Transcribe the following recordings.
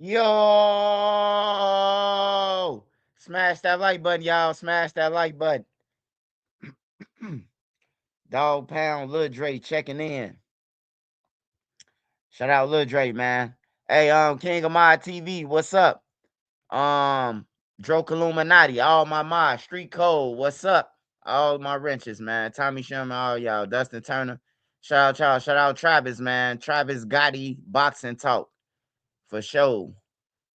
Yo, smash that like button, y'all. Smash that like button. Dog Pound Lil Dre checking in. Shout out Lil Dre, man. Hey, King of My TV, what's up? Um, Droke Illuminati, all my mods, Street Code, what's up? All my wrenches, man. Tommy Sherman, all y'all. Dustin Turner. Shout out y'all. Shout out Travis, man. Travis Gotti, Boxing Talk. For sure.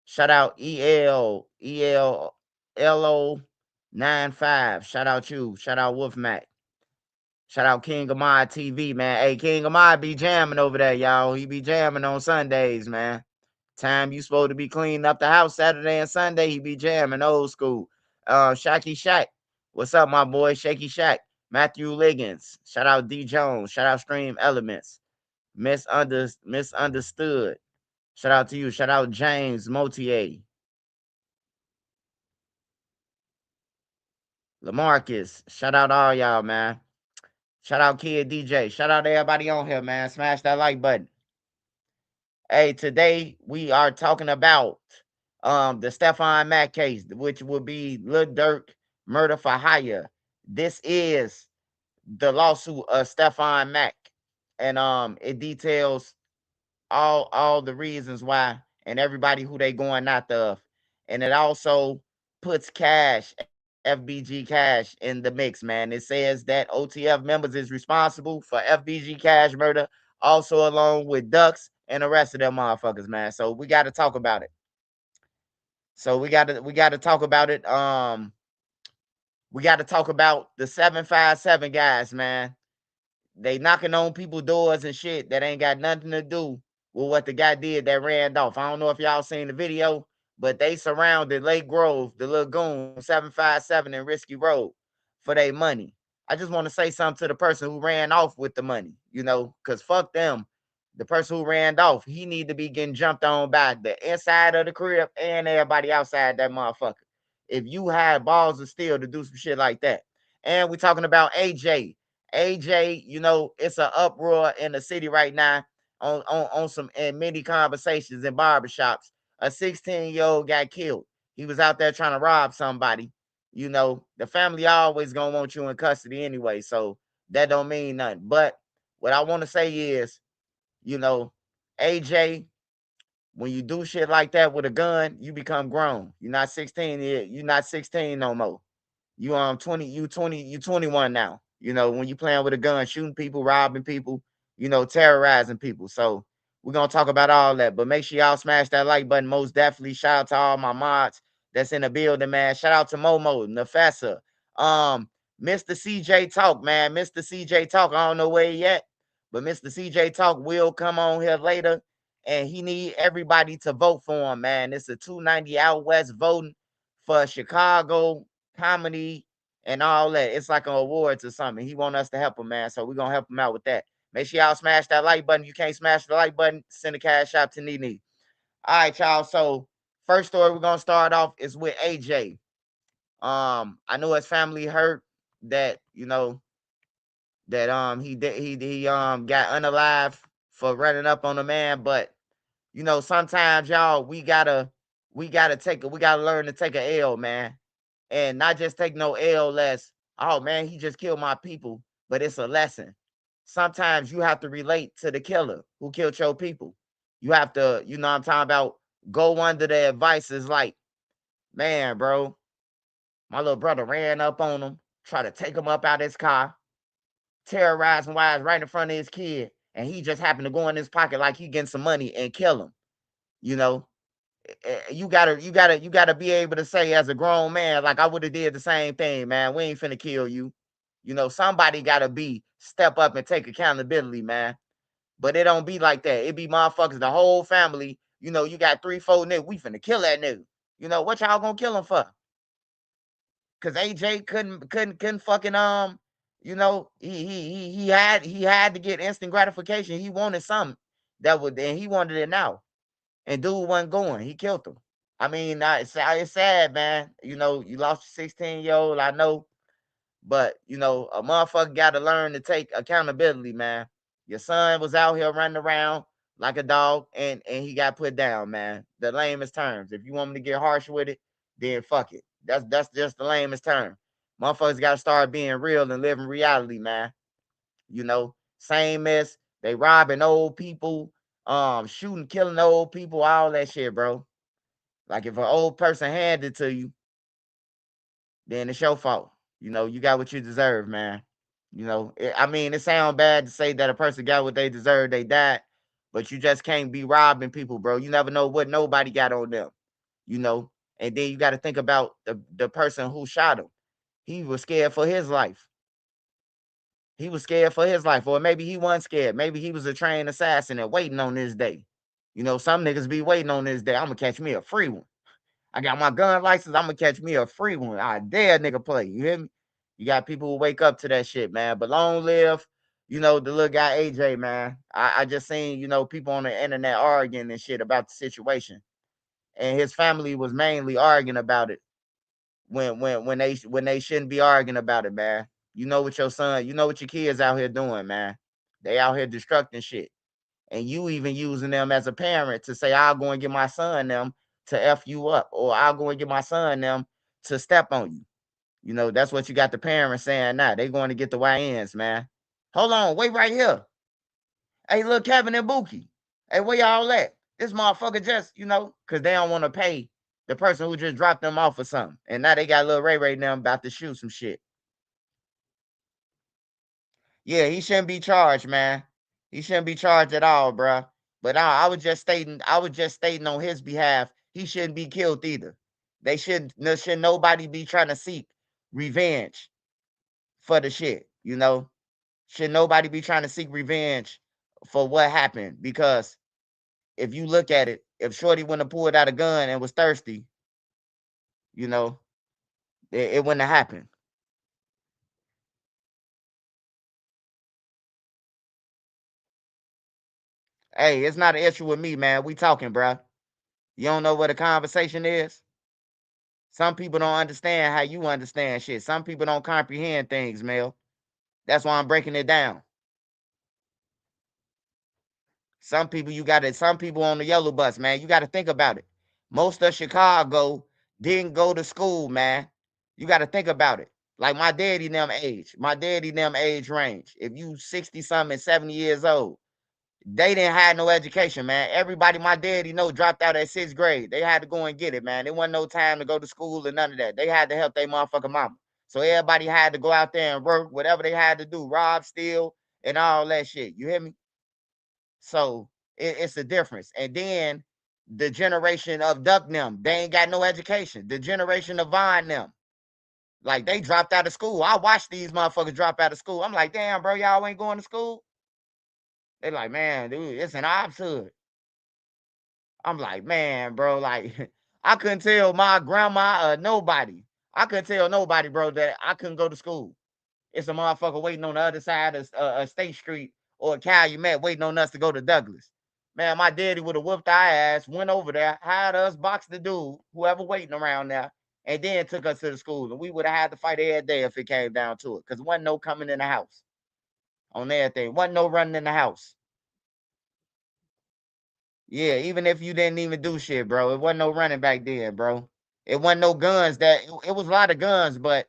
Shout out ELLO95. Shout out you. Shout out Wolf Mac. Shout out King of My TV, man. Hey, King of My be jamming over there, y'all. He be jamming on Sundays, man. Time you supposed to be cleaning up the house Saturday and Sunday, he be jamming old school. Shacky Shack. What's up, my boy? Shaky Shack. Matthew Liggins. Shout out D Jones. Shout out Stream Elements. Misunderstood. Shout out to you. Shout out James Motier. Lamarcus. Shout out all y'all, man. Shout out Kid DJ. Shout out everybody on here, man. Smash that like button. Hey, today we are talking about the Stephon Mack case, which will be Lil Durk murder for hire. This is the lawsuit of Stephon Mack, and it details all the reasons why and everybody who they going after of. And it also puts Cash, FBG Cash in the mix, man. It says that OTF members is responsible for FBG Cash murder, also along with Ducks and the rest of them motherfuckers, man. So we got to talk about it. So we got to talk about it. We got to talk about the 757 guys, man. They knocking on people's doors and shit that ain't got nothing to do with what the guy did that ran off. I don't know if y'all seen the video, but they surrounded Lake Grove, the Lagoon, 757 and Risky Road for their money. I just want to say something to the person who ran off with the money, because fuck them. The person who ran off, he need to be getting jumped on by the inside of the crib and everybody outside that motherfucker. If you had balls of steel to do some shit like that. And we talking about AJ. AJ, it's an uproar in the city right now on some in many conversations in barbershops. A 16-year-old got killed. He was out there trying to rob somebody. The family always gonna want you in custody anyway, so that don't mean nothing. But what I want to say is, AJ, when you do shit like that with a gun, you become grown. You're not 16 yet. You're not 16 no more. You 20, you 21 now. When you playing with a gun, shooting people, robbing people, terrorizing people. So we're gonna talk about all that. But make sure y'all smash that like button. Most definitely. Shout out to all my mods that's in the building, man. Shout out to Momo, Nefessa, Mr. CJ Talk, man. Mr. CJ Talk. I don't know where he at, but Mr. CJ Talk will come on here later. And he need everybody to vote for him, man. It's a 290 out west voting for Chicago comedy and all that. It's like an awards or something. He want us to help him, man. So we're gonna help him out with that. Make sure y'all smash that like button. You can't smash the like button, send a cash out to Nene. All right, y'all. So first story we're gonna start off is with AJ. I know his family hurt that that he got unalive for running up on a man, but sometimes y'all we gotta learn to take a L, man, and not just take no L less. Oh man, he just killed my people, but it's a lesson. Sometimes you have to relate to the killer who killed your people. You have to, I'm talking about, go under the advices like, man, bro, my little brother ran up on him, try to take him up out his car, terrorizing wise right in front of his kid, and he just happened to go in his pocket like he getting some money and kill him. You know, you gotta be able to say as a grown man, like I would have did the same thing, man. We ain't finna kill you. Somebody gotta be step up and take accountability, man. But it don't be like that. It be motherfuckers, the whole family. You got 3, 4 niggas. We finna kill that nigga. What y'all gonna kill him for? Cause AJ couldn't fucking he had to get instant gratification. He wanted something and he wanted it now. And dude wasn't going. He killed him. I mean, it's sad, man. You lost a 16-year-old, I know. But, a motherfucker got to learn to take accountability, man. Your son was out here running around like a dog, and he got put down, man. The lamest terms. If you want me to get harsh with it, then fuck it. That's just the lamest term. Motherfuckers got to start being real and living reality, man. You know, same as they robbing old people, shooting, killing old people, all that shit, bro. Like if an old person handed it to you, then it's your fault. You know, you got what you deserve, man. You know, I mean, it sounds bad to say that a person got what they deserve, they died, but you just can't be robbing people, bro. You never know what nobody got on them, you know. And then you got to think about the person who shot him. He was scared for his life. He was scared for his life, or maybe he wasn't scared. Maybe he was a trained assassin and waiting on this day. You know, some niggas be waiting on this day. I'm gonna catch me a free one. I got my gun license. I'm gonna catch me a free one. I dare nigga play. You hear me? You got people who wake up to that shit, man. But long live, you know, the little guy AJ, man. I just seen, you know, people on the internet arguing and shit about the situation. And his family was mainly arguing about it when they shouldn't be arguing about it, man. You know what your son, you know what your kids out here doing, man. They out here destructing shit. And you even using them as a parent to say, I'll go and get my son them to F you up, or I'll go and get my son them to step on you. You know, that's what you got the parents saying now. They going to get the YNs, man. Hold on, wait right here. Hey, look, Kevin and Buki. Hey, where y'all at? This motherfucker just, you know, because they don't want to pay the person who just dropped them off or something. And now they got little Ray Ray now about to shoot some shit. Yeah, he shouldn't be charged, man. He shouldn't be charged at all, bro. But I was just stating, on his behalf, he shouldn't be killed either. They should nobody be trying to seek revenge for the shit, you know? Should nobody be trying to seek revenge for what happened? Because if you look at it, if Shorty wouldn't have pulled out a gun and was thirsty, you know, it wouldn't have happened. Hey, it's not an issue with me, man. We talking, bro. You don't know what a conversation is? Some people don't understand how you understand shit. Some people don't comprehend things, Mel. That's why I'm breaking it down. Some people on the yellow bus, man. You got to think about it. Most of Chicago didn't go to school, man. You got to think about it. Like my daddy them age range. If you 60 something, 70 years old, they didn't have no education, man. Everybody my daddy know dropped out at 6th grade. They had to go and get it, man. There wasn't no time to go to school and none of that. They had to help their motherfucking mama. So everybody had to go out there and work, whatever they had to do, rob, steal, and all that shit. You hear me? So it's a difference. And then the generation of Duck them, they ain't got no education. The generation of Vine them, like they dropped out of school. I watched these motherfuckers drop out of school. I'm like, damn, bro, y'all ain't going to school. They like, man, dude, it's an obshood. I'm like, man, bro, like I couldn't tell my grandma or nobody. I couldn't tell nobody, bro, that I couldn't go to school. It's a motherfucker waiting on the other side of State Street or Calumet waiting on us to go to Douglas. Man, my daddy would have whooped our ass, went over there, hired us, boxed the dude, whoever waiting around there, and then took us to the school. And we would have had to fight every day if it came down to it, because wasn't no coming in the house on everything. Wasn't no running in the house. Yeah, even if you didn't even do shit, bro. It wasn't no running back then, bro. It wasn't no guns it was a lot of guns, but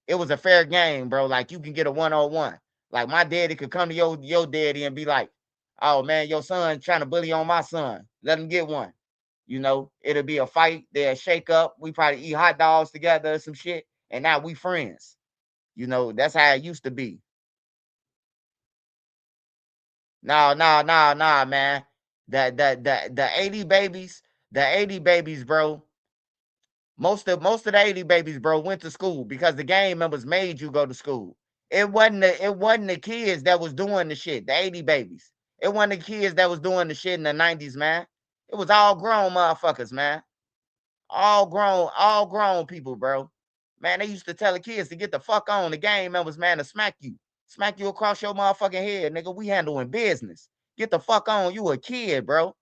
it was a fair game, bro. Like you can get a 1-on-1. Like my daddy could come to your daddy and be like, "Oh man, your son trying to bully on my son. Let him get one." You know, it'll be a fight. They'll shake up. We probably eat hot dogs together or some shit, and now we friends. You know, that's how it used to be. No, no, no, no, man. The 80 babies, bro. Most of the 80 babies, bro, went to school because the gang members made you go to school. It wasn't the kids that was doing the shit, the 80 babies. It wasn't the kids that was doing the shit in the 90s, man. It was all grown motherfuckers, man. All grown people, bro. Man, they used to tell the kids to get the fuck on. The gang members, man, to smack you across your motherfucking head, nigga. We handling business. Get the fuck on. You a kid, bro.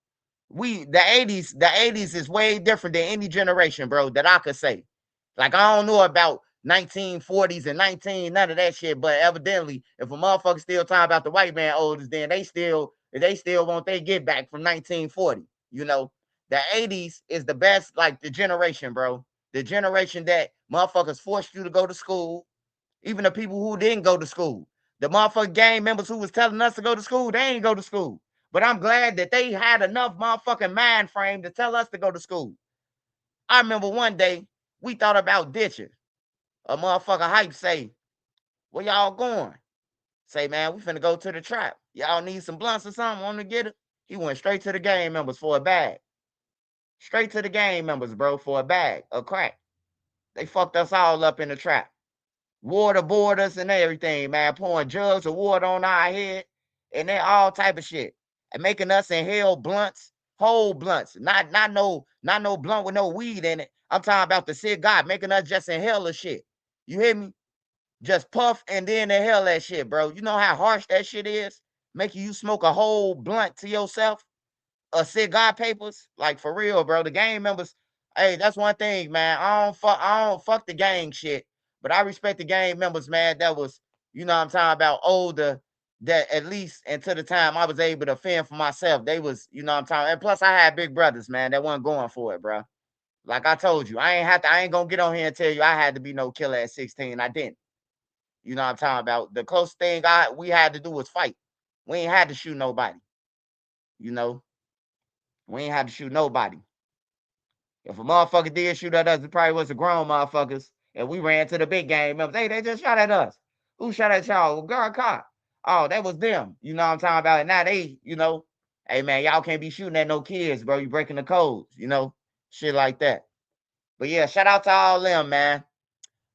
The 80s is way different than any generation, bro, that I could say. Like I don't know about 1940s and 19 none of that shit, but evidently, if a motherfucker still talking about the white man oldest, then they still They still want they get back from 1940. You know, the 80s is the best, like the generation, bro. The generation that motherfuckers forced you to go to school. Even the people who didn't go to school. The motherfucking gang members who was telling us to go to school, they ain't go to school. But I'm glad that they had enough motherfucking mind frame to tell us to go to school. I remember one day we thought about ditching. A motherfucker hype say, "Where y'all going?" Say, "Man, we finna go to the trap. Y'all need some blunts or something? Want to get it?" He went straight to the gang members for a bag. Straight to the gang members, bro, for a bag of crack. They fucked us all up in the trap. Waterboard us and everything, man, pouring jugs of water on our head and then all type of shit. And making us inhale blunts, whole blunts, not no blunt with no weed in it. I'm talking about the cigar, making us just inhale the shit. You hear me? Just puff and then inhale that shit, bro. You know how harsh that shit is? Making you smoke a whole blunt to yourself? Cigar papers, like for real, bro. The gang members, hey, that's one thing, man. I don't fuck the gang shit, but I respect the gang members, man. That was, you know what I'm talking about, older, that at least until the time I was able to fend for myself. They was, you know what I'm talking. And plus I had big brothers, man, that wasn't going for it, bro. Like I told you, I ain't gonna get on here and tell you I had to be no killer at 16. I didn't. You know what I'm talking about. The closest thing we had to do was fight. We ain't had to shoot nobody, you know. We ain't had to shoot nobody. If a motherfucker did shoot at us, it probably was the grown motherfuckers. And we ran to the big game members. Hey, they just shot at us. Who shot at y'all? Well, girl, cop. Oh, that was them. You know what I'm talking about? And now they, you know, hey man, y'all can't be shooting at no kids, bro. You breaking the codes, you know, shit like that. But yeah, shout out to all them, man.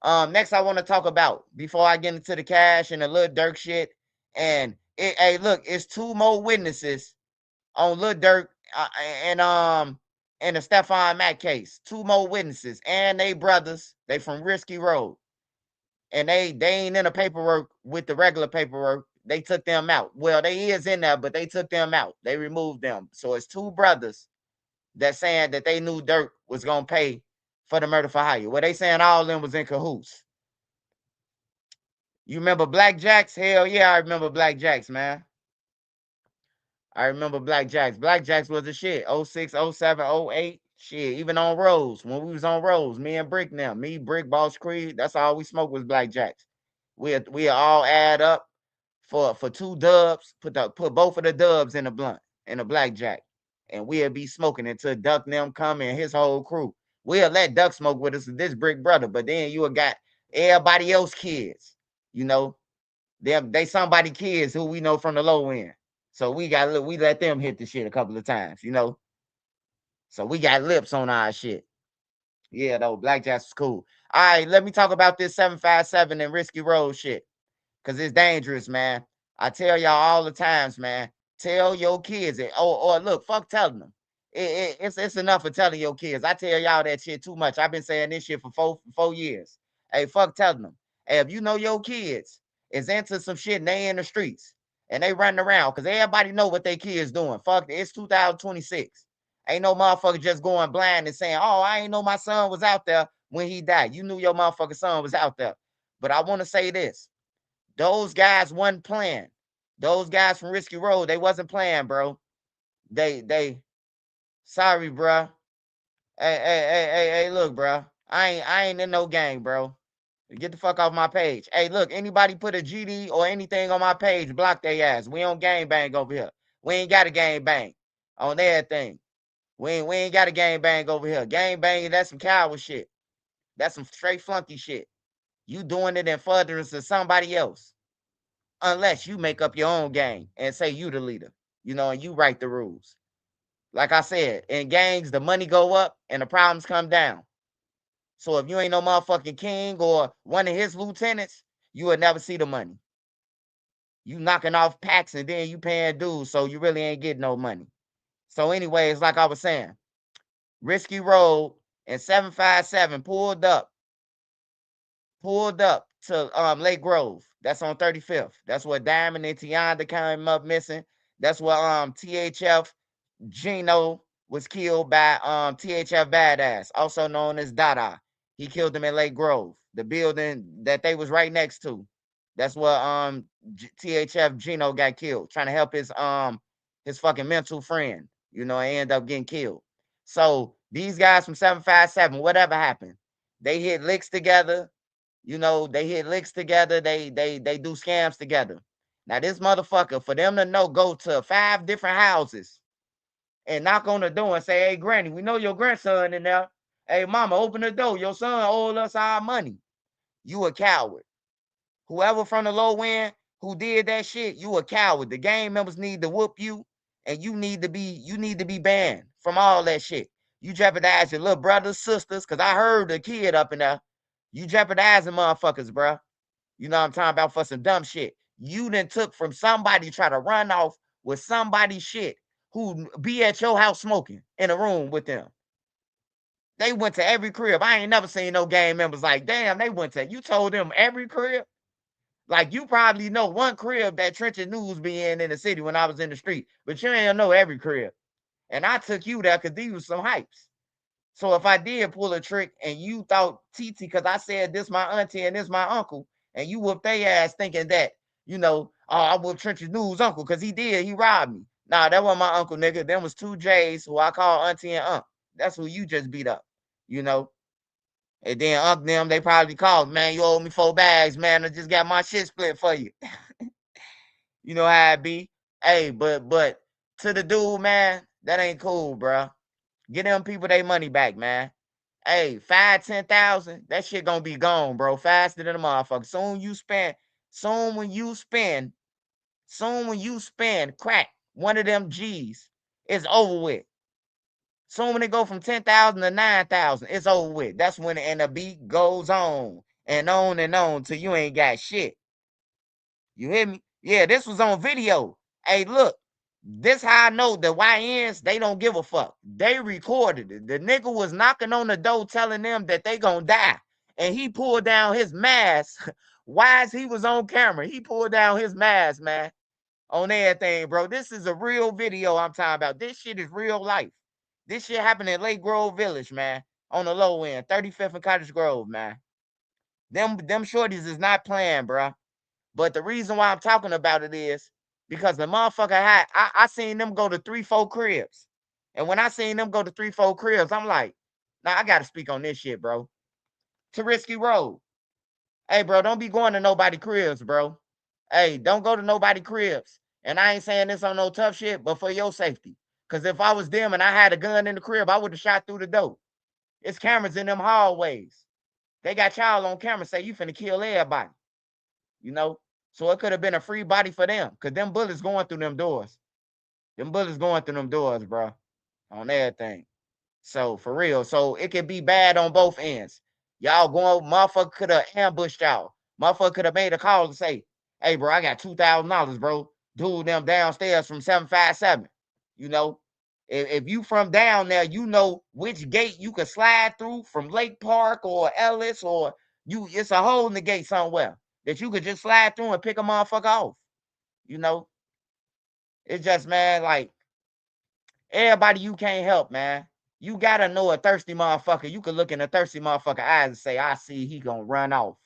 Next I want to talk about before I get into the cash and the little Durk shit. And hey, look, it's two more witnesses on Lil Durk and in the Stephon Mack case. Two more witnesses and they brothers. They from Risky Road. And they ain't in the paperwork with the regular paperwork. They took them out. Well, they is in there, but they took them out. They removed them. So it's two brothers that saying that they knew Durk was gonna pay for the murder for hire. Well, they saying all of them was in cahoots. You remember Black Jacks? Hell yeah, I remember Black Jacks, man. I remember Black Jacks. Black Jacks was the shit. 06, 07, 08. Shit, even on Rose. When we was on Rose, me and Brick now. Me, Brick, Boss Creed. That's all we smoked was Black Jacks. We all add up for two dubs. Put both of the dubs in a blunt, in a blackjack. And we'll be smoking until Duck and them come and his whole crew. We'll let Duck smoke with us, this Brick brother. But then you got everybody else kids. You know, they somebody kids who we know from the low end. So we let them hit the shit a couple of times, you know. So we got lips on our shit. Yeah, though, Blackjack's was cool. All right, let me talk about this 757 and Risky Road shit. Cause it's dangerous, man. I tell y'all all the times, man. Tell your kids it. Or look, fuck telling them. It's enough for telling your kids. I tell y'all that shit too much. I've been saying this shit for four years. Hey, fuck telling them. Hey, if you know your kids is into some shit and they in the streets and they running around, cause everybody know what their kids doing. Fuck, it's 2026. Ain't no motherfucker just going blind and saying, "Oh, I ain't know my son was out there when he died." You knew your motherfucking son was out there. But I want to say this. Those guys wasn't playing. Those guys from Risky Road, they wasn't playing, bro. They sorry, bro. Hey, look, bro. I ain't in no gang, bro. Get the fuck off my page. Hey, look, anybody put a GD or anything on my page, block their ass. We don't gang bang over here. We ain't got a gang bang on everything. We ain't got a gang bang over here. Gang banging, that's some coward shit. That's some straight flunky shit. You doing it in furtherance of somebody else. Unless you make up your own gang and say you the leader, you know, and you write the rules. Like I said, in gangs, the money go up and the problems come down. So if you ain't no motherfucking king or one of his lieutenants, you would never see the money. You knocking off packs and then you paying dues, so you really ain't getting no money. So, anyways, like I was saying, Risky Road and 757 pulled up to Lake Grove. That's on 35th. That's where Diamond and Tianda came up missing. That's where THF Gino was killed by THF Badass, also known as Dada. He killed him in Lake Grove, the building that they was right next to. That's where THF Gino got killed, trying to help his his fucking mental friend, and end up getting killed. So these guys from 757, whatever happened, they hit licks together. They hit licks together. They do scams together. Now this motherfucker, for them to go to 5 different houses and knock on the door and say, "Hey, Granny, we know your grandson in there. Hey, Mama, open the door. Your son owed us our money." You a coward. Whoever from the low end who did that shit, you a coward. The gang members need to whoop you, and you need to be banned from all that shit. You jeopardize your little brothers, sisters, cause I heard the kid up in there. You jeopardizing motherfuckers, bro. You know what I'm talking about, for some dumb shit. You done took from somebody try to run off with somebody's shit who be at your house smoking in a room with them. They went to every crib. I ain't never seen no gang members like, damn, you told them every crib. Like, you probably know one crib that Trenches News be in the city when I was in the street, but you ain't know every crib. And I took you there because these was some hypes. So if I did pull a trick and you thought TT, because I said this my auntie and this my uncle, and you whooped their ass thinking that, oh, I whooped Trenches News uncle because he robbed me. Nah, that wasn't my uncle, nigga. Them was 2 J's who I call auntie and uncle. That's who you just beat up, you know. And then Unc them, they probably called, "Man, you owe me 4 bags, man. I just got my shit split for you." You know how it be. Hey, but to the dude, man, that ain't cool, bro. Get them people their money back, man. Hey, 5, 10,000, that shit gonna be gone, bro. Faster than a motherfucker. Soon when you spend crack one of them G's, it's over with. Soon when it go from 10,000 to 9,000, it's over with. That's when the beat goes on and on till you ain't got shit. You hear me? Yeah, this was on video. Hey, look, this how I know the YNs, they don't give a fuck. They recorded it. The nigga was knocking on the door telling them that they gonna die. And he pulled down his mask. Why is he was on camera? He pulled down his mask, man, on everything, bro. This is a real video I'm talking about. This shit is real life. This shit happened in Lake Grove Village, man, on the low end, 35th and Cottage Grove, man. Them shorties is not playing, bro. But the reason why I'm talking about it is because the motherfucker I seen them go to 3-4 cribs. And when I seen them go to 3-4 cribs, I'm like, nah, I gotta speak on this shit, bro. To Risky Road. Hey, bro, don't be going to nobody cribs, bro. Hey, don't go to nobody cribs. And I ain't saying this on no tough shit, but for your safety. Because if I was them and I had a gun in the crib, I would have shot through the door. It's cameras in them hallways. They got y'all on camera say you finna kill everybody. You know? So it could have been a free body for them. Because them bullets going through them doors. Them bullets going through them doors, bro. On everything. So for real. So it could be bad on both ends. Y'all going, motherfucker could have ambushed y'all. Motherfucker could have made a call and say, "Hey, bro, I got $2,000, bro. Dude, them downstairs from 757. You know, if you from down there, you know which gate you could slide through from Lake Park or Ellis, or it's a hole in the gate somewhere that you could just slide through and pick a motherfucker off. You know, it's just, man, like, everybody you can't help, man. You gotta know a thirsty motherfucker. You could look in a thirsty motherfucker eyes and say, "I see he gonna run off."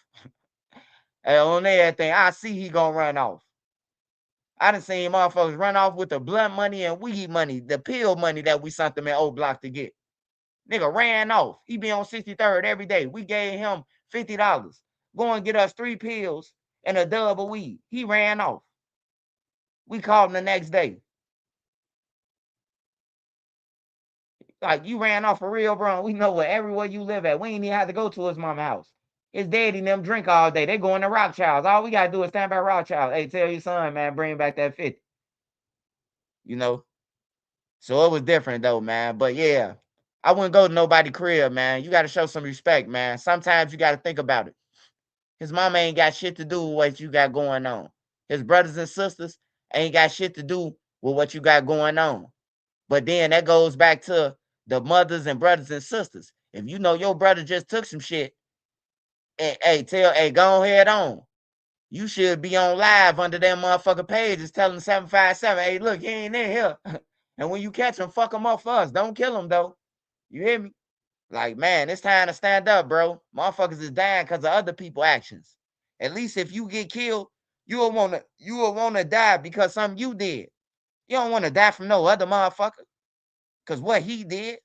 And on everything, I see he gonna run off. I done seen motherfuckers run off with the blunt money and weed money, the pill money that we sent them in O Block to get. Nigga ran off. He be on 63rd every day. We gave him $50. Go and get us 3 pills and a dub of weed. He ran off. We called him the next day. Like, you ran off for real, bro. We know where everywhere you live at. We ain't even have to go to his mama's house. His daddy and them drink all day. They going to Rothschilds. All we gotta do is stand by Rothschild. Hey, tell your son, man, bring back that 50. You know? So it was different though, man. But yeah, I wouldn't go to nobody crib, man. You gotta show some respect, man. Sometimes you gotta think about it. His mama ain't got shit to do with what you got going on. His brothers and sisters ain't got shit to do with what you got going on. But then that goes back to the mothers and brothers and sisters. If you know your brother just took some shit, hey, go ahead on. You should be on live under that motherfucker pages telling 757, "Hey, look, he ain't in here." And when you catch him, fuck him up for us. Don't kill him though. You hear me? Like, man, it's time to stand up, bro. Motherfuckers is dying because of other people's actions. At least if you get killed, you will wanna die because something you did. You don't want to die from no other motherfucker. Cause what he did,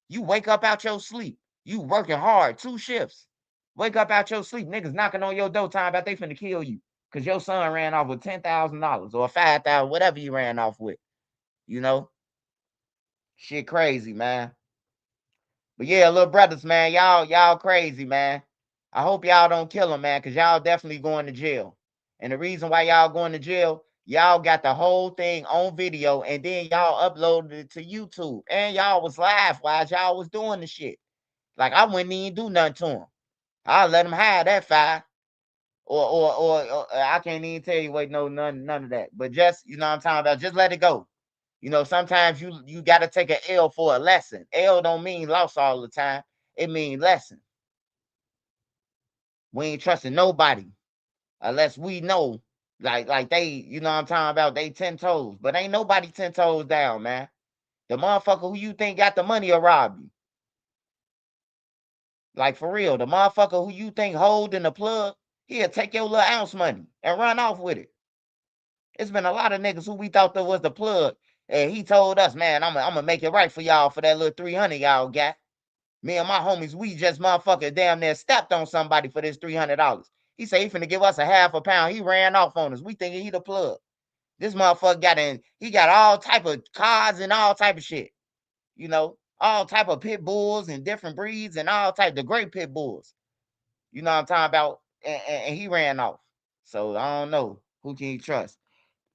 you wake up out your sleep. You working hard, 2 shifts. Wake up out your sleep. Niggas knocking on your door time about they finna kill you. Cause your son ran off with $10,000 or 5,000, whatever you ran off with. You know? Shit crazy, man. But yeah, little brothers, man, y'all crazy, man. I hope y'all don't kill him, man, because y'all definitely going to jail. And the reason why y'all going to jail, y'all got the whole thing on video, and then y'all uploaded it to YouTube. And y'all was live while y'all was doing the shit. Like, I wouldn't even do nothing to him. I'll let him hide that fire. Or I can't even tell you, wait, no, none of that. But just, you know what I'm talking about, just let it go. You know, sometimes you got to take an L for a lesson. L don't mean loss all the time. It means lesson. We ain't trusting nobody unless we know, like they, you know what I'm talking about, they 10 toes. But ain't nobody 10 toes down, man. The motherfucker who you think got the money will rob you. Like, for real, the motherfucker who you think holding the plug, he'll take your little ounce money and run off with it. It's been a lot of niggas who we thought that was the plug, and he told us, man, I'm gonna make it right for y'all for that little 300 y'all got. Me and my homies, we just motherfucker damn near stepped on somebody for this $300. He said he finna give us a half a pound. He ran off on us. We thinking he the plug. This motherfucker he got all type of cars and all type of shit. You know, all type of pit bulls and different breeds and all type the great pit bulls. You know what I'm talking about? And he ran off. So I don't know. Who can you trust?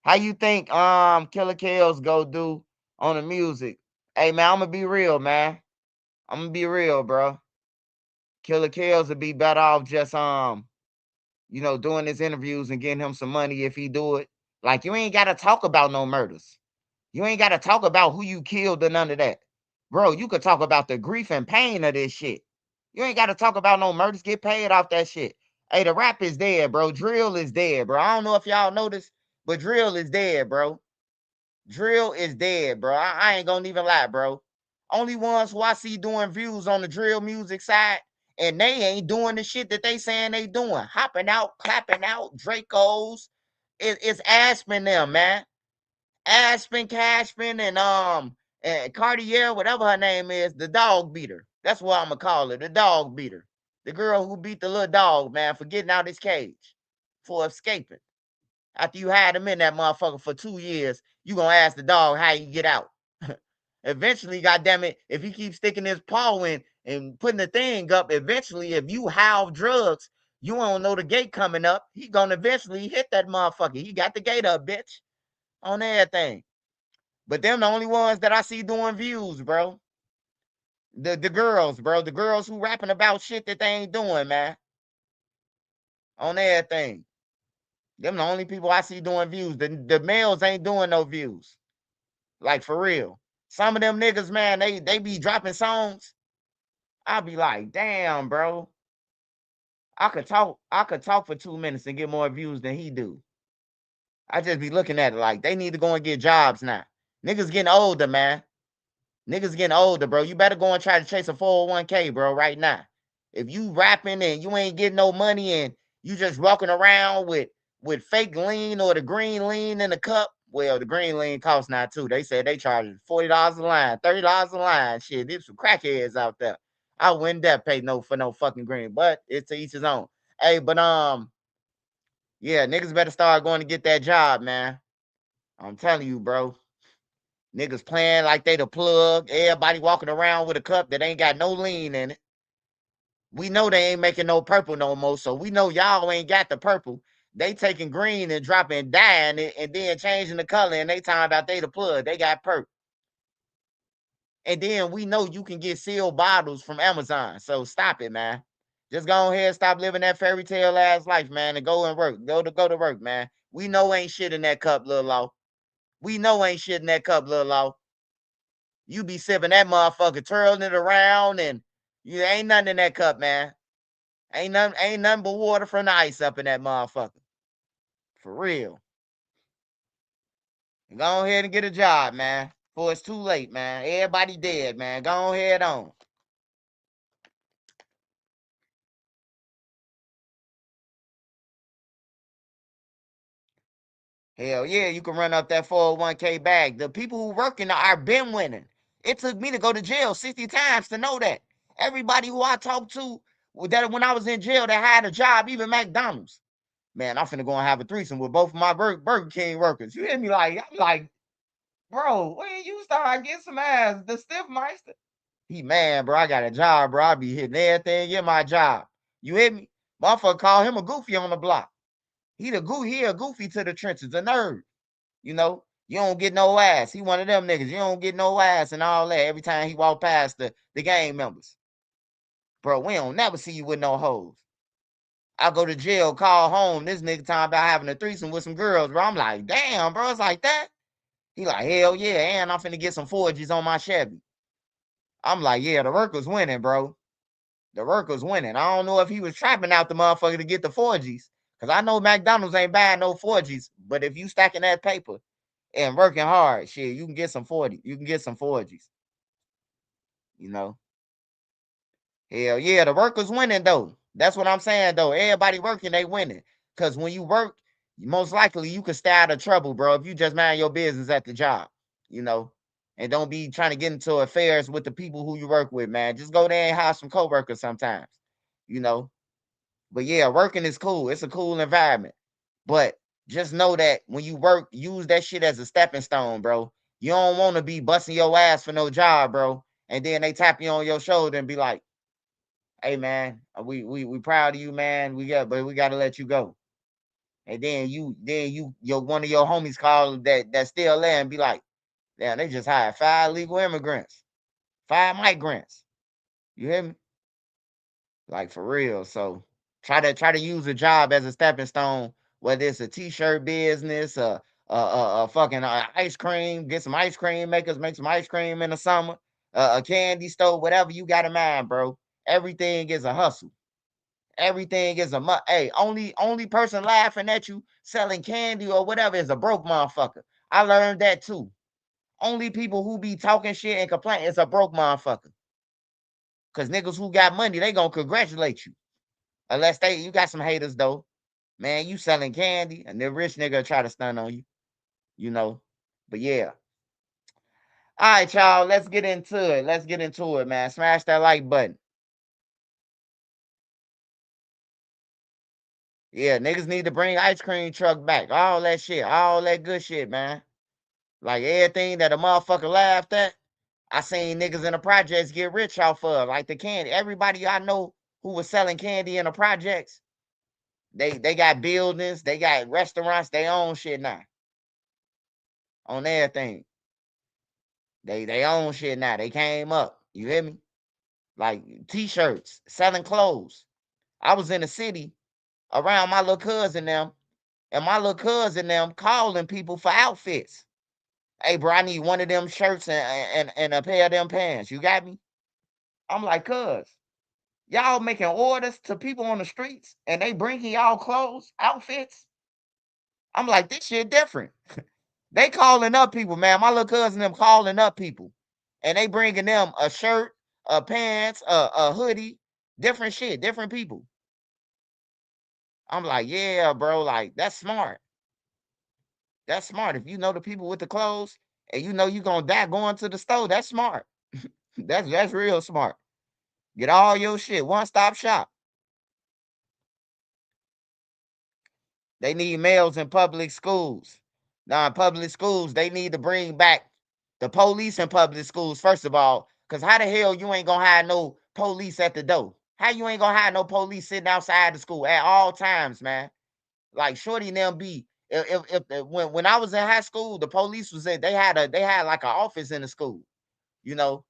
How you think Killer Kells go do on the music? Hey man, I'm gonna be real, man. I'm gonna be real, bro. Killer Kells would be better off just doing his interviews and getting him some money if he do it. Like, you ain't gotta talk about no murders. You ain't gotta talk about who you killed or none of that. Bro, you could talk about the grief and pain of this shit. You ain't gotta talk about no murders. Get paid off that shit. Hey, the rap is dead, bro. Drill is dead, bro. I don't know if y'all noticed, but drill is dead, bro. Drill is dead, bro. I ain't gonna even lie, bro. Only ones who I see doing views on the drill music side, and they ain't doing the shit that they saying they doing. Hopping out, clapping out, Dracos. It's Aspen them, man. Aspen, Cashman, and Cartier, whatever her name is, the dog beater. That's what I'm gonna call her, the dog beater. The girl who beat the little dog, man, for getting out his cage, for escaping. After you had him in that motherfucker for 2 years, you gonna ask the dog how he get out. Eventually, goddamn it, if he keeps sticking his paw in and putting the thing up, eventually, if you have drugs, you don't know the gate coming up. He gonna eventually hit that motherfucker. He got the gate up, bitch, on everything. But them the only ones that I see doing views, bro. The girls, bro. The girls who rapping about shit that they ain't doing, man. On everything. Them the only people I see doing views. The males ain't doing no views. Like, for real. Some of them niggas, man, they be dropping songs. I'll be like, damn, bro. I could talk for 2 minutes and get more views than he do. I just be looking at it like they need to go and get jobs now. Niggas getting older, man. Niggas getting older, bro. You better go and try to chase a 401k, bro, right now. If you rapping and you ain't getting no money and you just walking around with fake lean or the green lean in the cup, well, the green lean costs now too. They said they charge $40 a line, $30 a line. Shit, there's some crackheads out there. I wouldn't dare pay no for no fucking green, but it's to each his own. Hey, but yeah, niggas better start going to get that job, man. I'm telling you, bro. Niggas playing like they the plug. Everybody walking around with a cup that ain't got no lean in it. We know they ain't making no purple no more, so we know y'all ain't got the purple. They taking green and dropping dyeing it and then changing the color, and they talking about they the plug. They got purple. And then we know you can get sealed bottles from Amazon. So stop it, man. Just go ahead, stop living that fairy tale ass life, man, and go and work. Go to work, man. We know ain't shit in that cup, Lil Law. We know ain't shit in that cup, Lil Law. You be sipping that motherfucker, twirling it around, and you ain't nothing in that cup, man. Ain't nothing but water from the ice up in that motherfucker. For real. Go ahead and get a job, man. Before it's too late, man. Everybody dead, man. Go ahead on. Hell yeah, you can run up that 401k bag. The people who working are been winning. It took me to go to jail 60 times to know that. Everybody who I talked to that when I was in jail that had a job, even McDonald's. Man, I'm finna go and have a threesome with both of my Burger King workers. You hear me? I'm like, bro, when you start getting some ass, the stiff meister. He man, bro, I got a job, bro. I be hitting everything in my job. You hear me? Motherfucker call him a goofy on the block. He a goofy to the trenches, a nerd. You know, you don't get no ass. He one of them niggas. You don't get no ass and all that every time he walk past the gang members. Bro, we don't never see you with no hoes. I go to jail, call home. This nigga talking about having a threesome with some girls, bro. I'm like, damn, bro, it's like that. He like, hell yeah, and I'm finna get some 4Gs on my Chevy. I'm like, yeah, the work was winning, bro. The work was winning. I don't know if he was trapping out the motherfucker to get the 4Gs. Because I know McDonald's ain't buying no 4Gs. But if you stacking that paper and working hard, shit, you can get some 40. You can get some 4Gs. You know? Hell yeah, the workers winning though. That's what I'm saying though. Everybody working, they winning. Cause when you work, most likely you can stay out of trouble, bro. If you just mind your business at the job, you know, and don't be trying to get into affairs with the people who you work with, man. Just go there and have some coworkers sometimes, you know. But yeah, working is cool. It's a cool environment. But just know that when you work, use that shit as a stepping stone, bro. You don't want to be busting your ass for no job, bro. And then they tap you on your shoulder and be like, hey man, we proud of you, man. But we gotta let you go. And your one of your homies call that's still there and be like, damn, they just hired 5 legal immigrants, 5 migrants. You hear me? Like for real. So try to use a job as a stepping stone, whether it's a t-shirt business, a fucking ice cream, get some ice cream makers, make some ice cream in the summer, a candy store, whatever you got in mind, bro. Everything is a hustle. Everything is hey, only person laughing at you selling candy or whatever is a broke motherfucker. I learned that too. Only people who be talking shit and complaining is a broke motherfucker. Cause niggas who got money, they gonna congratulate you. Unless you got some haters though. Man, you selling candy and the rich nigga try to stun on you, you know. But yeah. All right, y'all. Let's get into it. Let's get into it, man. Smash that like button. Yeah, niggas need to bring ice cream truck back. All that shit. All that good shit, man. Like everything that a motherfucker laughed at, I seen niggas in the projects get rich off of. Like the candy. Everybody I know who was selling candy in the projects, they got buildings, they got restaurants, they own shit now. On everything. They own shit now. They came up. You hear me? Like t-shirts, selling clothes. I was in the city around my little cousin them, and my little cousin them calling people for outfits. Hey, bro, I need one of them shirts and a pair of them pants. You got me? I'm like, cuz, y'all making orders to people on the streets and they bringing y'all clothes, outfits. I'm like, this shit different. They calling up people, man. My little cousin them calling up people, and they bringing them a shirt, a pants, a hoodie, different shit, different people. I'm like, yeah, bro, like that's smart. That's smart. If you know the people with the clothes and you know you gonna die going to the store, that's smart. That's real smart. Get all your shit, one stop shop. They need males in public schools. Now, in public schools, they need to bring back the police in public schools, first of all, because how the hell you ain't gonna have no police at the door? How you ain't gonna have no police sitting outside the school at all times, man? Like Shorty and them be if when I was in high school, the police was in, they had like an office in the school, you know,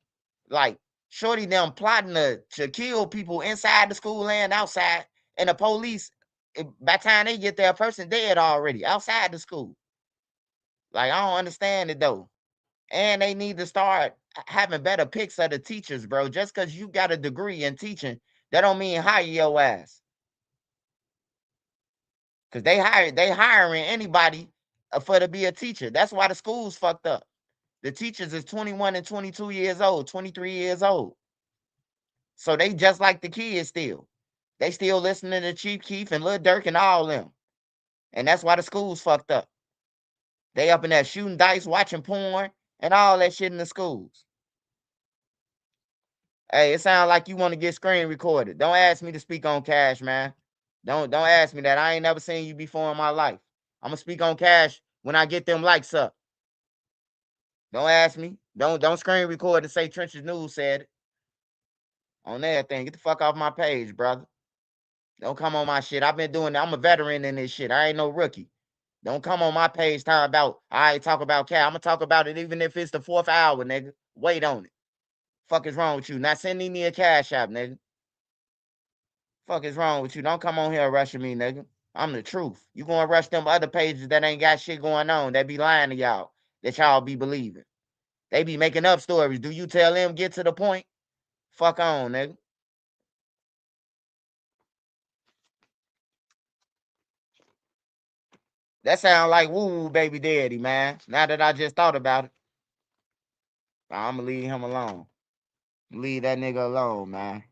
like Shorty and them plotting to kill people inside the school and outside, and the police by the time they get there, a person dead already outside the school. Like I don't understand it though. And they need to start having better picks of the teachers, bro. Just because you got a degree in teaching, that don't mean hire your ass. Because they hiring anybody for to be a teacher. That's why the school's fucked up. The teachers is 21 and 22 years old, 23 years old. So they just like the kids still. They still listening to Chief Keef and Lil Durk and all them. And that's why the school's fucked up. They up in there shooting dice, watching porn, and all that shit in the schools. Hey, it sounds like you want to get screen recorded. Don't ask me to speak on Cash, man. Don't ask me that. I ain't never seen you before in my life. I'm gonna speak on Cash when I get them likes up. Don't ask me. Don't screen record and say Trenches News said it on everything. Get the fuck off my page, brother. Don't come on my shit. I've been doing it. I'm a veteran in this shit. I ain't no rookie. Don't come on my page talking about I talk about Cash. I'm gonna talk about it even if it's the 4th hour, nigga. Wait on it. Fuck is wrong with you? Not sending me a Cash App, nigga. Fuck is wrong with you? Don't come on here rushing me, nigga. I'm the truth. You gonna rush them other pages that ain't got shit going on, that be lying to y'all, that y'all be believing. They be making up stories. Do you tell them get to the point? Fuck on, nigga. That sound like woo woo baby daddy, man. Now that I just thought about it, I'ma leave him alone. Leave that nigga alone, man.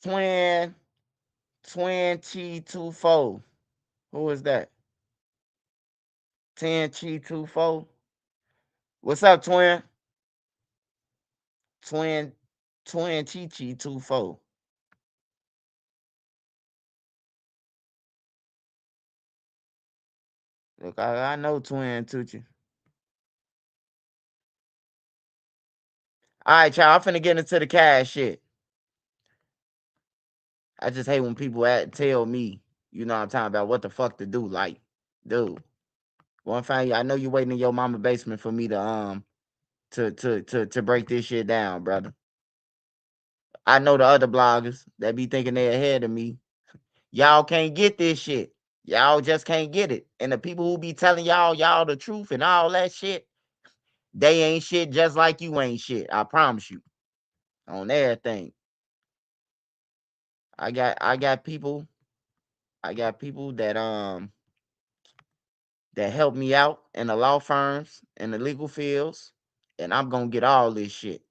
Twin, twin Chi 24. Who is that? 10 Chi 24. What's up, twin? Twin, twin Chi Chi 24. Look, I know twin Tucci. All right, y'all. I'm finna get into the cash shit. I just hate when people tell me, you know what I'm talking about, what the fuck to do. Like, dude, one thing I know you waiting in your mama basement for me to break this shit down, brother. I know the other bloggers that be thinking they ahead of me. Y'all can't get this shit. Y'all just can't get it. And the people who be telling y'all the truth and all that shit, they ain't shit just like you ain't shit. I promise you. On everything. I got people. I got people that help me out in the law firms in the legal fields, and I'm gonna get all this shit.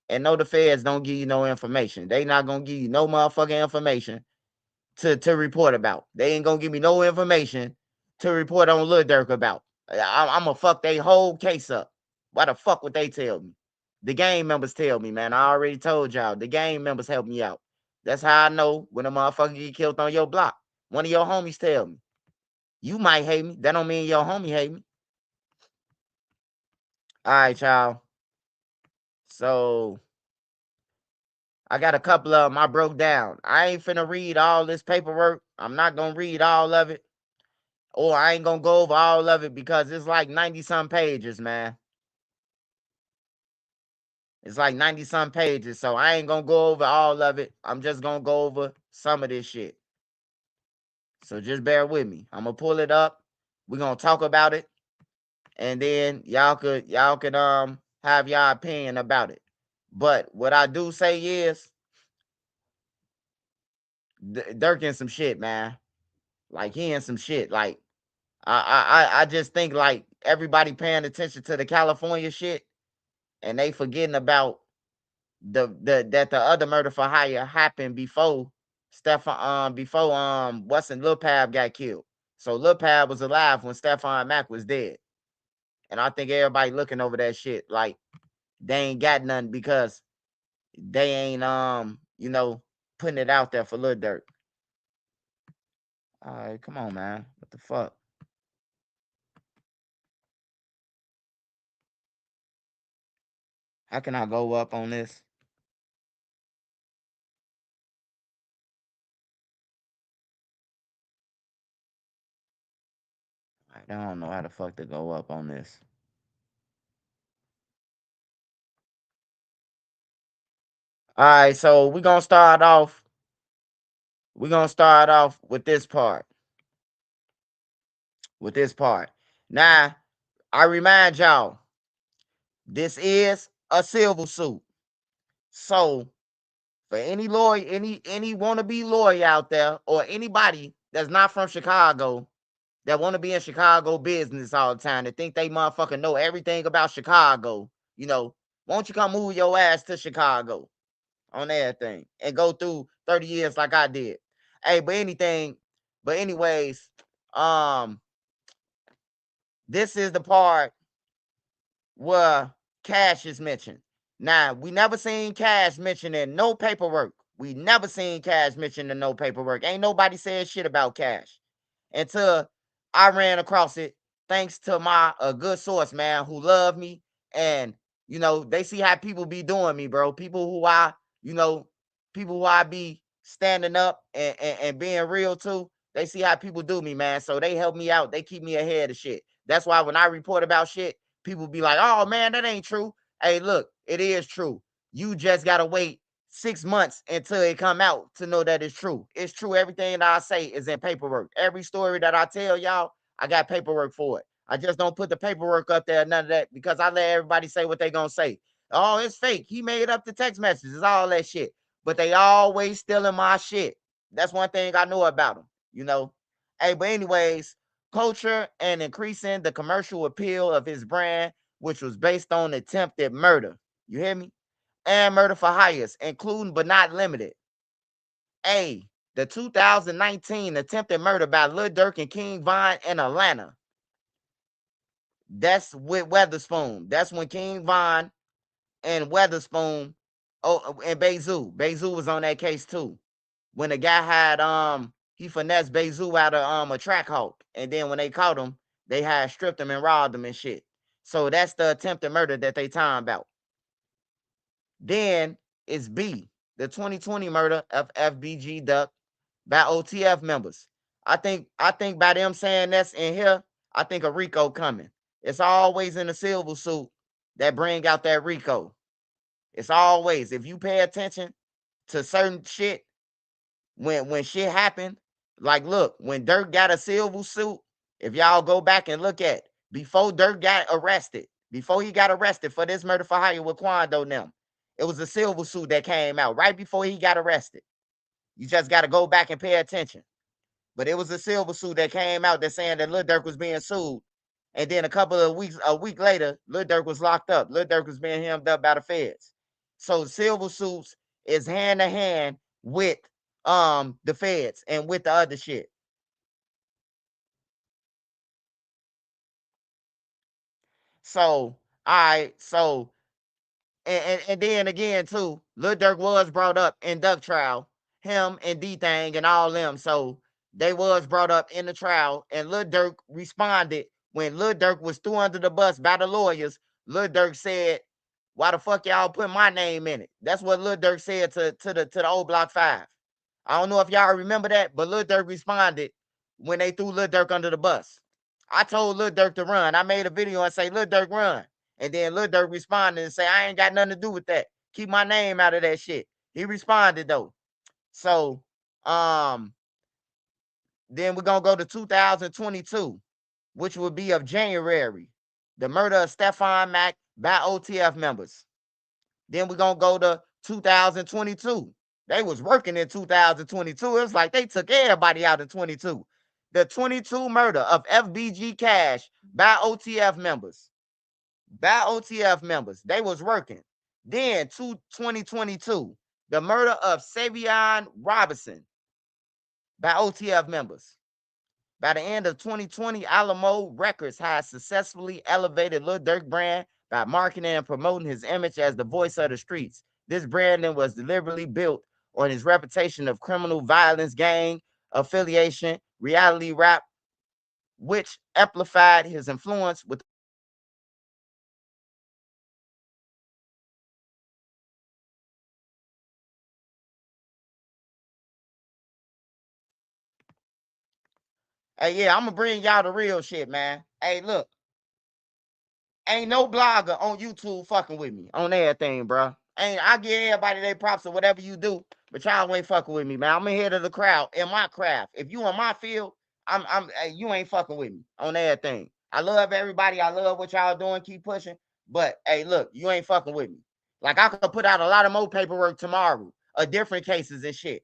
And no, the feds don't give you no information. They not gonna give you no motherfucking information to report about. They ain't gonna give me no information to report on Lil Durk about. I'm gonna fuck they whole case up. Why the fuck would they tell me? The gang members tell me, man. I already told y'all. The gang members help me out. That's how I know when a motherfucker get killed on your block. One of your homies tell me. You might hate me. That don't mean your homie hate me. All right, y'all. So I got a couple of them I broke down. I ain't finna read all this paperwork. I'm not gonna read all of it. Or I ain't gonna go over all of it because it's like 90 some pages, man. It's like 90 some pages. So I ain't gonna go over all of it. I'm just gonna go over some of this shit. So just bear with me. I'm gonna pull it up. We're gonna talk about it. And then y'all could have y'all opinion about it. But what I do say is Durk in some shit, man. Like he in some shit. Like I just think like everybody paying attention to the California shit and they forgetting about the that the other murder for hire happened before what's in Lil Pab got killed. So Lil Pab was alive when Stephon Mack was dead. And I think everybody looking over that shit like they ain't got nothing because they ain't putting it out there for Lil Durk. All right, come on, man. What the fuck? How can I go up on this? I don't know how the fuck to go up on this. All right, so we're gonna start off. We're gonna start off with this part. With this part. Now, I remind y'all, this is a civil suit. So for any lawyer, any wannabe lawyer out there, or anybody that's not from Chicago that want to be in Chicago business all the time, that think they motherfucker know everything about Chicago, won't you come move your ass to Chicago? on everything and go through 30 years like I did. Hey, but anyways, um, this is the part where Cash is mentioned. Now, we never seen Cash mentioned in no paperwork. We never seen Cash mentioned in no paperwork. Ain't nobody said shit about Cash until I ran across it, thanks to my a good source, man, who love me. And they see how people be doing me, bro. You know, people who I be standing up and being real to. They see how people do me, man. So they help me out. They keep me ahead of shit. That's why when I report about shit, people be like, "Oh man, that ain't true." Hey, look, it is true. You just gotta wait 6 months until it come out to know that it's true. It's true. Everything that I say is in paperwork. Every story that I tell y'all, I got paperwork for it. I just don't put the paperwork up there, none of that, because I let everybody say what they gonna say. Oh, it's fake. He made up the text messages, all that shit. But they always stealing my shit. That's one thing I know about them. Hey, but anyways, culture and increasing the commercial appeal of his brand, which was based on attempted murder. You hear me? And murder for hires, including but not limited. A. The 2019 attempted murder by Lil Durk and King Von in Atlanta. That's with Weatherspoon. That's when King Von and Weatherspoon, and Bezu was on that case too. When the guy had he finessed Bezu out of a track hawk, and then when they caught him, they had stripped him and robbed him and shit. So that's the attempted murder that they talking about. Then it's B, the 2020 murder of FBG Duck by OTF members. I think by them saying that's in here, I think a Rico coming. It's always in the silver suit that bring out that Rico. It's always, if you pay attention to certain shit, when shit happened, like look, when Dirk got a silver suit, if y'all go back and look at before Dirk got arrested, before he got arrested for this murder for hire with Quando and them, it was a silver suit that came out right before he got arrested. You just got to go back and pay attention. But it was a silver suit that came out that saying that Lil Durk was being sued. And then a week later, Lil Durk was locked up. Lil Durk was being hemmed up by the feds. So silver suits is hand to hand with the feds and with the other shit. So and then again too, Lil Durk was brought up in Duck trial, him and D Thang and all them. So they was brought up in the trial, and Lil Durk responded when Lil Durk was threw under the bus by the lawyers. Lil Durk said, "Why the fuck y'all put my name in it?" That's what Lil Durk said to the old Block 5. I don't know if y'all remember that, but Lil Durk responded when they threw Lil Durk under the bus. I told Lil Durk to run. I made a video and say, "Lil Durk, run." And then Lil Durk responded and say, "I ain't got nothing to do with that. Keep my name out of that shit." He responded though. So then we're gonna go to 2022, which would be of January. The murder of Stefan Mack by OTF members. Then we're gonna go to 2022. They was working in 2022. It was like they took everybody out in 22. The 22 murder of FBG Cash by OTF members. By OTF members. They was working. Then 2022, the murder of Savion Robinson by OTF members. By the end of 2020, Alamo Records has successfully elevated Lil Durk brand by marketing and promoting his image as the voice of the streets. This branding was deliberately built on his reputation of criminal violence, gang affiliation, reality rap, which amplified his influence with. Hey, yeah, I'm gonna bring y'all the real shit, man. Hey, look, ain't no blogger on YouTube fucking with me on everything, bro. I give everybody their props or whatever you do, but y'all ain't fucking with me, man. I'm ahead of the crowd in my craft. If you in my field, hey, you ain't fucking with me on everything. I love everybody. I love what y'all doing. Keep pushing. But hey, look, you ain't fucking with me. Like I could put out a lot of more paperwork tomorrow of different cases and shit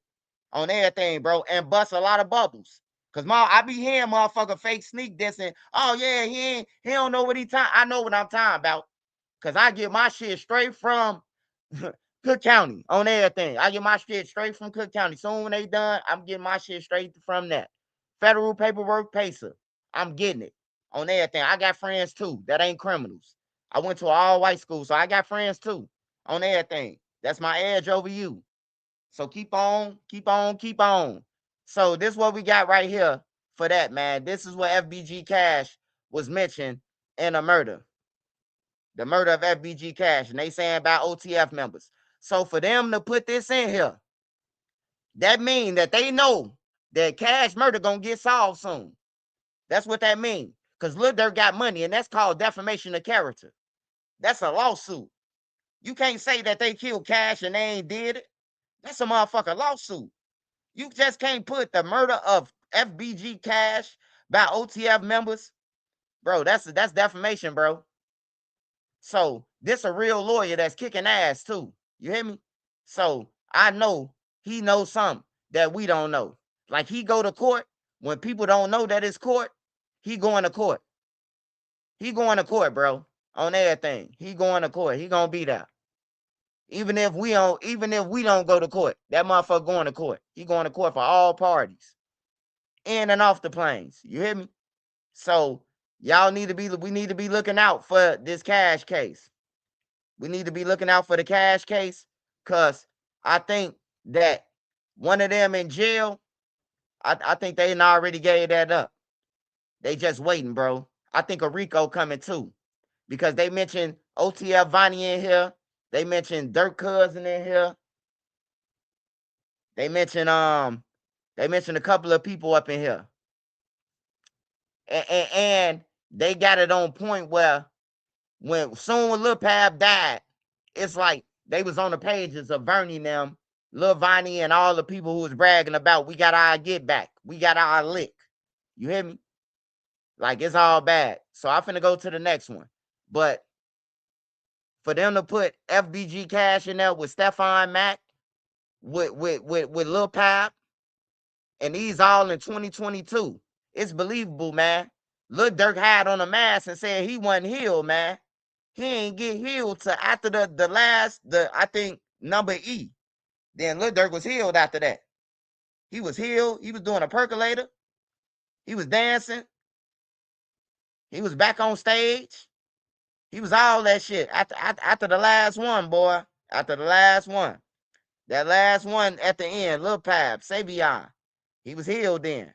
on everything, bro, and bust a lot of bubbles. Cause I be hearing motherfucker fake sneak dissing. Oh yeah, he don't know what he talking. I know what I'm talking about. Cause I get my shit straight from Cook County on everything. I get my shit straight from Cook County. Soon when they done, I'm getting my shit straight from that. Federal paperwork, PASA. I'm getting it on everything. I got friends too that ain't criminals. I went to an all-white school, so I got friends too on everything. That's my edge over you. So keep on, keep on, keep on. So this is what we got right here for that, man. This is what FBG Cash was mentioned in a murder. The murder of FBG Cash. And they saying about OTF members. So for them to put this in here, that means that they know that Cash murder gonna get solved soon. That's what that means. Because Lil Durk got money, and that's called defamation of character. That's a lawsuit. You can't say that they killed Cash and they ain't did it. That's a motherfucking lawsuit. You just can't put the murder of FBG Cash by OTF members. Bro, that's defamation, bro. So this a real lawyer that's kicking ass too. You hear me? So I know he knows something that we don't know. Like he go to court when people don't know that it's court. He going to court. He going to court, bro. On everything. He going to court. He gonna be there. Even if we don't go to court, that motherfucker going to court. He going to court for all parties. In and off the planes. You hear me? So we need to be looking out for this Cash case. We need to be looking out for the Cash case, because I think that one of them in jail, I think they already gave that up. They just waiting, bro. I think a Rico coming too, because they mentioned OTF Vonnie in here. They mentioned Durk cousin in here. They mentioned a couple of people up in here, and they got it on point where when Lil Pab died, it's like they was on the pages of Vernie them, Lil Vonnie, and all the people who was bragging about we got our get back, we got our lick. You hear me? Like it's all bad. So I'm finna go to the next one. But for them to put FBG Cash in there with Stefan Mack, with Lil Pab, and these all in 2022, it's believable, man. Lil Durk had on a mask and said he wasn't healed, man. He ain't get healed till after I think number E. Then Lil Durk was healed after that. He was healed. He was doing a percolator. He was dancing. He was back on stage. He was all that shit after the last one, boy. After the last one. That last one at the end, Lil Pab, Savion. He was healed then.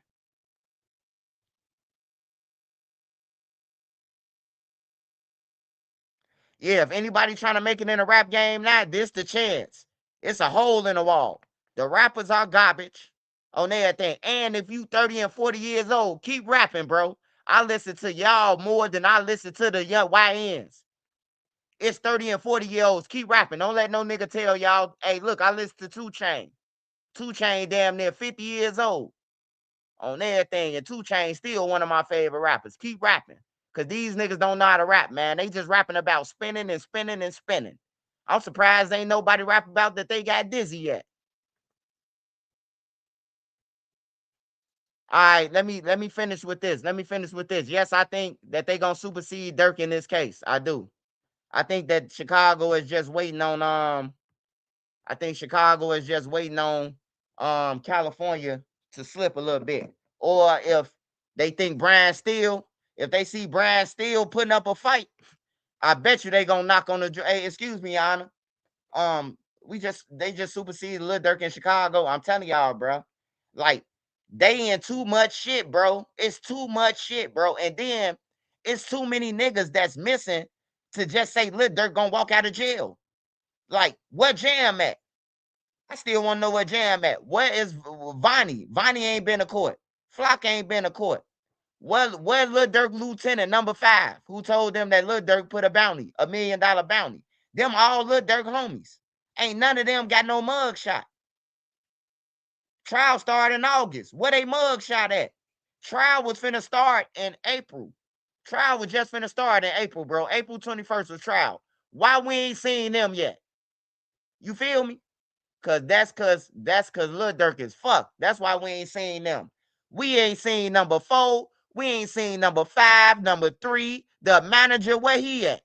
Yeah, if anybody trying to make it in a rap game now, this the chance. It's a hole in the wall. The rappers are garbage on everything. And if you 30 and 40 years old, keep rapping, bro. I listen to y'all more than I listen to the young YNs. It's 30 and 40-year-olds. Keep rapping. Don't let no nigga tell y'all, hey, look, I listen to 2 Chainz. 2 Chainz damn near 50 years old on everything. And 2 Chainz still one of my favorite rappers. Keep rapping. Because these niggas don't know how to rap, man. They just rapping about spinning and spinning and spinning. I'm surprised ain't nobody rap about that they got dizzy yet. All right, let me finish with this. Yes, I think that they gonna supersede Durk in this case. I do. I think that Chicago is just waiting on California to slip a little bit. Or if they think if they see Brian Steele putting up a fight, I bet you they gonna knock on the hey, excuse me, Your Honor. They just superseded Lil Durk in Chicago. I'm telling y'all, bro. Like, they in too much shit, bro. It's too much shit, bro. And then it's too many niggas that's missing to just say Lil Durk gonna walk out of jail. Like, what Jam at? I still want to know where Jam at. Where is Vonnie? Vonnie ain't been to court. Flock ain't been to court. Where Lil Durk Lieutenant number 5, who told them that Lil Durk put a bounty, $1 million bounty? Them all Lil Durk homies. Ain't none of them got no mug shot. Trial started in August. Where they mug shot at? Trial was finna start in April. Trial was just finna start in April, bro. April 21st was trial. Why we ain't seen them yet? You feel me? Cause Lil Durk is fucked. That's why we ain't seen them. We ain't seen number 4. We ain't seen number 5, number 3. The manager, where he at?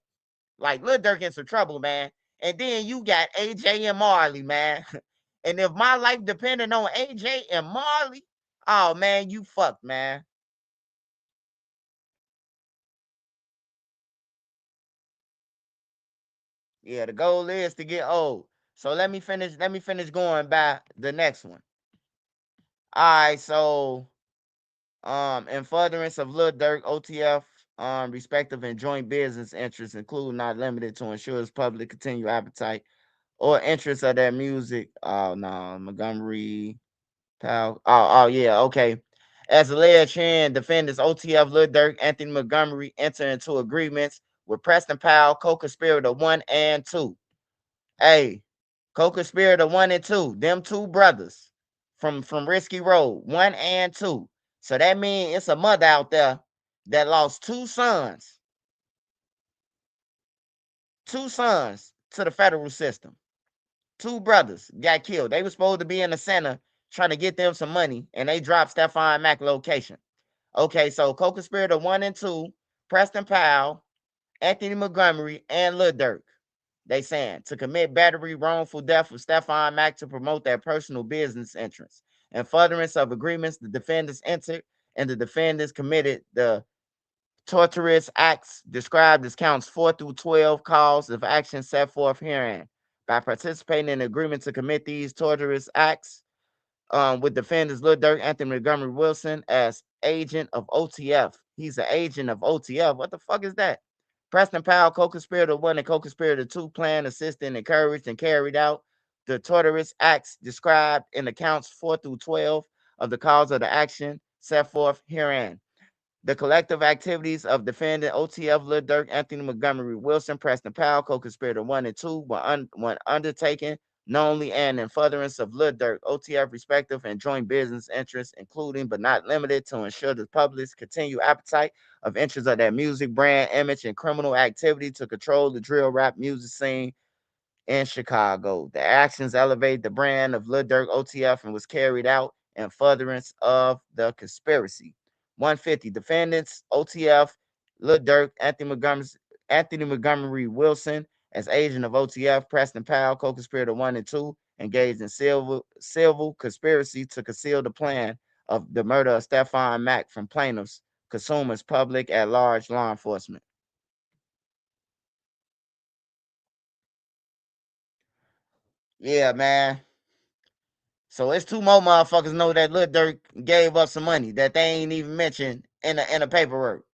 Like, Lil Durk in some trouble, man. And then you got AJ and Marley, man. And if my life depended on AJ and Marley, oh man, you fucked, man. Yeah, the goal is to get old. So let me finish going by the next one. All right, so in furtherance of Lil Durk, OTF, respective and joint business interests include not limited to ensure its public continued appetite or interest of their music. Oh no, Montgomery, Powell. Oh yeah, okay. As alleged herein, defendants OTF, Lil Durk, Anthony Montgomery enter into agreements with Preston Powell, co-conspirator 1 and 2. Hey, co-conspirator 1 and 2, them two brothers from Risky Road, 1 and 2. So that means it's a mother out there that lost two sons to the federal system. Two brothers got killed. They were supposed to be in the center trying to get them some money, and they dropped Stefan Mack location. Okay, so co-conspirator 1 and 2, Preston Powell, Anthony Montgomery, and Lil Durk. They saying to commit battery, wrongful death of Stefan Mack to promote their personal business interests. In furtherance of agreements, the defendants entered and the defendants committed the torturous acts described as counts 4 through 12 cause of action set forth herein. By participating in agreement to commit these torturous acts, with defendants Lil Durk, Anthony Montgomery Wilson as agent of OTF. He's an agent of OTF. What the fuck is that? Preston Powell, co-conspirator 1 and co-conspirator 2, planned, assisted, encouraged, and carried out the torturous acts described in the counts 4 through 12 of the cause of the action set forth herein. The collective activities of defendant OTF, Lil Durk, Anthony Montgomery Wilson, Preston Powell, co-conspirator 1 and 2, were undertaken knowingly and in furtherance of Lil Durk, OTF respective and joint business interests, including but not limited to ensure the public's continued appetite of interests of their music, brand, image, and criminal activity to control the drill rap music scene in Chicago. The actions elevate the brand of Lil Durk OTF and was carried out in furtherance of the conspiracy. 150 defendants, OTF, Lil Durk, Anthony Montgomery Wilson as agent of OTF, Preston Powell, co-conspirator 1 and 2, engaged in civil conspiracy to conceal the plan of the murder of Stefan Mack from plaintiffs, consumers, public at large, law enforcement. Yeah, man. So it's two more motherfuckers know that Lil Durk gave up some money that they ain't even mentioned in the paperwork.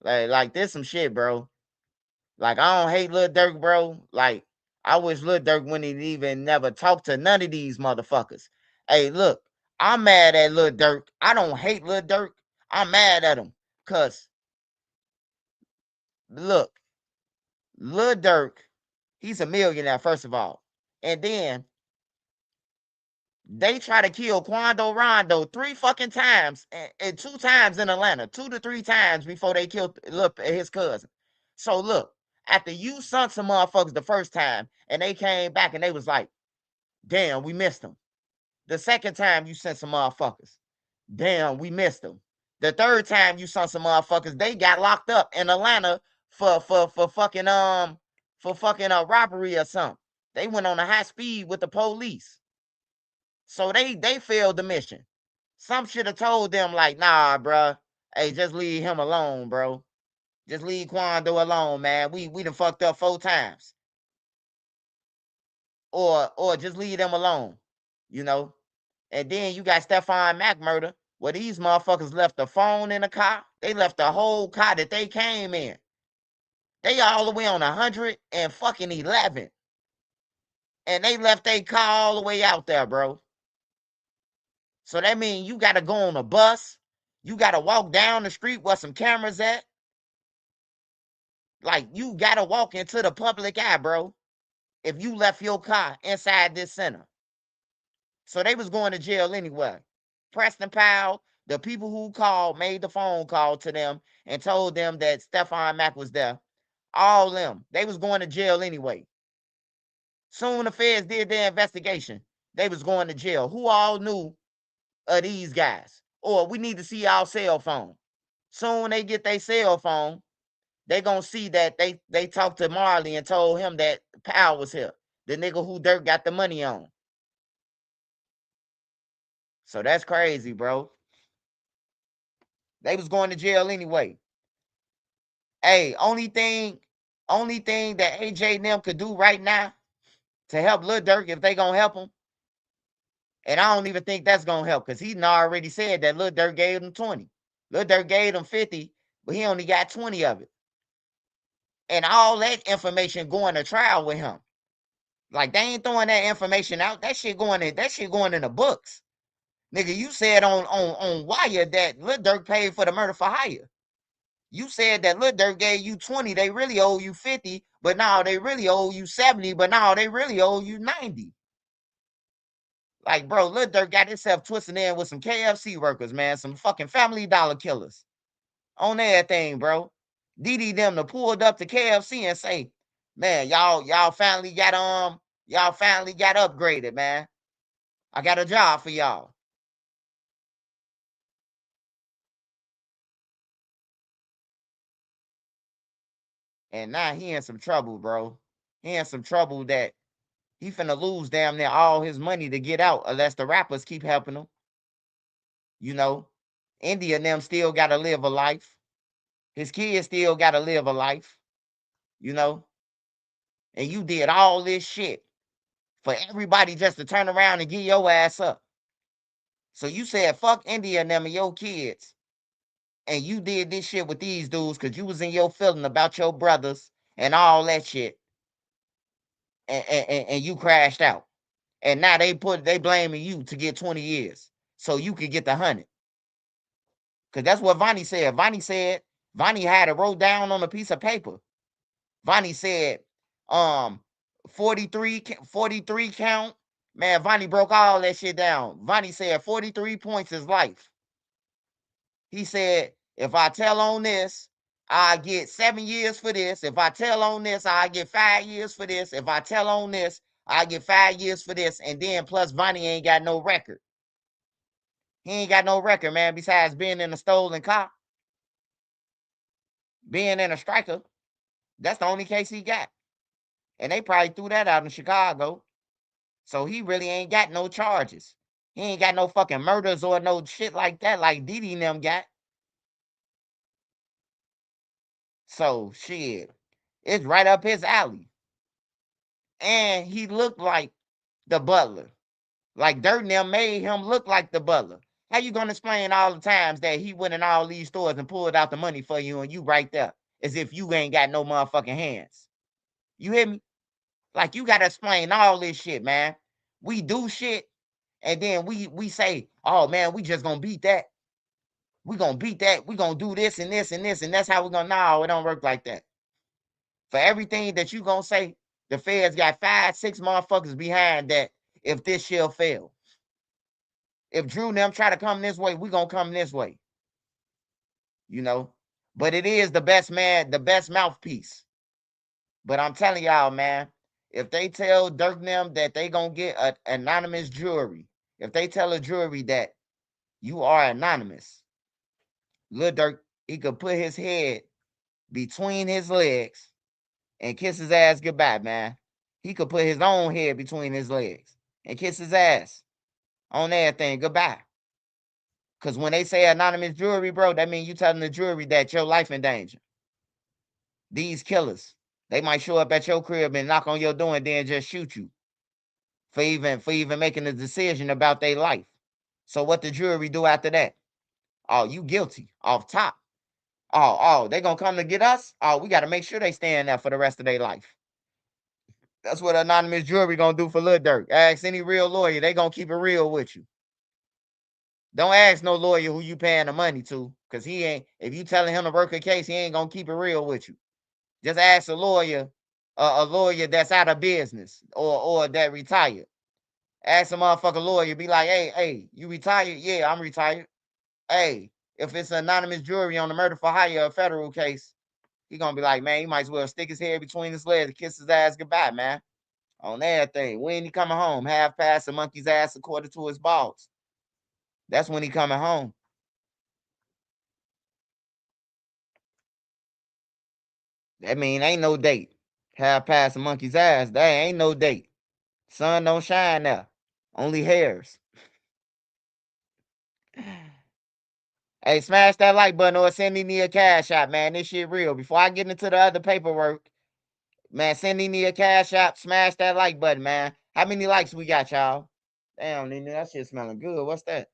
Like this some shit, bro. Like I don't hate Lil Durk, bro. Like I wish Lil Durk wouldn't even never talk to none of these motherfuckers. Hey, look, I'm mad at Lil Durk. I don't hate Lil Durk. I'm mad at him. Cause look, Lil Durk, he's a millionaire, first of all. And then they try to kill Quando Rondo 3 fucking times and 2 times in Atlanta, 2 to 3 times before they killed his cousin. So look, after you sunk some motherfuckers the first time and they came back and they was like, damn, we missed them. The second time you sent some motherfuckers, damn, we missed them. The third time you sent some motherfuckers, they got locked up in Atlanta for fucking robbery or something. They went on a high speed with the police. So they failed the mission. Some should have told them like, nah, bro. Hey, just leave him alone, bro. Just leave Quando alone, man. We done fucked up 4 times. Or just leave them alone, you know. And then you got Stefan Mack murder, where these motherfuckers left the phone in the car. They left the whole car that they came in. They all the way on 111. And they left their car all the way out there, bro. So that means you got to go on a bus. You got to walk down the street where some cameras at. Like, you got to walk into the public eye, bro, if you left your car inside this center. So they was going to jail anyway. Preston Powell, the people who called, made the phone call to them and told them that Stefan Mack was there. All them. They was going to jail anyway. Soon the feds did their investigation. They was going to jail. Who all knew of these guys? Or we need to see our cell phone. Soon they get their cell phone. they gonna see that they talked to Marley and told him that Powell was here, the nigga who Durk got the money on. So that's crazy, bro. They was going to jail anyway. Hey, only thing that AJ and them could do right now to help Lil Durk, if they gonna help him, and I don't even think that's gonna help, because he already said that Lil Durk gave him 20. Lil Durk gave him 50, but he only got 20 of it. And all that information going to trial with him. Like, they ain't throwing that information out. That shit going in the books. Nigga, you said on Wire that Lil Durk paid for the murder for hire. You said that Lil Durk gave you 20, they really owe you 50, but now they really owe you 70, but now they really owe you 90. Like, bro, Lil Durk got himself twisted in with some KFC workers, man, some fucking Family Dollar killers on everything, bro. Didi them to pulled up to KFC and say, man, y'all finally got upgraded, man. I got a job for y'all. And now he in some trouble, bro. He in some trouble that he finna lose damn near all his money to get out unless the rappers keep helping him. You know, India and them still gotta live a life. His kids still gotta live a life, you know. And you did all this shit for everybody just to turn around and get your ass up. So you said fuck India and them and your kids. And you did this shit with these dudes because you was in your feeling about your brothers and all that shit. And you crashed out. And now they blaming you to get 20 years so you could get the 100. Because that's what Vonnie said. Vonnie had it wrote down on a piece of paper. Vonnie said, 43 count. Man, Vonnie broke all that shit down. Vonnie said 43 points is life. He said, if I tell on this, I get 7 years for this. If I tell on this, I get 5 years for this. If I tell on this, I get 5 years for this. And then plus Vonnie ain't got no record. He ain't got no record, man, besides being in a stolen car, being in a striker. That's the only case he got. And they probably threw that out in Chicago. So he really ain't got no charges. He ain't got no fucking murders or no shit like that like Didi and them got. So shit, it's right up his alley. And he looked like the butler. Like Dirt and them made him look like the butler. How you gonna explain all the times that he went in all these stores and pulled out the money for you and you right there as if you ain't got no motherfucking hands? You hear me? Like, you gotta explain all this shit, man. We do shit and then we say, oh man, we just gonna beat that. We gonna beat that. We gonna do this and this and this, and that's how we gonna. No, it don't work like that. For everything that you gonna say, the feds got 5, 6 motherfuckers behind that. If this shit fail, if Drew and them try to come this way, we gonna come this way. You know, but it is the best man, the best mouthpiece. But I'm telling y'all, man, if they tell Dirk and them that they gonna get an anonymous jury, if they tell a jury that you are anonymous, Lil Durk, he could put his head between his legs and kiss his ass goodbye, man. He could put his own head between his legs and kiss his ass on everything goodbye. Because when they say anonymous jury, bro, that means you telling the jury that your life in danger. These killers, they might show up at your crib and knock on your door and then just shoot you for even making a decision about their life. So what the jury do after that? Oh, you guilty off top. Oh, they gonna come to get us? Oh, we gotta make sure they stay in there for the rest of their life. That's what anonymous jury gonna do for Lil Durk. Ask any real lawyer, they gonna keep it real with you. Don't ask no lawyer who you paying the money to, because he ain't, if you telling him to work a case, he ain't gonna keep it real with you. Just ask a lawyer that's out of business or that retired. Ask a motherfucker lawyer, be like, hey, you retired? Yeah, I'm retired. Hey, if it's an anonymous jury on the murder for hire, a federal case, he gonna be like, man, he might as well stick his head between his legs and kiss his ass goodbye, man. On everything. When he coming home? Half past the monkey's ass according to his balls. That's when he coming home. That mean ain't no date. Half past a monkey's ass. That ain't no date. Sun don't shine there. Only hairs. Hey, smash that like button or send me a cash app, man. This shit real. Before I get into the other paperwork, man, send me a cash app. Smash that like button, man. How many likes we got, y'all? Damn, Nene, that shit smelling good. What's that?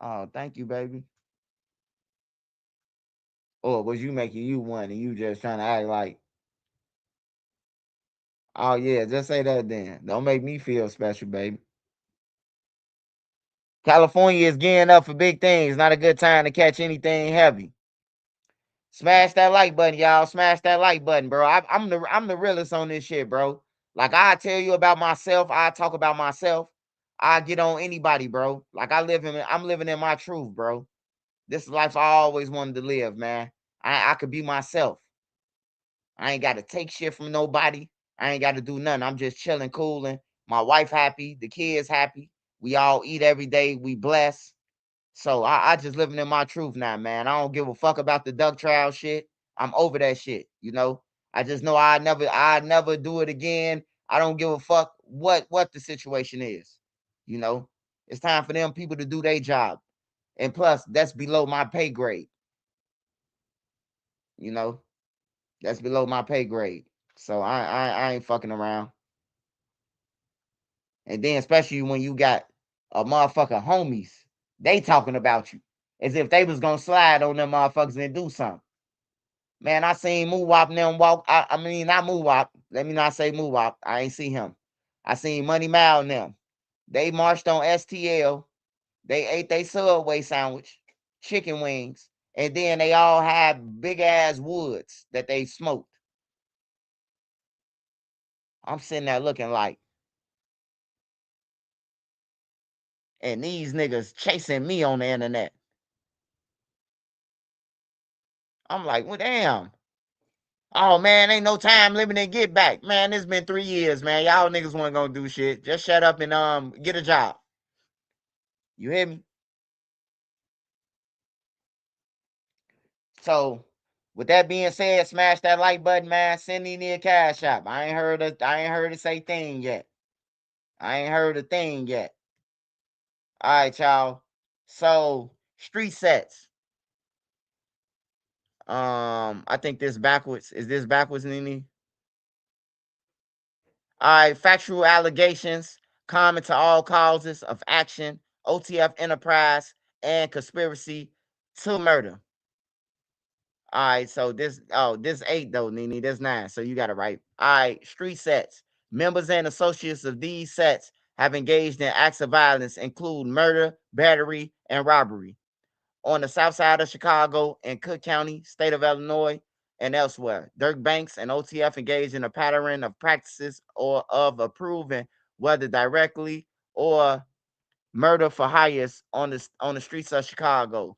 Oh, thank you, baby. Or was you making you one and you just trying to act like, oh yeah, just say that then. Don't make me feel special, baby. California is gearing up for big things. Not a good time to catch anything heavy. Smash that like button, y'all. Smash that like button, bro. I'm the realest on this shit, bro. Like I tell you about myself, I talk about myself. I get on anybody, bro. Like I'm living in my truth, bro. This life I always wanted to live, man. I could be myself. I ain't got to take shit from nobody. I ain't got to do nothing. I'm just chilling, cooling. My wife happy, the kids happy. We all eat every day. We blessed. So I just living in my truth now, man. I don't give a fuck about the duck trial shit. I'm over that shit, you know. I just know I never do it again. I don't give a fuck what the situation is. You know, it's time for them people to do their job. And plus, that's below my pay grade. You know, that's below my pay grade. So I ain't fucking around. And then especially when you got a motherfucker homies, they talking about you as if they was gonna slide on them motherfuckers and do something. Man, I seen Moowop and them walk. I mean, not Moowop. Let me not say Moowop. I ain't see him. I seen Money Mal and them. They marched on STL. They ate their Subway sandwich, chicken wings, and then they all had big ass woods that they smoked. I'm sitting there looking like, and these niggas chasing me on the internet. I'm like, well, damn. Oh man, ain't no time limit and get back. Man, it's been 3 years, man. Y'all niggas wanna go do shit. Just shut up and get a job. You hear me? So with that being said, smash that like button, man. Send me a cash app. I ain't heard it say thing yet. I ain't heard a thing yet. All right, y'all. So street sets. I think this backwards. Is this backwards, Nene? All right, factual allegations common to all causes of action, OTF enterprise, and conspiracy to murder. All right, so this 8 though, Nene. This 9. So you got it right. All right, street sets. Members and associates of these sets have engaged in acts of violence, include murder, battery, and robbery on the south side of Chicago and Cook County, state of Illinois, and elsewhere. Dirk Banks and OTF engaged in a pattern of practices or of approving, whether directly or murder for hires on the streets of Chicago.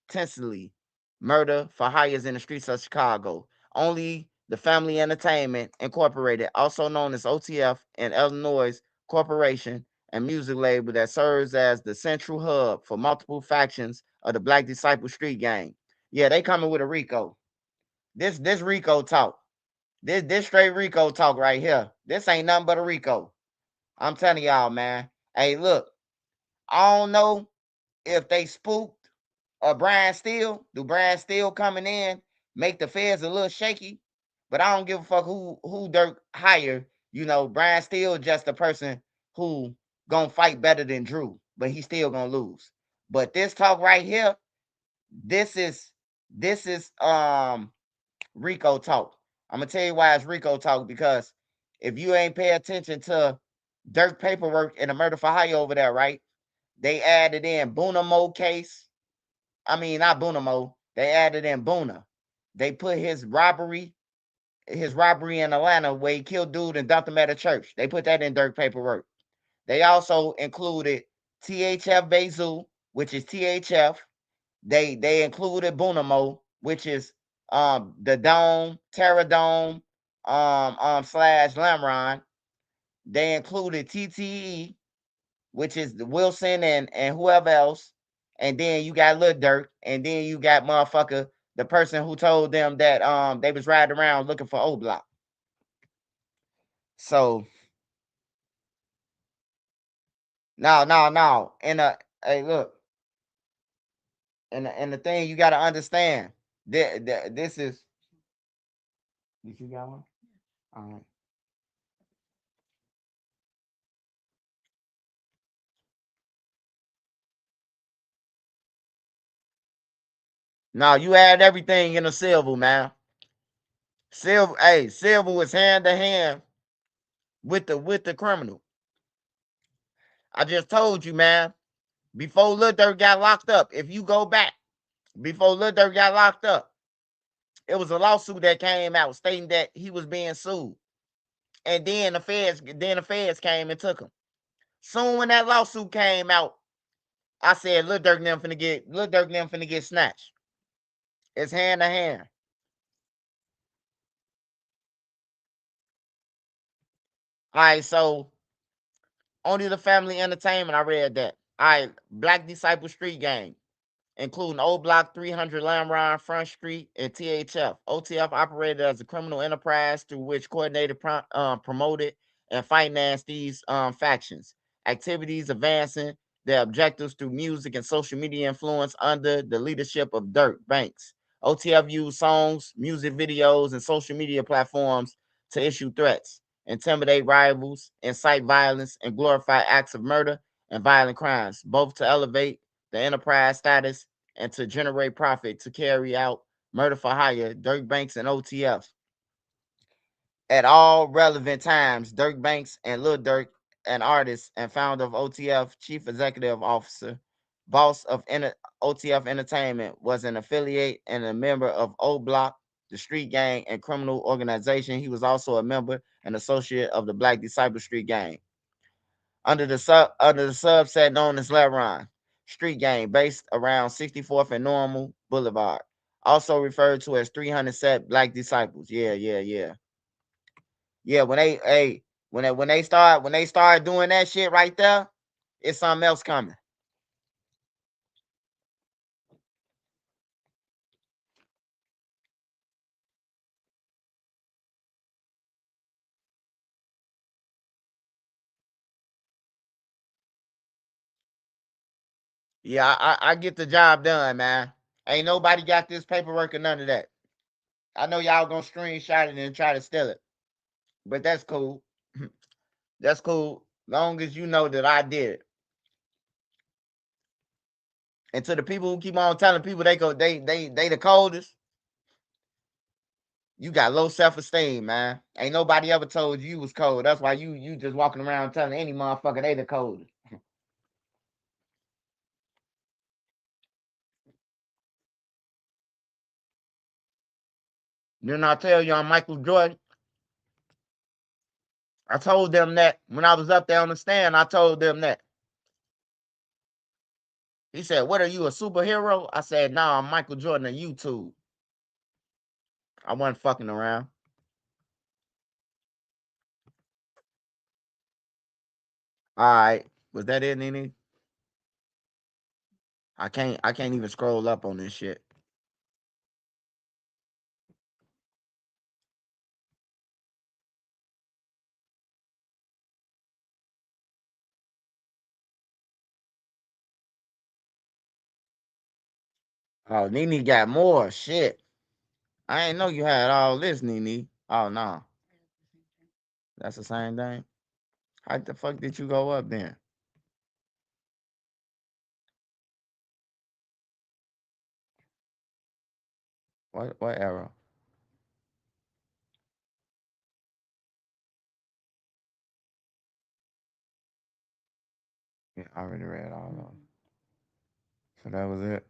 Intensely murder for hires in the streets of Chicago. Only the Family Entertainment Incorporated, also known as OTF in Illinois corporation and music label that serves as the central hub for multiple factions of the Black Disciple Street Gang. Yeah, they coming with a Rico. This Rico talk. This straight Rico talk right here. This ain't nothing but a Rico. I'm telling y'all, man. Hey, look, I don't know if they spooked Brian Steele. Do Brian Steele coming in make the feds a little shaky? But I don't give a fuck who Dirk hire. You know, Brian Steele just a person who gonna fight better than Drew, but he still gonna lose. But this talk right here, this is Rico talk. I'm gonna tell you why it's Rico talk, because if you ain't pay attention to Dirk paperwork and the murder for hire over there, right? They added in Bunamo case. I mean, not Bunamo. They added in Buna. They put his robbery in Atlanta where he killed dude and dumped him at a church. They put that in Dirk paperwork. They also included THF Bezu, which is THF. They included Bunamo, which is the Dome, Terra Dome, slash Lamron. They included TTE, which is the Wilson and whoever else. And then you got Lil Durk, and then you got motherfucker The person who told them that they was riding around looking for O Block. So no. And hey, look, and the thing you gotta understand, this is. Did you got one? All right. No, you add everything in a silver, man. Silver, hey, silver was hand to hand with the criminal. I just told you, man. Before Lil Durk got locked up, if you go back, before Lil Durk got locked up, it was a lawsuit that came out stating that he was being sued. And then the feds came and took him. Soon when that lawsuit came out, I said Lil Durk them finna get snatched. It's hand to hand. All right, so only the family entertainment. I read that. All right, Black Disciple Street Gang, including Old Block 300 Lamron, Front Street, and THF. OTF operated as a criminal enterprise through which coordinated, promoted, and financed these factions. Activities advancing their objectives through music and social media influence under the leadership of durk Banks. OTF used songs, music videos, and social media platforms to issue threats, intimidate rivals, incite violence, and glorify acts of murder and violent crimes, both to elevate the enterprise status and to generate profit to carry out murder for hire. Durk Banks and OTF. At all relevant times, Durk Banks and Lil Durk, an artist and founder of OTF, chief executive officer, boss of OTF Entertainment, was an affiliate and a member of O Block, the street gang and criminal organization. He was also a member and associate of the Black Disciple Street Gang. Under the subset known as Laron Street Gang, based around 64th and Normal Boulevard, also referred to as 300 Set Black Disciples. Yeah. When they start doing that shit right there, it's something else coming. Yeah, I get the job done, man. Ain't nobody got this paperwork or none of that. I know y'all gonna screenshot it and try to steal it, but that's cool. That's cool. Long as you know that I did it. And to the people who keep on telling people they the coldest, you got low self-esteem, man. Ain't nobody ever told you was cold. That's why you just walking around telling any motherfucker they the coldest. Then I tell you, I'm Michael Jordan. I told them that when I was up there on the stand. I told them that. He said, "What are you, a superhero?" I said, "No, I'm Michael Jordan on YouTube." I wasn't fucking around. All right, was that it, Nene? I can't even scroll up on this shit. Oh, Nene got more shit. I ain't know you had all this, Nene. Oh no, that's the same thing. How the fuck did you go up then? What arrow? Yeah, I already read all of them. So that was it.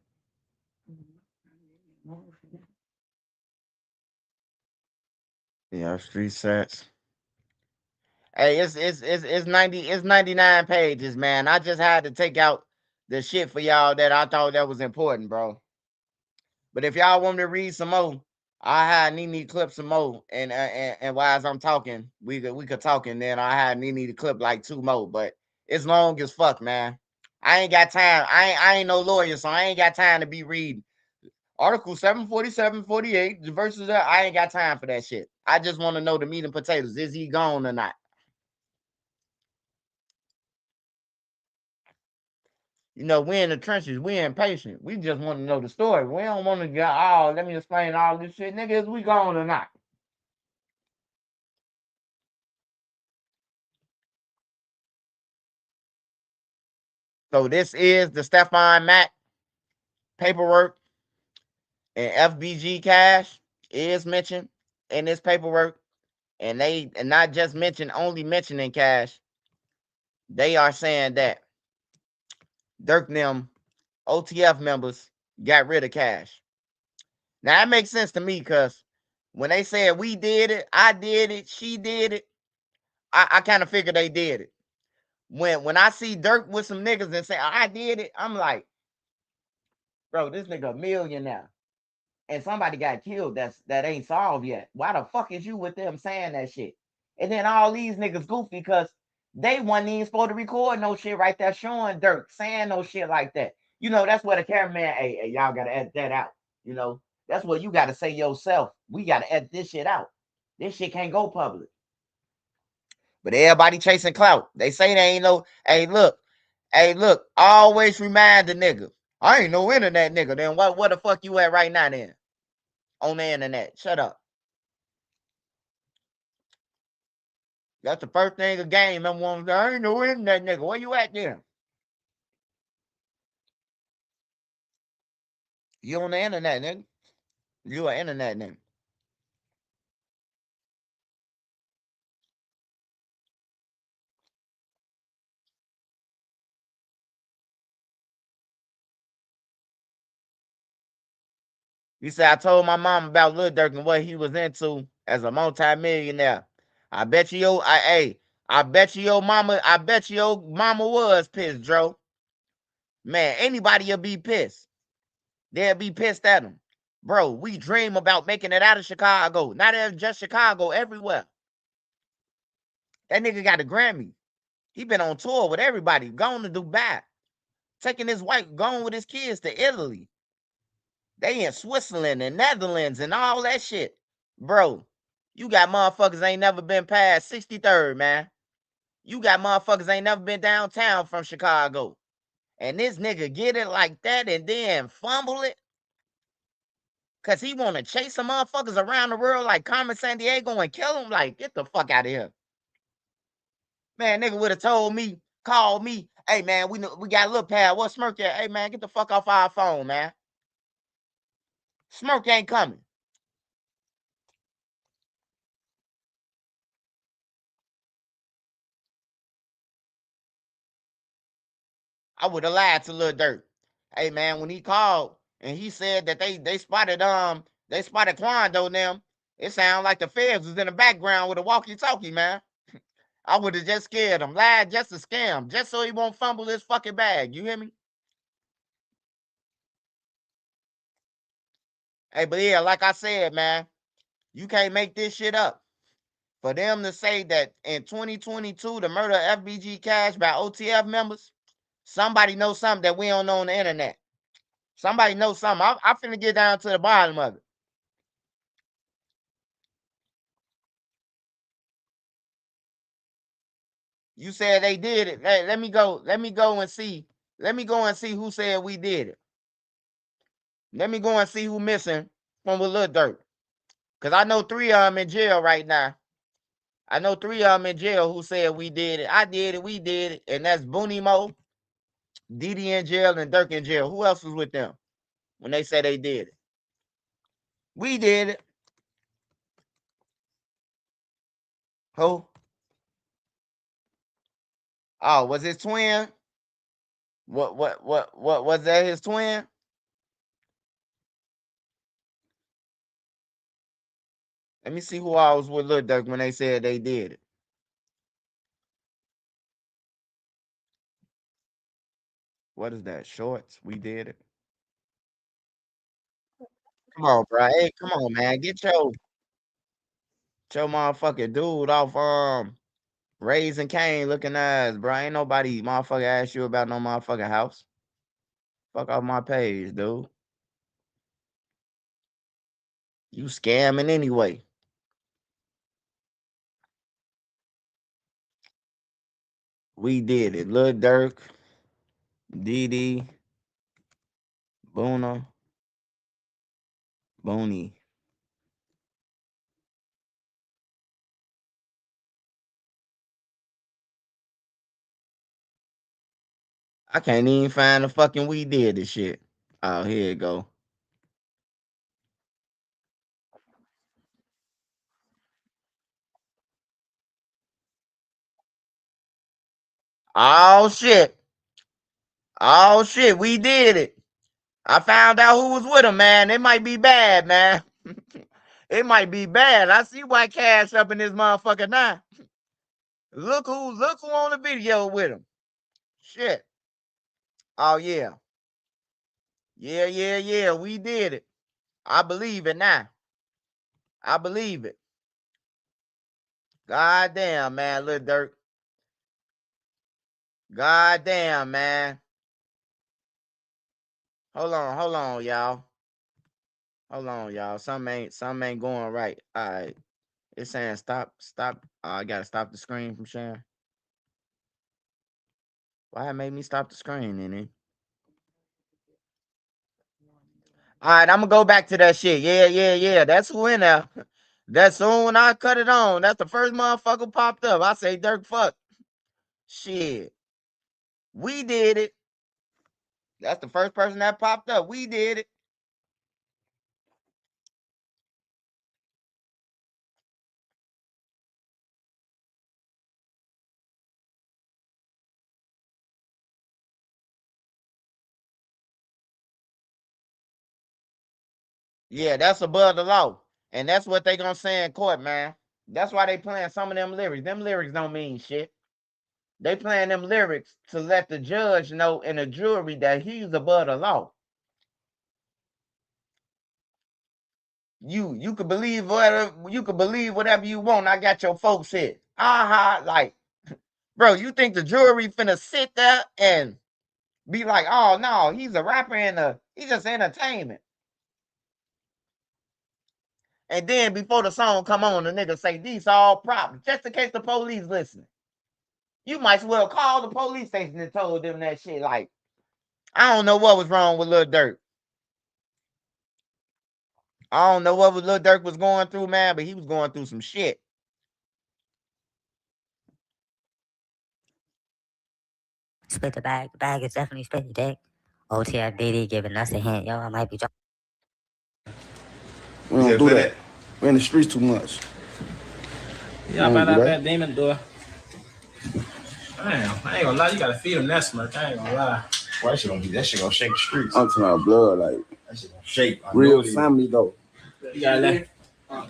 Yeah, street sets. Hey, it's 99 pages, man. I just had to take out the shit for y'all that I thought that was important, bro. But if y'all want me to read some more, I had Nene clip some more, and while as I'm talking, we could talk, and then I had Nene to clip like two more. But it's long as fuck, man. I ain't got time. I ain't no lawyer, so I ain't got time to be reading Article 747-48, the verses that I ain't got time for that shit. I just want to know the meat and potatoes. Is he gone or not? You know, we in the trenches, we impatient. We just want to know the story. We don't want to get, oh, let me explain all this shit. Nigga, is we gone or not? So this is the Stephon Mack paperwork, and FBG Cash is mentioned in this paperwork. And they and not just only mentioning Cash. They are saying that Durk and them OTF members got rid of Cash. Now that makes sense to me because when they said we did it, I did it, she did it, I kind of figured they did it. When I see Durk with some niggas and say I did it, I'm like, bro, this nigga a millionaire. And somebody got killed that ain't solved yet. Why the fuck is you with them saying that shit? And then all these niggas goofy because they wasn't even supposed to record no shit right there showing Durk saying no shit like that. You know, that's where the cameraman, hey, y'all gotta edit that out. You know, that's what you gotta say yourself. We gotta edit this shit out. This shit can't go public. But everybody chasing clout. They say they ain't no, hey, look, always remind the nigga. I ain't no internet nigga. Then what the fuck you at right now then? On the internet. Shut up. That's the first thing a game I want. I ain't no internet nigga. Where you at then? You on the internet, nigga. You an internet nigga. You say I told my mom about Lil Durk and what he was into as a multi-millionaire. I bet you your I bet you your mama was pissed, Dro. Man, anybody will be pissed. They'll be pissed at him. Bro, we dream about making it out of Chicago. Not even just Chicago, everywhere. That nigga got a Grammy. He been on tour with everybody, going to Dubai, taking his wife, going with his kids to Italy. They in Switzerland and Netherlands and all that shit. Bro, you got motherfuckers ain't never been past 63rd, man. You got motherfuckers ain't never been downtown from Chicago. And this nigga get it like that and then fumble it. Cause he wanna chase some motherfuckers around the world like Carmen San Diego and kill them. Like, get the fuck out of here. Man, nigga would have told me, called me, hey man, we got a little pad. What Smirk at? Hey man, get the fuck off our phone, man. Smirk ain't coming. I would have lied to Lil Durk. Hey man, when he called and he said that they spotted Quando and them, it sounded like the feds was in the background with a walkie-talkie, man. I would have just scared him, lied just to scare him, just so he won't fumble his fucking bag. You hear me? Hey, but yeah, like I said, man, you can't make this shit up. For them to say that in 2022, the murder of FBG Cash by OTF members, somebody knows something that we don't know on the internet. Somebody knows something. I'm finna get down to the bottom of it. You said they did it. Hey, let me go. Let me go and see. Let me go and see who said we did it. Let me go and see who missing from with Lil Durk. Cause I know three of them in jail right now. I know three of them in jail who said we did it. I did it. We did it. And that's Booney Mo, Didi in jail, and Durk in jail. Who else was with them when they said they did it? We did it. Who? Oh, was his twin? What was that his twin? Let me see who I was with Lil Durk when they said they did it. What is that? Shorts? We did it. Come on, bro. Hey, come on, man. Get your motherfucking dude off Raising Cane looking ass, bro. Ain't nobody motherfucker ask you about no motherfucking house. Fuck off my page, dude. You scamming anyway. We did it. Lil Durk, DD, Boona, Booney. I can't even find the fucking we did this shit. Oh, here it go. Oh shit. Oh shit, we did it. I found out who was with him, man. It might be bad, man. It might be bad. I see why Cash up in this motherfucker now. Look who on the video with him. Shit. Oh yeah. Yeah. We did it. I believe it now. I believe it. God damn, man, Lil Durk. God damn, man. Hold on, y'all. Hold on, y'all. Something ain't going right. All right. It's saying stop. I gotta stop the screen from sharing. Why it made me stop the screen, Nene? All right, I'm gonna go back to that shit. Yeah. That's who in there. That's soon when I cut it on. That's the first motherfucker popped up. I say Dirk fuck. Shit. We did it. That's the first person that popped up. We did it. Yeah, that's above the law. And that's what they gonna say in court, man. That's why they playing some of them lyrics. Them lyrics don't mean shit. They playing them lyrics to let the judge know and the jury that he's above the law. You could believe whatever you want. I got your folks here. Like, bro, you think the jury finna sit there and be like, oh no, he's a rapper and he's just entertainment. And then before the song come on, the nigga say these all props, just in case the police listening. You might as well call the police station and told them that shit. Like, I don't know what was wrong with Lil Durk. I don't know what Lil Durk was going through, man, but he was going through some shit. Split the bag. The bag is definitely split the dick. OTF DD giving us a hint. Yo, I might be dropping. We don't do that. We're in the streets too much. Y'all better out that demon door. Damn, I ain't gonna lie, you gotta feed him that smirk. I ain't gonna lie. Well, that shit gonna shake the streets. I'm talking about blood, like That shit gonna shake. real family though. You gotta let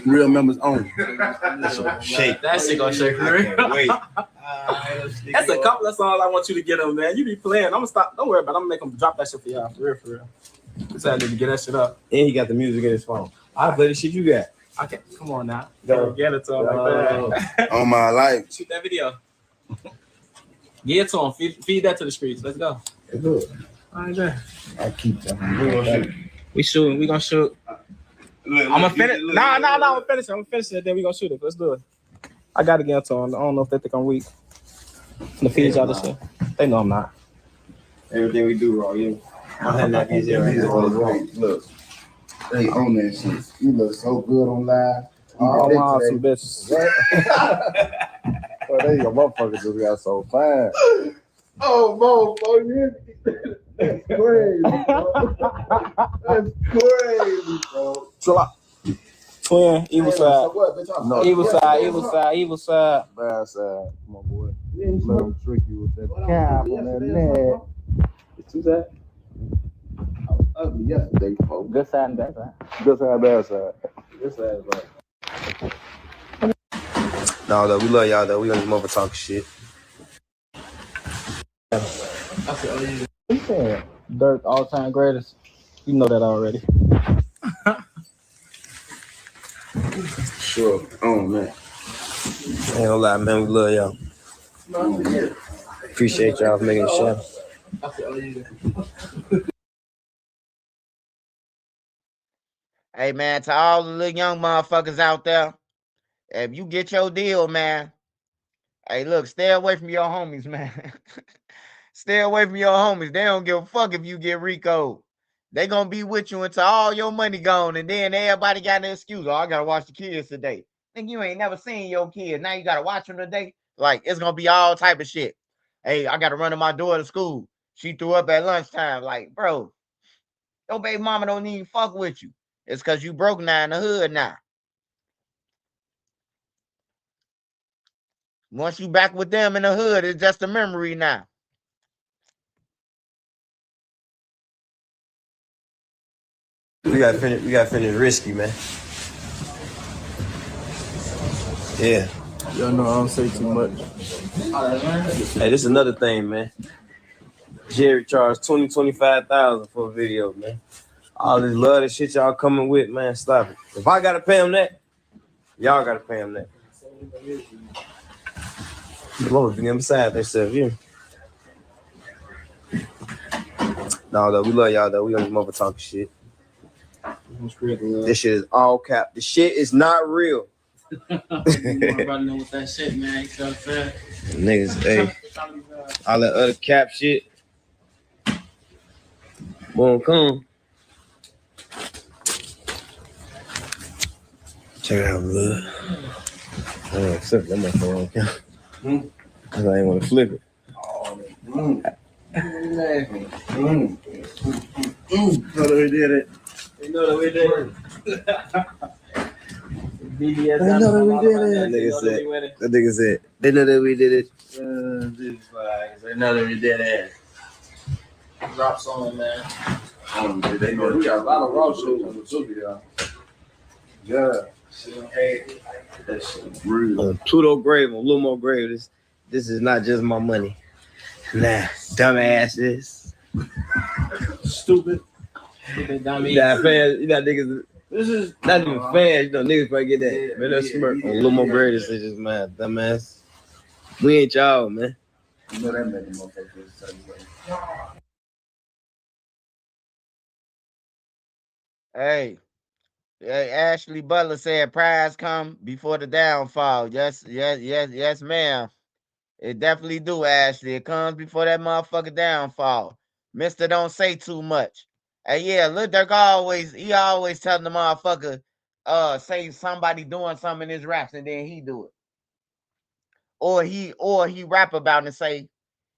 Real members only. That shit gonna shake. that shit gonna shake for real. Wait. That's a couple of songs I want you to get them, man. You be playing. I'm gonna stop. Don't worry about it. I'm gonna make them drop that shit for y'all. For real. Just had to get that shit up. And he got the music in his phone. I'll play the shit you got. Okay, come on now. Go. Get it to him like that. On my life. Shoot that video. Get it to him. Feed that to the streets. Let's go. Good. All right, there. I keep telling We shooting. We gonna shoot. I'm gonna finish. Nah. I'm gonna finish it. I'm gonna finish it. Then we gonna shoot it. Let's do it. I gotta get to him. I don't know if they think I'm weak. I'm gonna feed y'all this shit. They know I'm not. everything we do wrong. Yeah. I'm having that music right now. Look, they own that shit. You look so good on live. Oh, my awesome bitches. Oh, there you go, motherfucker just got so fine. Oh, motherfucker. That's crazy, bro. That's crazy, bro. Chill out. Twin, evil Hey, side. so what, bitch? No. Evil side. Bad side. Come on, boy. Let him trick you with that cap on that neck. It's too sad. I was ugly yesterday, folks. Good side and bad side. Good side, bad side. Good side is right. No, though, we love y'all, though. We gonna come over talk shit. He said Durk all-time greatest. You know that already. Sure. Oh, man. Ain't gonna lie, man. We love y'all. Appreciate y'all for making the show. Hey, man, to all the little young motherfuckers out there, if you get your deal, man, hey, look, stay away from your homies, man. Stay away from your homies. They don't give a fuck if you get Rico. They gonna be with you until all your money gone, and then everybody got an excuse. Oh, I gotta watch the kids today. Think you ain't never seen your kids. Now you gotta watch them today. Like, it's gonna be all type of shit. Hey, I gotta run to my daughter to school. She threw up at lunchtime. Like, bro, your baby mama don't even fuck with you. It's cause you broke now in the hood now. Once you back with them in the hood, it's just a memory now. We gotta finish risky, man. Yeah. Y'all know I don't say too much. Hey, this is another thing, man. Jerry charged $25,000 for a video, man. All this love, this shit y'all coming with, man. Stop it. If I gotta pay him that, y'all gotta pay him that. The Lord be beside themselves, yeah. No, though, we love y'all, though. We on this mother talking shit. This shit is all cap. The shit is not real. Everybody know what that shit, man. You know what I'm saying? Niggas, hey, all that other cap shit won't come. Check it out, blood. I ain't accept that motherfucker on camera. Cause I ain't want to flip it. No, we did it. You know that we did it. That nigga said, they know that we did it. They know that we did it. Drop song, man. They know we got a lot of raw shows on the Tubi, y'all. Yeah. That shit real. Pluto grave, a little more grave. This is not just my money. Nah, dumbasses. Stupid. Dummy. You got fans, you got niggas. This is Not even fans, you know, niggas probably get that. Man, that's smart. A little more grave, this is just man, dumbass. We ain't y'all, man. You know that many motherfuckers. Hey, Ashley Butler said prize come before the downfall. Yes, ma'am. It definitely do, Ashley. It comes before that motherfucker downfall. Mister don't say too much. And yeah, Lil Durk always telling the motherfucker, say somebody doing something in his raps and then he do it. Or he rap about it and say,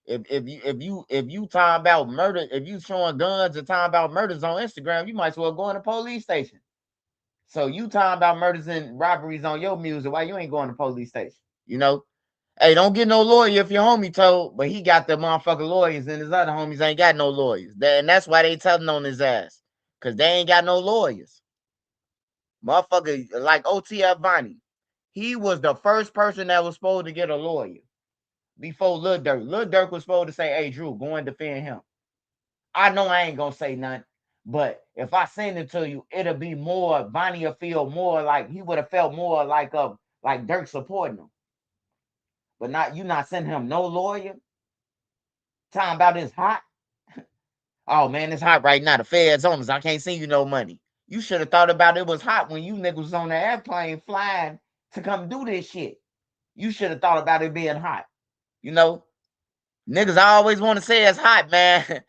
if you talking about murder, if you showing guns and talking about murders on Instagram, you might as well go in a police station. So you talking about murders and robberies on your music, why you ain't going to police station? You know? Hey, don't get no lawyer if your homie told, but he got the motherfucking lawyers and his other homies ain't got no lawyers. And that's why they telling on his ass. Cause they ain't got no lawyers. Motherfucker, like OTF Bonnie. He was the first person that was supposed to get a lawyer before Lil Durk. Lil Durk was supposed to say, hey, Drew, go and defend him. I know I ain't gonna say nothing, but if I send it to you, it'll be more, Bonnie will feel more like, he would have felt more like Durk supporting him. But not, you not sending him no lawyer. Talking about it's hot. Oh man, it's hot right now. The feds on us. I can't send you no money. You should have thought about it was hot when you niggas was on the airplane flying to come do this shit. You should have thought about it being hot. You know, niggas always want to say it's hot, man.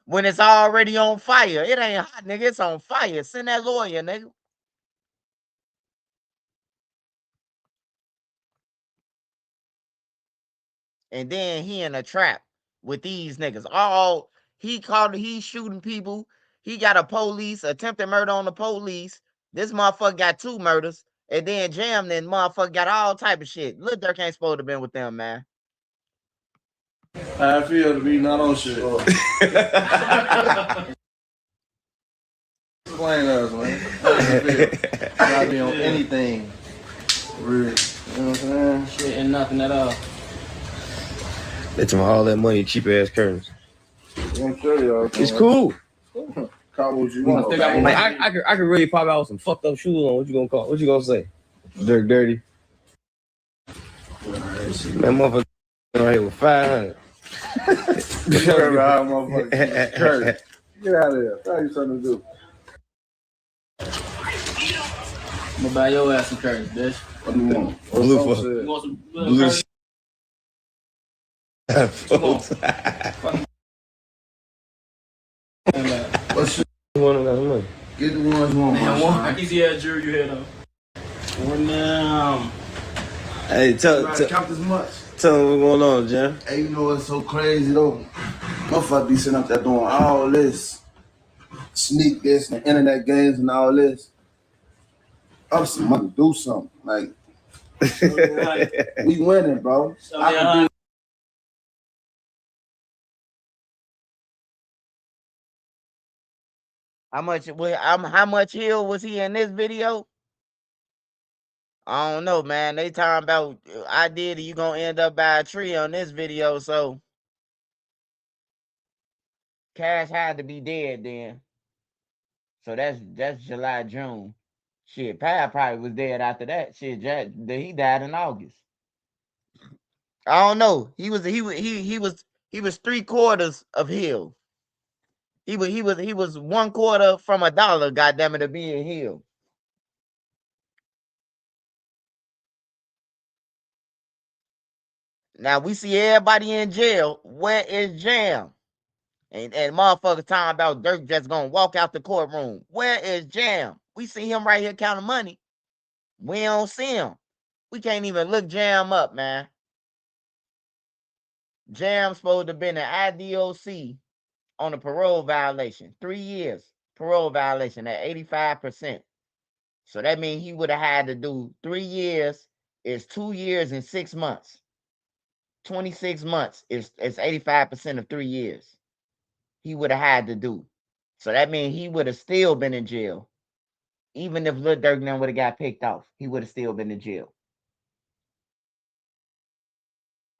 When it's already on fire. It ain't hot, nigga. It's on fire. Send that lawyer, nigga. And then he in a trap with these niggas. He's shooting people. He got a police, attempted murder on the police. This motherfucker got 2 murders. And then Jam and motherfucker got all type of shit. Lil Durk ain't supposed to been with them, man. How I feel to be not on shit. Explain to us, man. How you feel? Not be on anything. Real. You know what I'm saying? Shit and nothing at all. They took all that money, cheap ass curtains. I'm sure y'all. It's cool. Call what you want. Like, I could really pop out with some fucked up shoes on. What you gonna call? What you gonna say? Dirk Dirty. That motherfucker right here with 500. Get out of here. Get out of here. Tell you something to do. I'm gonna buy your ass some curtains, bitch. What do you want? Blue What for- You want some Blue curtains? Folks. What shit? You want to money? Get the ones you want, Man, man. one easy ass jury you had on. One now. Hey, tell Count this much. them what's going on, Jam. Hey, you know what's so crazy though? Motherfucker be sitting up there doing all this, sneak this and internet games and all this. I'm somebody do something. Like we winning, bro. I can do. How much hill was he in this video? I don't know, man. They talking about I did it, you gonna end up by a tree on this video, so Cash had to be dead then. So that's July, June. Shit, Pat probably was dead after that. Shit, he died in August. I don't know. He was 3/4 of Hill. He was 1/4 from $1. Goddamn it, to be in Hill. Now we see everybody in jail. Where is Jam? And motherfuckers talking about Durk just gonna walk out the courtroom. Where is Jam? We see him right here counting money. We don't see him. We can't even look Jam up, man. Jam's supposed to have been an IDOC on a parole violation. 3 years parole violation at 85%. So that means he would have had to do 3 years is 2 years and 6 months. 26 months is 85% of 3 years. He would have had to do. So that means he would have still been in jail. Even if Lil Durk would have got picked off, he would have still been in jail.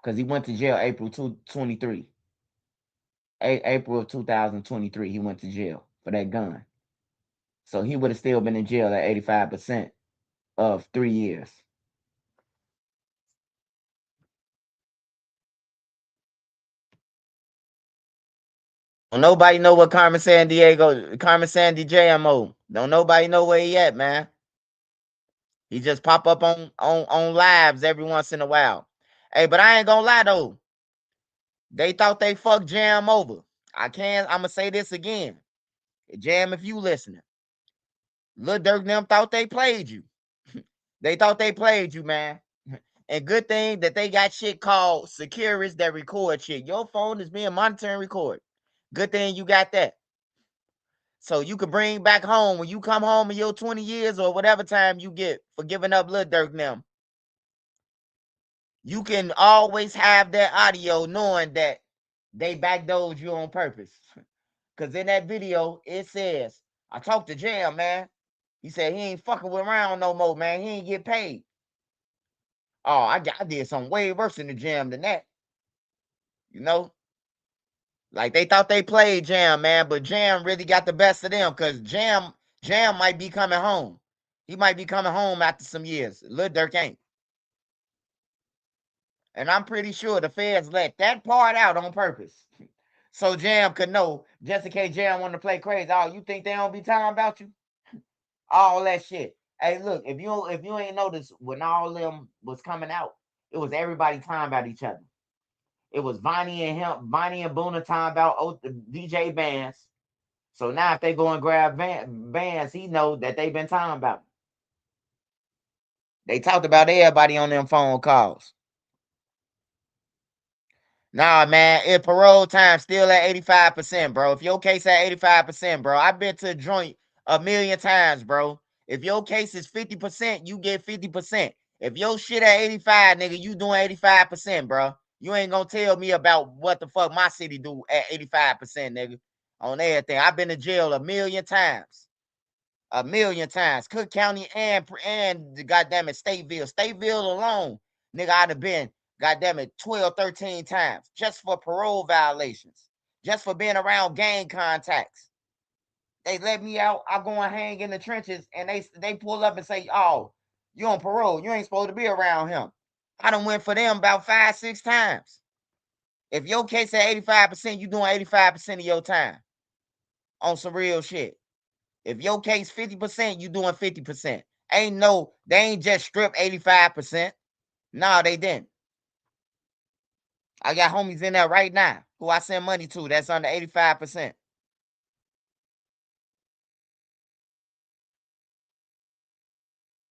Because he went to jail April 23. April of 2023, he went to jail for that gun. So he would have still been in jail at 85% of 3 years. Don't nobody know what Carmen Sandiego, Carmen Sandy JMO. Don't nobody know where he at, man. He just pop up on lives every once in a while. Hey, but I ain't gonna lie though. They thought they fucked Jam over. I'm gonna say this again. Jam, if you listening. Lil Durk and them thought they played you. They thought they played you, man. And good thing that they got shit called Securus that record shit. Your phone is being monitored and recorded. Good thing you got that. So you can bring back home when you come home in your 20 years or whatever time you get for giving up Lil Durk and them. You can always have that audio knowing that they backdoored you on purpose. Because in that video, it says, I talked to Jam, man. He said he ain't fucking around no more, man. He ain't get paid. Oh, I did something way worse in the Jam than that. You know? Like they thought they played Jam, man, but Jam really got the best of them because Jam might be coming home. He might be coming home after some years. Lil Durk ain't. And I'm pretty sure the feds let that part out on purpose. So Jam could know, just in case Jam want to play crazy. Oh, you think they don't be talking about you? All that shit. Hey, look, if you ain't noticed when all them was coming out, it was everybody talking about each other. It was Vonnie and Boona talking about DJ bands. So now if they go and grab bands, he know that they been talking about him. They talked about everybody on them phone calls. Nah, man, if parole time still at 85%, bro. If your case at 85%, bro, I've been to a joint a million times, bro. If your case is 50%, you get 50%. If your shit at 85, nigga, you doing 85%, bro. You ain't gonna tell me about what the fuck my city do at 85%, nigga. On everything. I've been to jail a million times. A million times. Cook County and goddamn it, Stateville. Stateville alone, nigga, I'd have been, goddamn it, 12, 13 times. Just for parole violations. Just for being around gang contacts. They let me out, I go and hang in the trenches, and they pull up and say, oh, you on parole. You ain't supposed to be around him. I done went for them about 5, 6 times. If your case at 85%, you doing 85% of your time. On some real shit. If your case 50%, you doing 50%. They ain't just strip 85%. No, they didn't. I got homies in there right now who I send money to that's under 85%.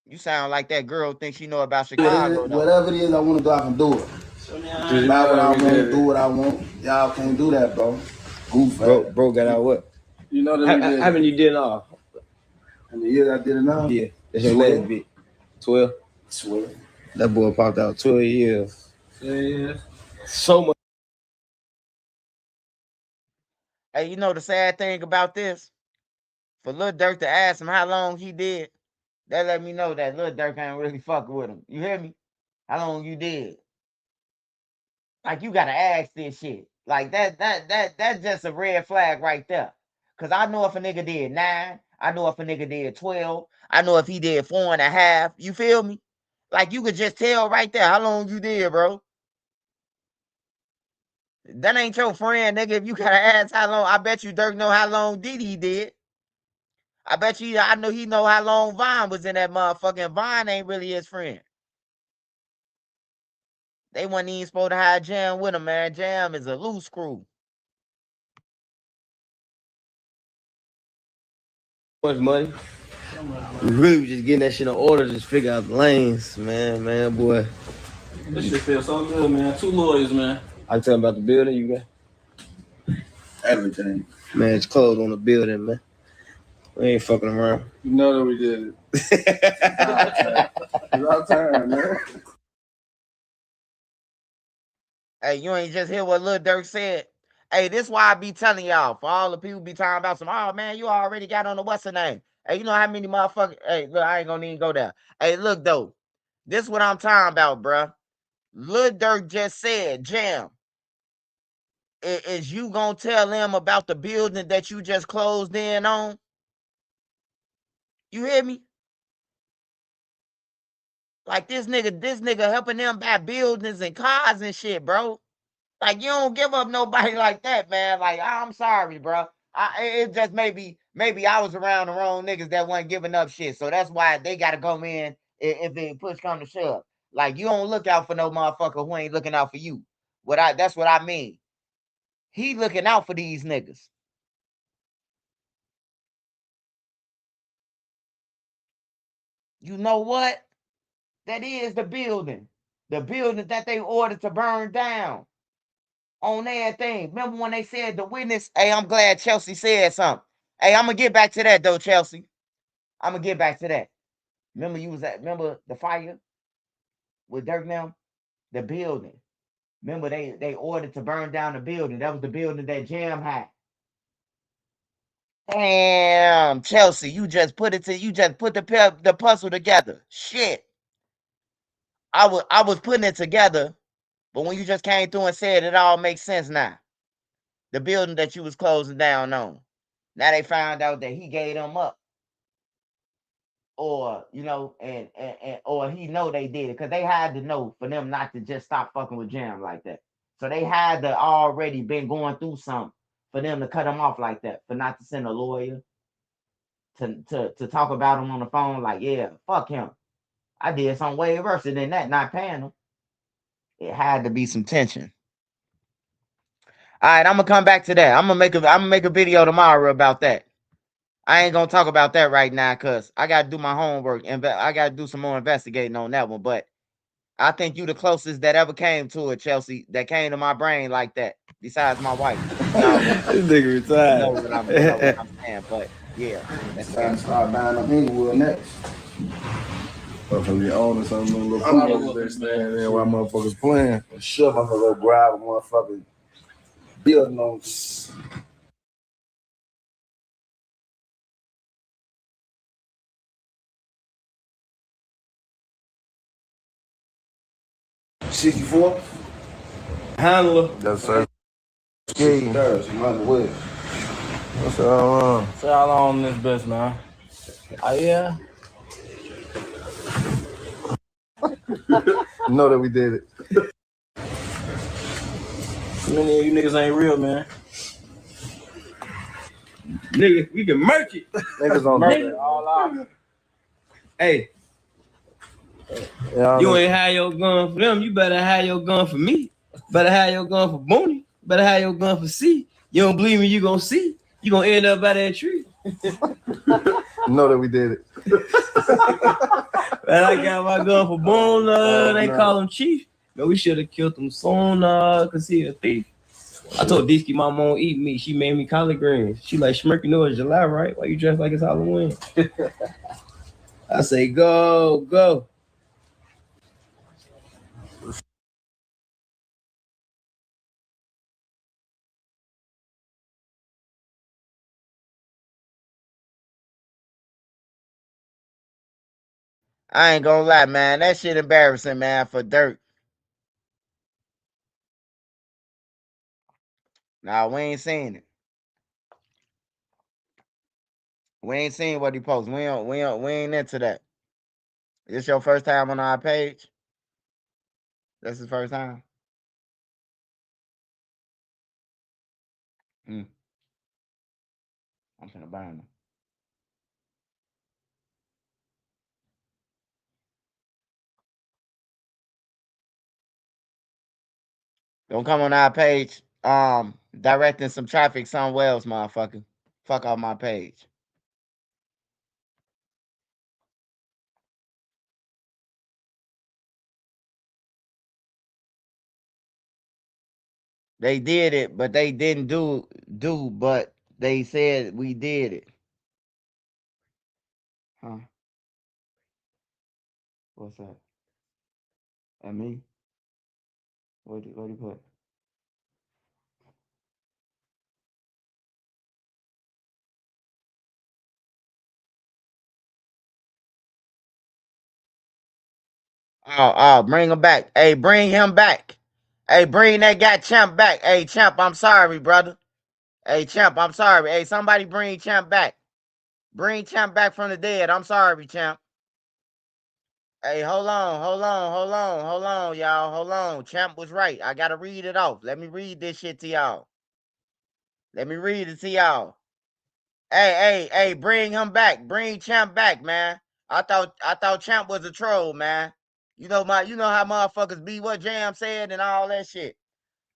You sound like that girl thinks she know about Chicago, though. Whatever it is I want to do, I can do it. Buy what I want, do what I want. Y'all can't do that, bro. Goof. Bro got out what? You know that How many you did all? How many years I did it now? Yeah, that's your last bit. 12? 12. That boy popped out 12 years. Yeah. So much. Hey, you know the sad thing about this? For Lil Durk to ask him how long he did, that let me know that Lil Durk ain't really fucking with him. You hear me? How long you did? Like, you gotta ask this shit. Like, that's just a red flag right there. Cause I know if a nigga did 9, I know if a nigga did 12, I know if he did 4.5. You feel me? Like, you could just tell right there how long you did, bro. That ain't your friend, nigga. If you gotta ask how long, I bet you Durk know how long Diddy did. I bet you, I know he know how long Vine was in that motherfucking. Vine ain't really his friend. They wasn't even supposed to have Jam with him, man. Jam is a loose screw. Much money. We really was just getting that shit in order, just figure out the lanes, man, boy. This shit feels so good, man. 2 lawyers, man. I tell them about the building you got. Everything. Man, it's closed on the building, man. We ain't fucking around. You know that we did it. It's our time, man. Hey, you ain't just hear what Lil Durk said? Hey, this why I be telling y'all, for all the people be talking about some, oh, man, you already got on the what's the name? Hey, you know how many motherfuckers, hey, look, I ain't gonna even go there. Hey, look, though, this what I'm talking about, bruh. Lil Durk just said, Jam, is you gonna tell them about the building that you just closed in on? You hear me? Like, this nigga helping them buy buildings and cars and shit, bro. Like, you don't give up nobody like that, man. Like, I'm sorry, bro. It just maybe I was around the wrong niggas that wasn't giving up shit. So that's why they gotta come in if it push come to shove. Like, you don't look out for no motherfucker who ain't looking out for you. That's what I mean. He looking out for these niggas. You know what? That is the building. The building that they ordered to burn down. On everything. Remember when they said the witness? Hey, I'm glad Chelsea said something. Hey, I'm gonna get back to that though, Chelsea. I'm gonna get back to that. Remember the fire with Dirk now? The building. Remember they ordered to burn down the building. That was the building that Jam had. Damn, Chelsea, you just put the puzzle together. Shit. I was putting it together, but when you just came through and said it all makes sense now. The building that you was closing down on. Now they found out that he gave them up. Or, you know, and or he know they did it. Because they had to know for them not to just stop fucking with Jam like that. So they had to already been going through something for them to cut him off like that. For not to send a lawyer to talk about him on the phone like, yeah, fuck him. I did something way worse than that, not paying him. It had to be some tension. All right, I'm gonna come back to that. I'm gonna make a video tomorrow about that. I ain't gonna talk about that right now because I gotta do my homework and I gotta do some more investigating on that one. But I think you the closest that ever came to it, Chelsea, that came to my brain like that. Besides my wife. This nigga retired. You know what I'm saying, but yeah. That's time to start buying up Inglewood next. Motherfuckers be owning something little property they stand there while motherfuckers playing. Sure, motherfucker go grab a motherfucking building on 64? Handler. That's sir. Ski. Mother West. What's all So y'all on this bitch, man. Oh, yeah? You know that we did it. Many of you niggas ain't real, man. Nigga, we can merch it. Niggas on Merch it all out. Hey, you ain't have your gun for them. You better have your gun for me. Better have your gun for Booney. Better have your gun for C. You don't believe me, you gonna see. You gonna end up by that tree. Know that we did it. And I got my gun for Boone. They call him Chief. Man, we should have killed him soon, cause he a thief. I told Disky my mom eat meat. She made me collard greens. She like, Schmirk, you know it's July, right? Why you dressed like it's Halloween? I say, go, go. I ain't gonna lie, man. That shit embarrassing, man, for Durk. Nah, we ain't seen it. We ain't seen what he posted. We ain't into that. This your first time on our page? That's his first time? I'm finna burn him. Don't come on our page, directing some traffic somewhere else, motherfucker. Fuck off my page. They did it, but they didn't but they said we did it. Huh? What's that? At me? What do you put? Oh, bring him back. Hey, bring him back. Hey, bring that guy Champ back. Hey, Champ, I'm sorry, brother. Hey, Champ, I'm sorry. Hey, somebody bring Champ back. Bring Champ back from the dead. I'm sorry, Champ. Hey, hold on, y'all. Hold on. Champ was right. I gotta read it off. Let me read this shit to y'all. Let me read it to y'all. Hey, bring him back. Bring Champ back, man. I thought Champ was a troll, man. You know how motherfuckers be, what Jam said and all that shit.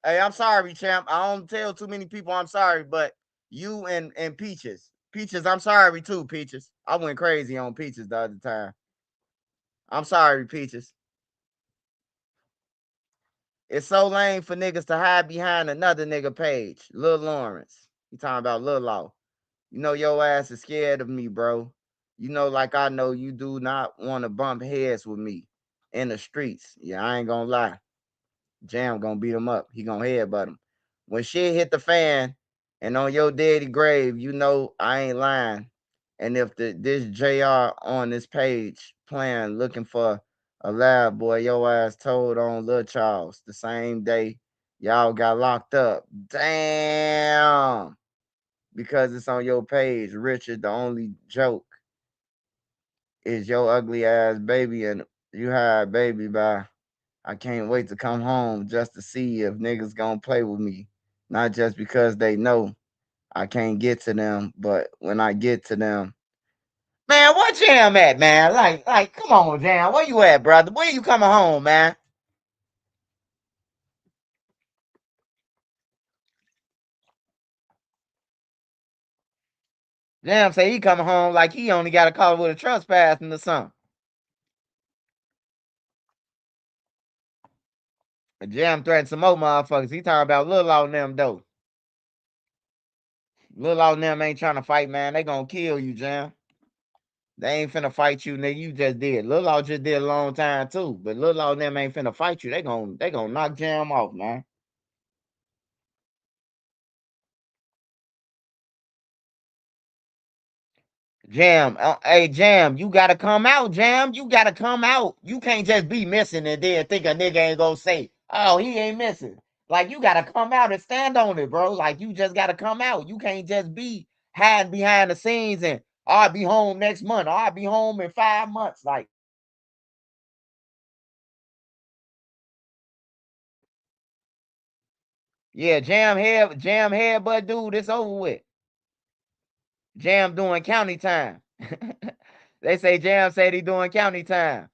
Hey, I'm sorry, Champ. I don't tell too many people I'm sorry, but you and Peaches. Peaches, I'm sorry too, Peaches. I went crazy on Peaches the other time. I'm sorry, Peaches. It's so lame for niggas to hide behind another nigga page. Lil Lawrence. You talking about Lil Law. You know your ass is scared of me, bro. You know, like I know you do not want to bump heads with me in the streets. Yeah, I ain't gonna lie. Jam gonna beat him up. He gonna headbutt him. When shit hit the fan and on your daddy grave, you know I ain't lying. And if this JR on this page playing looking for a lab boy, your ass told on Lil Charles the same day y'all got locked up. Damn. Because it's on your page, Richard, the only joke is your ugly ass baby and you had baby by. I can't wait to come home just to see if niggas gonna play with me. Not just because they know I can't get to them, but when I get to them. Man, where Jam at, man? Like, come on, Jam. Where you at, brother? When you coming home, man? Jam say he coming home like he only got a call with a trespassing or something. Jam threatened some more motherfuckers. He talking about Lil Law and them, though. Lil Law and them ain't trying to fight, man. They gonna kill you, Jam. They ain't finna fight you, nigga. You just did. Lil Law just did a long time too, but Lil Law and them ain't finna fight you. They gonna knock Jam off, man. Jam, hey Jam, you gotta come out, Jam. You gotta come out. You can't just be missing and then think a nigga ain't gonna say, "Oh, he ain't missing." Like you gotta come out and stand on it, bro. Like you just gotta come out. You can't just be hiding behind the scenes and I'll be home next month. Or I'll be home in 5 months. Like, yeah, Jam head, but dude, it's over with. Jam doing county time. They say Jam said he doing county time.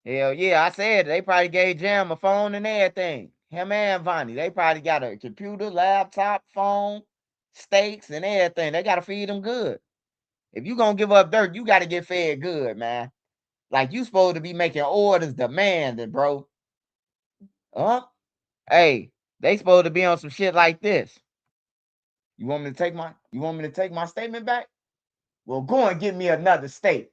Hell yeah, I said they probably gave Jam a phone and everything. Him and Vonnie, they probably got a computer, laptop, phone, steaks, and everything. They gotta feed them good. If you gonna give up dirt, you gotta get fed good, man. Like you supposed to be making orders demanding, bro. Huh? Hey, they supposed to be on some shit like this. You want me to take my statement back? Well, go and get me another steak.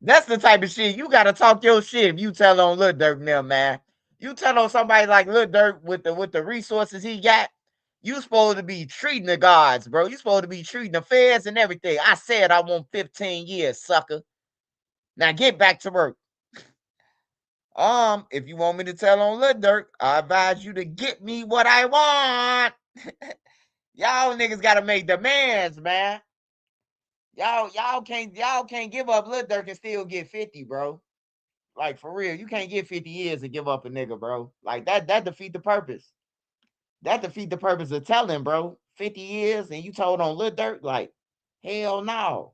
That's the type of shit you gotta talk your shit if you tell on Lil Durk now, man. You tell on somebody like Lil Durk with the resources he got, you supposed to be treating the gods, bro. You supposed to be treating the feds and everything. I said I want 15 years, sucker. Now get back to work. If you want me to tell on Lil Durk, I advise you to get me what I want. Y'all niggas gotta make demands, man. Y'all can't give up Lil Durk and still get 50, bro. Like for real, you can't get 50 years and give up a nigga, bro. Like that defeat the purpose. That defeat the purpose of telling, bro. 50 years and you told on Lil Durk, like, hell no.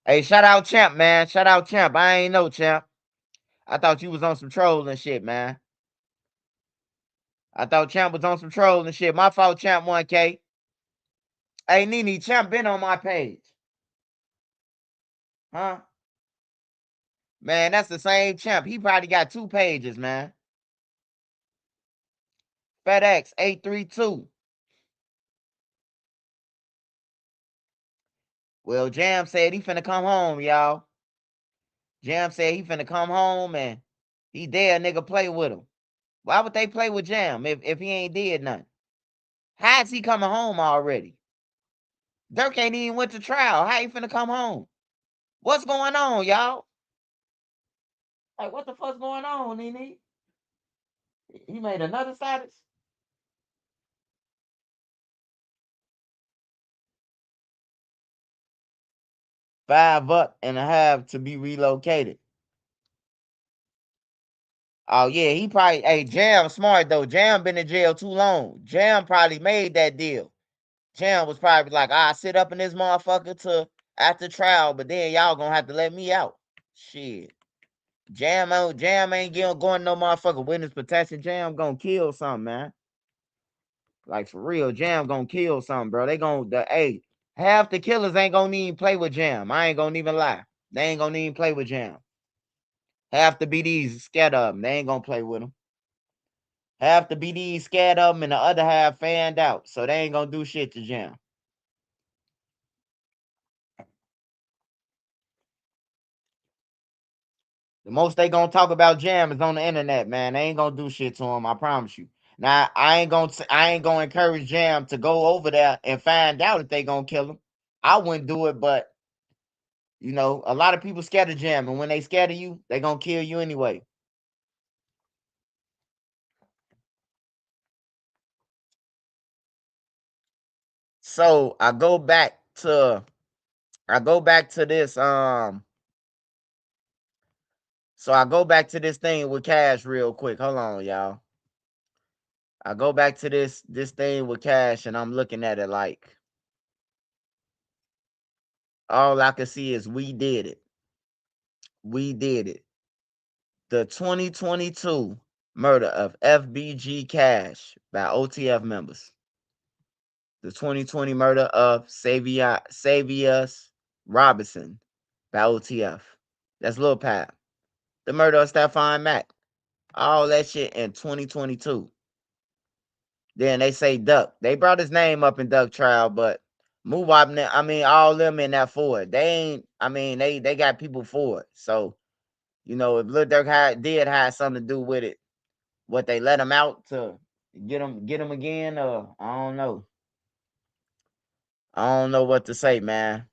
Hey, shout out Champ, man. Shout out Champ. I ain't know Champ. I thought you was on some trolling shit, man. I thought Champ was on some trolling shit. My fault, Champ 1K. Hey, Nene, Champ been on my page. Huh? Man, that's the same Champ. He probably got 2 pages, man. FedEx 832. Well, Jam said he finna come home, y'all. Jam said he finna come home and he dare a nigga play with him. Why would they play with Jam if he ain't did nothing? How's he coming home already? Durk ain't even went to trial. How he finna come home? What's going on, y'all? Like, what the fuck's going on, Nene? He made another status? $5.5 to be relocated. Oh yeah, he probably. Hey, Jam smart though. Jam been in jail too long. Jam probably made that deal. Jam was probably like, I sit up in this motherfucker to after trial, but then y'all gonna have to let me out. Shit. Jam ain't going no motherfucker witness protection. Jam gonna kill something, man. Like for real, Jam gonna kill something, bro. They gonna hey, half the killers ain't gonna even play with Jam. I ain't gonna even lie. They ain't gonna even play with Jam. Half the BDs scared of him. They ain't gonna play with him. Half the BDs scared of him, and the other half fanned out. So they ain't gonna do shit to Jam. The most they gonna talk about Jam is on the internet, man. They ain't gonna do shit to him. I promise you. Now I ain't gonna encourage Jam to go over there and find out if they gonna kill him. I wouldn't do it, but you know, a lot of people scared of Jam, and when they scared of you, they gonna kill you anyway. So I go back to this so I go back to this thing with Cash real quick. Hold on, y'all. I go back to this thing with Cash and I'm looking at it like all I can see is we did it. We did it. The 2022 murder of FBG Cash by OTF members. The 2020 murder of Savius Robinson by OTF. That's Lil Pat. The murder of Stephon Mack. All that shit in 2022. Then they say Duck. They brought his name up in Duck trial, but Muwab, I mean, all them in that for it. They ain't, I mean, they got people for it. So, you know, if Lil Durk did have something to do with it, what they let him out to get him again, I don't know. I don't know what to say, man.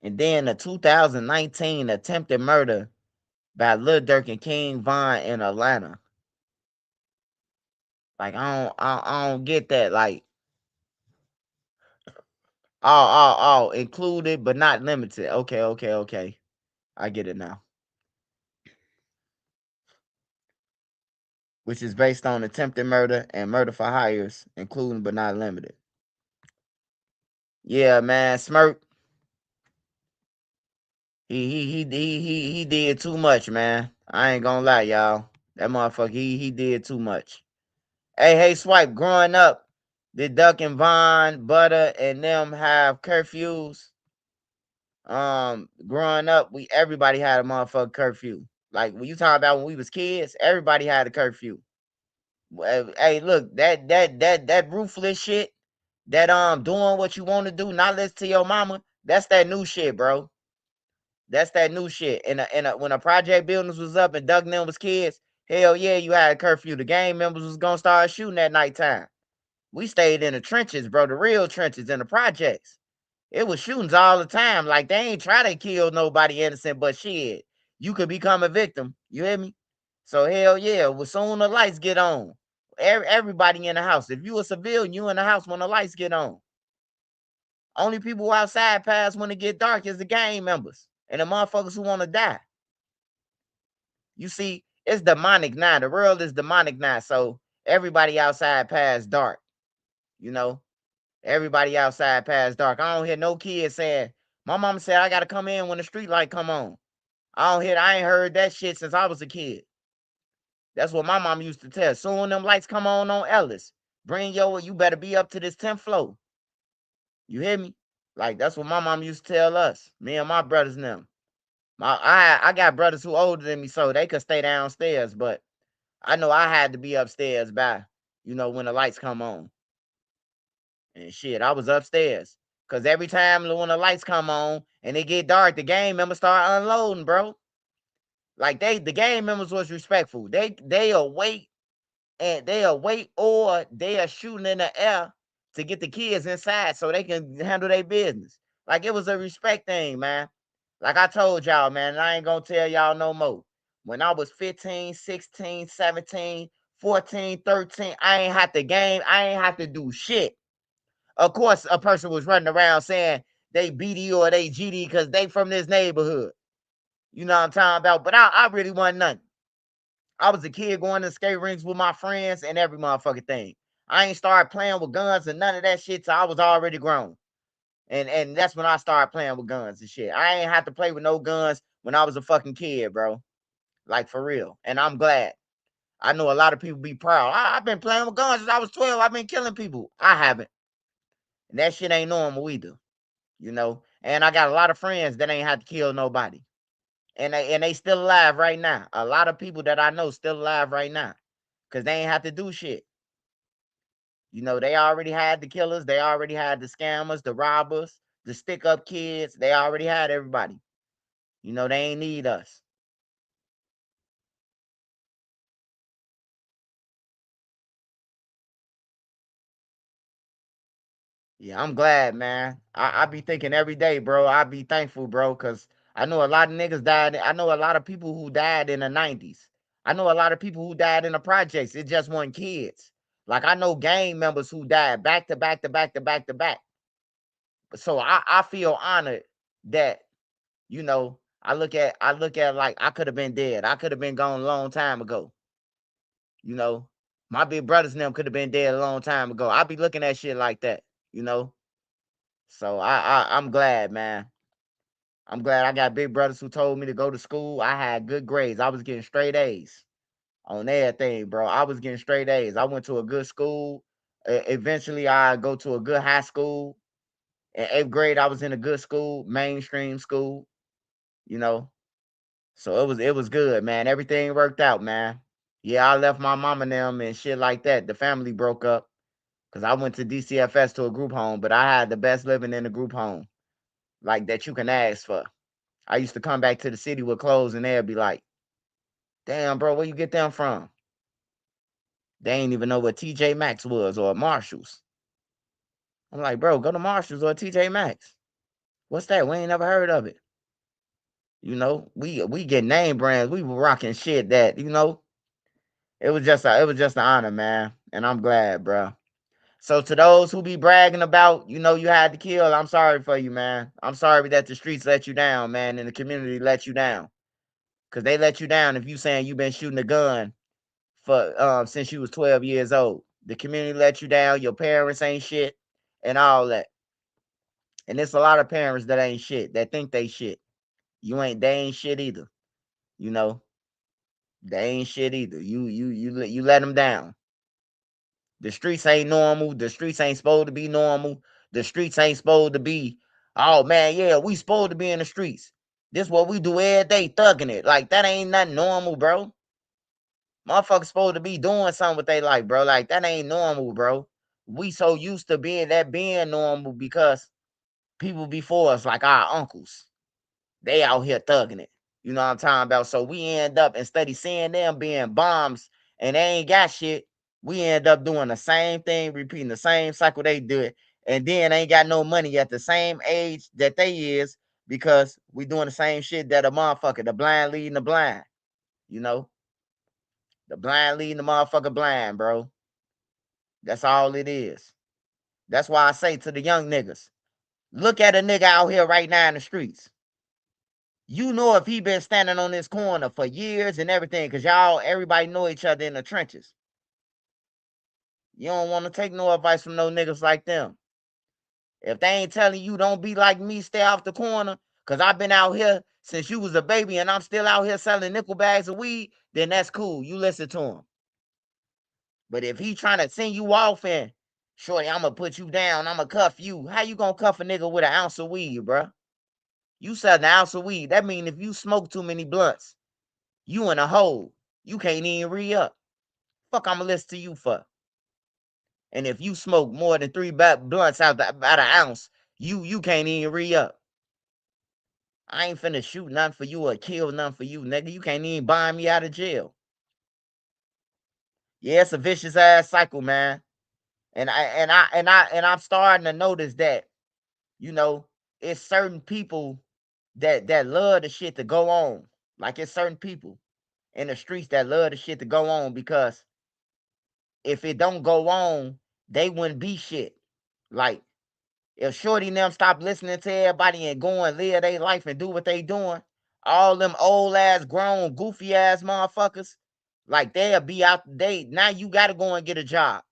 And then the 2019 attempted murder by Lil Durk and King Von in Atlanta. Like I don't get that. Like Oh, included but not limited. Okay. I get it now. Which is based on attempted murder and murder for hires, including but not limited. Yeah, man, Smirk. He did too much, man. I ain't gonna lie, y'all. That motherfucker, he did too much. Hey, Swipe, growing up, did Duck and Vaughn, Butter, and them have curfews? Growing up, everybody had a motherfucker curfew. Like when you talking about when we was kids, everybody had a curfew. Hey, look, that ruthless shit, that doing what you want to do, not listen to your mama, that's that new shit, bro. That's that new shit. When a project buildings was up and Doug and them was kids, hell yeah, you had a curfew. The gang members was gonna start shooting at nighttime. We stayed in the trenches, bro, the real trenches in the projects. It was shootings all the time. Like they ain't try to kill nobody innocent, but shit, you could become a victim. You hear me? So hell yeah, well, soon the lights get on. Everybody in the house. If you a civilian, you in the house when the lights get on. Only people outside pass when it get dark is the gang members and the motherfuckers who want to die. You see, it's demonic now. The world is demonic now. So everybody outside past dark. You know, everybody outside past dark. I don't hear no kids saying, my mama said I gotta come in when the street light come on. I ain't heard that shit since I was a kid. That's what my mom used to tell. Soon them lights come on Ellis. You better be up to this 10th floor. You hear me? Like that's what my mom used to tell us. Me and my brothers and them. I got brothers who older than me, so they could stay downstairs, but I know I had to be upstairs by, when the lights come on. And shit, I was upstairs. Cause every time when the lights come on and it get dark, the gang members start unloading, bro. Like the gang members was respectful. They'll wait or they are shooting in the air to get the kids inside so they can handle their business. Like it was a respect thing, man. Like I told y'all, man, and I ain't gonna tell y'all no more. When I was 15, 16, 17, 14, 13, I ain't have to game. I ain't have to do shit. Of course, a person was running around saying they BD or they GD because they from this neighborhood. You know what I'm talking about? But I really wasn't nothing. I was a kid going to skate rinks with my friends and every motherfucking thing. I ain't started playing with guns and none of that shit till I was already grown. And that's when I started playing with guns and shit. I ain't have to play with no guns when I was a fucking kid, bro. Like for real. And I'm glad. I know a lot of people be proud. I've been playing with guns since I was 12. I've been killing people. I haven't. And that shit ain't normal either. And I got a lot of friends that ain't had to kill nobody. And they still alive right now. A lot of people that I know still alive right now. Cause they ain't have to do shit. They already had the killers, they already had the scammers, the robbers, the stick up kids. They already had everybody. They ain't need us. Yeah, I'm glad, man. I be thinking every day, bro. I be thankful, bro, because I know a lot of niggas died. I know a lot of people who died in the 90s. I know a lot of people who died in the projects. It just weren't kids. Like I know gang members who died back to back to back to back to back. So I feel honored that, I look at like I could have been dead. I could have been gone a long time ago. You know, my big brothers and them could have been dead a long time ago. I be looking at shit like that, you know. So I'm glad, man. I'm glad I got big brothers who told me to go to school. I had good grades. I was getting straight A's on everything, bro. I was getting straight A's. I went to a good school. Eventually, I go to a good high school. In 8th grade, I was in a good school, mainstream school. You know, so it was good, man. Everything worked out, man. Yeah, I left my mom and them and shit like that. The family broke up because I went to DCFS to a group home, but I had the best living in the group home, like that you can ask for. I used to come back to the city with clothes and they'd be like, damn, bro, where you get them from? They ain't even know what TJ Maxx was or Marshalls. I'm like, bro, go to Marshalls or TJ Maxx. What's that? We ain't never heard of it. We get name brands. We were rocking shit that, it was just an honor, man. And I'm glad, bro. So to those who be bragging about, you know, you had to kill, I'm sorry for you, man. I'm sorry that the streets let you down, man, and the community let you down. Cause they let you down if you saying you been shooting a gun for since you was 12 years old. The community let you down, your parents ain't shit, and all that. And there's a lot of parents that ain't shit, that think they shit. They ain't shit either. You know, they ain't shit either. You let them down. The streets ain't normal. The streets ain't supposed to be normal. The streets ain't supposed to be, oh man, yeah, we supposed to be in the streets. This what we do every day, thugging it. Like, that ain't nothing normal, bro. Motherfuckers supposed to be doing something with their life, bro. Like, that ain't normal, bro. We so used to being normal because people before us, like our uncles, they out here thugging it. You know what I'm talking about? So we end up, instead of seeing them being bombs and they ain't got shit, we end up doing the same thing, repeating the same cycle they did, and then ain't got no money at the same age that they is because we doing the same shit that a motherfucker, the blind leading the blind. You know? The blind leading the motherfucker blind, bro. That's all it is. That's why I say to the young niggas, look at a nigga out here right now in the streets. You know if he been standing on this corner for years and everything, because everybody know each other in the trenches. You don't want to take no advice from no niggas like them. If they ain't telling you don't be like me, stay off the corner, because I've been out here since you was a baby and I'm still out here selling nickel bags of weed, then that's cool. You listen to him. But if he trying to send you off and, shorty, I'm going to put you down, I'm going to cuff you. How you going to cuff a nigga with an ounce of weed, bro? You selling an ounce of weed. That mean if you smoke too many blunts, you in a hole. You can't even re-up. Fuck, I'm going to listen to you for. And if you smoke more than 3 blunts out an ounce, you can't even re-up. I ain't finna shoot nothing for you or kill nothing for you, nigga. You can't even buy me out of jail. Yeah, it's a vicious ass cycle, man. And I'm starting to notice that, you know, it's certain people that love the shit to go on. Like, it's certain people in the streets that love the shit to go on, because if it don't go on, they wouldn't be shit. Like, if Shorty and them stop listening to everybody and go and live their life and do what they doing, all them old ass, grown, goofy ass motherfuckers, like, they'll be out. Now you gotta go and get a job.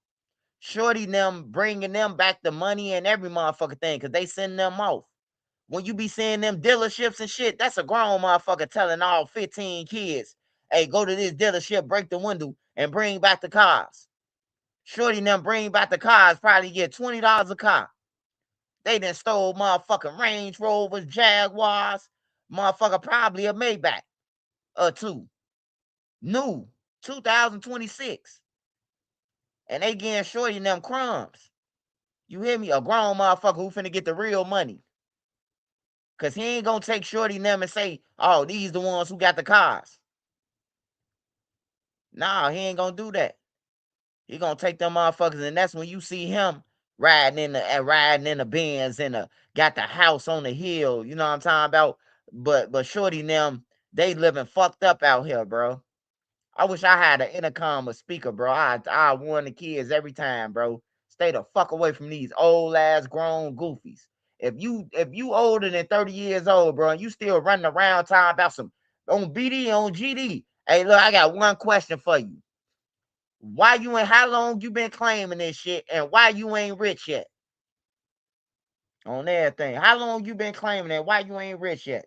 Shorty and them bringing them back the money and every motherfucker thing, because they send them off. When you be seeing them dealerships and shit, that's a grown motherfucker telling all 15 kids, hey, go to this dealership, break the window, and bring back the cars. Shorty and them bring back the cars, probably get $20 a car. They done stole motherfucking Range Rovers, Jaguars, motherfucker, probably a Maybach or two. New, 2026. And they getting Shorty and them crumbs. You hear me? A grown motherfucker who finna get the real money. Because he ain't going to take Shorty and them and say, oh, these the ones who got the cars. Nah, he ain't going to do that. He going to take them motherfuckers, and that's when you see him riding in the Benz and got the house on the hill. You know what I'm talking about? But Shorty and them, they living fucked up out here, bro. I wish I had an intercom or speaker, bro. I warn the kids every time, bro. Stay the fuck away from these old ass grown goofies. If you older than 30 years old, bro, and you still running around talking about some on BD, on GD. Hey, look, I got one question for you. Why you ain't, how long you been claiming this shit, and why you ain't rich yet? On everything. How long you been claiming that? Why you ain't rich yet?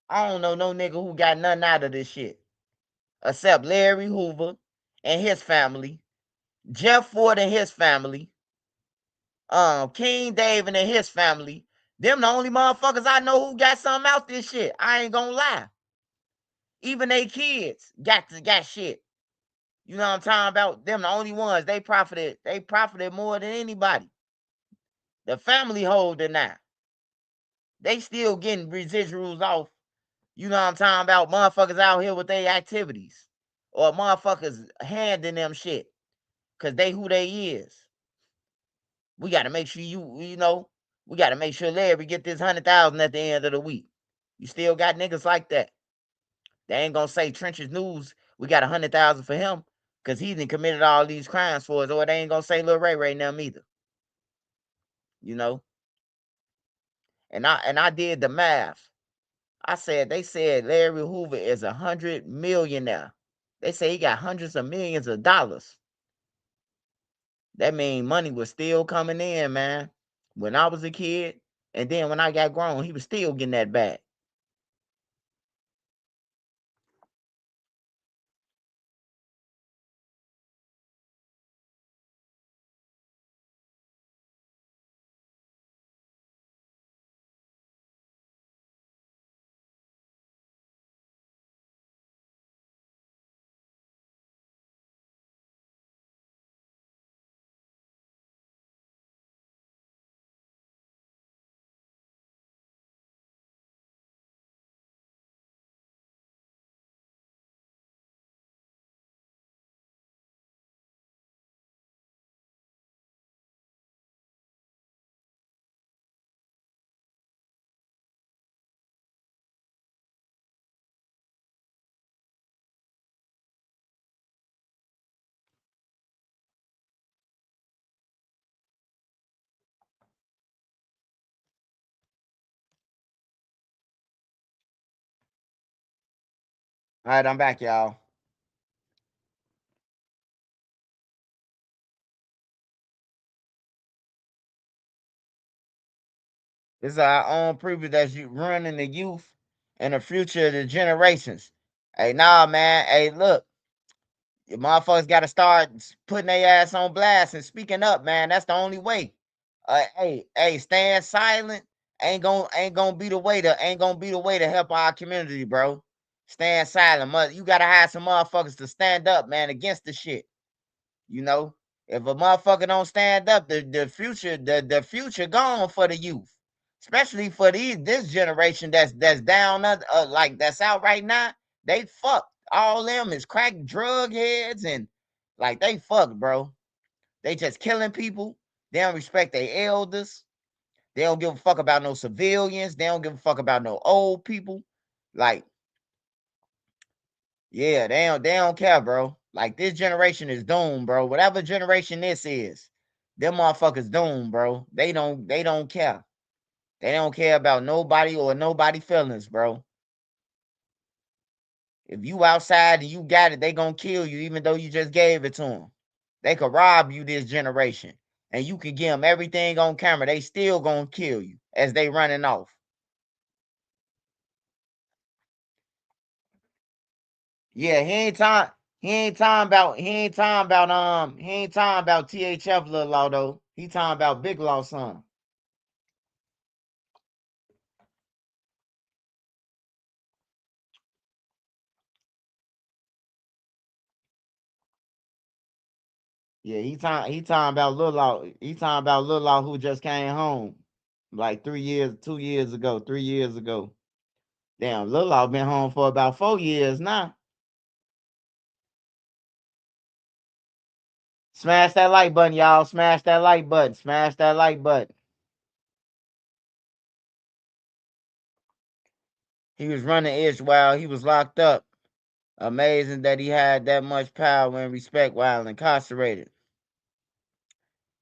I don't know no nigga who got nothing out of this shit. Except Larry Hoover and his family, Jeff Ford and his family, King David and his family. Them the only motherfuckers I know who got something out this shit. I ain't gonna lie. Even they kids got shit. You know what I'm talking about? Them the only ones. They profited more than anybody. The family holder now. They still getting residuals off. You know what I'm talking about? Motherfuckers out here with their activities. Or motherfuckers handing them shit. Cause they who they is. We gotta make sure we gotta make sure Larry get this 100,000 at the end of the week. You still got niggas like that. They ain't gonna say Trenches News, we got 100,000 for him. Cause he done committed all these crimes for us, or they ain't gonna say Lil Ray right now either. You know? And I did the math. They said Larry Hoover is 100 millionaire. They say he got hundreds of millions of dollars. That mean money was still coming in, man. When I was a kid, and then when I got grown, he was still getting that back. All right, I'm back, y'all. This is our own privilege that's running the youth and the future of the generations. Hey, nah, man. Hey, look, your motherfuckers got to start putting their ass on blast and speaking up, man. That's the only way. Hey, staying silent ain't gonna be the way to help our community, bro. Staying silent, you gotta have some motherfuckers to stand up, man, against the shit. You know, if a motherfucker don't stand up, the future gone for the youth, especially for this generation that's down like that's out right now. They fucked. All them is crack drug heads and like they fucked, bro. They just killing people. They don't respect their elders. They don't give a fuck about no civilians. They don't give a fuck about no old people. Like, yeah, they don't care, bro. Like this generation is doomed, bro. Whatever generation this is, them motherfuckers doomed, bro. They don't care. They don't care about nobody or nobody feelings, bro. If you outside and you got it, they gonna kill you, even though you just gave it to them. They could rob you this generation, and you can give them everything on camera. They still gonna kill you as they running off. Yeah, he ain't talking about THF little law though. He talking about Big Law son. Yeah, he talking about Lil Law. He talking about Lil Law who just came home like 3 years, 2 years ago, 3 years ago. Damn, Lil Law been home for about 4 years now. Smash that like button, y'all. Smash that like button. Smash that like button. He was running ish while he was locked up. Amazing that he had that much power and respect while incarcerated.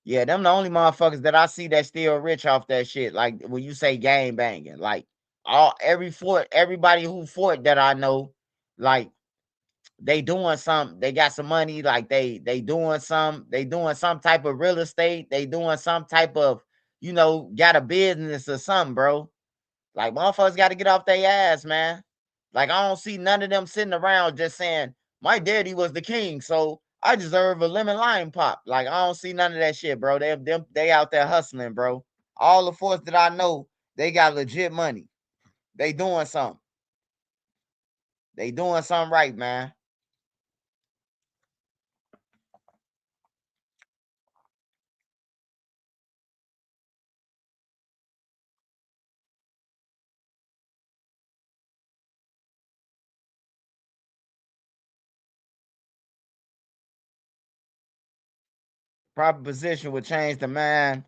Yeah, them the only motherfuckers that I see that still rich off that shit. Like when you say gang banging, like everybody who fought that I know, like they doing something. They got some money. Like they doing some type of real estate. They doing some type of got a business or something, bro. Like motherfuckers got to get off their ass, man. Like I don't see none of them sitting around just saying my daddy was the king, so I deserve a lemon lime pop. Like I don't see none of that shit, bro. They out there hustling, bro. All the force that I know, they got legit money. They doing something. They doing something right, man. Proper position would change the mind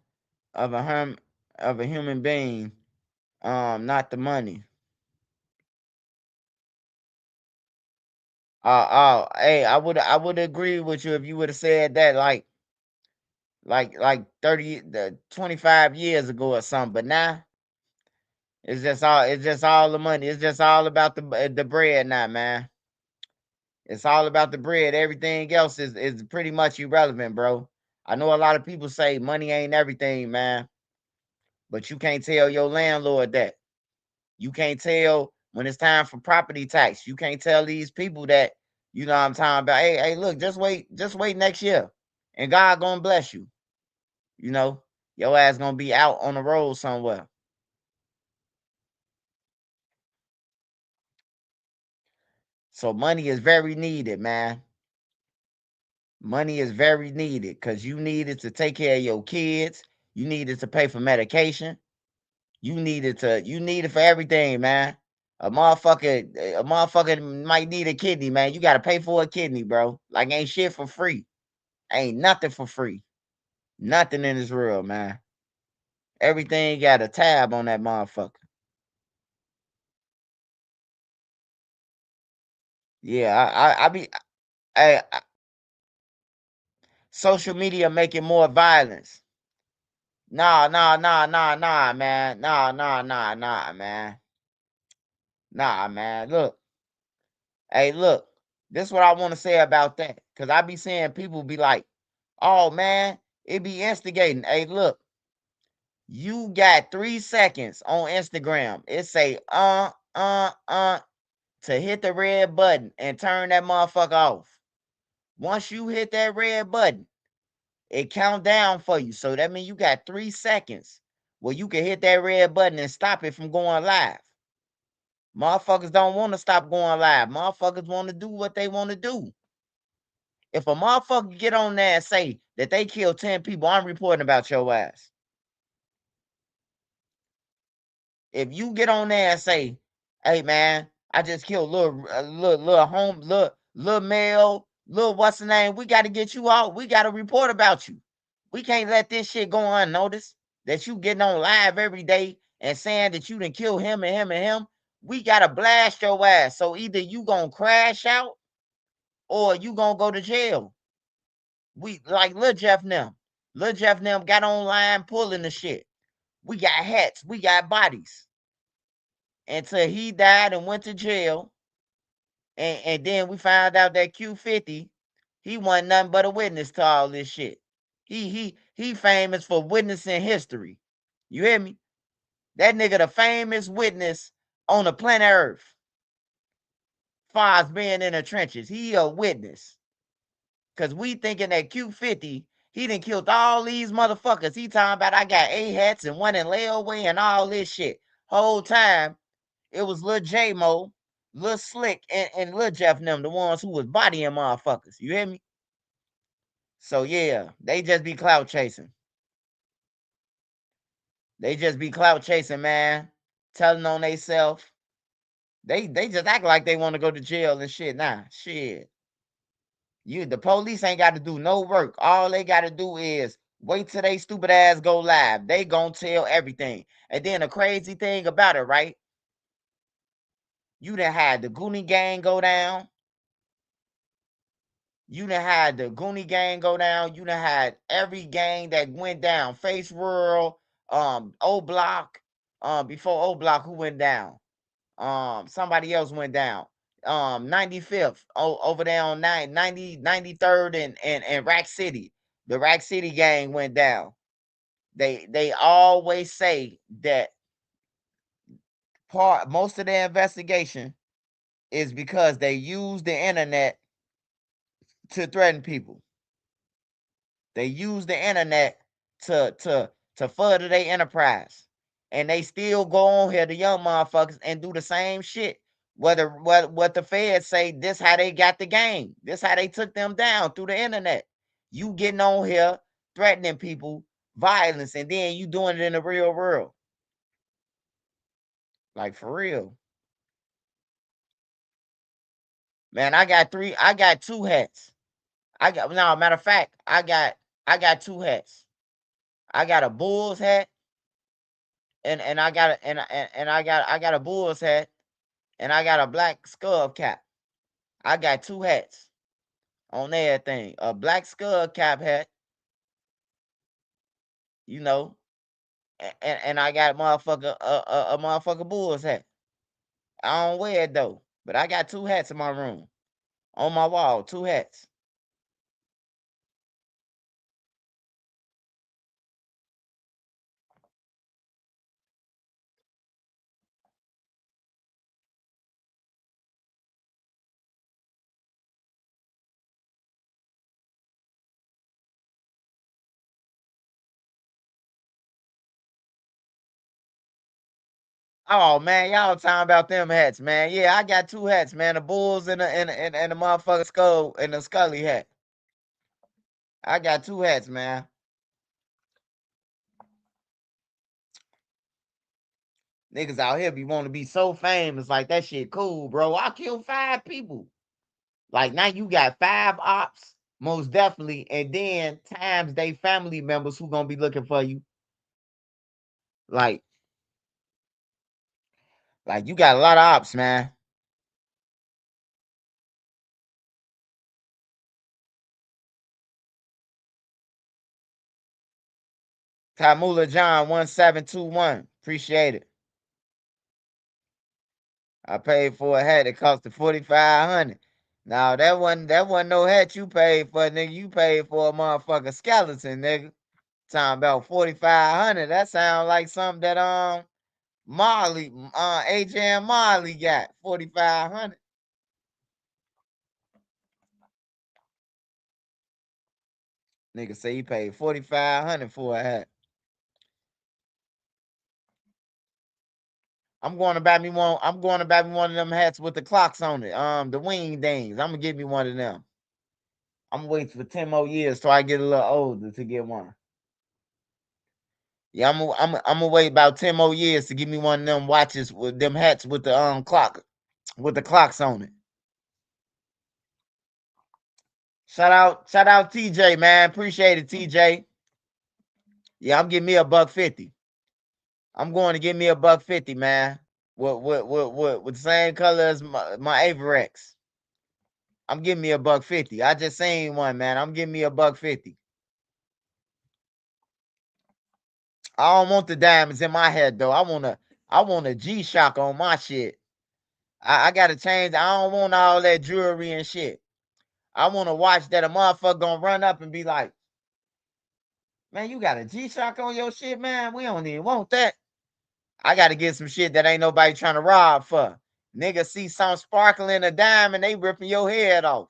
of a human being, not the money. Hey, I would agree with you if you would have said that like 25 years ago or something. But now it's just all the money. It's just all about the bread now, man. It's all about the bread. Everything else is pretty much irrelevant, bro. I know a lot of people say money ain't everything, man, but you can't tell your landlord that. You can't tell when it's time for property tax. You can't tell these people that, you know what I'm talking about. Hey, look, just wait next year. And God gonna bless you. You know, your ass gonna be out on the road somewhere. So money is very needed, man. Money is very needed because you needed to take care of your kids. You needed to pay for medication. You need it for everything, man. A motherfucker might need a kidney, man. You gotta pay for a kidney, bro. Like ain't shit for free. Ain't nothing for free. Nothing in this world, man. Everything got a tab on that motherfucker. Yeah, I be social media making more violence. Nah, man. Nah, man. Nah, man. Look, hey, look. This is what I want to say about that. Cause I be seeing people be like, oh man, it be instigating. Hey, look, you got 3 seconds on Instagram. It say to hit the red button and turn that motherfucker off. Once you hit that red button, it count down for you. So that means you got 3 seconds where you can hit that red button and stop it from going live. Motherfuckers don't want to stop going live. Motherfuckers want to do what they want to do. If a motherfucker get on there and say that they killed 10 people, I'm reporting about your ass. If you get on there and say, hey man, I just killed little male, little what's the name? We got to get you out. We got to report about you. We can't let this shit go unnoticed. That you getting on live every day and saying that you done kill him and him and him. We gotta blast your ass. So either you gonna crash out or you gonna go to jail. We like Lil Jeff them. Lil Jeff them got online pulling the shit. We got hats, we got bodies. Until he died and went to jail. And then we found out that Q50, he wasn't nothing but a witness to all this shit. He famous for witnessing history. You hear me? That nigga the famous witness on the planet Earth. Far as being in the trenches. He a witness. Cause we thinking that Q50, he done killed all these motherfuckers. He talking about I got 8 hats and one in layaway and all this shit. Whole time, it was Lil J-Mo, Lil Slick, and Lil Jeff and them, the ones who was bodying motherfuckers. You hear me? So yeah, they just be clout chasing. They just be clout chasing, man. Telling on they self. They just act like they want to go to jail and shit. Nah, shit. The police ain't got to do no work. All they got to do is wait till they stupid ass go live. They gonna tell everything. And then the crazy thing about it, right? You done had the Goonie gang go down. You done had the Goonie gang go down. You done had every gang that went down. Face World, O Block, before O Block, who went down? Somebody else went down. 95th over there on 93rd and Rack City. The Rack City gang went down. They always say that most of their investigation is because they use the internet to threaten people. They use the internet to further their enterprise. And they still go on here, the young motherfuckers, and do the same shit. What the feds say, this how they got the game. This how they took them down through the internet. You getting on here, threatening people, violence, and then you doing it in the real world. Like for real. Man, I got 2 hats. Matter of fact, I got 2 hats. I got a Bulls hat and I got a Bulls hat and I got a black skull cap. I got 2 hats on everything. A black skull cap hat, you know, and I got a motherfucker Bulls hat. I don't wear it though, but I got 2 hats in my room. On my wall, 2 hats. Oh man, y'all talking about them hats, man. Yeah, I got 2 hats, man. The Bulls and the motherfucker skull and the Scully hat. I got 2 hats, man. Niggas out here be wanting to be so famous, like that shit cool, bro. I killed 5 people. Like now you got 5 ops, most definitely, and then times they family members who gonna be looking for you. Like, like you got a lot of ops, man. Tamula John 1721. Appreciate it. I paid for a hat that cost the 4,500. Now that wasn't no hat you paid for, nigga. You paid for a motherfucker skeleton, nigga. Talking about 4,500. That sounds like something that Marley, AJ and Marley got 4,500. Nigga say he paid 4,500 for a hat. I'm going to buy me one. I'm going to buy me one of them hats with the clocks on it. The wing things. I'm gonna get me one of them. I'm waiting for 10 more years till I get a little older to get one. Yeah, I'm gonna wait about 10 more years to give me one of them watches with them hats with the clock with the clocks on it. Shout out TJ, man. Appreciate it, TJ. Yeah, I'm getting me a $150. I'm going to get me a $150, man. With the same color as my Averex. I'm giving me a $150. I just seen one, man. I'm giving me a $150. I don't want the diamonds in my head though. I want a G-Shock on my shit. I gotta change. I don't want all that jewelry and shit. I want to watch that a motherfucker gonna run up and be like, man, you got a G-Shock on your shit, man. We don't even want that. I gotta get some shit that ain't nobody trying to rob for. Nigga see some sparkling a dime and they ripping your head off.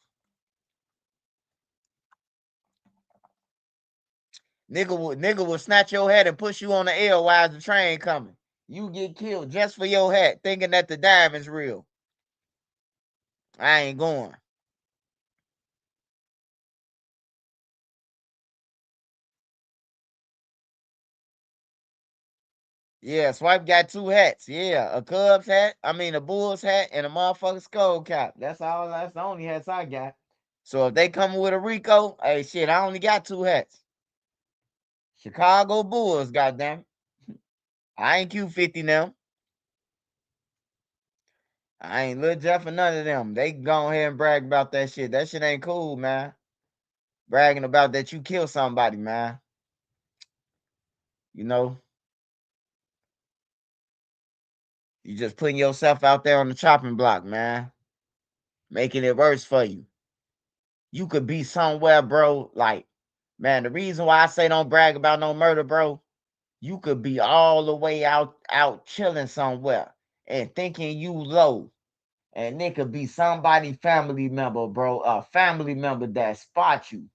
Nigga will snatch your head and push you on the L while the train coming. You get killed just for your hat, thinking that the diamond's real. I ain't going. Yeah, Swipe got 2 hats. Yeah, a Cubs hat. I mean a Bulls hat and a motherfucking skull cap. That's all. That's the only hats I got. So if they come with a Rico, hey shit, I only got 2 hats. Chicago Bulls, goddamn. I ain't Q50 them. I ain't Lil Jeff or none of them. They can go ahead and brag about that shit. That shit ain't cool, man. Bragging about that you kill somebody, man. You know, you just putting yourself out there on the chopping block, man. Making it worse for you. You could be somewhere, bro. Like, man, the reason why I say don't brag about no murder, bro, you could be all the way out chilling somewhere and thinking you low. And it could be somebody family member, bro, a family member that spot you.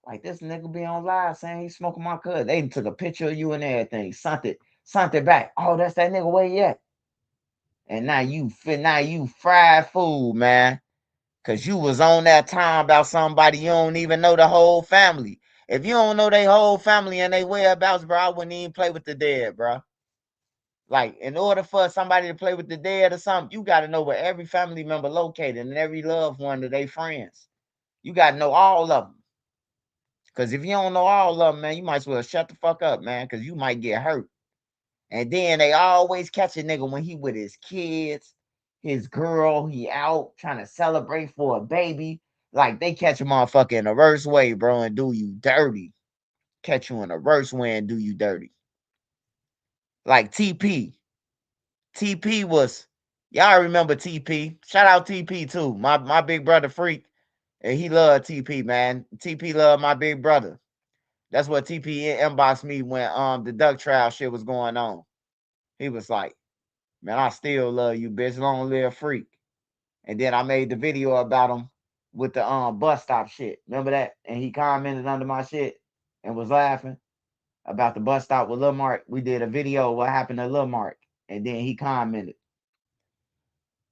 Like this nigga be on live saying he smoking my cut. They took a picture of you and everything. Sent it back. Oh, that's that nigga. Where you at? And now you fried food, man. Cause you was on that time about somebody you don't even know the whole family. If you don't know their whole family and they whereabouts, bro, I wouldn't even play with the dead, bro. Like, in order for somebody to play with the dead or something, you got to know where every family member located and every loved one of their friends. You got to know all of them. Because if you don't know all of them, man, you might as well shut the fuck up, man, because you might get hurt. And then they always catch a nigga when he with his kids, his girl, he out trying to celebrate for a baby. Like they catch a motherfucker in the worst way, bro, and do you dirty. Catch you in the worst way and do you dirty. Like TP. TP was, y'all remember TP. Shout out TP too. My big brother Freak. And he loved TP, man. TP loved my big brother. That's what TP inboxed me when the duck trial shit was going on. He was like, man, I still love you, bitch. Long live Freak. And then I made the video about him with the bus stop shit. Remember that? And he commented under my shit and was laughing about the bus stop with Lil Mark. We did a video of what happened to Lil Mark. And then he commented.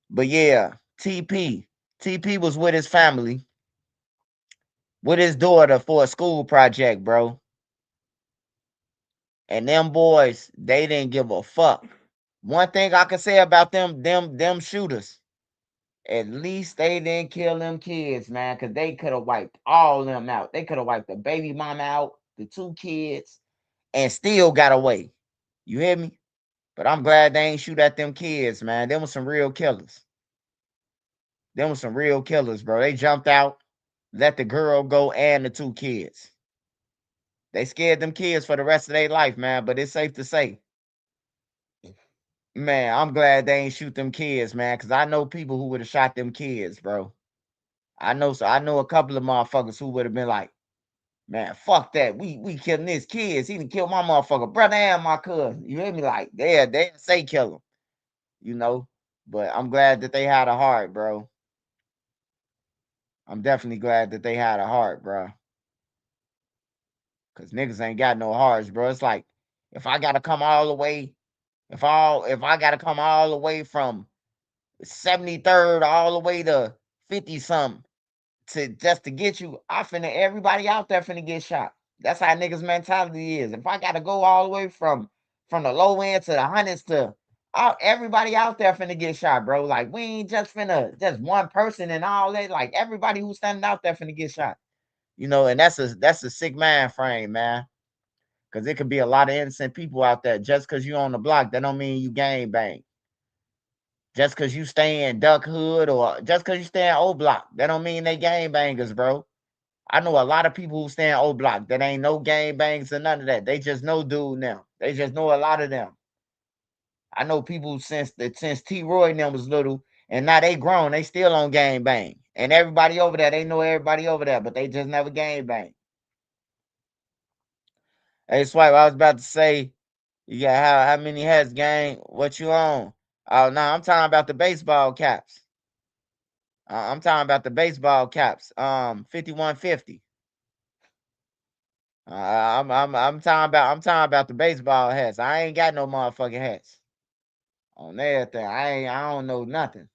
But yeah, TP. TP was with his family, with his daughter for a school project, bro. And them boys, they didn't give a fuck. One thing I can say about them shooters, at least they didn't kill them kids, man, because they could have wiped all of them out. They could have wiped the baby mama out, the 2 kids, and still got away. You hear me? But I'm glad they ain't shoot at them kids, man. Them was some real killers. Them was some real killers, bro. They jumped out, let the girl go and the 2 kids. They scared them kids for the rest of their life, man. But it's safe to say, man, I'm glad they ain't shoot them kids, man, because I know people who would have shot them kids, bro. I know a couple of motherfuckers who would have been like, man, fuck that. We killing these kids. He done killed my motherfucker brother and my cousin. You hear me? Like, they say kill him, you know. But I'm glad that they had a heart, bro. I'm definitely glad that they had a heart, bro. Cause niggas ain't got no hearts, bro. It's like if I gotta come all the way, if I gotta come all the way from 73rd all the way to 50 something to just to get you, everybody out there finna get shot. That's how niggas mentality is. If I gotta go all the way from the low end to the hundreds to everybody out there finna get shot, bro. Like we ain't just finna just one person and all that. Like everybody who's standing out there finna get shot. You know, and that's a sick mind frame, man. Cause it could be a lot of innocent people out there. Just cause you on the block, that don't mean you gang bang. Just cause you stay in Duck Hood or just cause you stay in O Block, that don't mean they gang bangers, bro. I know a lot of people who stay in O Block that ain't no gang bangs or none of that. They just know dude now. They just know a lot of them. I know people since T Roy and them was little, and now they grown, they still on gang bang. And everybody over there, they know everybody over there, but they just never gang bang. Hey Swipe, I was about to say, you got how many hats, gang? What you on? Oh no, I'm talking about the baseball caps. I'm talking about the baseball caps. 5150. I'm talking about the baseball hats. I ain't got no motherfucking hats on everything. I don't know nothing.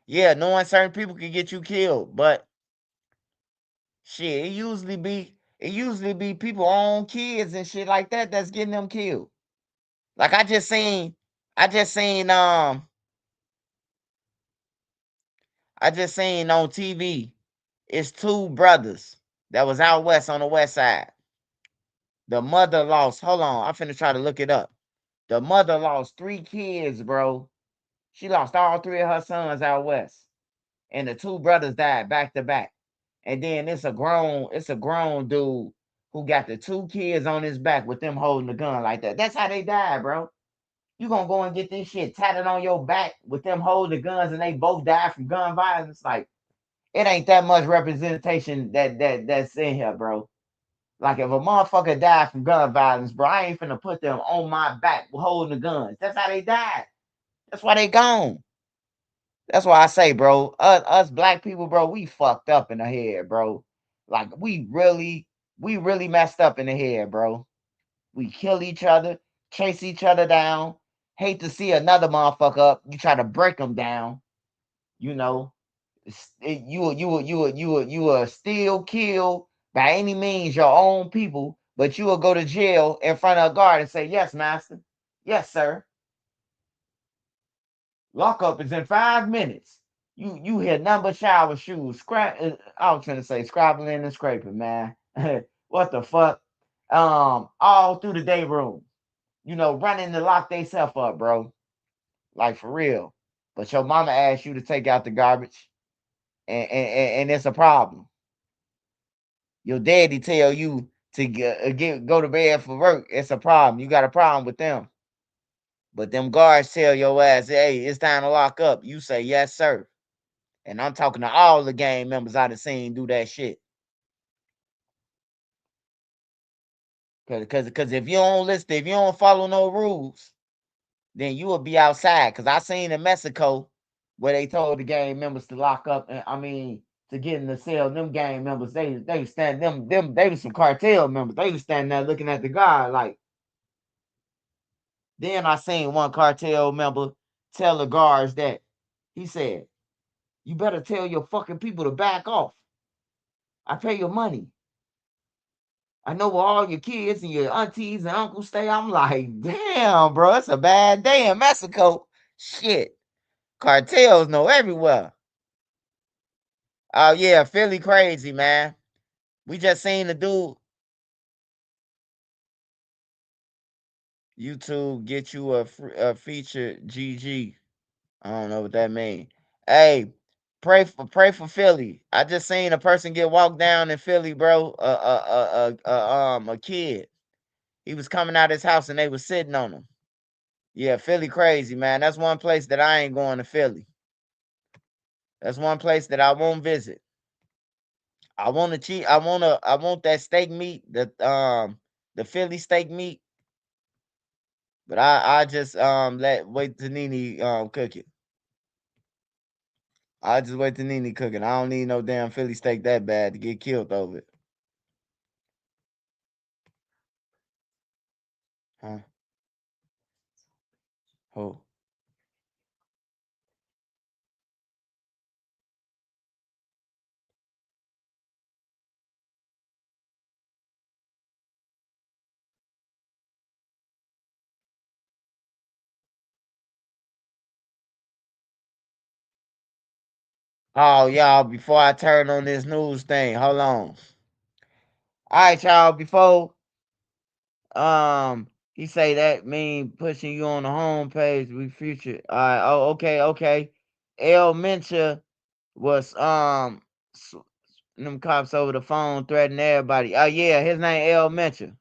Yeah, knowing certain people can get you killed, but shit, it usually be people own kids and shit like that that's getting them killed. Like I just seen on TV. It's 2 brothers that was out west on the west side. The mother lost. Hold on, I'm finna try to look it up. The mother lost 3 kids, bro. She lost all 3 of her sons out west, and the 2 brothers died back to back. And then it's a grown dude who got the 2 kids on his back with them holding the gun like that. That's how they died, bro. You gonna go and get this shit tatted on your back with them holding the guns, and they both died from gun violence? Like it ain't that much representation that's in here, bro. Like if a motherfucker died from gun violence, bro, I ain't finna put them on my back holding the guns. That's how they died. That's why they gone. That's why I say, bro, us black people, bro, we fucked up in the head, bro. Like we really messed up in the head, bro. We kill each other, chase each other down. Hate to see another motherfucker up. You try to break them down. You know, you will still kill by any means your own people, but you will go to jail in front of a guard and say, "Yes, master. Yes, sir. Lockup is in 5 minutes." You hear number shower shoes. I was trying to say scrabbling and scraping, man. What the fuck? all through the day room. You know, running to lock themselves up, bro. Like for real. But your mama asked you to take out the garbage, and it's a problem. Your daddy tell you to go to bed for work. It's a problem. You got a problem with them. But them guards tell your ass, hey, it's time to lock up. You say, yes, sir. And I'm talking to all the gang members I done seen do that shit. Cause if you don't listen, if you don't follow no rules, then you will be outside. Cause I seen in Mexico where they told the gang members to lock up, and to get in the cell. Them gang members, they was standing they was some cartel members. They was standing there looking at the guard like. Then I seen one cartel member tell the guards that he said, "You better tell your fucking people to back off. I pay your money. I know where all your kids and your aunties and uncles stay." I'm like, damn, bro, it's a bad day in Mexico. Shit. Cartels know everywhere. Oh, yeah, Philly crazy, man. We just seen the dude. YouTube get you a feature GG. I don't know what that means. Hey, pray for Philly. I just seen a person get walked down in Philly, bro. A kid. He was coming out of his house and they was sitting on him. Yeah, Philly crazy, man. That's one place that I ain't going to Philly. That's one place that I won't visit. I want to cheat. I want that steak meat, the Philly steak meat. But I just wait till Nene cook it. I just wait till Nene cook it. I don't need no damn Philly steak that bad to get killed over it. Huh? Who? Oh, y'all, before I turn on this news thing, hold on. All right, y'all, before he say that mean pushing you on the home page, we future. All right, oh, okay. El Mencha was them cops over the phone threatening everybody. Oh yeah, his name El Mencha.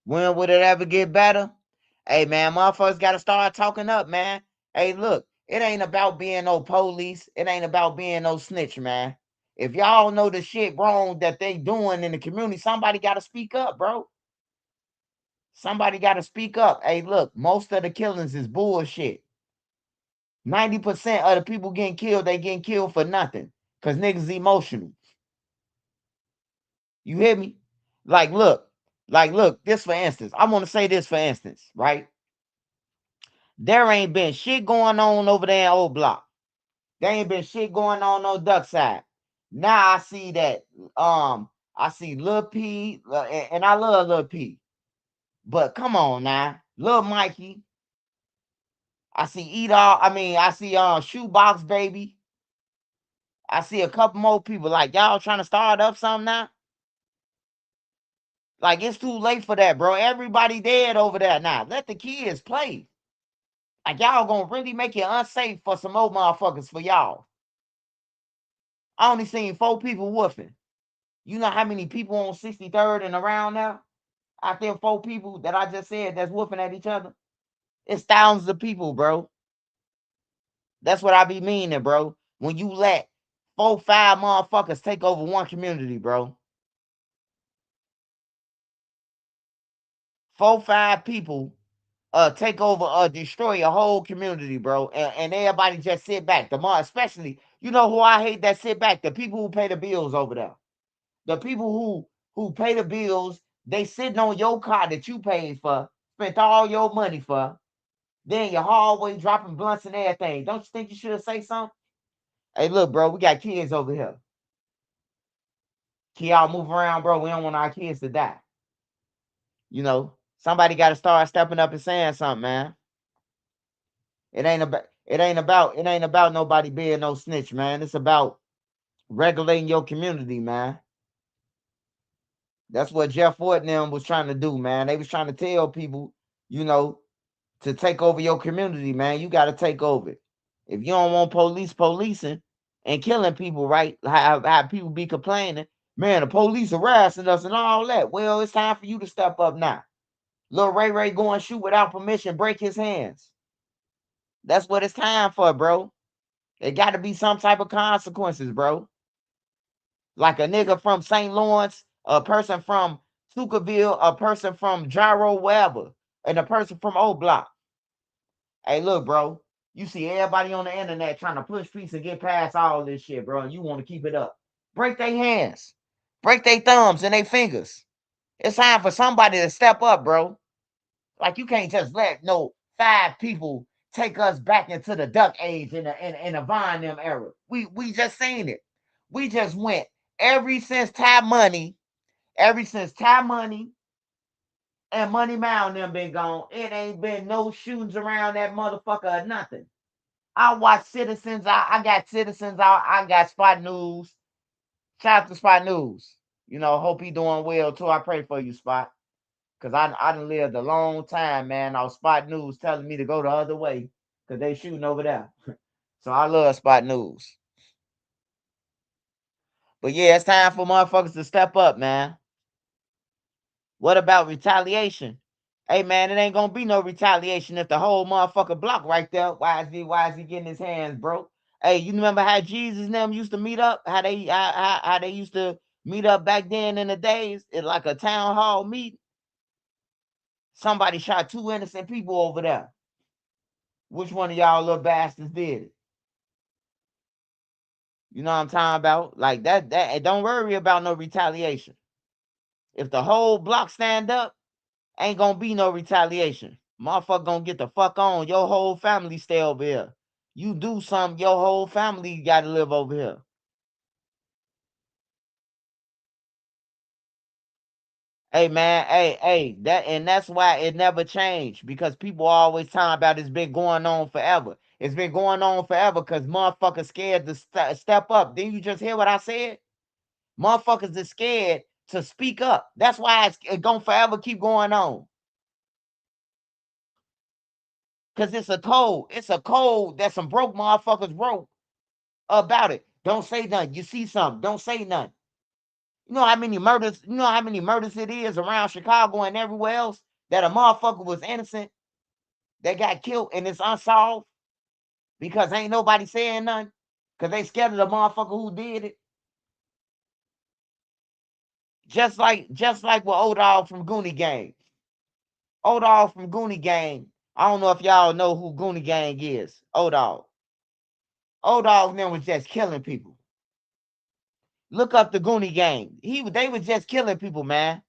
When would it ever get better? Hey man, motherfuckers gotta start talking up, man. Hey, look, it ain't about being no police. It ain't about being no snitch, man. If y'all know the shit wrong that they doing in the community, somebody gotta speak up, bro. Somebody gotta speak up. Hey, look, most of the killings is bullshit. 90% of the people getting killed, they getting killed for nothing. Cause niggas emotional. You hear me? Look, this for instance. I want to say this for instance, right? There ain't been shit going on over there in Old Block. There ain't been shit going on Duck Side. Now I see that I see Lil P, and I love Lil P. But come on now, Lil Mikey. I see I see Shoebox Baby. I see a couple more people. Like y'all trying to start up something now. Like it's too late for that, bro. Everybody dead over there now. Let the kids play. Like y'all gonna really make it unsafe for some old motherfuckers for y'all. I only seen 4 people woofing. You know how many people on 63rd and around now? Out there, 4 people that I just said that's woofing at each other. It's thousands of people, bro. That's what I be meaning, bro. When you let 4, 5 motherfuckers take over one community, bro. 4, 5 people take over destroy a whole community, bro. And everybody just sit back. Especially, you know who I hate that sit back? The people who pay the bills over there. The people who pay the bills, they sitting on your car that you paid for, spent all your money for. Then your hallway dropping blunts and everything. Don't you think you should say something? Hey, look, bro, we got kids over here. Can y'all move around, bro? We don't want our kids to die. You know, somebody got to start stepping up and saying something, man. It ain't about nobody being no snitch, man. It's about regulating your community, man. That's what Jeff Fort and them was trying to do, man. They was trying to tell people, you know, to take over your community, man. You got to take over it. If you don't want police policing and killing people, right? How people be complaining, man, the police harassing us and all that. Well, it's time for you to step up now. Lil Ray go and shoot without permission, break his hands. That's what it's time for, bro. There got to be some type of consequences, bro. Like a nigga from St. Lawrence, a person from Tuckerville, a person from Gyro, wherever, and a person from O Block. Hey, look, bro. You see everybody on the internet trying to push peace and get past all this shit, bro, and you want to keep it up. Break their hands. Break their thumbs and their fingers. It's time for somebody to step up, bro. Like, you can't just let no 5 people take us back into the duck age in the Vine them era. We just seen it. We just went ever since Ty Money and Money Mound them been gone. It ain't been no shootings around that motherfucker or nothing. I watch Citizens. I got Citizens. I got Spot News. Shout out to Spot News. You know, hope he doing well too. I pray for you, Spot. Because I done lived a long time, man. Our Spot News telling me to go the other way because they shooting over there. So I love Spot News. But yeah, it's time for motherfuckers to step up, man. What about retaliation? Hey, man, it ain't gonna be no retaliation if the whole motherfucker block right there. Why is he getting his hands broke? Hey, you remember how Jesus and them used to meet up? How they used to meet up back then in the days? It's like a town hall meeting. Somebody shot 2 innocent people over there. Which one of y'all little bastards did it? You know what I'm talking about? Like that don't worry about no retaliation. If the whole block stand up, ain't gonna be no retaliation. Motherfucker gonna get the fuck on. Your whole family stay over here. You do something, your whole family gotta live over here. Hey man, that's why it never changed, because people always talking about it's been going on forever. It's been going on forever because motherfuckers scared to step up. Didn't you just hear what I said? Motherfuckers are scared to speak up. That's why it's gonna forever keep going on. Because it's a code. It's a code that some broke motherfuckers wrote about it. Don't say nothing. You see something, don't say nothing. You know how many murders, it is around Chicago and everywhere else that a motherfucker was innocent that got killed and it's unsolved because ain't nobody saying nothing because they scared of the motherfucker who did it. Just like with Old Dog from Goonie Gang. Old Dog from Goonie Gang. I don't know if y'all know who Goonie Gang is. Old Dog. Old Dog then was just killing people. Look up the Goonie Gang. They was just killing people, man.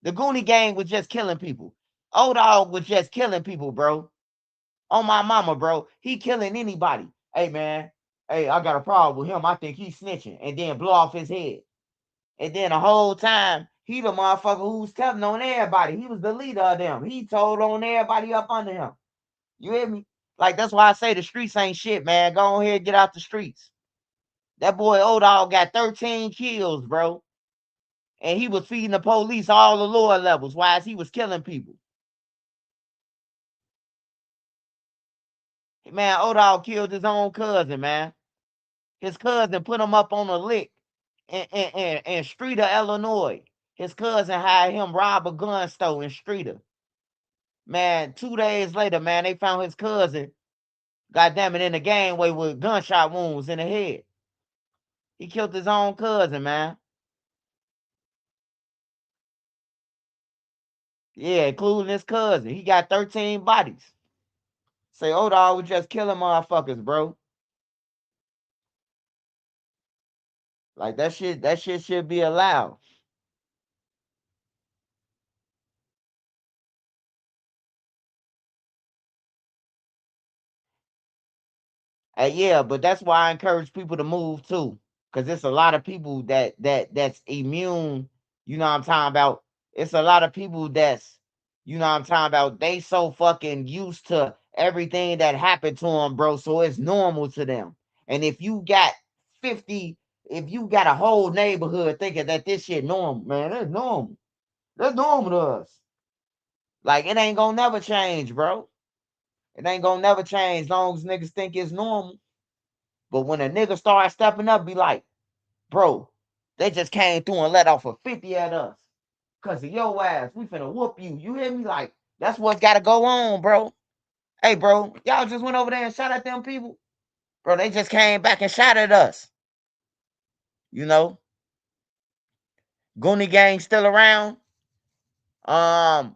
The Goonie Gang was just killing people. Old Dog was just killing people, bro. On my mama, bro. He killing anybody. Hey, man. Hey, I got a problem with him. I think he's snitching. And then blow off his head. And then the whole time, he the motherfucker who's telling on everybody. He was the leader of them. He told on everybody up under him. You hear me? Like, that's why I say the streets ain't shit, man. Go ahead and get out the streets. That boy Old Dog got 13 kills, bro. And he was feeding the police all the lower levels while he was killing people. Man, Old Dog killed his own cousin, man. His cousin put him up on a lick in Streeter, Illinois. His cousin had him rob a gun store in Streeter. Man, 2 days later, man, they found his cousin, goddamn it, in the gangway with gunshot wounds in the head. He killed his own cousin, man. Yeah, including his cousin. He got 13 bodies. Say, Old Dog was just killing motherfuckers, bro. Like, that shit should be allowed. Yeah, but that's why I encourage people to move too. Because it's a lot of people that's immune. You know what I'm talking about? It's a lot of people that's, you know what I'm talking about, they so fucking used to everything that happened to them, bro. So it's normal to them. And if you got 50, if you got a whole neighborhood thinking that this shit normal, man, that's normal. That's normal to us. Like, it ain't gonna never change, bro. It ain't gonna never change as long as niggas think it's normal. But when a nigga start stepping up, be like, bro, they just came through and let off a 50 at us. Cause of your ass. We finna whoop you. You hear me? Like, that's what's gotta go on, bro. Hey, bro, y'all just went over there and shot at them people. Bro, they just came back and shot at us. You know? Goonie gang still around. I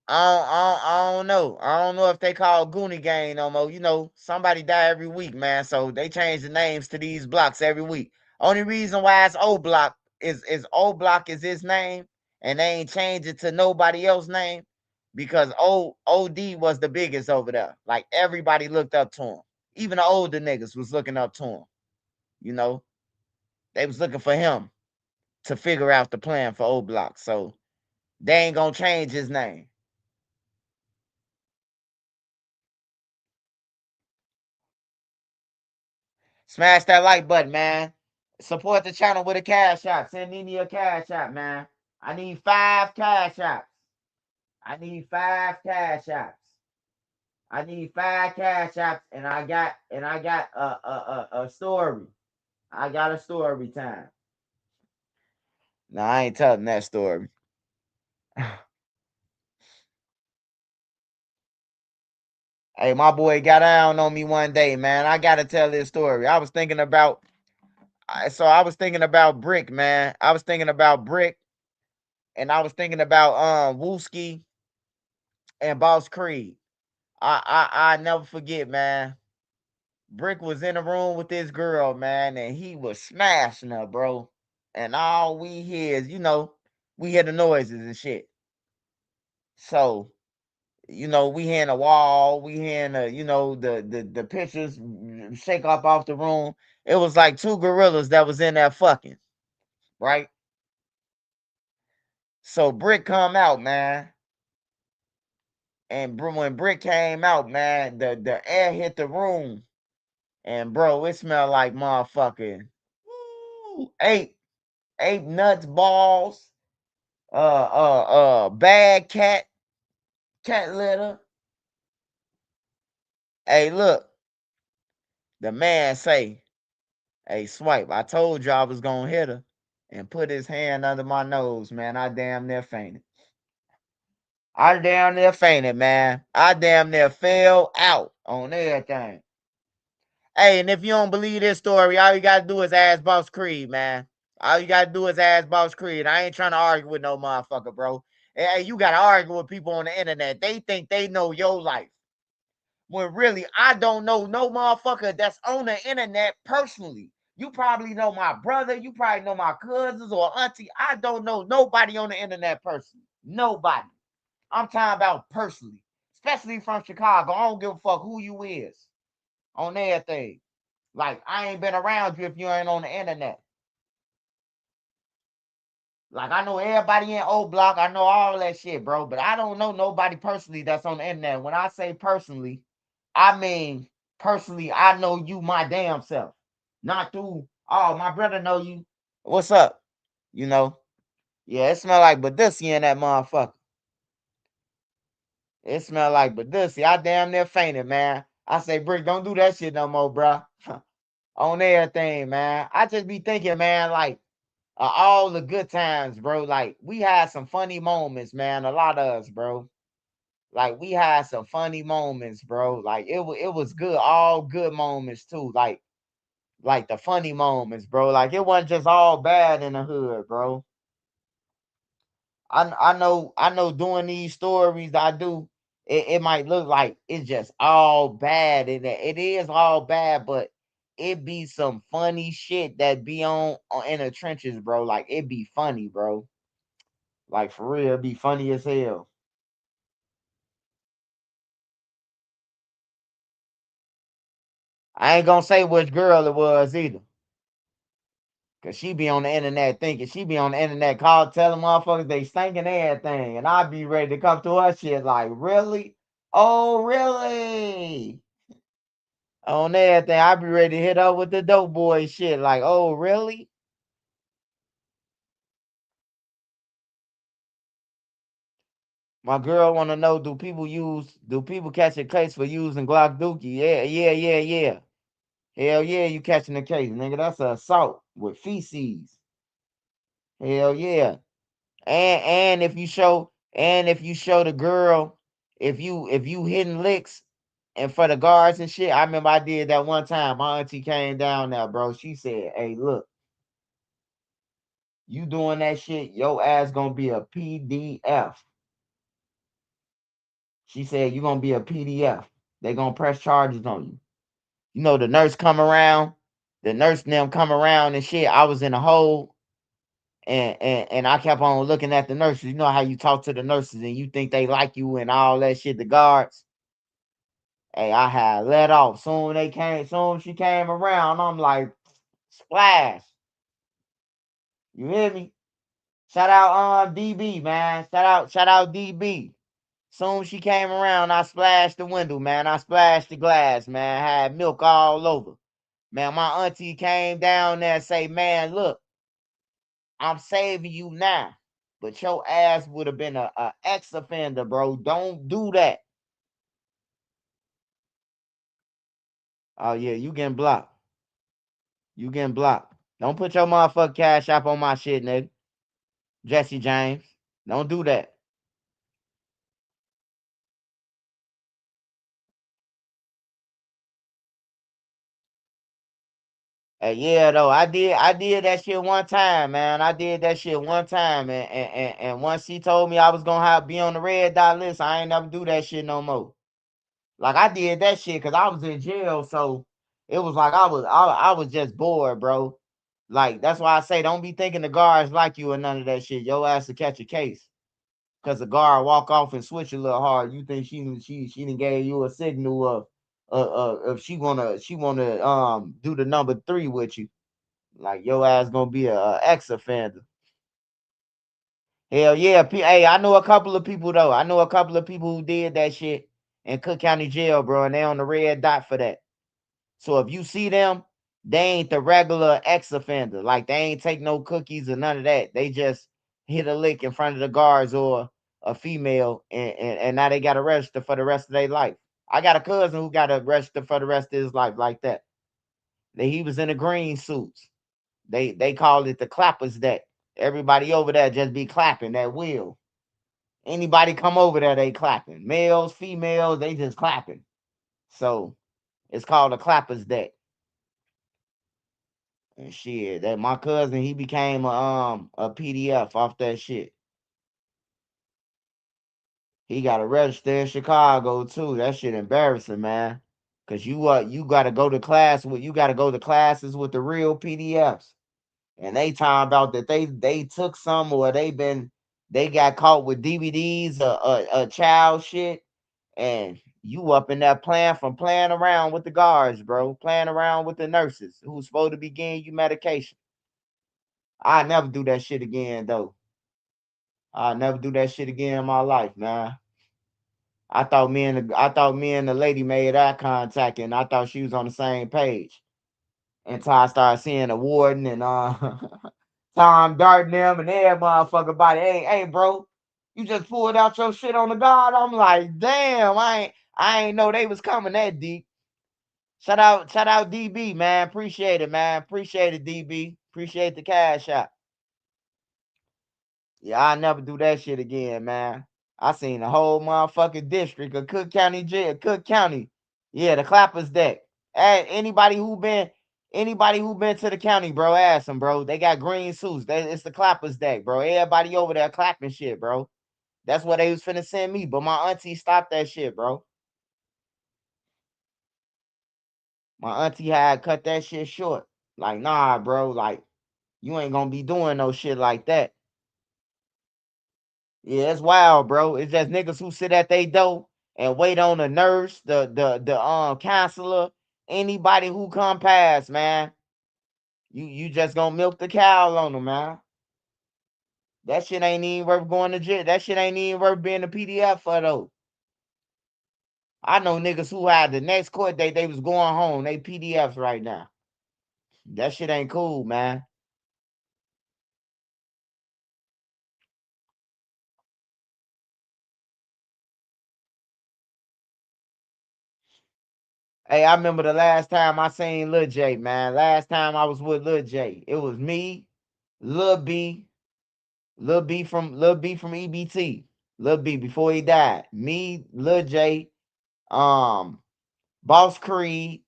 don't know. I don't know if they call Goonie gang no more. You know, somebody die every week, man. So they change the names to these blocks every week. Only reason why it's O Block is O Block is his name, and they ain't changed it to nobody else's name because OD was the biggest over there. Like, everybody looked up to him. Even the older niggas was looking up to him. You know, they was looking for him to figure out the plan for O Block. So they ain't gonna change his name. Smash that like button, man. Support the channel with a cash app. Send Nene a cash app, man. I need 5 cash apps. I need 5 cash apps. I need 5 cash apps, and I got a story. I got a story time. No, I ain't telling that story. Hey, my boy got down on me one day, man. I gotta tell this story. I was thinking about Brick, man. I was thinking about Brick, and I was thinking about Wooski and Boss Creed. I never forget, man. Brick was in the room with this girl, man, and he was smashing her, bro. And all we hear is, we hear the noises and shit. So, we hearing the wall, we hearing the pictures shake up off the room. It was like 2 gorillas that was in there fucking, right? So Brick come out, man. And when Brick came out, man, the air hit the room. And bro, it smelled like motherfucking ape nuts balls, bad cat litter. Hey, look, the man say, "Hey, Swipe, I told you I was gonna hit her," and put his hand under my nose, man. I damn near fainted. Man. I damn near fell out on everything. Hey, and if you don't believe this story, all you gotta do is ask Boss Creed, man. All you gotta do is ask Boss Creed. I ain't trying to argue with no motherfucker, bro. Hey, you gotta argue with people on the internet. They think they know your life. When really, I don't know no motherfucker that's on the internet personally. You probably know my brother. You probably know my cousins or auntie. I don't know nobody on the internet personally. Nobody. I'm talking about personally. Especially from Chicago. I don't give a fuck who you is. On everything. Like, I ain't been around you if you ain't on the internet. Like, I know everybody in O Block. I know all that shit, bro. But I don't know nobody personally that's on the internet. When I say personally, I mean personally, I know you my damn self. Not through, oh, my brother know you. What's up? Yeah, it smell like Badussi in that motherfucker. It smell like Badussi. I damn near fainted, man. I say, Brick, don't do that shit no more, bro. On everything, man. I just be thinking, man, like, all the good times, bro. Like, we had some funny moments, man. A lot of us, bro. Like, we had some funny moments, bro. Like, it was good, all good moments too. Like the funny moments, bro. Like, it wasn't just all bad in the hood, bro. I know doing these stories I do, it might look like it's just all bad. It is all bad, but it be some funny shit that be on in the trenches, bro. Like, it be funny, bro. Like, for real, it be funny as hell. I ain't gonna say which girl it was either. Cause she be on the internet thinking, she be on the internet telling motherfuckers they stinking everything. And I be ready to come to her shit like, really? Oh, really? On everything. I be ready to hit up with the dope boy shit. Like, oh, really? My girl want to know, do people catch a case for using Glock Dookie? Yeah. Hell yeah, you catching a case, nigga. That's an assault with feces. Hell yeah. And if you show the girl, if you hitting licks and for the guards and shit, I remember I did that one time. My auntie came down there, bro. She said, hey, look, you doing that shit, your ass gonna be a PDF. She said, you gonna be a PDF. They gonna press charges on you. You know, the nurse come around, the nurse and them come around and shit. I was in a hole and I kept on looking at the nurses. You know how you talk to the nurses and you think they like you and all that shit, the guards. Hey, I had let off. Soon she came around, I'm like, splash. You hear me? Shout out DB, man. Shout out DB. Soon she came around, I splashed the window, man. I splashed the glass, man. Had milk all over. Man, my auntie came down there and say, man, look, I'm saving you now. But your ass would have been a ex-offender, bro. Don't do that. Oh, yeah, you getting blocked. You getting blocked. Don't put your motherfucking cash app on my shit, nigga. Jesse James. Don't do that. Hey, yeah, though. I did that shit one time, man. I did that shit one time. And once she told me I was gonna be on the red dot list, I ain't never do that shit no more. Like I did that shit because I was in jail, so it was like I was just bored, bro. Like that's why I say don't be thinking the guards like you or none of that shit. Your ass to catch a case. Cause the guard walk off and switch a little hard. You think she done gave you a signal of if she wanna do the number 3 with you. Like your ass gonna be a ex offender. Hell yeah. Hey, I know a couple of people though. I know a couple of people who did that shit in Cook County Jail, bro, and they on the red dot for that. So if you see them, they ain't the regular ex offender. Like they ain't take no cookies or none of that. They just hit a lick in front of the guards or a female, and now they got to register for the rest of their life. I got a cousin who got to register for the rest of his life like that. He was in the green suits. They called it the clappers deck. Everybody over there just be clapping that wheel. Anybody come over there, they clapping. Males, females, they just clapping. So it's called a clappers deck. And shit, that my cousin, he became a PDF off that shit. He got to register in Chicago too. That shit embarrassing, man. Cause you gotta go to classes with the real PDFs. And they talking about that they took some or they got caught with DVDs or child shit. And you up in there playing around with the guards, bro. Playing around with the nurses who's supposed to be getting you medication. I never do that shit again, though. I never do that shit again in my life, man. I thought me and the lady made eye contact, and I thought she was on the same page until I started seeing the warden and Tom darting them and every motherfucker body. Hey, bro, you just pulled out your shit on the guard. I'm like, damn, I ain't know they was coming that deep. Shout out DB, man. Appreciate it, man. Appreciate it, DB. Appreciate the cash out. Yeah, I never do that shit again, man. I seen the whole motherfucking district of Cook County jail, Cook County. Yeah, the clappers deck. Hey, anybody who been to the county, bro, ask them, bro. They got green suits. It's the clappers deck, bro. Everybody over there clapping shit, bro. That's what they was finna send me, but my auntie stopped that shit, bro. My auntie had cut that shit short. Like, nah, bro. Like, you ain't gonna be doing no shit like that. Yeah, it's wild, bro. It's just niggas who sit at they door and wait on the nurse, the counselor, anybody who come past, man. You just gonna milk the cow on them, man. That shit ain't even worth going to jail. That shit ain't even worth being a PDF for though. I know niggas who had the next court date, they was going home. They PDFs right now. That shit ain't cool, man. Hey, I remember the last time I seen Lil J, man. Last time I was with Lil J. It was me, Lil B, Lil B from EBT. Lil B before he died. Me, Lil J, Boss Creed.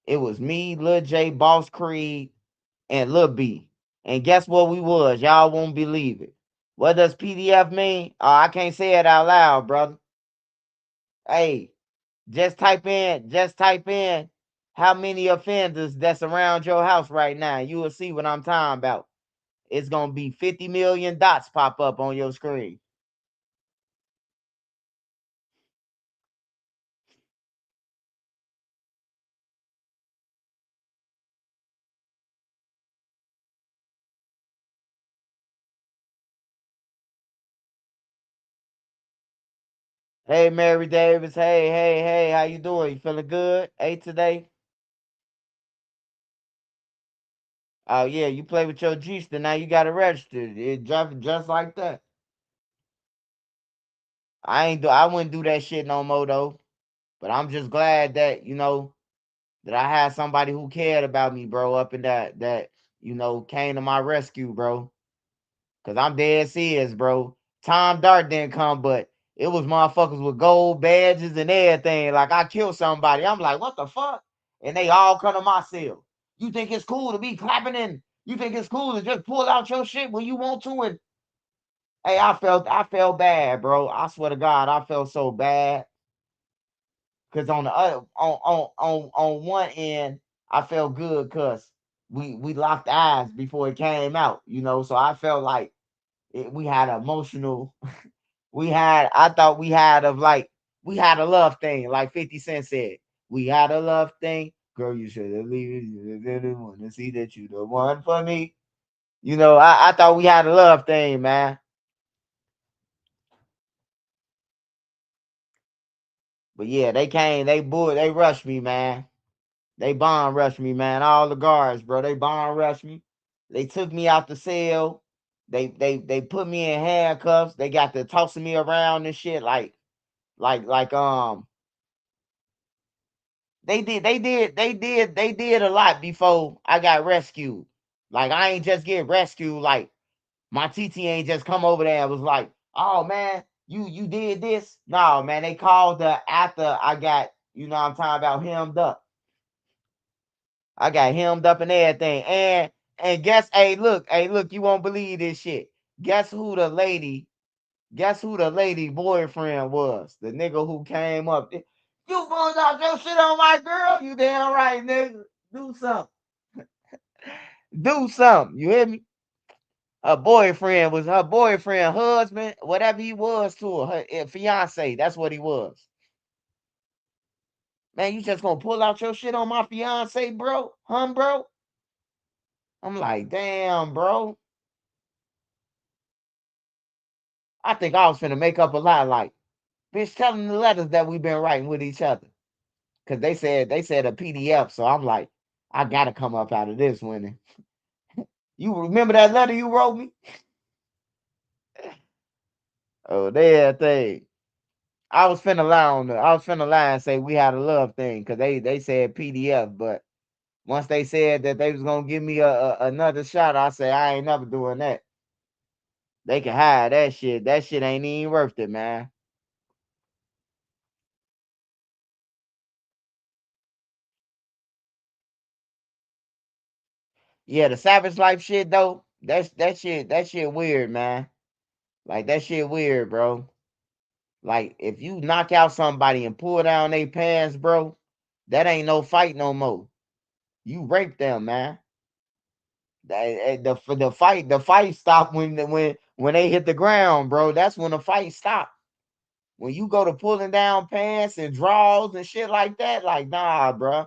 It was me, Lil J, Boss Creed, and Lil B. And guess what we was? Y'all won't believe it. What does PDF mean? I can't say it out loud, brother. Hey, just type in how many offenders that's around your house right now. You will see what I'm talking about. It's gonna be 50 million dots pop up on your screen. Hey, Mary Davis. Hey, how you doing? You feeling good? Hey, today? Oh yeah, you play with your G-ster, now you got it registered. It just like that. I wouldn't do that shit no more though. But I'm just glad that, that I had somebody who cared about me, bro, up in that came to my rescue, bro. Cause I'm dead serious, bro. Tom Dart didn't come, but it was motherfuckers with gold badges and everything. Like I killed somebody. I'm like, what the fuck? And they all come to my cell. You think it's cool to be clapping in? You think it's cool to just pull out your shit when you want to? And hey, I felt bad, bro. I swear to God, I felt so bad. Cause on the other on one end, I felt good because we locked eyes before it came out, So I felt like we had emotional. I thought we had a love thing, like 50 Cent said. We had a love thing. Girl, you should have leave it. Didn't want to see that you the one for me. I thought we had a love thing, man. But yeah, they came, they rushed me, man. They bomb rushed me, man. All the guards, bro, they bomb rushed me. They took me out the cell. They put me in handcuffs. They got to tossing me around and shit like they did a lot before I got rescued. Like I ain't just get rescued. Like my TT ain't just come over there and was like, "Oh man, you did this." No, man, they called after I got, I'm talking about hemmed up. I got hemmed up and everything. And hey look, you won't believe this shit. Guess who the lady boyfriend was? The nigga who came up. You pulled out your shit on my girl? You damn right, nigga. Do something. Do something. You hear me? Her boyfriend, husband, whatever he was to her fiance. That's what he was. Man, you just gonna pull out your shit on my fiance, bro? Bro? I'm like, damn, bro. I think I was finna make up a lie like, bitch, tell them the letters that we've been writing with each other. Cause they said a PDF. So I'm like, I gotta come up out of this winning. You remember that letter you wrote me? Oh, that thing. I was finna lie and say we had a love thing because they said PDF, but once they said that they was gonna give me another shot, I said I ain't never doing that. They can hide that shit. That shit ain't even worth it, man. Yeah, the Savage Life shit though. That shit weird, man. Like that shit weird, bro. Like if you knock out somebody and pull down their pants, bro, that ain't no fight no more. You rape them, man. The fight stop when they hit the ground, bro. That's when the fight stop. When you go to pulling down pants and draws and shit like that, like nah, bro.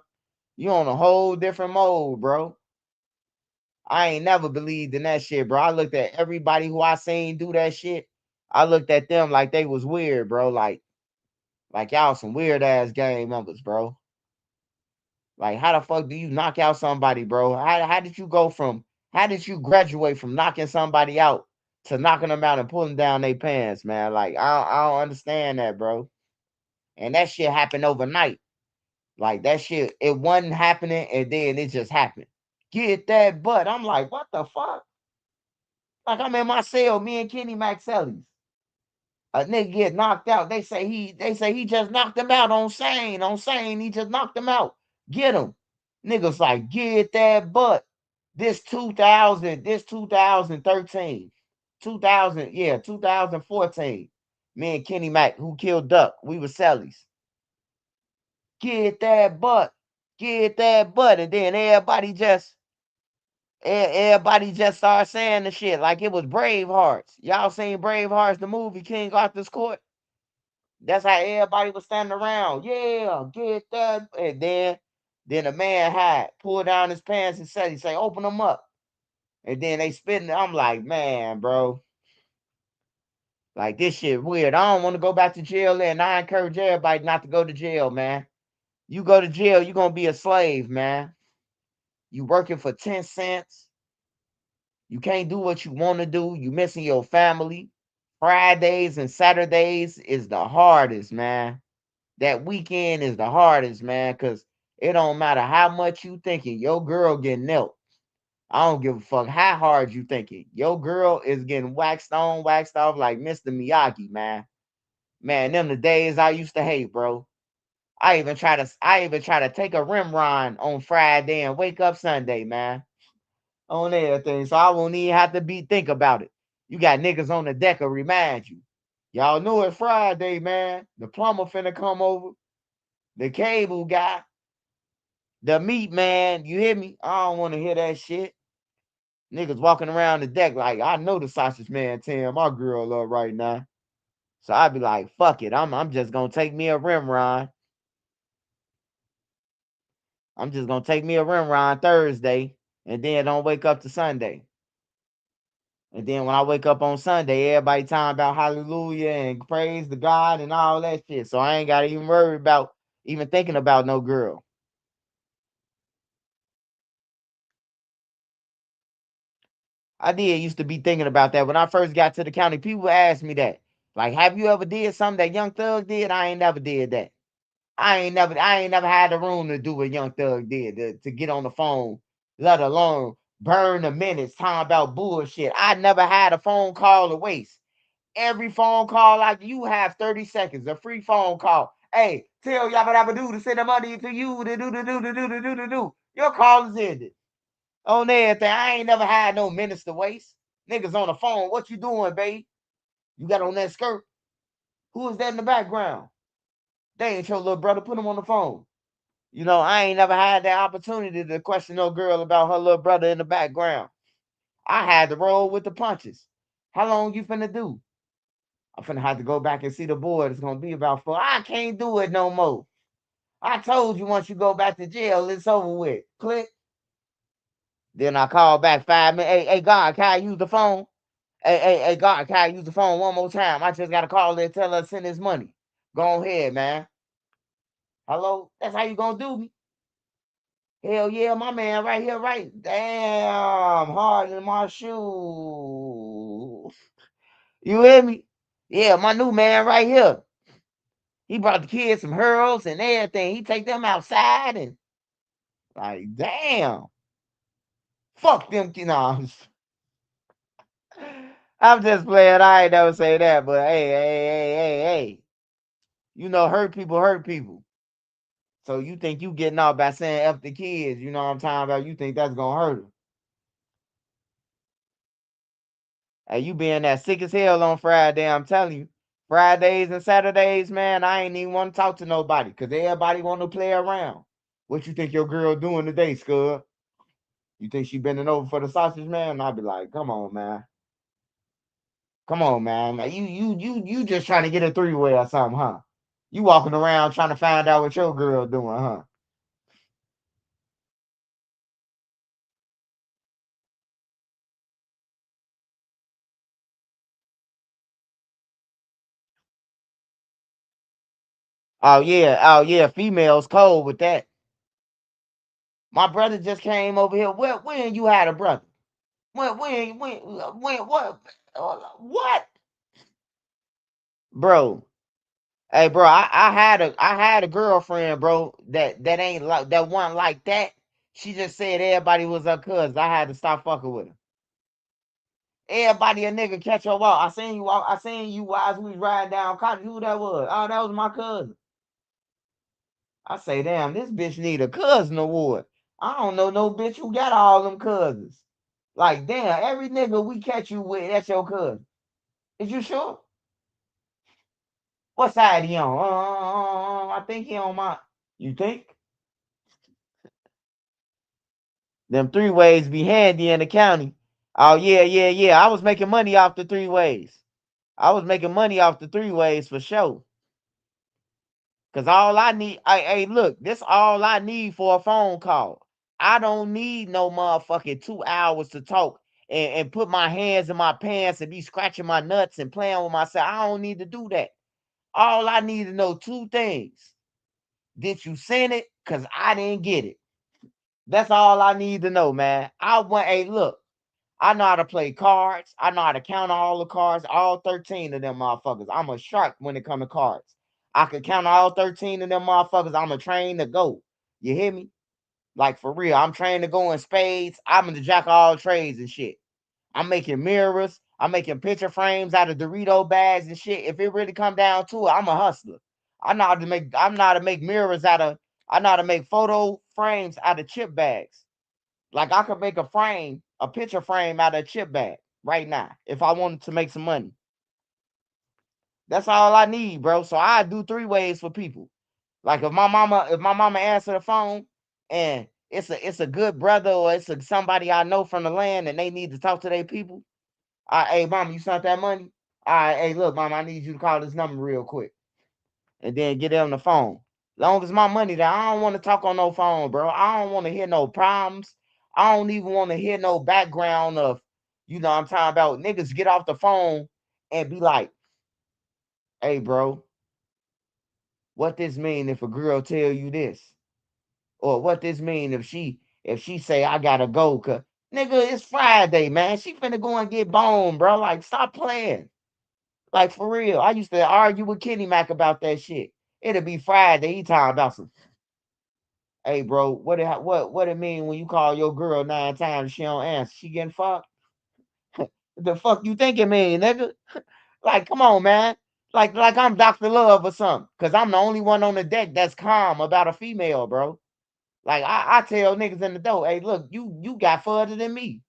You on a whole different mode, bro. I ain't never believed in that shit, bro. I looked at everybody who I seen do that shit. I looked at them like they was weird, bro. Like y'all some weird ass gang members, bro. Like how the fuck do you knock out somebody, bro? How did you go from how did you graduate from knocking somebody out to knocking them out and pulling down their pants, man? Like I don't understand that, bro. And that shit happened overnight. Like that shit, it wasn't happening, and then it just happened. Get that butt. I'm like, what the fuck? Like I'm in my cell, me and Kenny Maxellis. A nigga get knocked out. They say he just knocked him out on Sane. On Sane, he just knocked him out. Get him. Niggas like, get that butt. This 2013. 2014. Me and Kenny Mac, who killed Duck, we were Sellies. Get that butt. Get that butt. And then everybody just started saying the shit like it was Bravehearts. Y'all seen Bravehearts, the movie King Arthur's Court? That's how everybody was standing around. Yeah, get that. And then the man had pulled down his pants and said, he say, open them up. And then they spitting. I'm like, man, bro. Like this shit weird. I don't want to go back to jail, and I encourage everybody not to go to jail, man. You go to jail, you're gonna be a slave, man. You working for 10 cents. You can't do what you want to do. You missing your family. Fridays and Saturdays is the hardest, man. That weekend is the hardest, man, because it don't matter how much you thinking your girl getting knelt. I don't give a fuck how hard you thinking. Your girl is getting waxed on, waxed off like Mr. Miyagi, man. Man, them the days I used to hate, bro. I even try to take a rim run on Friday and wake up Sunday, man. On everything. So I won't even have to think about it. You got niggas on the deck to remind you. Y'all know it's Friday, man. The plumber finna come over. The cable guy. The meat man. You hear me? I don't want to hear that shit. Niggas walking around the deck like, I know the sausage man tearing my girl up right now. So I'd be like, fuck it. I'm just gonna take me a rim run. I'm just gonna take me a rim run Thursday and then don't wake up to Sunday. And then when I wake up on Sunday, everybody talking about hallelujah and praise the God and all that shit. So I ain't gotta even worry about even thinking about no girl. I did used to be thinking about that when I first got to the county. People asked me that. Like, have you ever did something that Young Thug did? I ain't never did that. I ain't never had the room to do what Young Thug did to get on the phone, let alone burn the minutes talking about bullshit. I never had a phone call to waste. Every phone call like you have 30 seconds, a free phone call. Hey, tell Yabba Dabba Do to send the money to you to do. Your call is ended. On everything. I ain't never had no minutes to waste. Niggas on the phone. What you doing, babe? You got on that skirt? Who is that in the background? They ain't your little brother. Put him on the phone. You know, I ain't never had that opportunity to question no girl about her little brother in the background. I had to roll with the punches. How long you finna do? I'm finna have to go back and see the board. It's gonna be about 4. I can't do it no more. I told you once you go back to jail, it's over with. Click. Then I call back 5 minutes. Hey, God, can I use the phone? Hey, God, can I use the phone one more time? I just gotta call her and tell her to send his money. Go ahead, man. Hello? That's how you gonna do me? Hell yeah, my man right here, right? Damn, hard in my shoes. You hear me? Yeah, my new man right here. He brought the kids some hurls and everything. He take them outside and like, damn. Fuck them. No, I'm just playing. I ain't never say that, but hey. You know, hurt people hurt people. So you think you getting out by saying F the kids, you know what I'm talking about? You think that's gonna hurt them. Hey, you being that sick as hell on Friday, I'm telling you. Fridays and Saturdays, man, I ain't even want to talk to nobody because everybody want to play around. What you think your girl doing today, Scud? You think she bending over for the sausage, man? I'll be like, come on, man. Come on, man. Like, you just trying to get a 3-way or something, huh? You walking around trying to find out what your girl doing, huh? Oh yeah, females cold with that. My brother just came over here. When you had a brother? When what? What? Bro. Hey bro, I had a girlfriend, bro, that ain't like that one like that. She just said everybody was her cousin. I had to stop fucking with her. Everybody a nigga catch her walk. I seen you while we was riding down Cottage. Who that was? Oh, that was my cousin. I say, damn, this bitch need a cousin award. I don't know no bitch who got all them cousins. Like, damn, every nigga we catch you with, that's your cousin. Is you sure? What side he on? I think he on my. You think? Them three ways be handy in the county. Oh yeah. I was making money off the three ways. I was making money off the three ways for sure. Cause all I need, hey, look, this all I need for a phone call. I don't need no motherfucking 2 hours to talk and put my hands in my pants and be scratching my nuts and playing with myself. I don't need to do that. All I need to know two things. Did you send it? Cause I didn't get it. That's all I need to know, man. Hey, look, I know how to play cards. I know how to count all the cards, all 13 of them motherfuckers. I'm a shark when it comes to cards. I can count all 13 of them motherfuckers. I'm a trained to go. You hear me? Like for real. I'm trained to go in spades. I'm in the jack of all trades and shit. I'm making mirrors. I'm making picture frames out of Dorito bags and shit. If it really come down to it, I'm a hustler. I'm not to make mirrors out of I know how to make photo frames out of chip bags. Like I could make a frame, a picture frame out of a chip bag right now if I wanted to make some money. That's all I need, bro. So I do three ways for people. Like if my mama answer the phone and it's a good brother or somebody I know from the land and they need to talk to their people. Hey mama, you sent that money? All right, hey, look, mama, I need you to call this number real quick. And then get it on the phone. Long as my money there, I don't want to talk on no phone, bro. I don't want to hear no problems. I don't even want to hear no background of, I'm talking about niggas get off the phone and be like, hey, bro, what this mean if a girl tell you this? Or what this mean if she say I gotta go, cause nigga, it's Friday, man. She finna go and get boned, bro. Like, stop playing. Like for real. I used to argue with Kenny Mac about that shit. It'll be Friday. He talking about some. Hey, bro, what it mean when you call your girl 9 times she don't answer? She getting fucked? The fuck you think it mean, nigga? Like, come on, man. Like I'm Dr. Love or something. Cause I'm the only one on the deck that's calm about a female, bro. Like I tell niggas in the door, hey, look, you got further than me.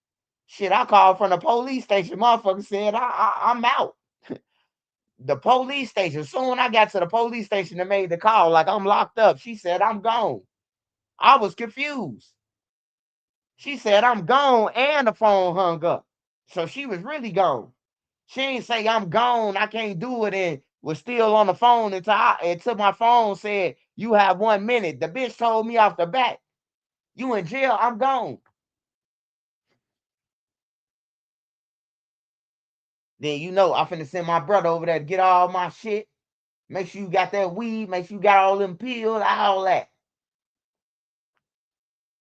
Shit, I called from the police station. Motherfucker said I'm out. The police station. Soon I got to the police station and made the call. Like I'm locked up. She said I'm gone. I was confused. She said, I'm gone, and the phone hung up. So she was really gone. She ain't say, I'm gone, I can't do it, and was still on the phone until my phone said, you have 1 minute. The bitch told me off the bat, you in jail, I'm gone. Then I'm finna send my brother over there to get all my shit. Make sure you got that weed, make sure you got all them pills, all that.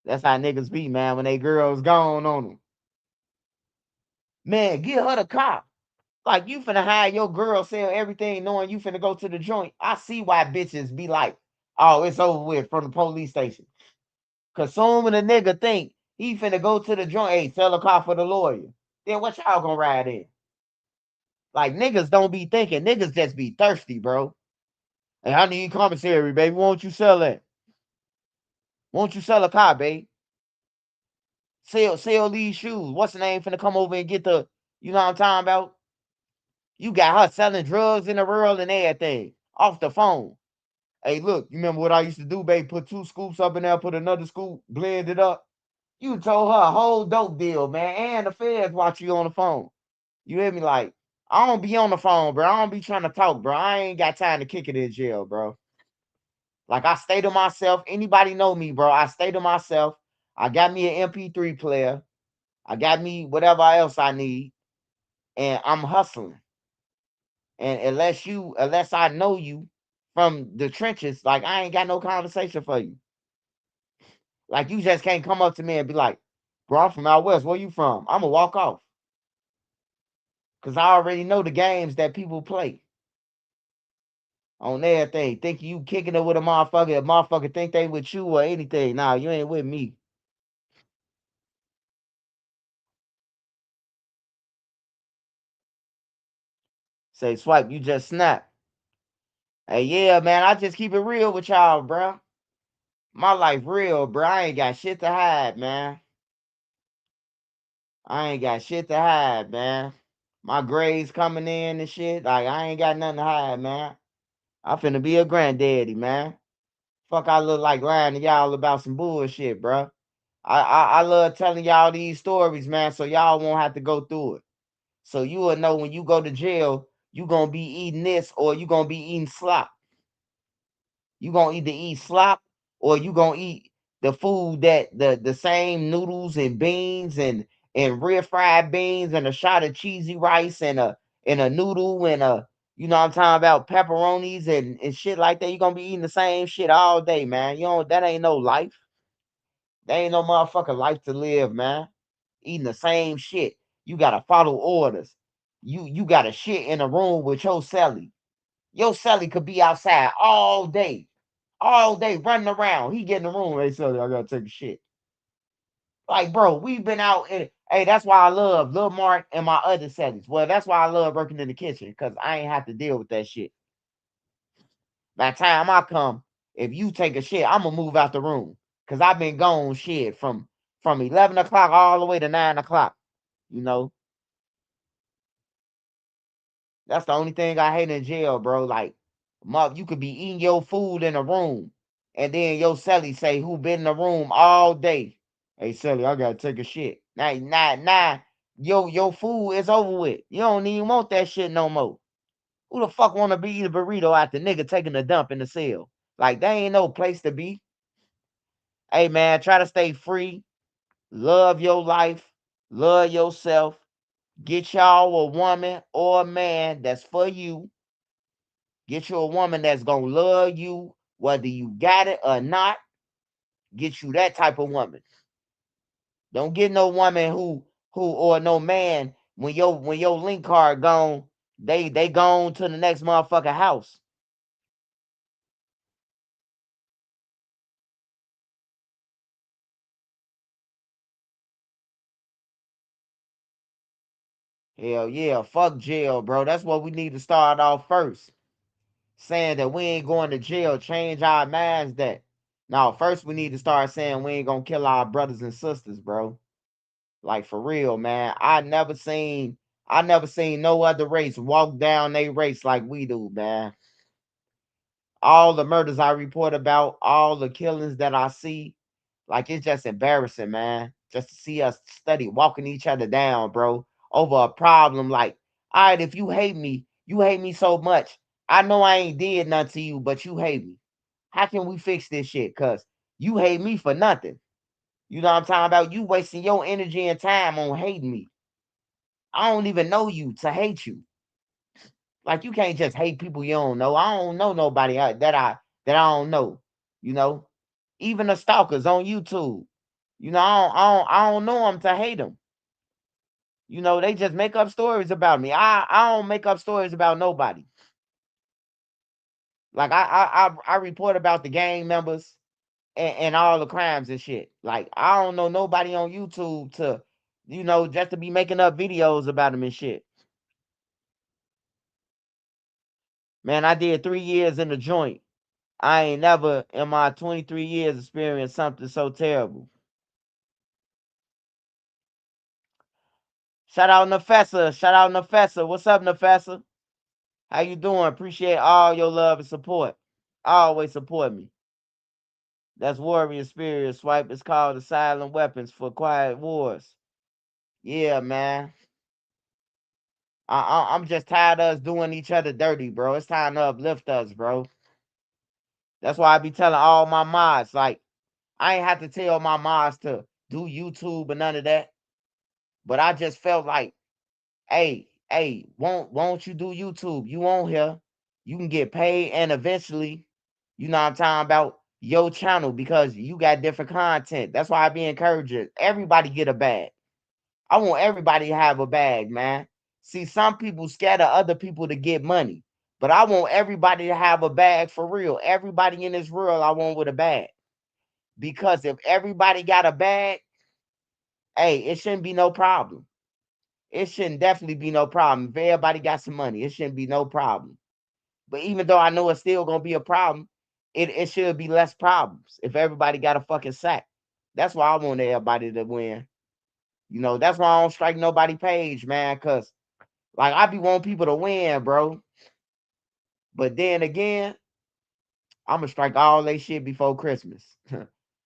That's how niggas be, man, when they girls gone on them. Man, get her the cop. Like you finna hire your girl sell everything knowing you finna go to the joint. I see why bitches be like, oh, it's over with from the police station. Cause soon when a nigga think he finna go to the joint, hey, tell a cop for the lawyer. Then what y'all gonna ride in? Like niggas don't be thinking, niggas just be thirsty, bro. Hey, I need commissary, baby. Won't you sell that? Won't you sell a car, babe? Sell these shoes. What's the name finna come over and get you know what I'm talking about? You got her selling drugs in the world and everything off the phone. Hey, look, you remember what I used to do, babe? Put 2 scoops up in there, put another scoop, blend it up. You told her a whole dope deal, man. And the feds watch you on the phone. You hear me? Like, I don't be on the phone, bro. I don't be trying to talk, bro. I ain't got time to kick it in jail, bro. Like, I stay to myself. Anybody know me, bro? I stay to myself. I got me an MP3 player. I got me whatever else I need. And I'm hustling. And unless I know you, from the trenches, like I ain't got no conversation for you. Like you just can't come up to me and be like, bro, I'm from out west. Where you from? I'ma walk off. Cause I already know the games that people play on everything. Think you kicking it with a motherfucker think they with you or anything. Nah, you ain't with me. Say swipe, you just snap. Hey, yeah, man, I just keep it real with y'all, bro. My life real, bro. I ain't got shit to hide, man. I ain't got shit to hide, man. My grades coming in and shit. Like, I ain't got nothing to hide, man. I finna be a granddaddy, man. Fuck, I look like lying to y'all about some bullshit, bro. I love telling y'all these stories, man, so y'all won't have to go through it. So you will know when you go to jail, you gonna be eating this or you gonna be eating slop. You gonna either eat slop or you gonna eat the food that the same noodles and beans and real fried beans and a shot of cheesy rice and a noodle and a you know what I'm talking about pepperonis and shit like that. You gonna be eating the same shit all day, man. You know that ain't no life. That ain't no motherfucking life to live, man. Eating the same shit. You gotta follow orders. You gotta shit in a room with your celly. Your celly could be outside all day running around. He get in the room. Hey, celly, I gotta take a shit. Like, bro, we've been out in. Hey, that's why I love Lil Mark and my other cellies. Well, that's why I love working in the kitchen because I ain't have to deal with that shit. By the time I come, if you take a shit, I'm gonna move out the room because I've been gone shit from 11 o'clock all the way to 9 o'clock. You know, that's the only thing I hate in jail, bro. Like, you could be eating your food in a room, and then your celly say who been in the room all day. Hey, celly, I gotta take a shit. Now, your food is over with. You don't even want that shit no more. Who the fuck want to be eating a burrito after nigga taking a dump in the cell? Like, there ain't no place to be. Hey, man, try to stay free. Love your life. Love yourself. Get y'all a woman or a man that's for you. Get you a woman that's gonna love you, whether you got it or not. Get you that type of woman. Don't get no woman who or no man when your link card gone, they gone to the next motherfucker house. Hell yeah, fuck jail, bro. That's what we need to start off first. Saying that we ain't going to jail, change our minds that. Now, first we need to start saying we ain't gonna kill our brothers and sisters, bro. Like for real, man. I never seen no other race walk down a race like we do, man. All the murders I report about, all the killings that I see, like it's just embarrassing, man. Just to see us study walking each other down, bro, over a problem like, all right, if you hate me so much. I know I ain't did nothing to you, but you hate me. How can we fix this shit? Cause you hate me for nothing. You know what I'm talking about? You wasting your energy and time on hating me. I don't even know you to hate you. Like you can't just hate people you don't know. I don't know nobody that I don't know. You know, even the stalkers on YouTube. You know, I don't know them to hate them. You know, they just make up stories about me. I don't make up stories about nobody. Like I report about the gang members and all the crimes and shit. Like I don't know nobody on YouTube to, you know, just to be making up videos about them and shit. Man, I did 3 years in the joint. I ain't never in my 23 years experienced something so terrible. Shout out Nefessa. Shout out Nefessa. What's up, Nefessa? How you doing? Appreciate all your love and support. Always support me. That's Warrior Spirit Swipe. It's called the Silent Weapons for Quiet Wars. Yeah, man. I'm just tired of us doing each other dirty, bro. It's time to uplift us, bro. That's why I be telling all my mods, like, I ain't have to tell my mods to do YouTube and none of that. But I just felt like, hey, won't you do YouTube? You on here. you can get paid, and eventually, you know what I'm talking about, your channel, because you got different content. That's why I be encouraging everybody get a bag. I want everybody to have a bag, man. See, some people scatter other people to get money, but I want everybody to have a bag for real. Everybody in this world, I want with a bag. Because if everybody got a bag, hey, it shouldn't be no problem. It shouldn't definitely be no problem. If everybody got some money, it shouldn't be no problem. But even though I know it's still gonna be a problem, it should be less problems if everybody got a fucking sack. That's why I want everybody to win. You know, that's why I don't strike nobody page, man. Cause like I be wanting people to win, bro. But then again, I'm gonna strike all they shit before Christmas.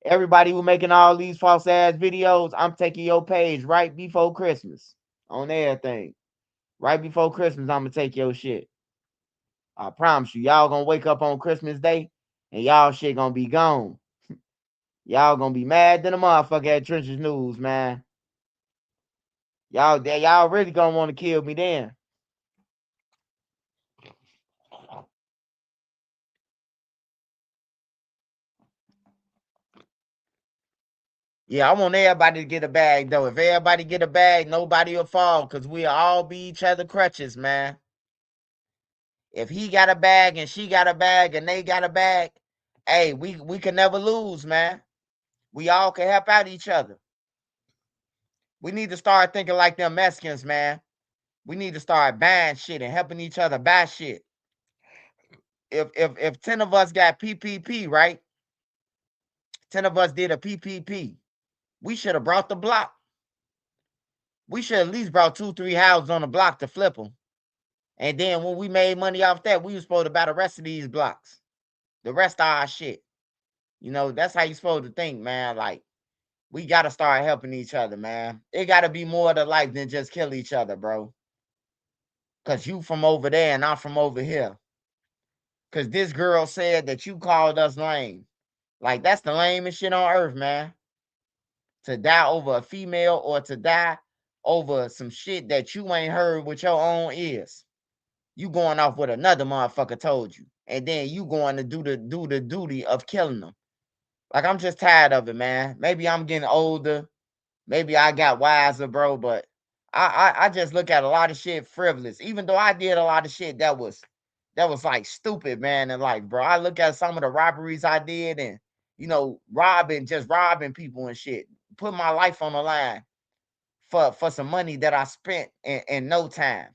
Everybody who making all these false ass videos, I'm taking your page right before Christmas on everything. Right before Christmas, I'm gonna take your shit. I promise you, y'all gonna wake up on Christmas Day and y'all shit gonna be gone. Y'all gonna be mad than a motherfucker at Trenches News, man. Y'all really gonna want to kill me then. Yeah, I want everybody to get a bag though. If everybody get a bag, nobody will fall, cause we'll all be each other crutches, man. If he got a bag and she got a bag and they got a bag, hey, we can never lose, man. We all can help out each other. We need to start thinking like them Mexicans, man. We need to start buying shit and helping each other buy shit. If 10 of us got PPP, right? 10 of us did a PPP. We should have brought the block. We should at least brought 2-3 houses on the block to flip them. And then when we made money off that, we was supposed to buy the rest of these blocks. The rest of our shit. You know, that's how you supposed to think, man. Like, we got to start helping each other, man. It got to be more to life than just kill each other, bro. Because you from over there and I'm from over here. Because this girl said that you called us lame. Like, that's the lamest shit on earth, man. To die over a female or to die over some shit that you ain't heard with your own ears. You going off what another motherfucker told you. And then you going to do the duty of killing them. Like, I'm just tired of it, man. Maybe I'm getting older. Maybe I got wiser, bro. But I just look at a lot of shit frivolous. Even though I did a lot of shit that was like stupid, man. And like, bro, I look at some of the robberies I did and, you know, robbing people and shit. Put my life on the line for some money that I spent in no time.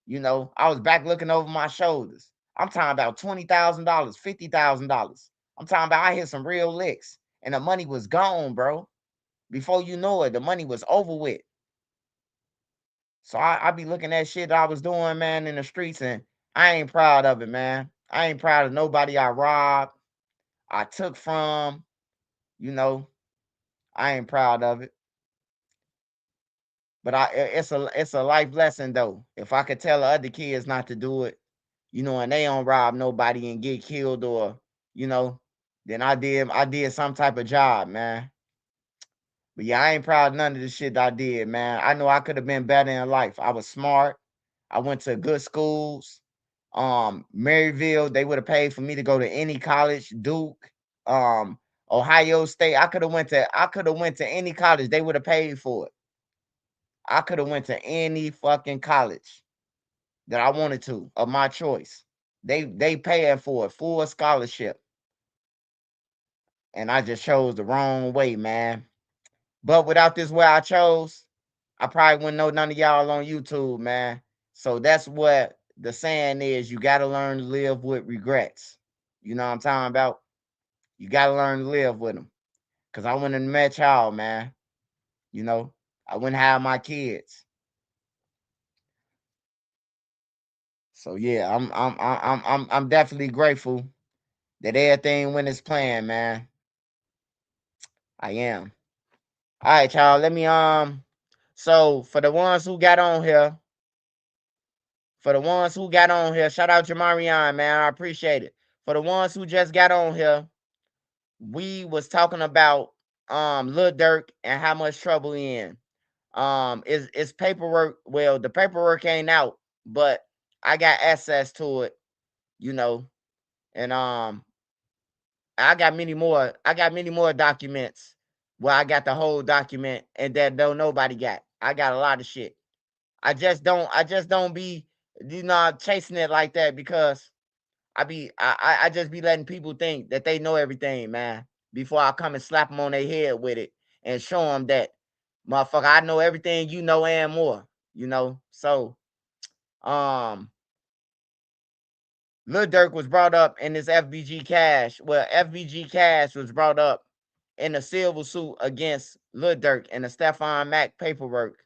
You know, I was back looking over my shoulders. I'm talking about $20,000, $50,000. I'm talking about I hit some real licks and the money was gone, bro. Before you know it, the money was over with. So I be looking at shit that I was doing, man, in the streets, and I ain't proud of it, man. I ain't proud of nobody I robbed, I took from, you know. I ain't proud of it. But it's a life lesson though. If I could tell the other kids not to do it, you know, and they don't rob nobody and get killed or, you know, then I did some type of job, man. But yeah, I ain't proud of none of the shit I did, man. I know I could have been better in life. I was smart. I went to good schools. Maryville, they would have paid for me to go to any college, Duke, um, Ohio State. I could have went to any college. They would have paid for it. I could have went to any fucking college that I wanted to of my choice. They paying for it, full scholarship. And I just chose the wrong way, man. But without this way I chose, I probably wouldn't know none of y'all on YouTube, man. So that's what the saying is. You got to learn to live with regrets. You know what I'm talking about? You got to learn to live with them. Because I wouldn't have met y'all, man. You know, I wouldn't have my kids. So yeah, I'm definitely grateful that everything went as planned, man. I am. All right, y'all. Let me so for the ones who got on here, shout out Jamarion, man. I appreciate it. For the ones who just got on here, we was talking about Lil Durk and how much trouble he in. Is paperwork, well, the paperwork ain't out, but I got access to it. you know, and I got many more. I got many more documents where I got the whole document and that don't nobody got. I got a lot of shit. I just don't be chasing it like that because I just be letting people think that they know everything, man. Before I come and slap them on their head with it and show them that, motherfucker, I know everything you know and more. So um, Lil Durk was brought up in this FBG Cash. Well, FBG Cash was brought up in a civil suit against Lil Durk and the Stephon Mack paperwork.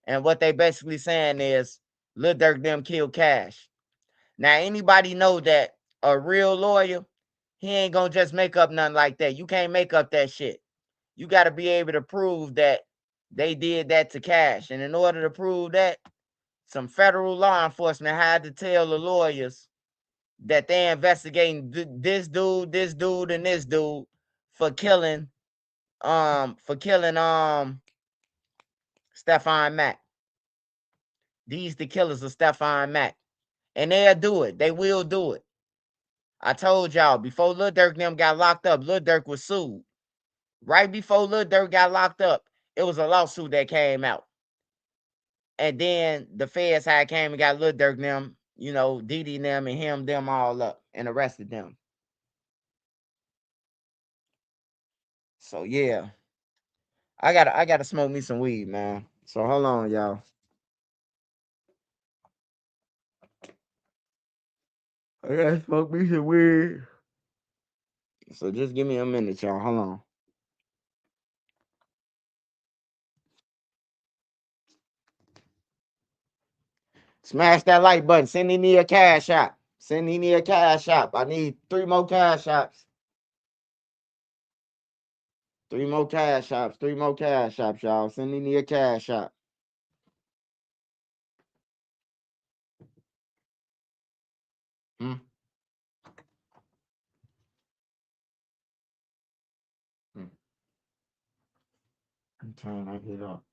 And what they basically saying is Lil Durk them killed Cash. Now, anybody know that a real lawyer, he ain't gonna just make up nothing like that. You can't make up that shit. You got to be able to prove that they did that to Cash. And in order to prove that, some federal law enforcement had to tell the lawyers that they're investigating this dude, and this dude for killing Stephon Mack. These the killers of Stephon Mack. And they'll do it. They will do it. I told y'all, before Lil Durk and them got locked up, Lil Durk was sued. Right before Lil Durk got locked up, it was a lawsuit that came out. And then the feds had came and got Lil Durk and them, Didi and them and him, them all up and arrested them. So yeah. I gotta smoke me some weed, man. So hold on, y'all. I gotta smoke me some weed. So just give me a minute, y'all. Hold on. Smash that like button. Send me a cash app. Send me a cash app. I need 3 more cash apps. 3 more cash apps. 3 more cash apps, y'all. Send me a cash app. Hmm. Hmm. I'm trying to get up.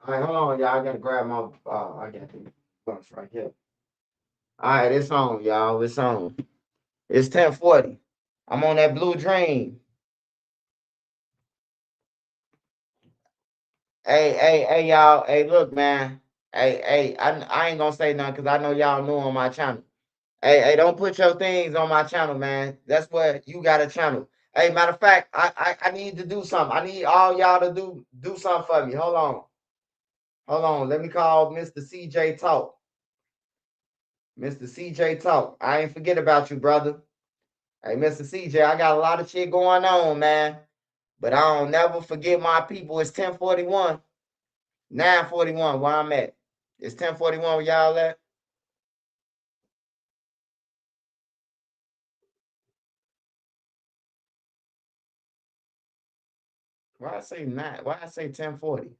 All right, hold on, y'all. I gotta grab my. I got the bunch right here. All right, it's on, y'all. It's on. It's 10:40. I'm on that blue dream. Hey, y'all. Hey, look, man. Hey, I ain't gonna say nothing because I know y'all new on my channel. Hey, don't put your things on my channel, man. That's what you got a channel. Hey, matter of fact, I need to do something. I need all y'all to do something for me. Hold on. Hold on. Let me call Mr. CJ Talk. Mr. CJ Talk. I ain't forget about you, brother. Hey, Mr. CJ, I got a lot of shit going on, man. But I don't never forget my people. It's 10:41. 9:41 where I'm at. It's 10:41 where y'all at. Why I say 9? Why I say 10:40?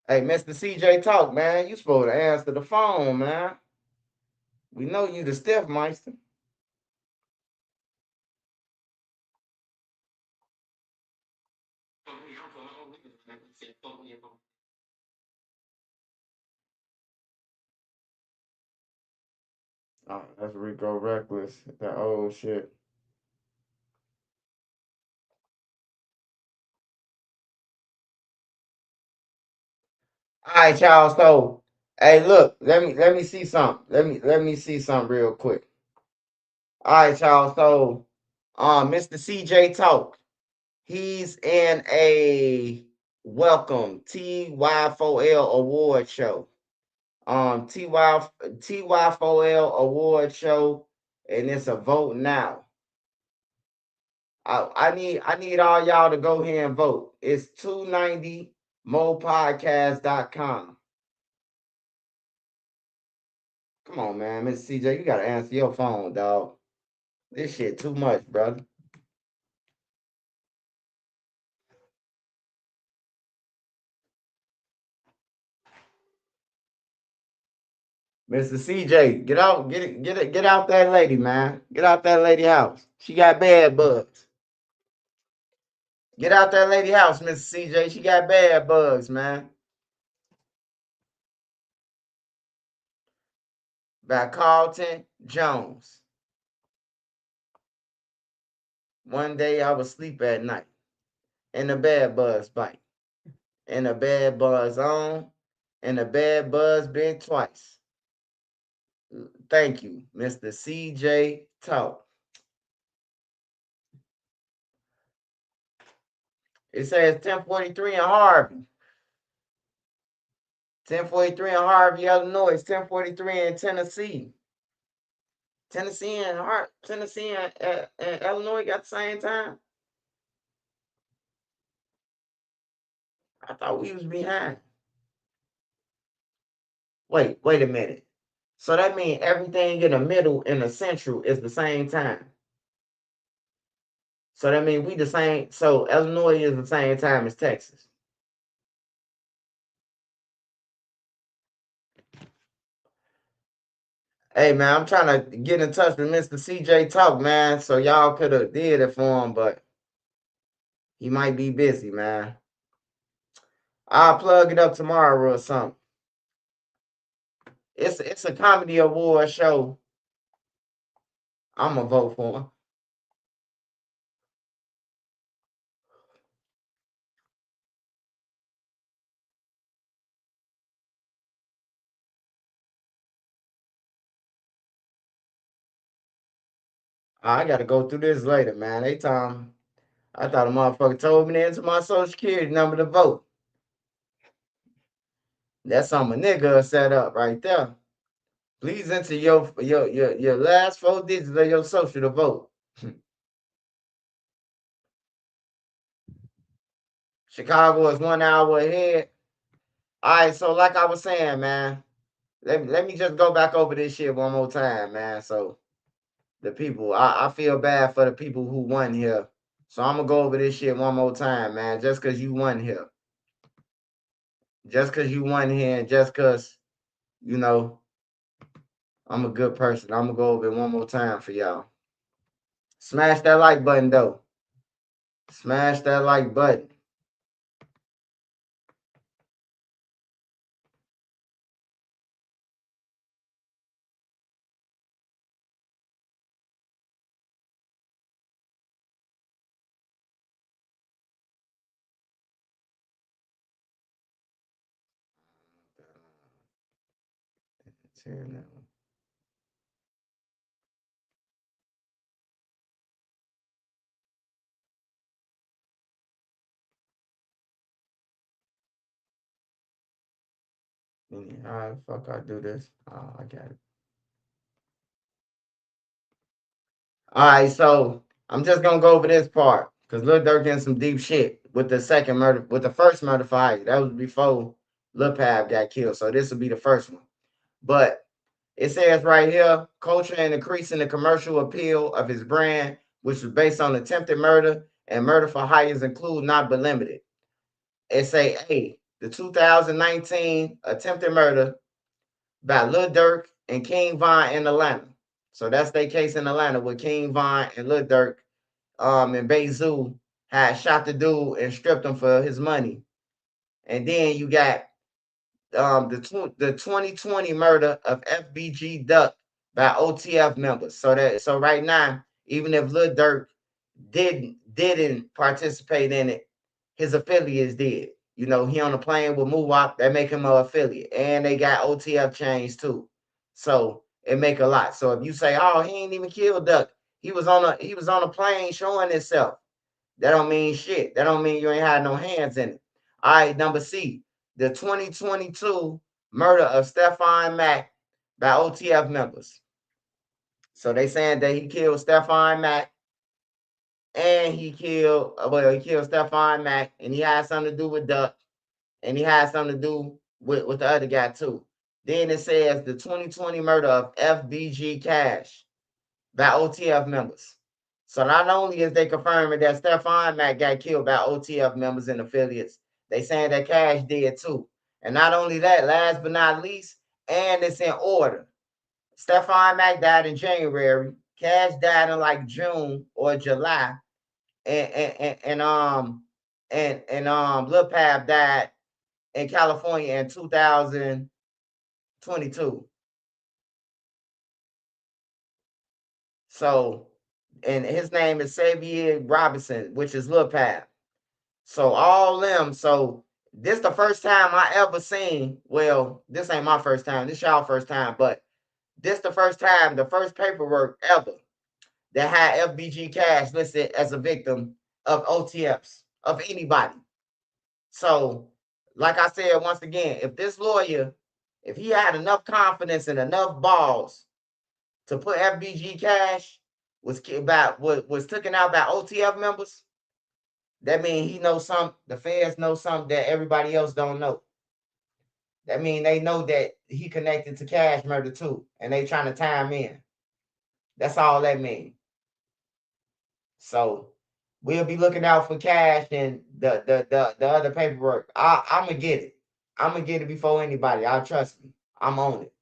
Hey, Mr. CJ Talk, man. You supposed to answer the phone, man. We know you the stiff meister. Oh, that's Rico Reckless. That old shit. All right, y'all. So, hey, look, let me see something. Let me see something real quick. All right, y'all. So, Mr. CJ Talk, he's in a welcome TY4L award show. TY4L award show, and it's a vote now. I need all y'all to go here and vote. It's 290mopodcast.com. Come on, man. Miss CJ, you gotta answer your phone, dog. This shit too much, brother. Mr. CJ, get out, get out that lady, man. Get out that lady house. She got bad bugs. Get out that lady house, Mr. CJ. She got bad bugs, man. By Carlton Jones. One day I was asleep at night, and the bad buzz bite, and the bad buzz on, and the bad buzz bit twice. Thank you, Mr. CJ Talk. It says 1043 in Harvey. 1043 in Harvey, Illinois. 1043 in Tennessee. Tennessee and Illinois got the same time. I thought we was behind. Wait a minute. So that means everything in the middle and the central is the same time. So that means we the same. So Illinois is the same time as Texas. Hey man, I'm trying to get in touch with Mr. CJ Talk, man. So y'all could have did it for him, but he might be busy, man. I'll plug it up tomorrow or something. It's a comedy award show. I'm gonna vote for him. I gotta go through this later, man. I thought a motherfucker told me to enter my social security number to vote. That's something a nigga set up right there. Please enter your last 4 digits of your social to vote. Chicago is 1 hour ahead. All right, so like I was saying, man, let me just go back over this shit one more time, man. So the people, I feel bad for the people who won here. So I'm gonna go over this shit one more time, man. Just cause you won here. Just cause you won here and just cause, you know, I'm a good person. I'm gonna go over it one more time for y'all. Smash that like button though. Smash that like button. How the fuck I do this? Oh, I got it. All right, so I'm just gonna go over this part because Lil Durk getting some deep shit with the second murder, with the first murder for hire. That was before Lil Pab got killed, so this will be the first one. But it says right here, culture and increasing the commercial appeal of his brand, which was based on attempted murder and murder for hires include not but limited. It say, hey, the 2019 attempted murder by Lil Durk and King Von in Atlanta. So that's their case in Atlanta with King Von and Lil Durk and Bay Zoo had shot the dude and stripped him for his money. And then you got the 2020 murder of FBG Duck by OTF members. So right now, even if Lil Durk didn't participate in it, his affiliates did. You know, he on the plane with Muwap, that make him an affiliate. And they got OTF chains too. So it make a lot. So if you say, oh, he ain't even killed Duck, he was on a plane showing himself. That don't mean shit. That don't mean you ain't had no hands in it. All right, number C, the 2022 murder of Stephon Mack by OTF members. So they saying that he killed Stephon Mack and he killed Stephon Mack and he had something to do with Duck and he had something to do with the other guy too. Then it says the 2020 murder of FBG Cash by OTF members. So not only is they confirming that Stephon Mack got killed by OTF members and affiliates, they saying that Cash did too. And not only that, last but not least, and it's in order. Stephon Mack died in January. Cash died in like June or July, and Lil Pap died in California in 2022. So, and his name is Xavier Robinson, which is Lil Pap. So all them. So this the first time I ever seen. Well, this ain't my first time. This y'all first time, but this the first time, the first paperwork ever that had FBG Cash listed as a victim of OTFs of anybody. So, like I said once again, if this lawyer, if he had enough confidence and enough balls to put FBG Cash was taken out by OTF members, that means he knows something. The feds know something that everybody else don't know. That means they know that he connected to Cash murder too, and they trying to tie him in. That's all that means. So we'll be looking out for Cash and the other paperwork. I'm gonna get it. I'm gonna get it before anybody. I trust me. I'm on it.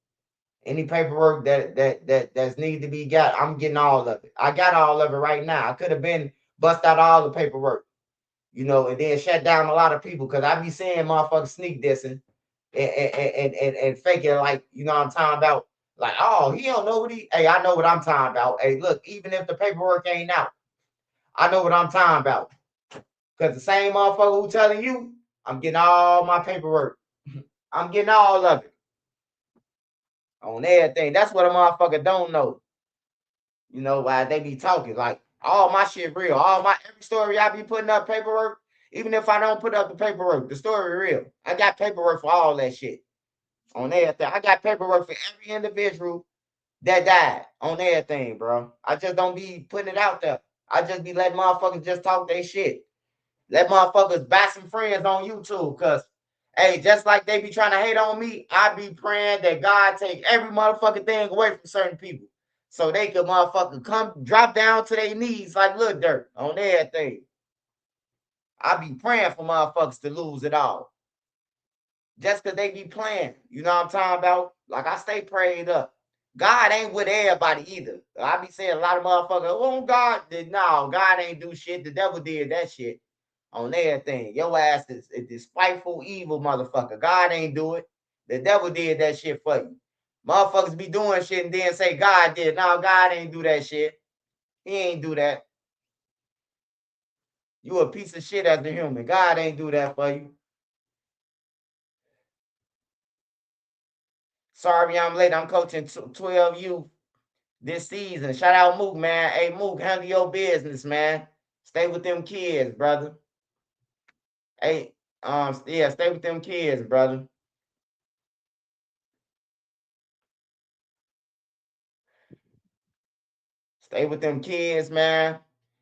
Any paperwork that's needed to be got, I'm getting all of it. I got all of it right now. I could have been bust out all the paperwork, and then shut down a lot of people because I be seeing motherfuckers sneak dissing and faking like, I'm talking about, like, oh, he don't know what hey, I know what I'm talking about. Hey, look, even if the paperwork ain't out, I know what I'm talking about. Because the same motherfucker who telling you, I'm getting all my paperwork. I'm getting all of it. On everything. That's what a motherfucker don't know. Why they be talking. Like, all my shit real. Every story I be putting up paperwork, even if I don't put up the paperwork, the story real. I got paperwork for all that shit. On everything. I got paperwork for every individual that died. On everything, bro. I just don't be putting it out there. I just be letting motherfuckers just talk their shit. Let motherfuckers buy some friends on YouTube, because, hey, just like they be trying to hate on me, I be praying that God take every motherfucking thing away from certain people so they can motherfucking come drop down to their knees like Lil Durk on everything. I be praying for motherfuckers to lose it all. Just because they be playing. You know what I'm talking about? Like, I stay prayed up. God ain't with everybody either. I be saying a lot of motherfuckers, oh, God did. No, God ain't do shit. The devil did that shit. On everything. Your ass is a despiteful, evil motherfucker. God ain't do it. The devil did that shit for you. Motherfuckers be doing shit and then say God did. No, God ain't do that shit. He ain't do that. You a piece of shit as a human. God ain't do that for you. Sorry I'm late. I'm coaching 12 youth this season. Shout out Mook, man. Hey, Mook, handle your business, man. Stay with them kids, brother. Hey, yeah, stay with them kids, brother. Stay with them kids, man,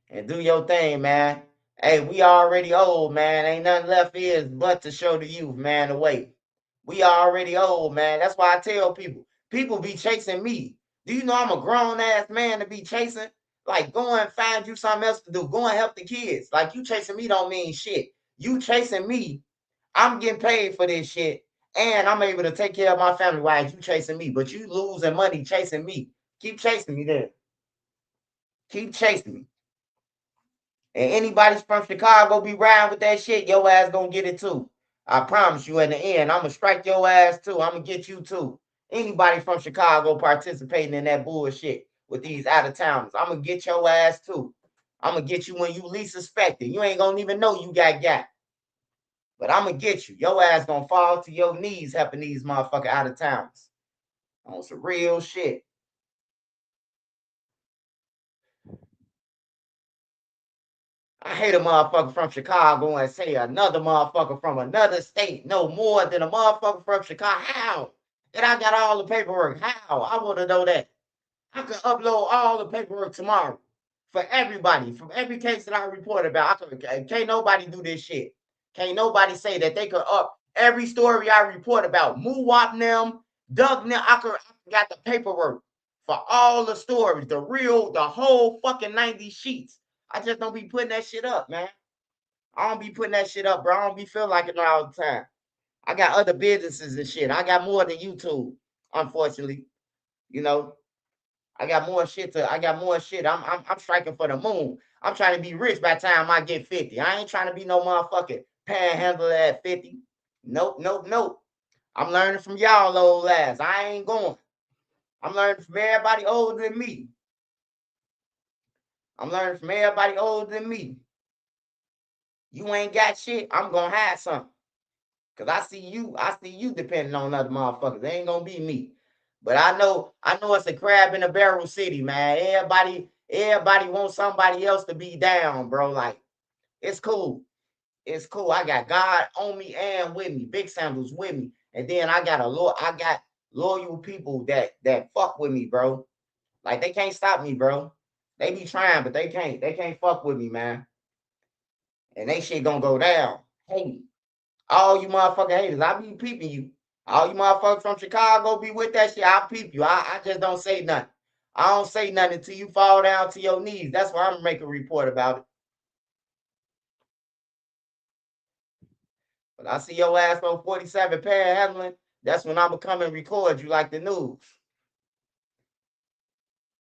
and do your thing, man. Hey, we already old, man. Ain't nothing left is but to show the youth, man, the way. We already old, man. That's why I tell people be chasing me. Do you know I'm a grown ass man to be chasing? Like, go and find you something else to do. Go and help the kids. Like, you chasing me don't mean shit. You chasing me, I'm getting paid for this shit, and I'm able to take care of my family while you chasing me. But you losing money chasing me. Keep chasing me then. Keep chasing me. And anybody from Chicago be riding with that shit, your ass gonna get it too. I promise you in the end, I'm gonna strike your ass too. I'm gonna get you too. Anybody from Chicago participating in that bullshit with these out of towners, I'm gonna get your ass too. I'm gonna get you when you least suspect it. You ain't gonna even know you got. But I'm gonna get you. Your ass gonna fall to your knees helping these motherfucker out of towners. On some real shit. I hate a motherfucker from Chicago and say another motherfucker from another state no more than a motherfucker from Chicago. How? And I got all the paperwork. How? I want to know that. I can upload all the paperwork tomorrow for everybody, from every case that I report about. Can't nobody do this shit. Can't nobody say that they could up every story I report about. Moowop them, Doug them. I got the paperwork for all the stories, the whole fucking 90 sheets. I just don't be putting that shit up, man. I don't be putting that shit up, bro. I don't be feeling like it all the time. I got other businesses and shit. I got more than YouTube. unfortunately. You know, I got more shit. I'm striking for the moon. I'm trying to be rich by the time I get 50. I ain't trying to be no motherfucking panhandler at 50. Nope. I'm learning from y'all old ass. I ain't going. I'm learning from everybody older than me. You ain't got shit, I'm gonna have something. Cause I see you depending on other motherfuckers. They ain't gonna be me. But I know it's a crab in a barrel city, man. Everybody wants somebody else to be down, bro. Like, it's cool. I got God on me and with me. Big Sandals with me. And then I got loyal people that fuck with me, bro. Like, they can't stop me, bro. They be trying, but they can't fuck with me, man. And they shit gonna go down. Hey, all you motherfucking haters, I be peeping you. All you motherfuckers from Chicago be with that shit. I peep you. I just don't say nothing. I don't say nothing until you fall down to your knees. That's why I'm gonna make a report about it. But I see your ass on 47 panhandling. That's when I'm gonna come and record you like the news.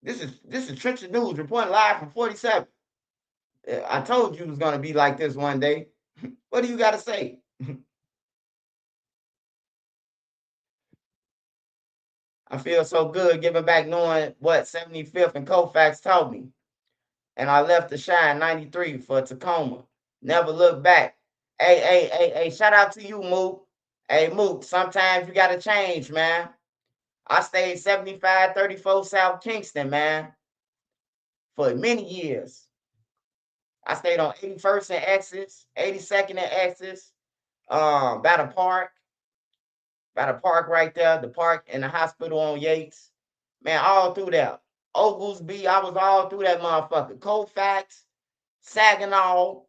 This is Trenches News reporting live from 47. I told you it was gonna be like this one day. What do you gotta say? I feel so good giving back knowing what 75th and Colfax taught me. And I left to shine 93 for Tacoma. Never look back. Hey, shout out to you, Mook. Hey, Mook, sometimes you gotta change, man. I stayed 7534 South Kingston, man, for many years. I stayed on 81st and Exits, 82nd and Exits, by the park right there, the park and the hospital on Yates. Man, all through there. Oglesby, I was all through that motherfucker. Colfax, Saginaw,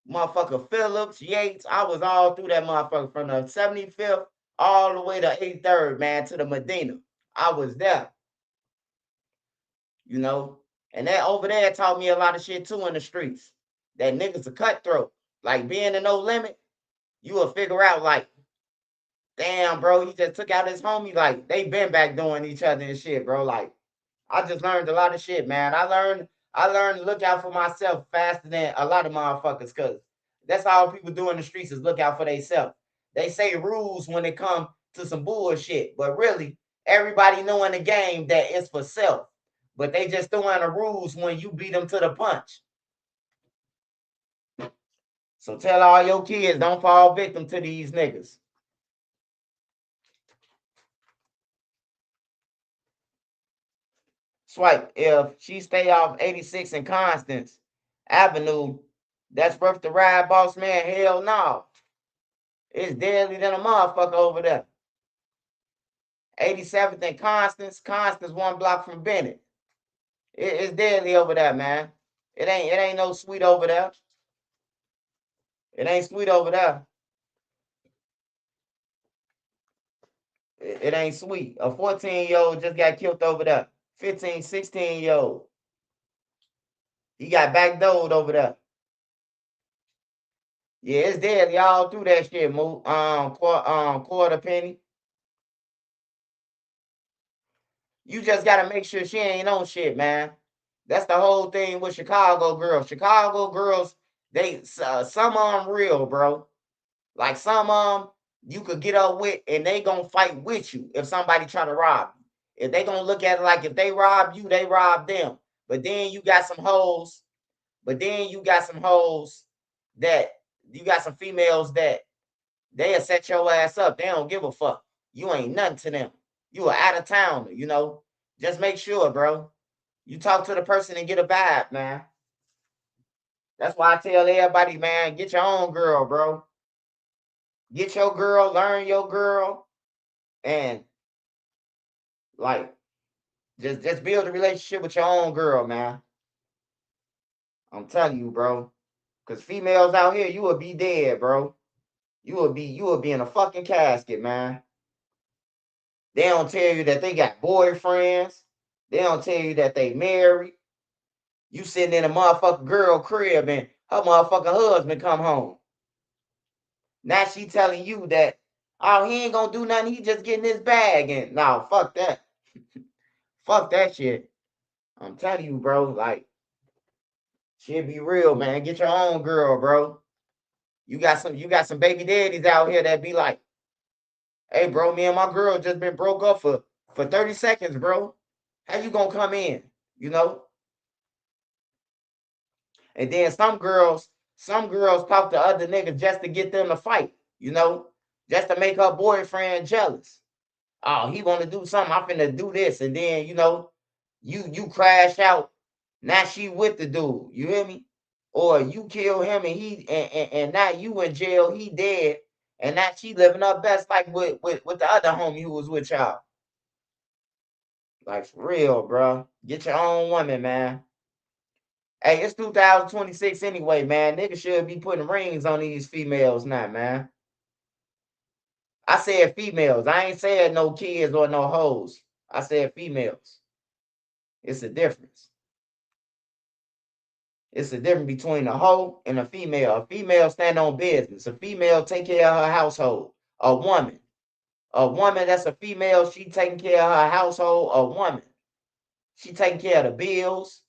motherfucker Phillips, Yates. I was all through that motherfucker from the 75th all the way to 83rd, man, to the Medina. I was there. You know, and that over there taught me a lot of shit too in the streets. That niggas a cutthroat. Like, being in No Limit, you will figure out, like, damn, bro, he just took out his homie. Like, they been back doing each other and shit, bro. Like, I just learned a lot of shit, man. I learned to look out for myself faster than a lot of motherfuckers, cause that's all people do in the streets is look out for themselves. They say rules when it come to some bullshit, but really, everybody know in the game that it's for self. But they just throwing the rules when you beat them to the punch. So tell all your kids, don't fall victim to these niggas. Swipe, if she stay off 86 and Constance Avenue, that's worth the ride, boss man. Hell no. It's deadly than a motherfucker over there. 87th and Constance 1 block from Bennett. It's deadly over there, man. It ain't no sweet over there. It ain't sweet over there. It ain't sweet. A 14-year-old just got killed over there. 15, 16-year-old. He got backdoored over there. Yeah, it's deadly all through that shit, quarter penny. You just gotta make sure she ain't on shit, man. That's the whole thing with Chicago girls. Chicago girls, they some of them real, bro. Like, some of them you could get up with and they gonna fight with you if somebody try to rob you. If they gonna look at it like if they rob you, they rob them. But then you got some hoes. That you got some females that they'll set your ass up. They don't give a fuck. You ain't nothing to them. You are out of town, you know. Just make sure, bro. You talk to the person and get a vibe, man. That's why I tell everybody, man, get your own girl, bro. Get your girl, learn your girl, and like just build a relationship with your own girl, man. I'm telling you, bro. Cause females out here, you will be dead, bro. You will be in a fucking casket, man. They don't tell you that they got boyfriends. They don't tell you that they married. You sitting in a motherfucking girl crib and her motherfucking husband come home. Now she telling you that Oh, he ain't gonna do nothing. He just getting his bag. And no, fuck that. Fuck that shit. I'm telling you, bro. Like, shit be real, man. Get your own girl, bro. You got some baby daddies out here that be like, hey, bro, me and my girl just been broke up for 30 seconds, bro. How you gonna come in? You know? And then some girls talk to other niggas just to get them to fight, you know? Just to make her boyfriend jealous. Oh, he wanna do something, I'm finna do this. And then, you know, you crash out. Now she with the dude. You hear me? Or you kill him and he and now you in jail, he dead. And now she living her best like with the other homie who was with y'all. Like for real, bro. Get your own woman, man. Hey, it's 2026 anyway, man. Niggas should be putting rings on these females now, man. I said females. I ain't said no kids or no hoes. I said females. It's a difference. It's the difference between a hoe and a female. A female stand on business. A female take care of her household. A woman that's a female, she taking care of her household. A woman, she taking care of the bills.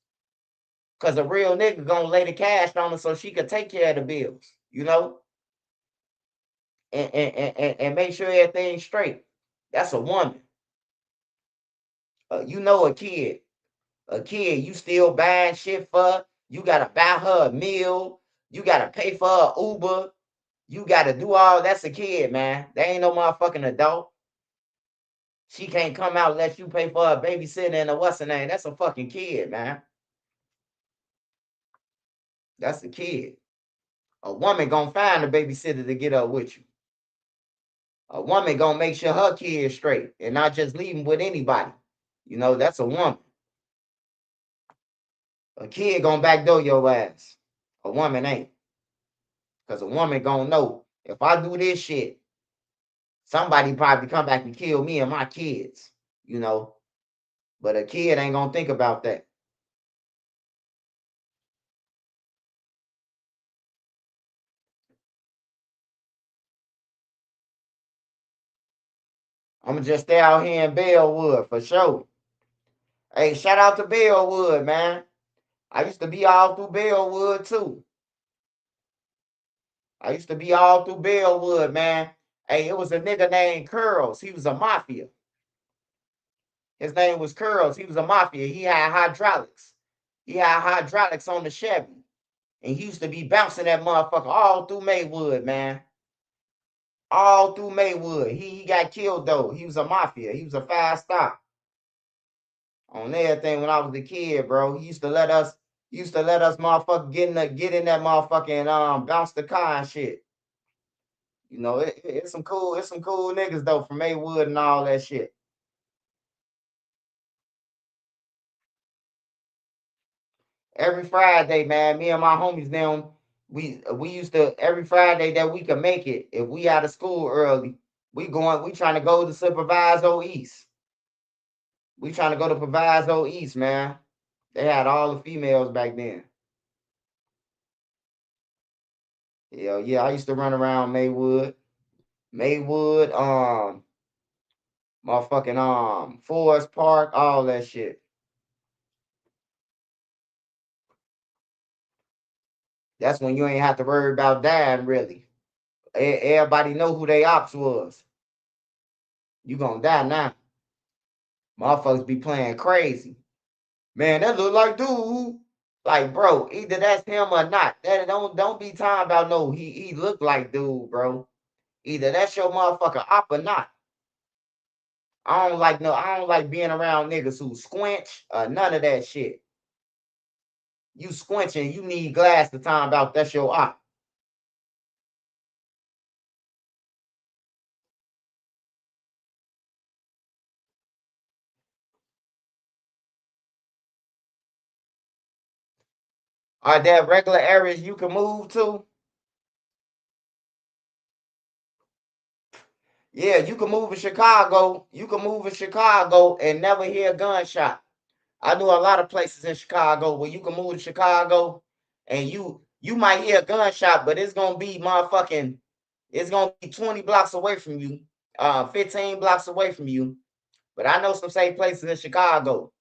Cause a real nigga gonna lay the cash on her so she could take care of the bills, you know, and make sure everything's straight. That's a woman. You know, a kid, you still buying shit for. You gotta buy her a meal. You gotta pay for her Uber. You gotta do all. That's a kid, man. They ain't no motherfucking adult. She can't come out unless you pay for a babysitter and a what's her name. That's a fucking kid, man. That's a kid. A woman gonna find a babysitter to get up with you. A woman gonna make sure her kid's straight and not just leaving with anybody. You know, that's a woman. A kid gonna backdoor your ass. A woman ain't. Because a woman gonna know, if I do this shit, somebody probably come back and kill me and my kids, you know. But a kid ain't gonna think about that. I'm gonna just stay out here in Bellwood for sure. Hey, shout out to Bellwood, man. I used to be all through Bellwood too. I used to be all through Bellwood, man. Hey, it was a nigga named Curls. He was a mafia. His name was Curls. He was a mafia. He had hydraulics. He had hydraulics on the Chevy. And he used to be bouncing that motherfucker all through Maywood, man. All through Maywood. He got killed though. He was a mafia. He was a fast stop. On everything when I was a kid, bro. He used to let us motherfucker get in that motherfucker and bounce the car and shit. You know, it's some cool niggas though from Maywood and all that shit. Every Friday, man, me and my homies them, we used to every Friday that we could make it. If we out of school early, we trying to go to Supervisor East. We trying to go to Proviso East, man. They had all the females back then. Yeah, I used to run around Maywood. Motherfucking Forest Park, all that shit. That's when you ain't have to worry about dying, really. Everybody know who they ops was. You gonna die now. Motherfuckers be playing crazy. Man, that look like dude. Like, bro, either that's him or not. That don't be talking about no, he look like dude, bro. Either that's your motherfucker op or not. I don't like being around niggas who squinch or none of that shit. You squinching, you need glass to time about that's your op. Are there regular areas you can move to? Yeah, you can move in Chicago. You can move in Chicago and never hear a gunshot. I knew a lot of places in Chicago where you can move to Chicago and you might hear a gunshot, but it's gonna be motherfucking It's gonna be 20 blocks away from you, 15 blocks away from you. But I know some safe places in Chicago.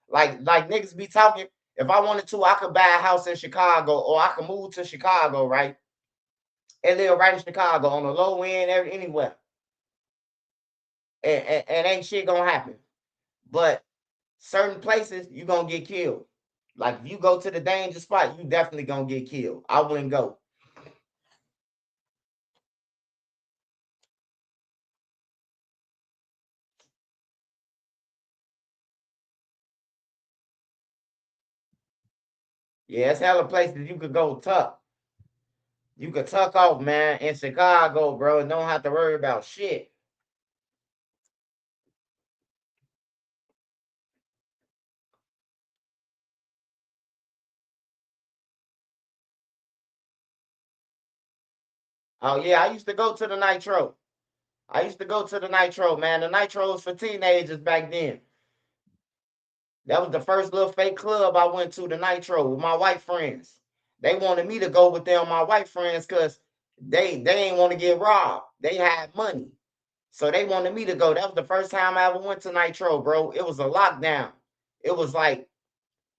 Like niggas be talking. If I wanted to, I could buy a house in Chicago, or I could move to Chicago, right? And live right in Chicago on the low end, anywhere. And ain't shit gonna happen. But certain places, you gonna get killed. Like if you go to the danger spot, you definitely gonna get killed. I wouldn't go. Yeah, it's hella places you could go tuck. You could tuck off, man, in Chicago, bro, and don't have to worry about shit. Oh yeah, I used to go to the Nitro. I used to go to the Nitro, man. The Nitro was for teenagers back then. That was the first little fake club I went to, the Nitro, with my white friends. They wanted me to go with them, my white friends, because they ain't want to get robbed. They had money. So they wanted me to go. That was the first time I ever went to Nitro, bro. It was a lockdown. It was like,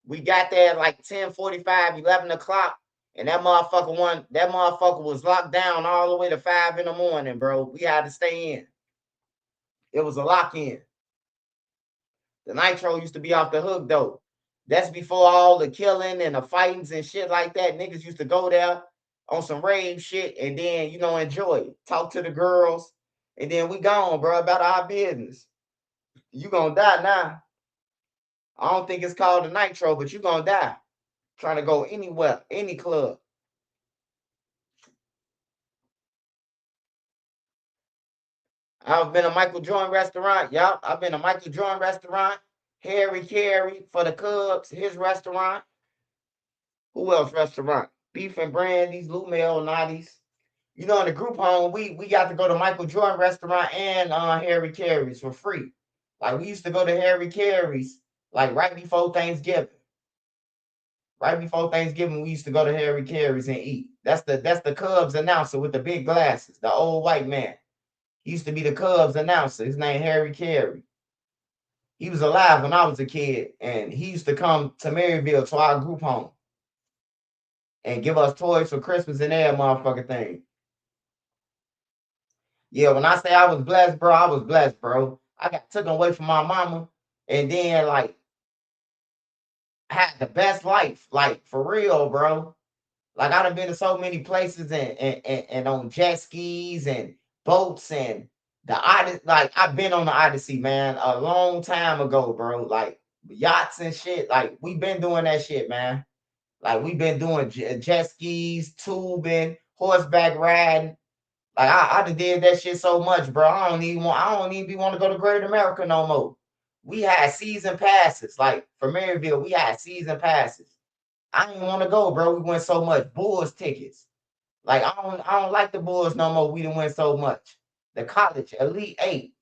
we got there at like 10:45, 11 o'clock, and that motherfucker was locked down all the way to 5 in the morning, bro. We had to stay in. It was a lock-in. The Nitro used to be off the hook, though. That's before all the killing and the fightings and shit like that. Niggas used to go there on some rave shit and then, enjoy it. Talk to the girls. And then we gone, bro, about our business. You gonna die now. I don't think it's called the Nitro, but you gonna die. Trying to go anywhere, any club. I've been a Michael Jordan restaurant. Yup, I've been a Michael Jordan restaurant. Harry Carey for the Cubs, his restaurant. Who else restaurant? Beef and Brandy's, Lou Mel, Notties. In the group home, we got to go to Michael Jordan restaurant and Harry Carey's for free. Like we used to go to Harry Carey's like right before Thanksgiving. Right before Thanksgiving, we used to go to Harry Carey's and eat. That's the Cubs announcer with the big glasses, the old white man. He used to be the Cubs announcer. His name Harry Carey. He was alive when I was a kid, and he used to come to Maryville to our group home and give us toys for Christmas and that motherfucking thing. Yeah, when I say I was blessed, bro, I was blessed, bro. I got taken away from my mama, and then like had the best life, like for real, bro. Like I done been to so many places and on jet skis and boats and the Odyssey. Like I've been on the Odyssey, man, a long time ago, bro. Like yachts and shit. Like we've been doing that shit, man. Like we've been doing jet skis, tubing, horseback riding. Like I done did that shit so much, bro. I don't even want to go to Great America no more. We had season passes, like for Maryville, we had season passes. I didn't want to go, bro. We went so much. Bulls tickets. Like I don't like the Bulls no more. We didn't win so much. The college, Elite Eight.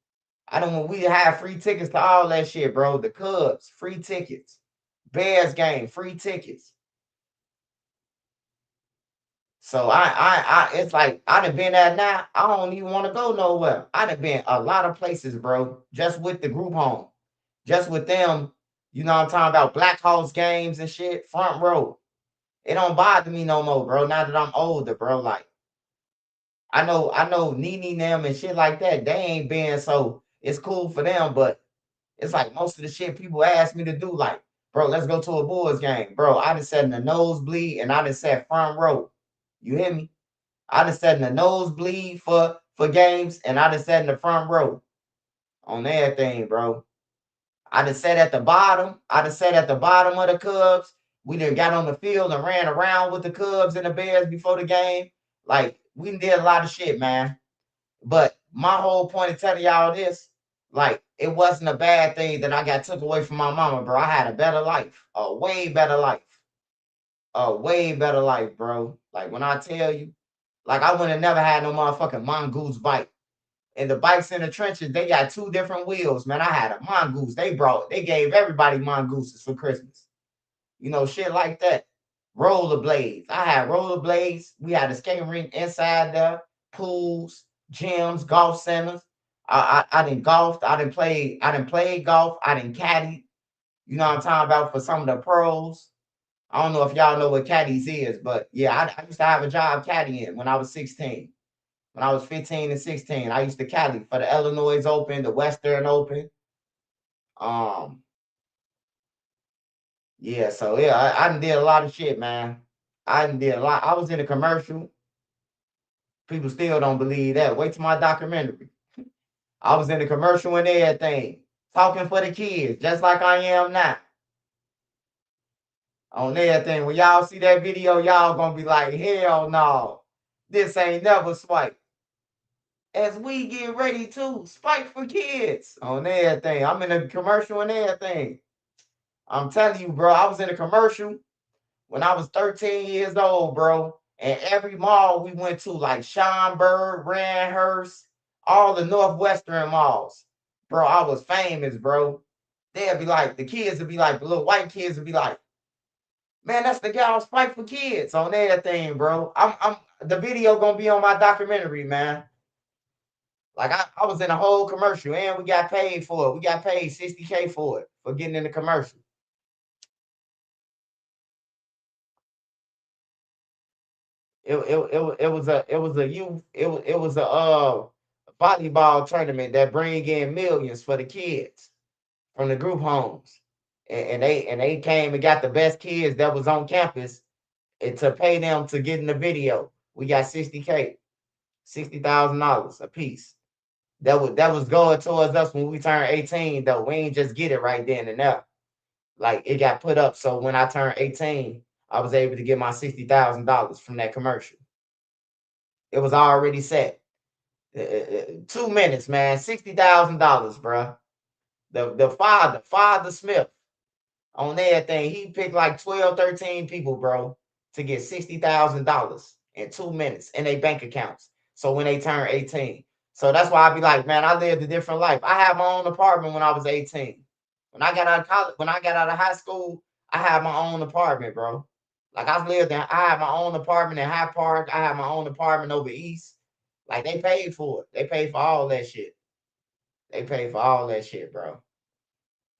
I don't we have free tickets to all that shit, bro. The Cubs, free tickets. Bears game, free tickets. So it's like I done been there now. I don't even want to go nowhere. I done been a lot of places, bro. Just with the group home. Just with them, I'm talking about Black Hawks games and shit. Front row. It don't bother me no more, bro. Now that I'm older, bro. Like I know Nene them and shit like that. They ain't been so it's cool for them, but it's like most of the shit people ask me to do, like, bro, let's go to a Bulls game. Bro, I done sat in the nosebleed and I done sat front row. You hear me? I done sat in the nosebleed for games and I done sat in the front row on everything, bro. I done sat at the bottom. I done sat at the bottom of the Cubs. We done got on the field and ran around with the Cubs and the Bears before the game. Like, we did a lot of shit, man. But my whole point of telling y'all this, like, it wasn't a bad thing that I got took away from my mama, bro. I had a better life, a way better life, bro. Like, when I tell you, like, I would have never had no motherfucking mongoose bike. And the bikes in the trenches, they got two different wheels, man. I had a mongoose. They gave everybody mongooses for Christmas. Shit like that. Rollerblades. I had rollerblades. We had a skating rink inside there. pools, gyms, golf centers. I didn't golf. I didn't play golf. I didn't caddy. You know what I'm talking about for some of the pros. I don't know if y'all know what caddies is, but yeah, I used to have a job caddying when I was 16. When I was 15 and 16, I used to caddy for the Illinois Open, the Western Open. Um, yeah, so yeah, I done did a lot of shit, man. I done did a lot. I was in a commercial. People still don't believe that. Wait till my documentary. I was in a commercial and everything, talking for the kids, just like I am now. On everything. When y'all see that video, y'all gonna be like, hell no, this ain't never swipe. As we get ready to spike for kids on everything. I'm in a commercial and everything. I'm telling you, bro, I was in a commercial when I was 13 years old, bro. And every mall we went to, like Schomburg, Randhurst, all the Northwestern malls, bro, I was famous, bro. They'd be like, the kids would be like, the little white kids would be like, man, that's the guy on Spike for Kids on everything, bro. I'm the video gonna be on my documentary, man. Like I was in a whole commercial and we got paid for it. We got paid $60K for it for getting in the commercial. It was a volleyball tournament that bring in millions for the kids from the group homes. And they came and got the best kids that was on campus and to pay them to get in the video. We got $60K, $60,000 a piece. That was going towards us when we turned 18, though. We ain't just get it right then and there. Like it got put up. So when I turned 18, I was able to get my $60,000 from that commercial. It was already set. 2 minutes, man. $60,000, bro. The father Smith, on everything, he picked like 12, 13 people, bro, to get $60,000 in 2 minutes in their bank accounts. So when they turn 18. So that's why I be like, man, I lived a different life. I had my own apartment when I was 18. When I got out of college, when I got out of high school, I had my own apartment, bro. Like I had my own apartment in High Park. I had my own apartment over east. Like they paid for it. They paid for all that shit. They paid for all that shit, bro.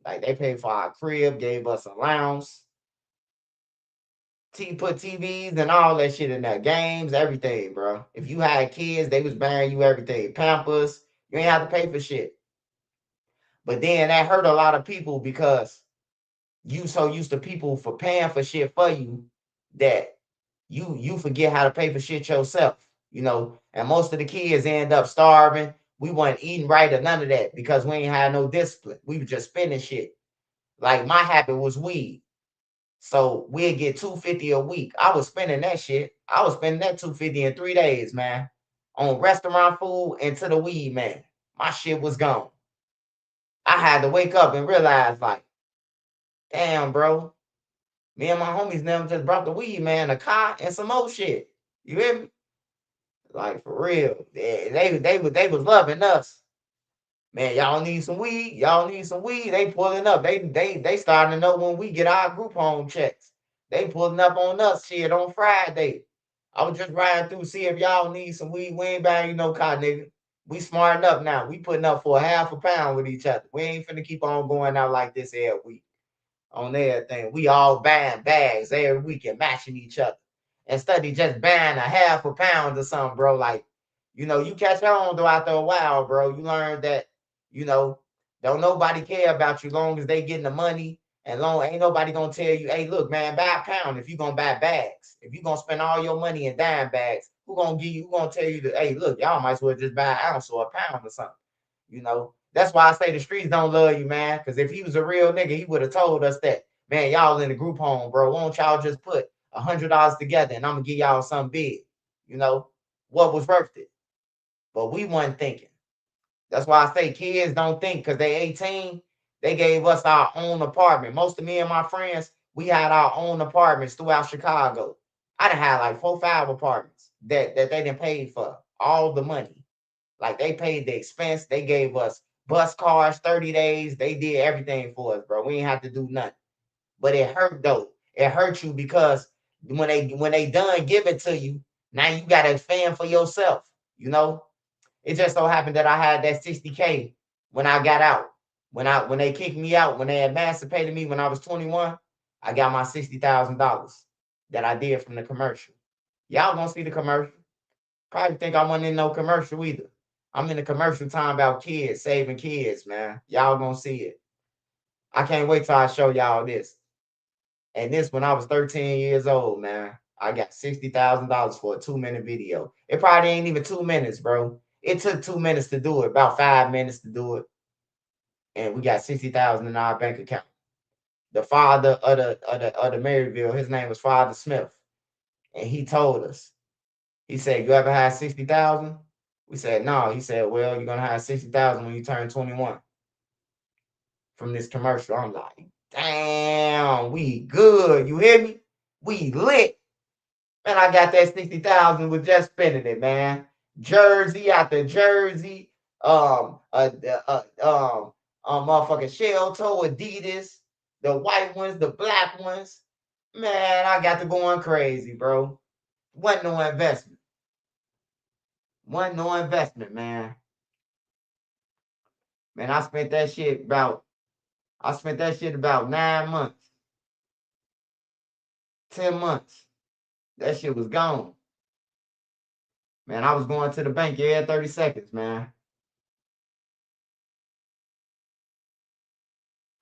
Like they paid for our crib, gave us allowance, put TVs and all that shit in there, games, everything, bro. If you had kids, they was buying you everything, Pampers. You ain't have to pay for shit. But then that hurt a lot of people because you so used to people for paying for shit for you that you forget how to pay for shit yourself, you know. And most of the kids end up starving. We weren't eating right or none of that because we ain't had no discipline. We were just spending shit. Like my habit was weed. So we'd get $250 a week. I was spending that shit. I was spending that $250 in 3 days, man. On restaurant food and to the weed, man. My shit was gone. I had to wake up and realize, like, damn, bro. Me and my homies never just brought the weed, man, a car and some more shit. You hear me? Like for real. They was loving us. Man, y'all need some weed. Y'all need some weed. They pulling up. They starting to know when we get our group home checks. They pulling up on us shit on Friday. I was just riding through, see if y'all need some weed. We ain't buying you no car, nigga. We smart enough now. We putting up for a half a pound with each other. We ain't finna keep on going out like this every week on everything. We all buying bags every week and matching each other. Instead of just buying a half a pound or something, bro. Like, you know, you catch on though after a while, bro. You learn that, you know, don't nobody care about you long as they getting the money. And long ain't nobody gonna tell you, hey, look, man, buy a pound if you gonna buy bags. If you gonna spend all your money in dime bags, who gonna tell you that, hey, look, y'all might as well just buy an ounce or a pound or something. You know, that's why I say the streets don't love you, man. Because if he was a real nigga, he would have told us that, man, y'all in the group home, bro. Why don't y'all just put $100 together and I'm gonna give y'all something big? You know, what was worth it? But we wasn't thinking. That's why I say kids don't think because they 18, they gave us our own apartment. Most of me and my friends, we had our own apartments throughout Chicago. I done had like 4, 5 apartments that they didn't pay for all the money. Like they paid the expense. They gave us bus cars, 30 days. They did everything for us, bro. We ain't have to do nothing. But it hurt though. It hurt you because when they done give it to you, now you gotta fend for yourself. You know, it just so happened that I had that 60K when I got out. When they kicked me out, when they emancipated me when I was 21, I got my $60,000 that I did from the commercial. Y'all gonna see the commercial. Probably think I wasn't in no commercial either. I'm in the commercial talking about kids, saving kids, man. Y'all gonna see it. I can't wait till I show y'all this. And this when I was 13 years old, man. I got $60,000 for a 2-minute video. It probably ain't even 2 minutes, bro. It took 2 minutes to do it, about 5 minutes to do it. And we got 60,000 in our bank account. The father of the Maryville, his name was Father Smith. And he told us, he said, you ever had 60,000? We said, no. He said, well, you're gonna have 60,000 when you turn 21 from this commercial. I'm like, damn, we good. You hear me? We lit. Man, I got that 60,000 with just spending it, man. Jersey after jersey, motherfucking shell toe Adidas, the white ones, the black ones. Man, I got to going crazy, bro. Wasn't no investment. Wasn't no investment, man. Man, I spent that shit about 9 months, 10 months. That shit was gone. Man, I was going to the bank every 30 seconds, man.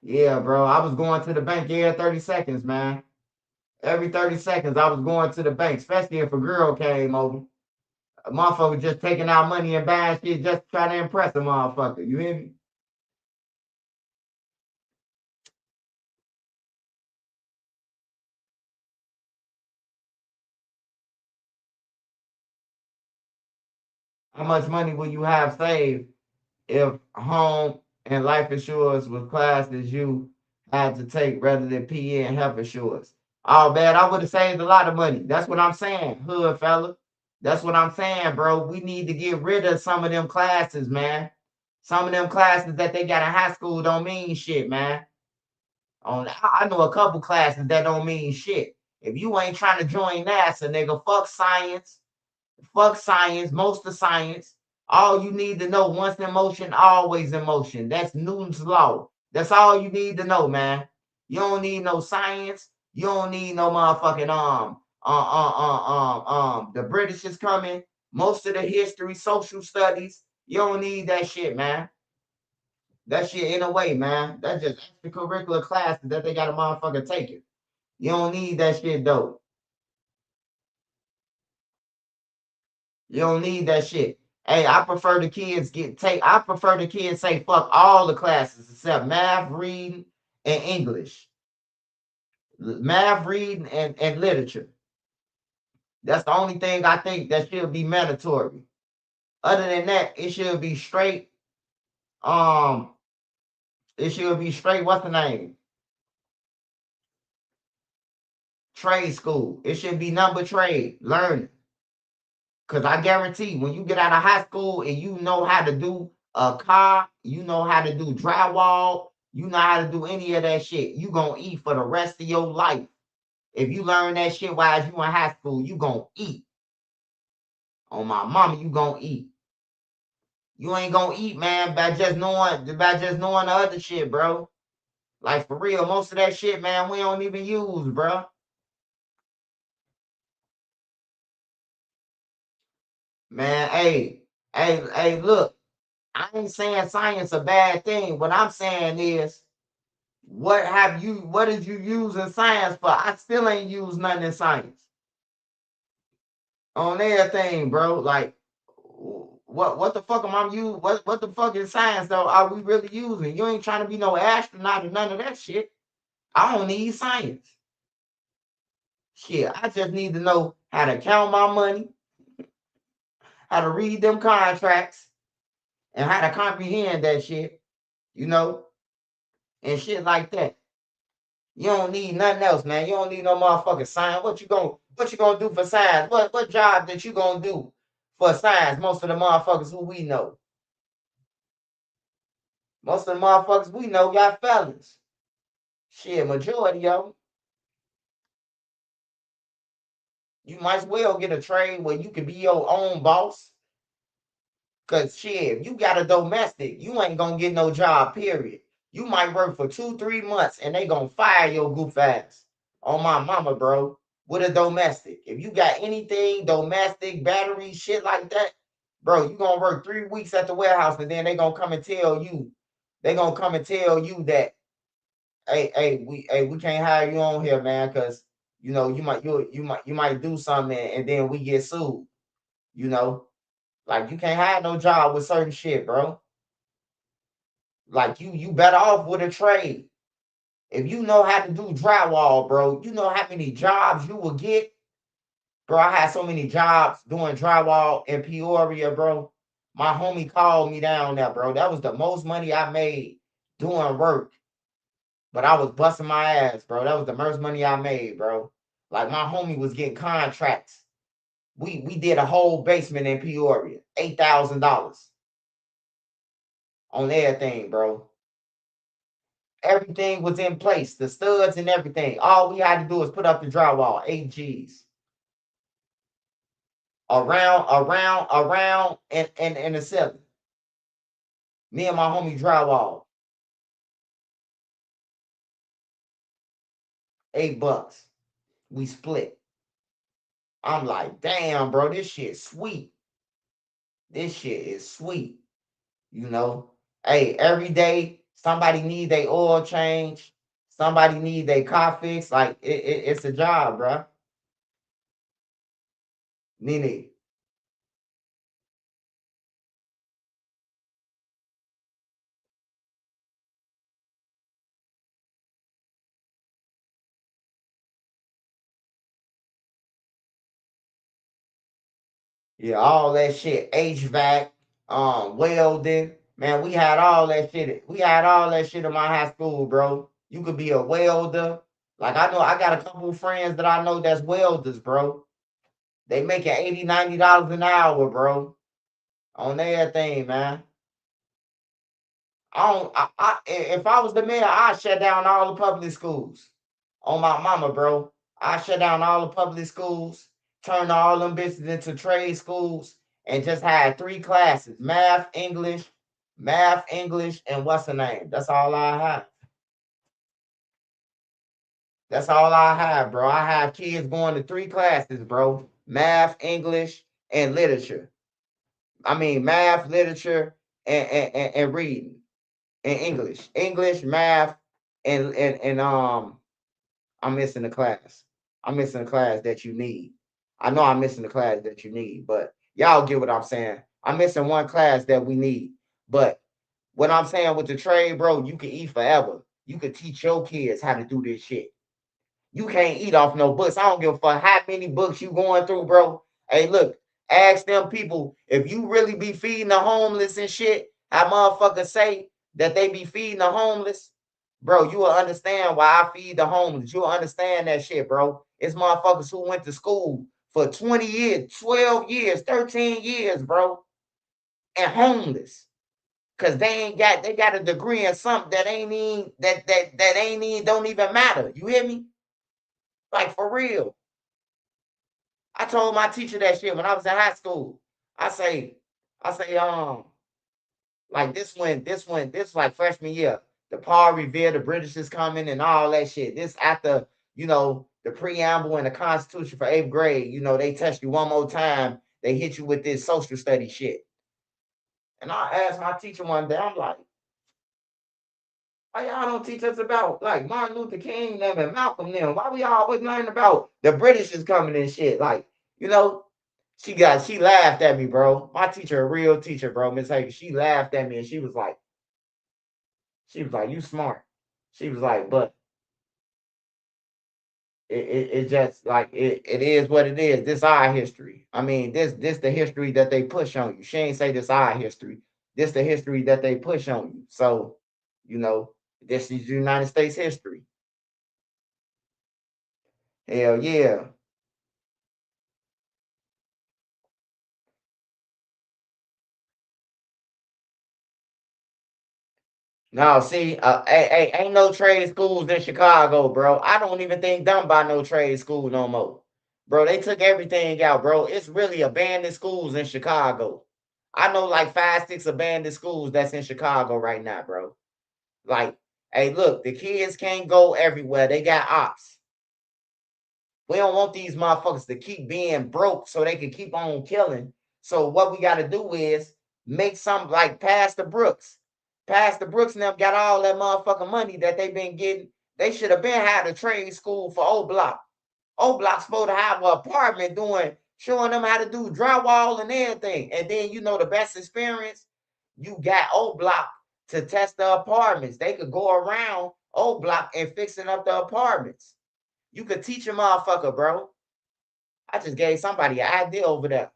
Yeah, bro. I was going to the bank every 30 seconds, man. Every 30 seconds, I was going to the bank, especially if a girl came over. A motherfucker just taking out money and buying shit just to try to impress a motherfucker. You hear me? How much money will you have saved if home and life insurance was classed as you had to take rather than PE and health insurance? Oh, man, I would have saved a lot of money. That's what I'm saying, hood fella. That's what I'm saying, bro. We need to get rid of some of them classes, man. Some of them classes that they got in high school don't mean shit, man. I know a couple classes that don't mean shit. If you ain't trying to join NASA, nigga, fuck science. Fuck science, most of science. All you need to know, once in motion, always in motion. That's Newton's law. That's all you need to know, man. You don't need no science. You don't need no motherfucking the British is coming. Most of the history, social studies. You don't need that shit, man. That shit in a way, man. That's just extracurricular classes that they got a motherfucker taking. You don't need that shit though. You don't need that shit. Hey, I prefer the kids say fuck all the classes except math, reading, and English. Math, reading, and literature. That's the only thing I think that should be mandatory. Other than that, it should be straight. It should be straight. What's the name? Trade school. It should be number trade learning. Because I guarantee when you get out of high school and you know how to do a car, you know how to do drywall, you know how to do any of that shit, you going to eat for the rest of your life. If you learn that shit while you in high school, you going to eat. On my mama, you going to eat. You ain't going to eat, man, by just knowing the other shit, bro. Like, for real, most of that shit, man, we don't even use, bro. Man, hey, look. I ain't saying science a bad thing. What I'm saying is, what did you use in science for? I still ain't used nothing in science. On everything, bro. Like, what the fuck am I using? What the fuck in science though are we really using? You ain't trying to be no astronaut or none of that shit. I don't need science. Shit, I just need to know how to count my money, how to read them contracts, and how to comprehend that shit, you know, and shit like that. You don't need nothing else, man. You don't need no motherfucking science. What you gonna do for science? What job that you gonna do for science? Most of the motherfuckers who we know. Most of the motherfuckers we know got felons. Shit, majority of them. You might as well get a trade where you can be your own boss. Cause shit, if you got a domestic, you ain't gonna get no job, period. You might work for 2-3 months and they gonna fire your goof ass. On my mama, bro. With a domestic. If you got anything, domestic, battery, shit like that, bro, you gonna work 3 weeks at the warehouse and then they gonna come and tell you, that, we can't hire you on here, man, because you might do something and then we get sued, you know. Like you can't have no job with certain shit, bro. Like you better off with a trade. If you know how to do drywall, bro, you know how many jobs you will get. Bro, I had so many jobs doing drywall in Peoria, bro. My homie called me down there, bro. That was the most money I made doing work. But I was busting my ass, bro. That was the most money I made, bro. Like my homie was getting contracts. We did a whole basement in Peoria, $8,000 on everything, bro. Everything was in place, the studs and everything. All we had to do was put up the drywall, 8 G's. Around, and the 7. Me and my homie drywall, $8. We split. I'm like, damn, bro, this shit sweet. This shit is sweet. You know, hey, every day somebody need their oil change, somebody need their car fixed. Like it's a job, bro. Nene. Yeah, all that shit. HVAC, welding. Man, we had all that shit. We had all that shit in my high school, bro. You could be a welder. Like I know I got a couple of friends that I know that's welders, bro. They making $80, $90 an hour, bro. On everything, man. If I was the mayor, I'd shut down all the public schools. On my mama, bro. I shut down all the public schools, turn all them bitches into trade schools, and just had 3 classes: math, English, and what's the name? That's all I have. That's all I have, bro. I have kids going to 3 classes, bro: math, English, and literature. I mean, math, literature, and reading, and English, math, and I'm missing the class. I'm missing the class that you need. I know I'm missing the class that you need, but y'all get what I'm saying. I'm missing one class that we need. But what I'm saying with the trade, bro, you can eat forever. You can teach your kids how to do this shit. You can't eat off no books. I don't give a fuck how many books you going through, bro. Hey, look, ask them people if you really be feeding the homeless and shit. How motherfuckers say that they be feeding the homeless, bro. You will understand why I feed the homeless. You'll understand that shit, bro. It's motherfuckers who went to school for 20 years, 12 years, 13 years, bro, and homeless. Cause they got a degree in something that ain't even that ain't even don't even matter. You hear me? Like for real. I told my teacher that shit when I was in high school. I say, like this like freshman year. The Paul Revere, the British is coming and all that shit. This after, the preamble and the Constitution for 8th grade. They test you one more time. They hit you with this social study shit. And I asked my teacher one day, I'm like, why y'all don't teach us about like Martin Luther King them and Malcolm them? Why we always learn about the British is coming and shit? Like, she laughed at me, bro. My teacher, a real teacher, bro, Miss Hager, she laughed at me and she was like, you smart. She was like, but it just like it is what it is. This our history. I mean, this the history that they push on you. She ain't say this our history. This the history that they push on you. So, you know, this is United States history. Hell yeah. No, see, ain't no trade schools in Chicago, bro. I don't even think done by no trade school no more. Bro, they took everything out, bro. It's really abandoned schools in Chicago. I know like 5, 6 abandoned schools that's in Chicago right now, bro. Like, hey, look, the kids can't go everywhere. They got ops. We don't want these motherfuckers to keep being broke so they can keep on killing. So what we got to do is make something like Pastor Brooks. Pastor Brooks and them got all that motherfucking money that they been getting. They should have been had a trade school for O Block. O Block's supposed to have an apartment showing them how to do drywall and everything. And then the best experience, you got O Block to test the apartments. They could go around O Block and fixing up the apartments. You could teach a motherfucker, bro. I just gave somebody an idea over there.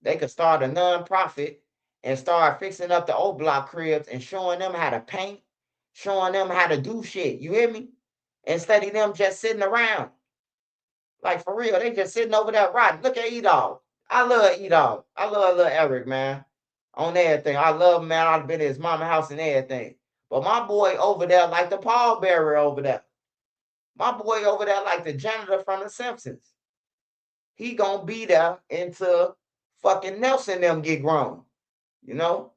They could start a non-profit and start fixing up the O Block cribs and showing them how to paint, showing them how to do shit. You hear me? Instead of them just sitting around. Like, for real, they just sitting over there rotting. Look at E-Dog. I love E-Dog. I love little Eric, man. On everything. I love him, man. I've been to his mama house and everything. But my boy over there, like the pallbearer over there. My boy over there, like the janitor from The Simpsons. He gonna be there until fucking Nelson and them get grown. You know?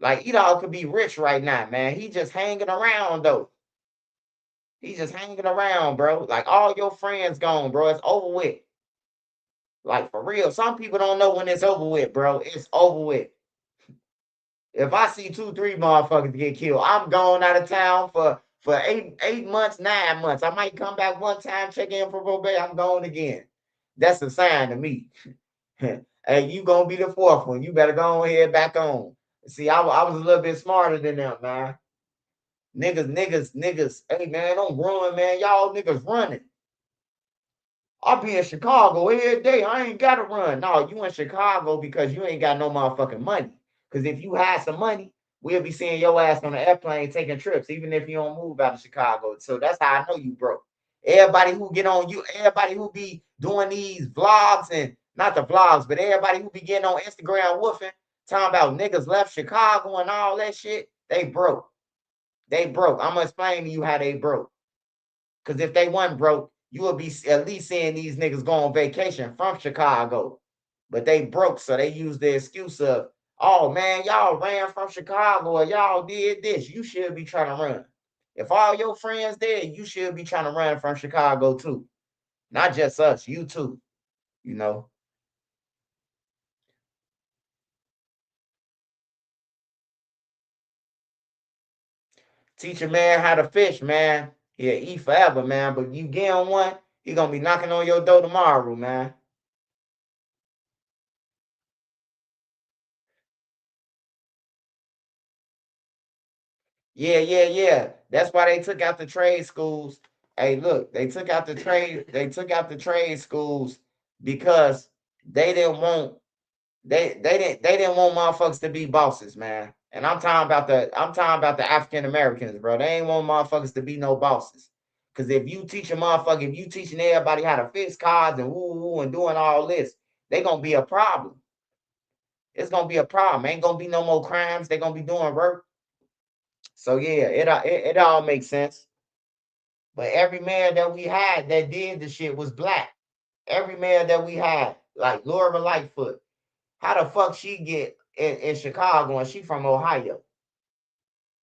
Like, E-Dog could be rich right now, man. He just hanging around, though. He's just hanging around, bro. Like, all your friends gone, bro. It's over with. Like, for real. Some people don't know when it's over with, bro. It's over with. If I see 2, 3 motherfuckers get killed, I'm going out of town for 8 months, 9 months. I might come back one time, check in for probation. I'm going again. That's a sign to me. Hey, you gonna be the 4th one. You better go ahead back on. See, I was a little bit smarter than them, man. Niggas. Hey, man, don't run, man. Y'all niggas running. I'll be in Chicago every day. I ain't got to run. No, you in Chicago because you ain't got no motherfucking money. Because if you had some money, we'll be seeing your ass on the airplane taking trips, even if you don't move out of Chicago. So that's how I know you broke. Everybody who get on you, everybody who be doing these vlogs and not the vlogs, but everybody who be getting on Instagram woofing, talking about niggas left Chicago and all that shit, they broke. They broke. I'm going to explain to you how they broke. Because if they weren't broke, you would be at least seeing these niggas go on vacation from Chicago. But they broke, so they use the excuse of, oh, man, y'all ran from Chicago or y'all did this. You should be trying to run. If all your friends dead, you should be trying to run from Chicago too. Not just us, you too, you know. Teach a man how to fish, man. He'll eat forever, man. But you get on one, he gonna be knocking on your door tomorrow, man. Yeah. That's why they took out the trade schools. Hey, look, they took out the trade schools because they didn't want they didn't want motherfuckers to be bosses, man. And I'm talking about the African Americans, bro. They ain't want motherfuckers to be no bosses. Cause if you teaching everybody how to fix cars and woo and doing all this, they gonna be a problem. It's gonna be a problem. Ain't gonna be no more crimes. They gonna be doing work. So yeah, it all makes sense. But every mayor that we had that did the shit was black. Every mayor that we had, like Laura Lightfoot, how the fuck she get in Chicago and she from Ohio?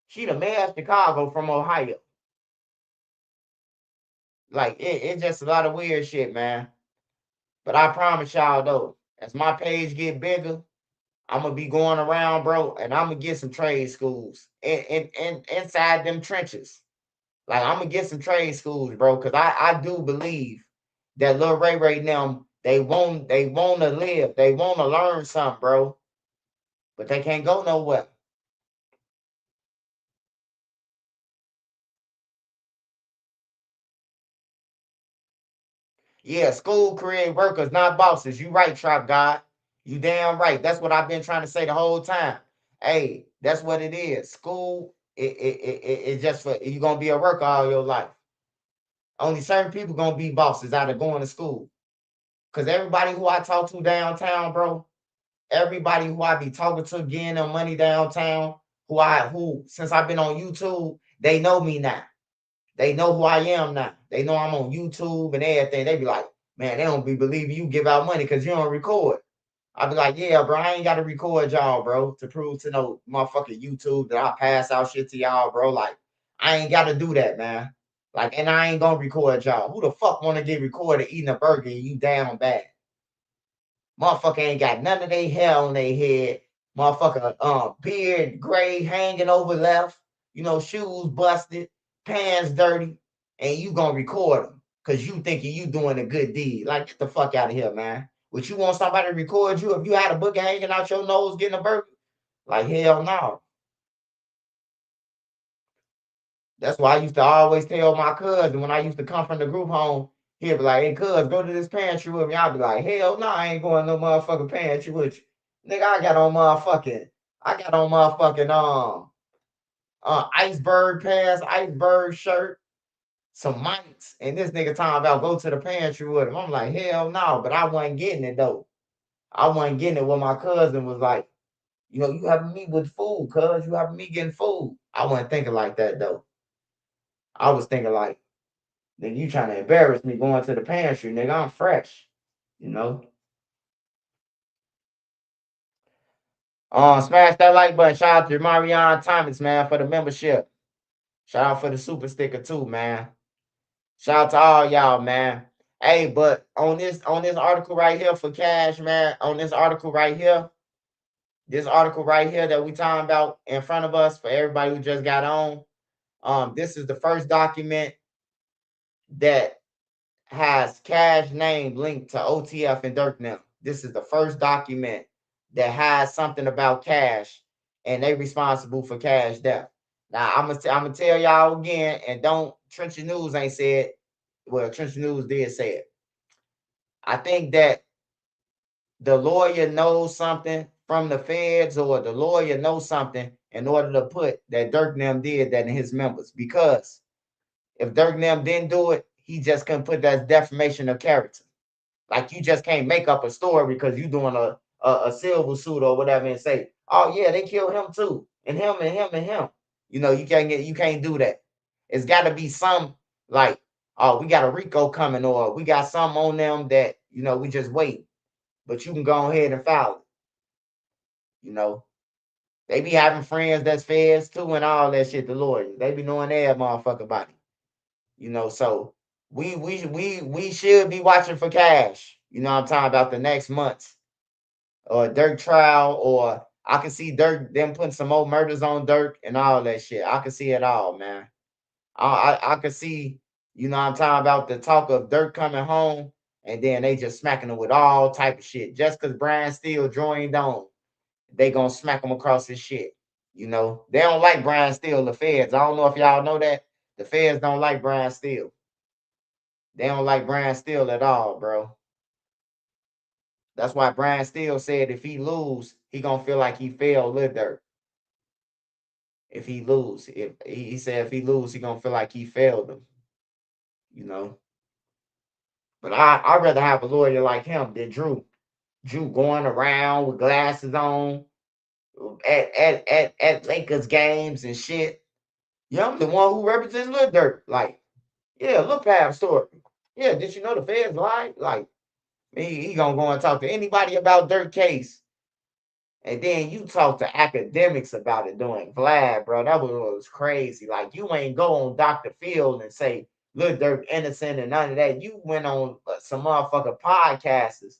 She the mayor of Chicago from Ohio. Like it's just a lot of weird shit, man. But I promise y'all though, as my page get bigger, I'm gonna be going around, bro, and I'm gonna get some trade schools inside them trenches. Like I'm gonna get some trade schools, bro, because I do believe that Lil Ray right now, they wanna live, they wanna learn something, bro. But they can't go nowhere. Yeah, school create workers, not bosses. You right, Trap God. You damn right. That's what I've been trying to say the whole time. Hey, that's what it is. School, it just for you gonna be a worker all your life. Only certain people gonna be bosses out of going to school. Cause everybody who I talk to downtown, bro, everybody who I be talking to getting them money downtown, who since I've been on YouTube, they know me now. They know who I am now. They know I'm on YouTube and everything. They be like, man, they don't be believing you give out money because you don't record. I'll be like, yeah, bro, I ain't got to record y'all, bro, to prove to no motherfucking YouTube that I pass out shit to y'all, bro. Like, I ain't got to do that, man. Like, and I ain't gonna record y'all. Who the fuck want to get recorded eating a burger and you down bad? Motherfucker ain't got none of their hair on their head. Motherfucker, beard gray hanging over left. You know, shoes busted, pants dirty, and you gonna record them because you thinking you doing a good deed. Like, get the fuck out of here, man. Would you want somebody to record you if you had a booger hanging out your nose getting a burger? Like, hell no. That's why I used to always tell my cousin when I used to come from the group home, he'd be like, hey, cuz, go to this pantry with me. I'd be like, hell no, I ain't going no motherfucking pantry with you. Nigga, I got on motherfucking iceberg pants, iceberg shirt, some mics, and this nigga talking about go to the pantry with him. I'm like, hell no, but I wasn't getting it though. I wasn't getting it when my cousin was like, you know, you having me with food, cuz you having me getting food. I wasn't thinking like that though. I was thinking like, nigga, you trying to embarrass me going to the pantry, nigga. I'm fresh, you know. Smash that like button. Shout out to Marion Thomas, man, for the membership. Shout out for the super sticker too, man. Shout out to all y'all, man. Hey, but on this article right here for Cash, man, on this article right here that we talking about in front of us for everybody who just got on, this is the first document that has Cash name linked to OTF and Durk now. This is the first document that has something about Cash, and they responsible for Cash death. Now I'm gonna tell y'all again, and don't Trench News ain't said. Well, Trench News did say it. I think that the lawyer knows something from the feds, or the lawyer knows something in order to put that Durk and them did that in his members. Because if Durk and them didn't do it, he just couldn't put that defamation of character. Like, you just can't make up a story because you doing a silver suit or whatever and say, oh yeah, they killed him too, and him and him and him. You know, you can't do that. It's got to be some like, oh, we got a Rico coming, or we got some on them that, you know, we just wait. But you can go ahead and file it. You know, they be having friends that's feds too and all that shit. The lawyers, they be knowing their motherfucker body. You know, so we should be watching for Cash. You know, I'm talking about the next months, or Durk trial, or I can see Durk them putting some more murders on Durk and all that shit. I can see it all, man. I can see, you know, I'm talking about the talk of Durk coming home, and then they just smacking him with all type of shit. Just because Brian Steele joined on, they gonna smack him across his shit. You know, they don't like Brian Steele, the feds. I don't know if y'all know that. The feds don't like Brian Steele. They don't like Brian Steele at all, bro. That's why Brian Steele said if he lose, he gonna feel like he failed Lil Durk. If he lose, if he said if he lose, he gonna feel like he failed him. You know. But I'd rather have a lawyer like him than Drew. Drew going around with glasses on at Lakers games and shit. Yeah, I'm the one who represents Lil Durk. Like, yeah, look past story. Yeah, did you know the feds lied? Like, he gonna go and talk to anybody about Durk case. And then you talk to academics about it doing Vlad, bro. That was crazy. Like, you ain't go on Dr. Phil and say, Lil Durk innocent and none of that. You went on some motherfucking podcasters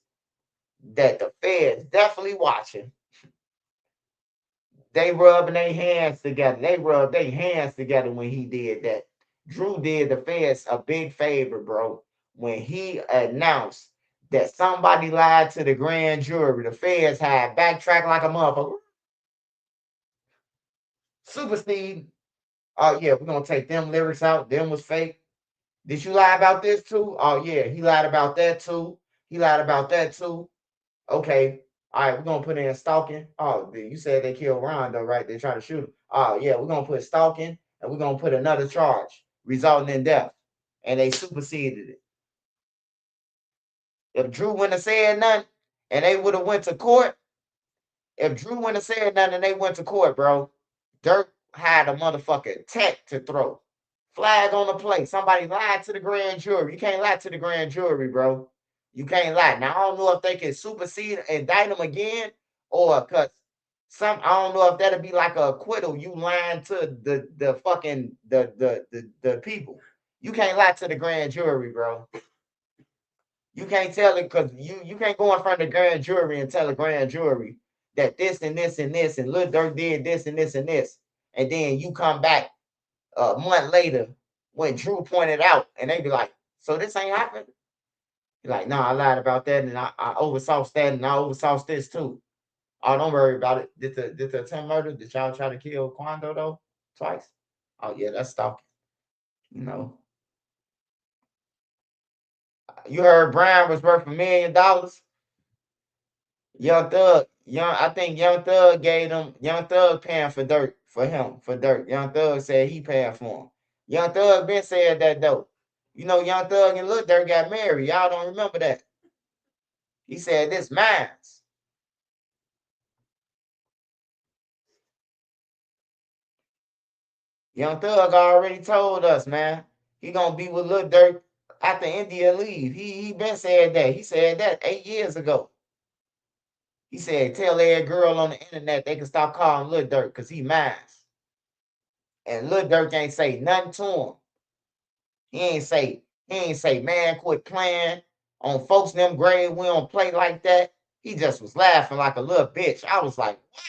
that the feds definitely watching. They rubbing their hands together. They rubbed their hands together when he did that. Drew did the feds a big favor, bro, when he announced that somebody lied to the grand jury. The feds had backtracked like a motherfucker. Super Steve, oh yeah, we're gonna take them lyrics out. Them was fake. Did you lie about this too? Oh yeah, he lied about that too. He lied about that too. Okay, all right, we're gonna put in stalking. Oh, you said they killed Rondo, right? They tried to shoot him. Oh yeah, we're gonna put stalking, and we're gonna put another charge resulting in death, and they superseded it. If Drew wouldn't have said nothing, and they would have went to court, if Drew wouldn't have said nothing and they went to court, bro, Durk had a motherfucking tech to throw. Flag on the plate. Somebody lied to the grand jury. You can't lie to the grand jury, bro. You can't lie. Now I don't know if they can supersede and indict him again, or because I don't know if that'll be like a acquittal. You lying to the fucking the people. You can't lie to the grand jury, bro. You can't tell it because you can't go in front of the grand jury and tell the grand jury that this and this and this and Lil Durk did this and this and this, and then you come back a month later when Drew pointed out, and they be like, "So this ain't happened." You're like, "No, I lied about that, and I oversaw that, and I oversaw this too." Oh, don't worry about it. Did the attempt murder? Did y'all try to kill Quando though? Twice? Oh yeah, that's stalking. You know. You heard Brian was worth $1 million. I think Young Thug gave him. Young Thug paying for Durk. Young Thug said he paying for him. Young Thug been said that though. You know, Young Thug and Lil Durk got married. Y'all don't remember that. He said this mine's. Young Thug already told us, man. He gonna be with Lil Durk after India leave. He been said that. He said that 8 years ago. He said, tell every girl on the internet they can stop calling Lil Durk because he mine. And Lil Durk ain't say nothing to him. He ain't say, man, quit playing on folks in them grave. We don't play like that. He just was laughing like a little bitch. I was like, what?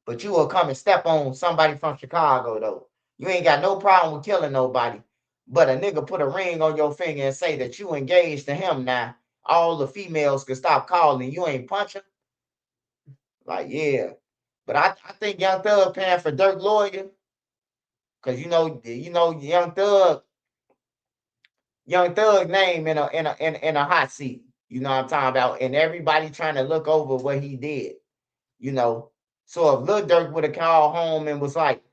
But you will come and step on somebody from Chicago, though. You ain't got no problem with killing nobody. But a nigga put a ring on your finger and say that you engaged to him now. All the females can stop calling. You ain't punching. Like, yeah. But I think Young Thug paying for Durk lawyer. Cause you know, Young Thug name in a hot seat. You know what I'm talking about? And everybody trying to look over what he did. You know. So if Lil Durk would have called home and was like,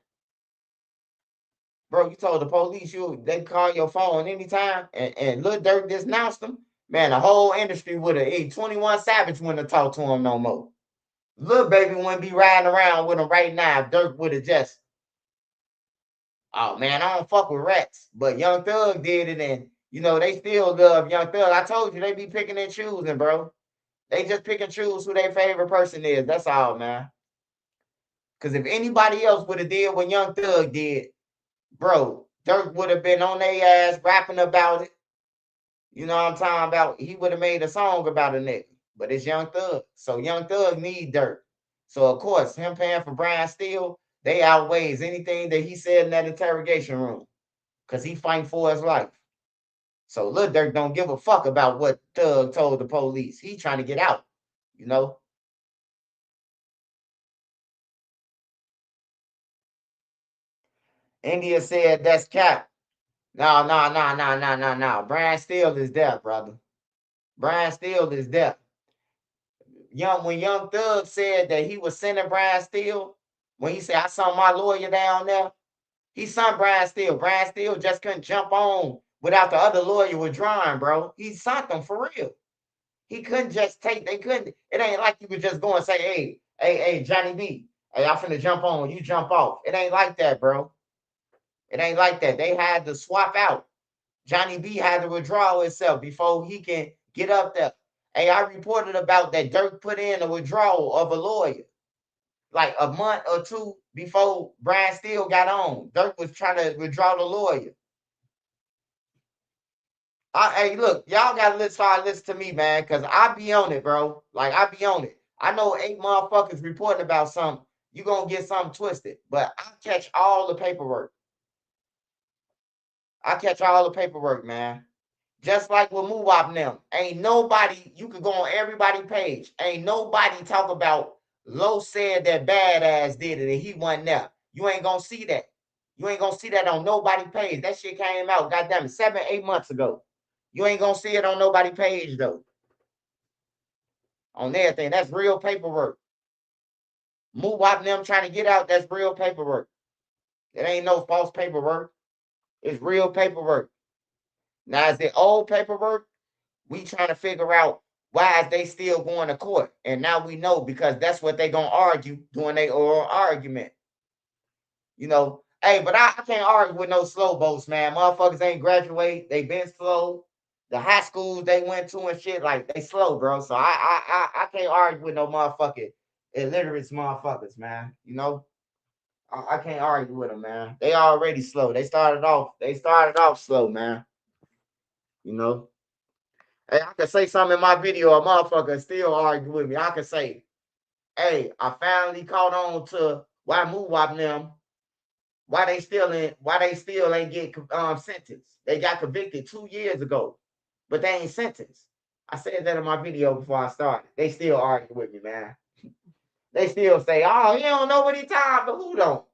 bro, you told the police they call your phone anytime, and Lil Durk denounced them, man, the whole industry would have 21 Savage wouldn't have talked to him no more. Lil Baby wouldn't be riding around with him right now if Durk would have just, oh man, I don't fuck with rats. But Young Thug did it, and you know, they still love Young Thug. I told you they be picking and choosing, bro. They just pick and choose who their favorite person is. That's all, man. Because if anybody else would have did what Young Thug did, bro, Durk would have been on their ass rapping about it. You know what I'm talking about? He would have made a song about a nigga. But it's Young Thug. So Young Thug need Durk. So of course, him paying for Brian Steele, they outweighs anything that he said in that interrogation room. Because he fighting for his life. So Lil Durk don't give a fuck about what Thug told the police. He trying to get out, you know? India said that's cap. No. Brian Steele is there, brother. Brian Steele is there. When Young Thug said that he was sending Brian Steele, when he said, I saw my lawyer down there, he sent Brian Steele. Brian Steele just couldn't jump on without the other lawyer withdrawing, bro. He sent them for real. He couldn't just they couldn't, it ain't like you could just go and say, hey, Johnny B, hey, I'm finna jump on, you jump off. It ain't like that, bro. It ain't like that. They had to swap out. Johnny B had to withdraw himself before he can get up there. Hey, I reported about that Durk put in a withdrawal of a lawyer like a month or two before Brian Steele got on. Durk was trying to withdraw the lawyer. Hey, look, y'all gotta start listening to me, man, because I be on it, bro. Like, I be on it. I know 8 motherfuckers reporting about something. You gonna get something twisted. But I catch all the paperwork. Man. Just like with Muwap and them. Ain't nobody, you could go on everybody's page. Ain't nobody talk about Low said that Badass did it and he wasn't there. You ain't gonna see that. You ain't gonna see that on nobody's page. That shit came out, goddamn it, 7, 8 months ago. You ain't gonna see it on nobody's page though. On everything. That's real paperwork. Muwap and them trying to get out, that's real paperwork. It ain't no false paperwork. It's real paperwork. Now, is it old paperwork? We trying to figure out why is they still going to court. And now we know because that's what they going to argue during their oral argument. You know, hey, but I can't argue with no slow boats, man. Motherfuckers ain't graduate. They been slow. the high schools they went to and shit, like they slow, bro. So I can't argue with no motherfucking illiterate motherfuckers, man. You know, I can't argue with them, man. They already slow. They started off slow, man. You know. Hey, I can say something in my video, a motherfucker still argue with me. I can say, hey, I finally caught on to why Moowop them, why they still ain't get sentenced. They got convicted 2 years ago, but they ain't sentenced. I said that in my video before I started. They still argue with me, man. They still say, oh, he don't know what he timed, but who don't?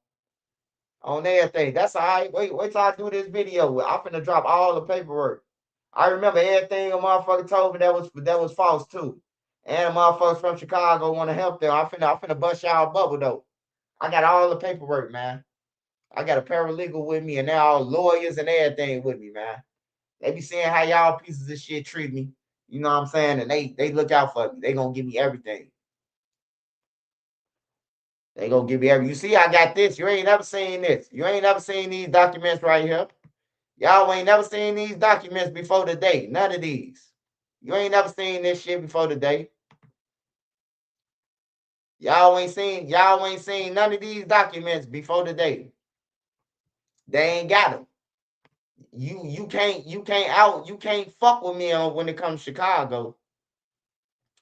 On everything. That's all right. Wait till I do this video. I'm finna drop all the paperwork. I remember everything a motherfucker told me that was false too. And the motherfuckers from Chicago want to help them. I'm finna bust y'all bubble though. I got all the paperwork, man. I got a paralegal with me, and they're all lawyers and everything with me, man. They be seeing how y'all pieces of shit treat me. You know what I'm saying? And they look out for me. They gonna give me everything. They gonna give me everything. You see, I got this. You ain't never seen this. You ain't never seen these documents right here. Y'all ain't never seen these documents before today. None of these. You ain't never seen this shit before today. Y'all ain't seen none of these documents before today. They ain't got them. You can't fuck with me on when it comes to Chicago.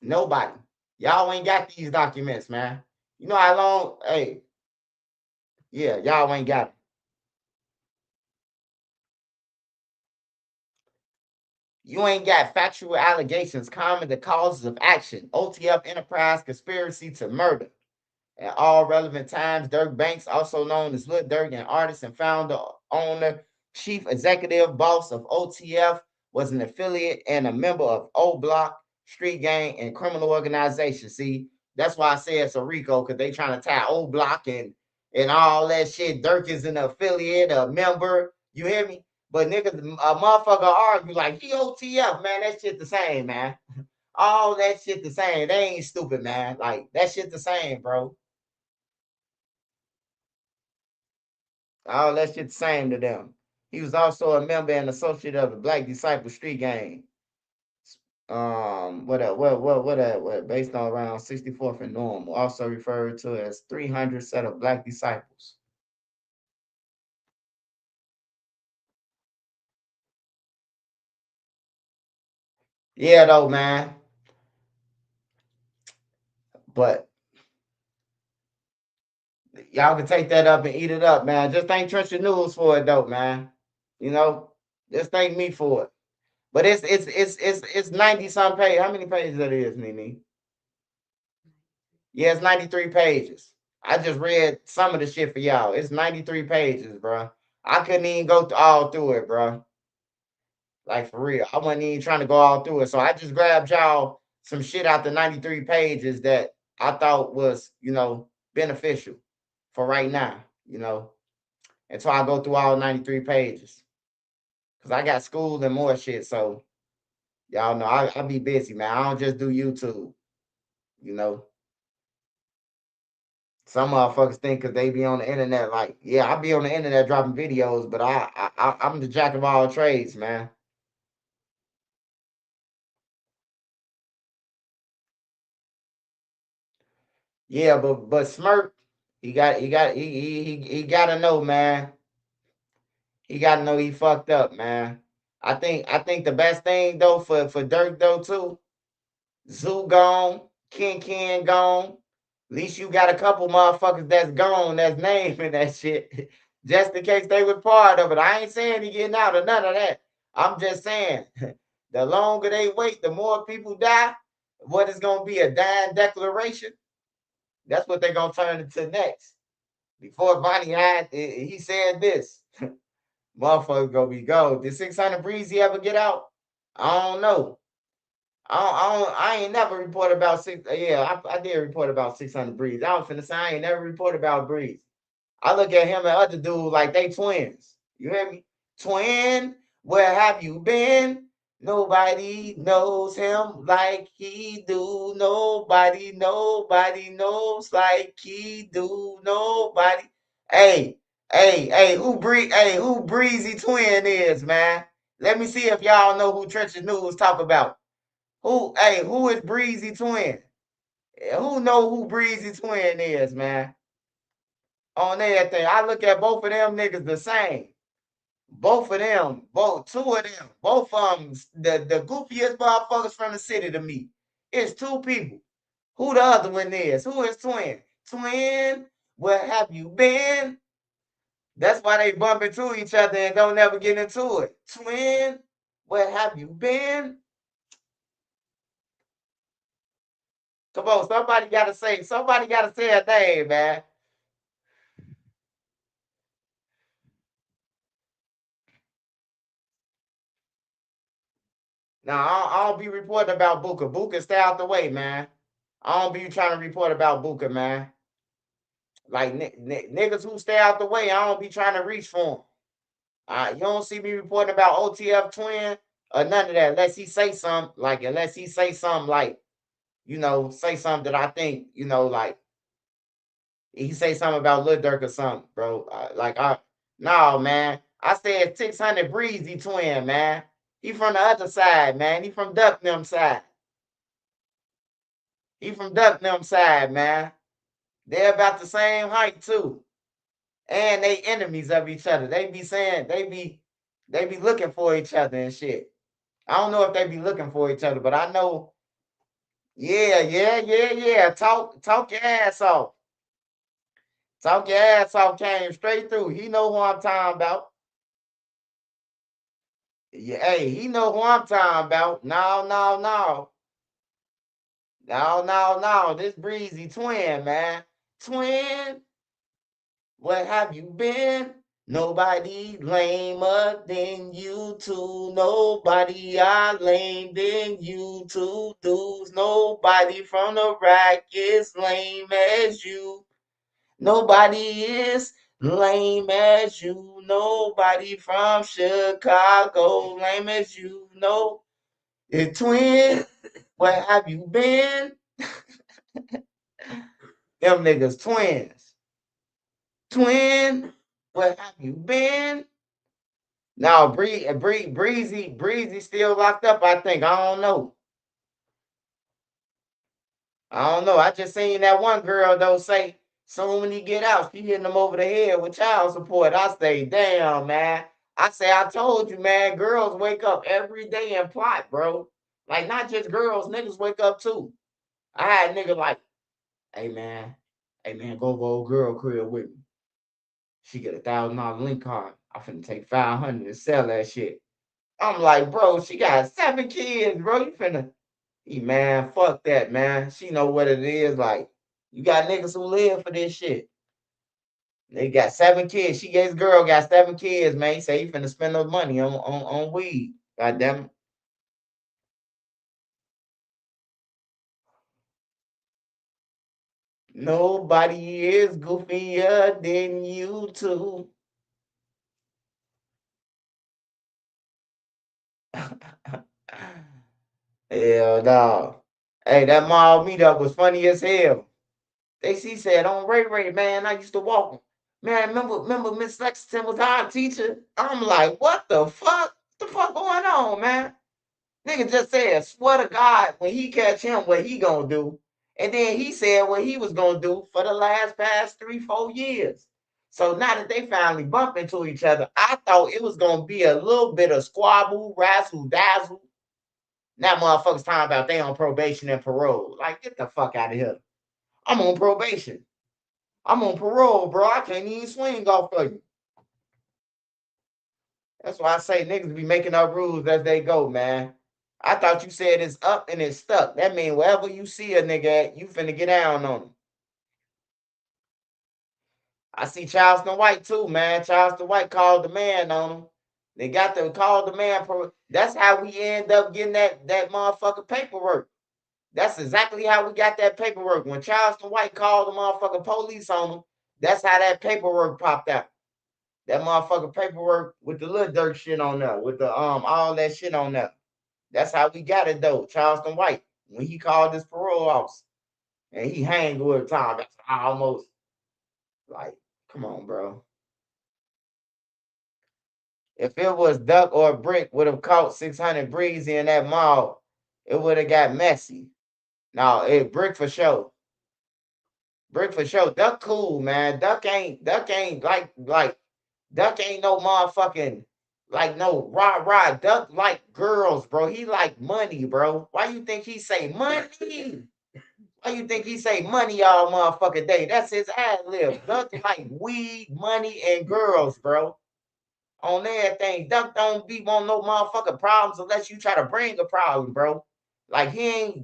Nobody. Y'all ain't got these documents, man. You know how long? Hey, yeah, y'all ain't got it. You ain't got factual allegations common to causes of action. OTF enterprise conspiracy to murder. At all relevant times, Durk Banks, also known as Lil Durk, an artist and founder, owner, chief executive boss of OTF, was an affiliate and a member of O Block, street gang, and criminal organization. See, that's why I say it's a RICO, because they trying to tie O Block and all that shit. Durk is an affiliate, a member. You hear me? But niggas, a motherfucker argue like he OTF, man. That shit the same, man. All that shit the same. They ain't stupid, man. Like that shit the same, bro. All that shit the same to them. He was also a member and associate of the Black Disciple Street Gang. What based on around 64th and Normal, also referred to as 300 set of Black Disciples. Yeah, though, man. But y'all can take that up and eat it up, man. Just thank Trenches News for it, though, man. You know, just thank me for it. But it's 90 some pages. How many pages that is, Nene? Yeah, it's 93 pages. I just read some of the shit for y'all. It's 93 pages, bro. I couldn't even go all through it, bro. Like for real. I wasn't even trying to go all through it. So I just grabbed y'all some shit out the 93 pages that I thought was, beneficial for right now, until I go through all 93 pages. Cause I got school and more shit. So y'all know I be busy, man. I don't just do YouTube, you know. Some motherfuckers think because they be on the internet, like, yeah, I be on the internet dropping videos, but I'm the jack of all trades, man. Yeah, but Smirk, he gotta know, man. He gotta know he fucked up, man. I think the best thing though for Durk though too, Zoo gone, Ken gone. At least you got a couple motherfuckers that's gone, that's naming that shit. Just in case they was part of it. I ain't saying he getting out or none of that. I'm just saying the longer they wait, the more people die. What is gonna be a dying declaration? That's what they're gonna turn into next. Before Bonnie had, he said this. Motherfucker gonna be go. Did 600 Breezy ever get out? I don't know. I ain't never reported about six. Yeah, I did report about 600 Breeze. I was finna say I ain't never reported about Breeze. I look at him and other dudes like they twins. You hear me? Twin, where have you been? Nobody knows him like he do. Nobody knows like he do. Nobody. Hey, who Breezy Twin is, man? Let me see if y'all know who Trenches News talk about. Who is Breezy Twin? Who know who Breezy Twin is, man? On everything. I look at both of them niggas the same. Both of them, two of them, both of them, the goofiest motherfuckers from the city to me. It's two people. Who the other one is? Who is Twin? Twin, where have you been? That's why they bump into each other and don't ever get into it. Twin, where have you been? Come on, somebody gotta say a name, man. Now, I don't be reporting about Booker. Booker, stay out the way, man. I don't be trying to report about Booker, man. Like, niggas who stay out the way, I don't be trying to reach for them. You don't see me reporting about OTF Twin or none of that unless he say something, like, say something that I think, like, he say something about Lil Durk or something, bro. No, man. I said 600 Breezy Twin, man. He from the other side, man. He from Ducknum side. Man. They're about the same height too, and they enemies of each other. They be saying they be looking for each other and shit. I don't know if they be looking for each other, but I know. Yeah. Talk your ass off. Talk your ass off came straight through. He know who I'm talking about. Yeah, hey, he know who I'm talking about. No. This Breezy Twin, man. Twin, where have you been? Nobody lamer than you two. Nobody lame than you two dudes. Nobody from the rack is lame as you. Nobody is lame as you. Nobody from Chicago lame as you. No, it's Twin. Where have you been? Them niggas twins. Twin, where have you been? Now, Breezy still locked up, I think. I don't know. I just seen that one girl, though, say, soon when he get out, she hitting him over the head with child support. I say, damn, man. I say, I told you, man, girls wake up every day and plot, bro. Like, not just girls, niggas wake up, too. I had a nigga like, hey, man, go over old girl crib with me. She get $1,000 link card. I finna take 500 and sell that shit. I'm like, bro, she got 7 kids, bro. You finna, man, fuck that, man. She know what it is. Like, you got niggas who live for this shit. They got 7 kids. His girl got 7 kids, man. He say he finna spend no money on weed. God damn it. Nobody is goofier than you two. Hell no. Hey, that mall meetup was funny as hell. They said on Ray, man, I used to walk him. Man, remember Miss Lexington was our teacher? I'm like, what the fuck? What the fuck going on, man? Nigga just said, swear to God, when he catch him, what he gonna do? And then he said what he was gonna do for the past 3-4 years. So now that they finally bump into each other, I thought it was gonna be a little bit of squabble, razzle dazzle. Now motherfuckers talking about they on probation and parole. Like, get the fuck out of here. I'm on probation. I'm on parole, bro. I can't even swing off of you. That's why I say niggas be making up rules as they go, man. I thought you said it's up and it's stuck. That means wherever you see a nigga at, you finna get down on him. I see Charleston White too, man. Charleston White called the man on him. They got to call the man. That's how we end up getting that motherfucking paperwork. That's exactly how we got that paperwork. When Charleston White called the motherfucking police on him, that's how that paperwork popped out. That motherfucking paperwork with the Lil Durk shit on there, with the all that shit on there. That's how we got it though. Charleston White, when he called his parole officer and he hanged with Tom, that's almost like, come on, bro. If it was Duck or Brick would have caught 600 breezy in that mall, it would have got messy. No, it Brick for sure. Brick for sure. Duck cool, man. Duck ain't like Duck ain't no motherfucking like no rah. Duck like girls, bro. He like money, bro. Why you think he say money? Why you think he say money all motherfucking day? That's his ad lib. Duck like weed, money, and girls, bro. On everything. Duck don't be want no motherfucking problems unless you try to bring a problem, bro. Like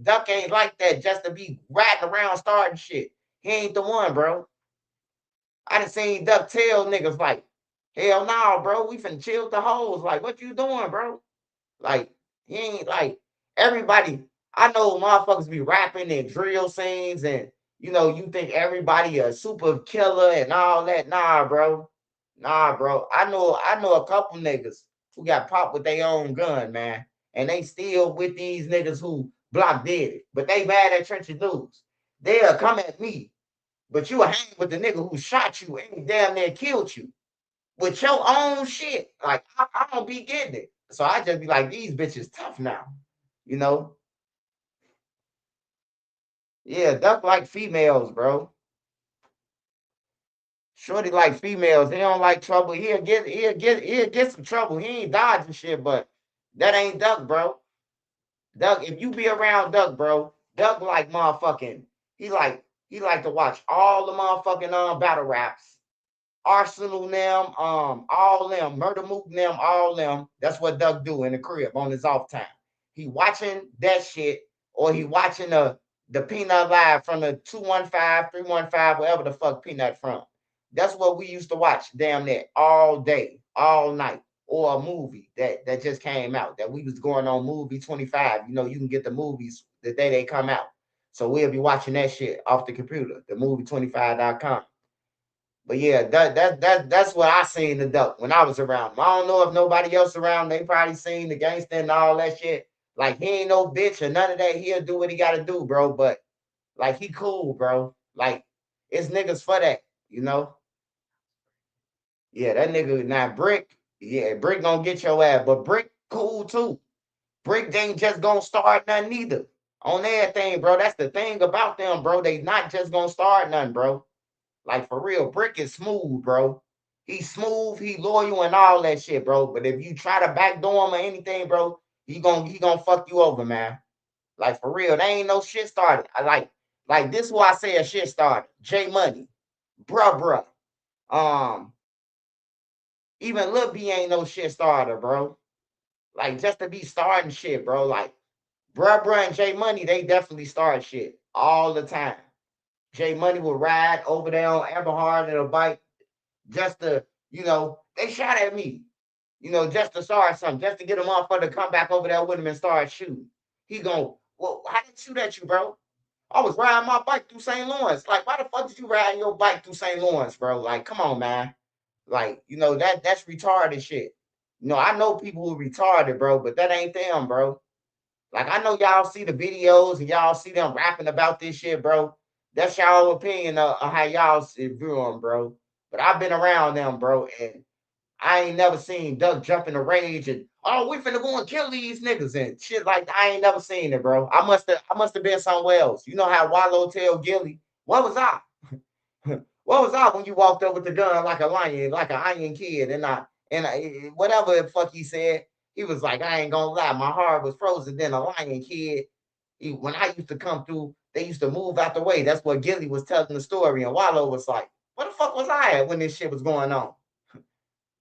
Duck ain't like that just to be ratting around starting shit. He ain't the one, bro. I done seen Duck tell niggas like, hell no, bro. We finna chill with the hoes. Like, what you doing, bro? Like, he ain't like everybody. I know motherfuckers be rapping in drill scenes and you think everybody a super killer and all that. Nah, bro. Nah, bro. I know a couple niggas who got popped with their own gun, man. And they still with these niggas who block did it. But they mad at Trenches News. They'll come at me. But you hang with the nigga who shot you and damn near killed you with your own shit. Like, I don't be getting it. So I just be like, these bitches tough now. You know? Yeah, Duck like females, bro. Shorty like females. He don't like trouble. He'll get some trouble. He ain't dodging shit, but that ain't Duck, bro. Duck, if you be around Duck, bro, Duck like motherfucking. He like to watch all the motherfucking battle raps. Arsenal them, all them, Murder Mook them, all them. That's what Duck do in the crib on his off time. He watching that shit, or he watching the Peanut Live from the 215, 315, wherever the fuck Peanut from. That's what we used to watch damn near all day, all night, or a movie that just came out that we was going on movie 25. You can get the movies the day they come out. So we'll be watching that shit off the computer, the movie25.com. But yeah, that's what I seen the Duck when I was around him. I don't know if nobody else around. They probably seen the gangster and all that shit. Like he ain't no bitch or none of that. He'll do what he got to do, bro. But like he cool, bro. Like it's niggas for that. Yeah, that nigga now Brick. Yeah, Brick gonna get your ass, but Brick cool too. Brick ain't just gonna start nothing either. On everything, bro. That's the thing about them, bro. They not just gonna start nothing, bro. Like for real, Brick is smooth, bro. He's smooth, he loyal and all that shit, bro. But if you try to backdoor him or anything, bro, he gonna fuck you over, man. Like for real, they ain't no shit started. I like this is why I say a shit started. J Money, bruh. Um, even Lil B ain't no shit starter, bro. Like just to be starting shit, bro. Like bruh and J Money, they definitely start shit all the time. J Money will ride over there on Eberhard in a bike just they shot at me, just to start something, just to get a motherfucker to come back over there with him and start shooting. He gon', well, how did shoot at you, bro? I was riding my bike through St. Lawrence. Like, why the fuck did you ride your bike through St. Lawrence, bro? Like, come on, man. Like, that's retarded shit. I know people who retarded, bro, but that ain't them, bro. Like, I know y'all see the videos and y'all see them rapping about this shit, bro. That's y'all opinion of how y'all view them, bro. But I've been around them, bro, and I ain't never seen Duck jump in a rage and we finna go and kill these niggas and shit like that. I ain't never seen it, bro. I must have been somewhere else. You know how Wallow tell Gilly, what was I? What was I when you walked up with the gun like a lion, like an iron kid, and whatever the fuck he said, he was like, I ain't gonna lie, my heart was frozen. Then a lion kid, when I used to come through, they used to move out the way. That's what Gilly was telling the story, and Wallow was like, what the fuck was I at when this shit was going on?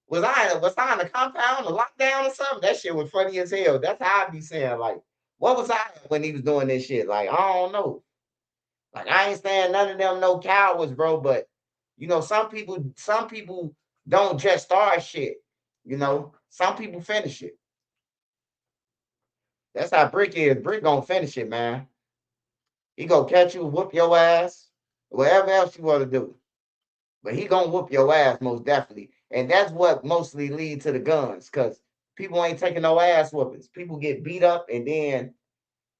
Was I in a compound, a lockdown or something? That shit was funny as hell. That's how I be saying, like, what was I when he was doing this shit? Like, I don't know. Like, I ain't saying none of them no cowards, bro. But some people don't just start shit. Some people finish it. That's how Brick is. Brick gonna finish it, man. He gonna catch you, whoop your ass, whatever else you want to do. But he gonna whoop your ass most definitely. And that's what mostly lead to the guns, because people ain't taking no ass whoopings. People get beat up and then,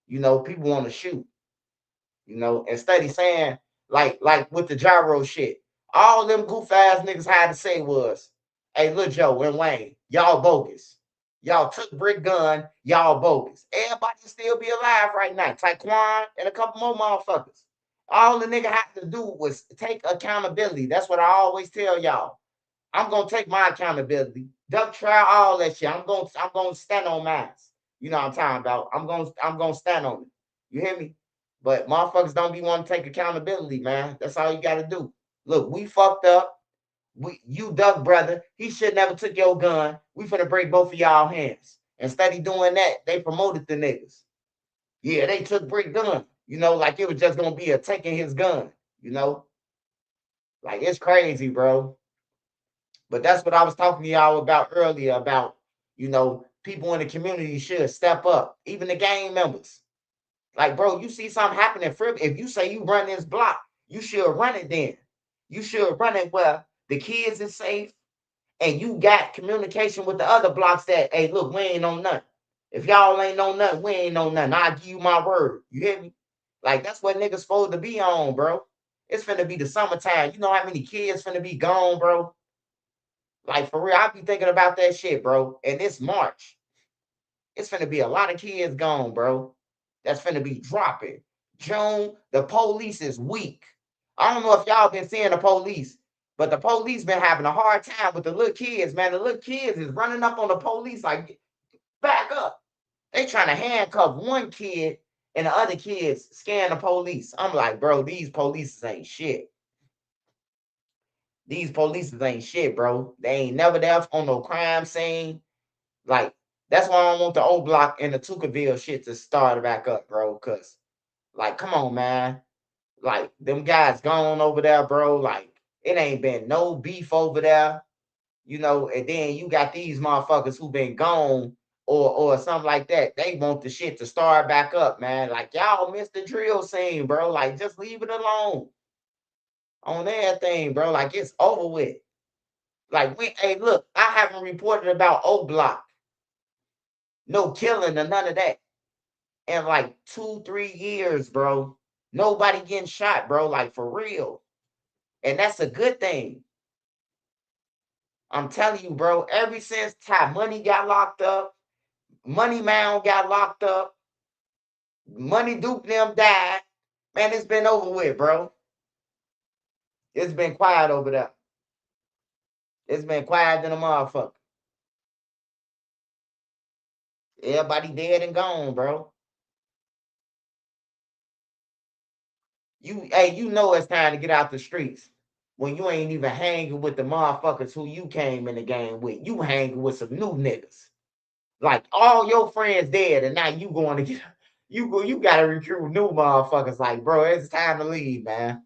people want to shoot, instead of saying, like with the gyro shit. All them goof ass niggas had to say was, Hey, Lil Joe and Wayne, y'all bogus. Y'all took Brick Gun, y'all bogus. Everybody still be alive right now. Taekwon and a couple more motherfuckers. All the nigga had to do was take accountability. That's what I always tell y'all. I'm gonna take my accountability. Duck try all that shit. I'm gonna stand on mine. You know what I'm talking about. I'm gonna stand on it. You hear me? But motherfuckers don't be wanting to take accountability, man. That's all you gotta do. Look, we fucked up. You Duck brother, he should never took your gun. We finna break both of y'all hands. Instead of doing that, they promoted the niggas. Yeah, they took Brick gun. You know, like it was just gonna be a taking his gun. You know, like it's crazy, bro. But that's what I was talking to y'all about earlier about, people in the community should step up, even the gang members. Like, bro, you see something happening, if you say you run this block, you should run it then. You should run it where the kids is safe and you got communication with the other blocks that, hey, look, we ain't on nothing. If y'all ain't on nothing, we ain't on nothing. I'll give you my word. You hear me? Like, that's what niggas supposed to be on, bro. It's finna be the summertime. You know how many kids finna be gone, bro? Like, for real, I be thinking about that shit, bro. And it's March. It's finna be a lot of kids gone, bro. That's finna be dropping. June, the police is weak. I don't know if y'all been seeing the police, but the police been having a hard time with the little kids, man. The little kids is running up on the police like, back up. They trying to handcuff one kid and the other kids scaring the police. I'm like, bro, these police ain't shit. These police ain't shit, bro. They ain't never there on no crime scene. Like, that's why I don't want the old block and the Tukaville shit to start back up, bro. Cause, like, come on, man. Like, them guys gone over there, bro. Like, it ain't been no beef over there, and then you got these motherfuckers who been gone or something like that. They want the shit to start back up, man. Like, y'all missed the drill scene, bro. Like, just leave it alone on everything, bro. Like, it's over with. Like, hey, look, I haven't reported about O Block. No killing or none of that. In like 2-3 years, bro. Nobody getting shot, bro. Like, for real. And that's a good thing. I'm telling you, bro, ever since Ty Money got locked up, Money Mound got locked up, Money Duke them died, man, it's been over with, bro. It's been quiet over there. It's been quiet than a motherfucker. Everybody dead and gone, bro. You know it's time to get out the streets when you ain't even hanging with the motherfuckers who you came in the game with. You hanging with some new niggas. Like, all your friends dead, and now you going to get you gotta recruit new motherfuckers. Like, bro, it's time to leave, man.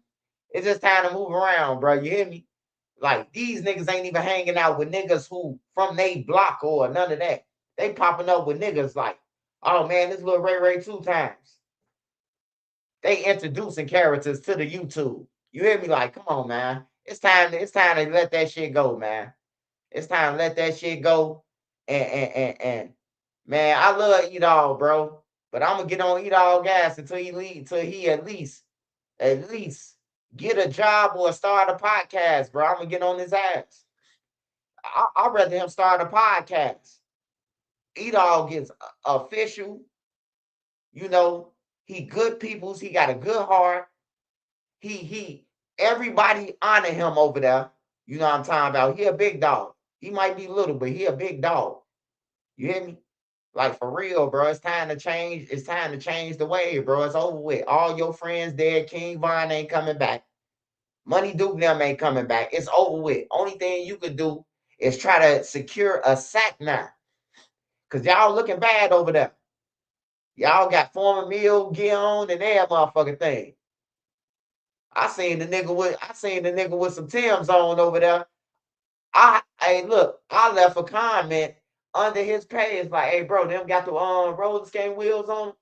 It's just time to move around, bro. You hear me? Like, these niggas ain't even hanging out with niggas who from they block or none of that. They popping up with niggas like, oh man, this little Ray 2 times. They introducing characters to the YouTube. You hear me? Like, come on, man. It's time to let that shit go, man. It's time to let that shit go. And man, I love Eat All, bro. But I'm gonna get on Eat All gas until he leave, till he at least get a job or start a podcast, bro. I'm gonna get on his ass. I'd rather him start a podcast. Eat All gets official. He good peoples. He got a good heart. He everybody honor him over there. You know what I'm talking about? He a big dog. He might be little, but he a big dog. You hear me? Like, for real, bro. It's time to change. It's time to change the way, bro. It's over with. All your friends dead. King Von ain't coming back. Money Duke them ain't coming back. It's over with. Only thing you could do is try to secure a sack now. Cause y'all looking bad over there. Y'all got former meal, get on, and that motherfucking thing. I seen the nigga with some Tim's on over there. Hey, look, I left a comment under his page like, hey, bro, them got the roller skate wheels on.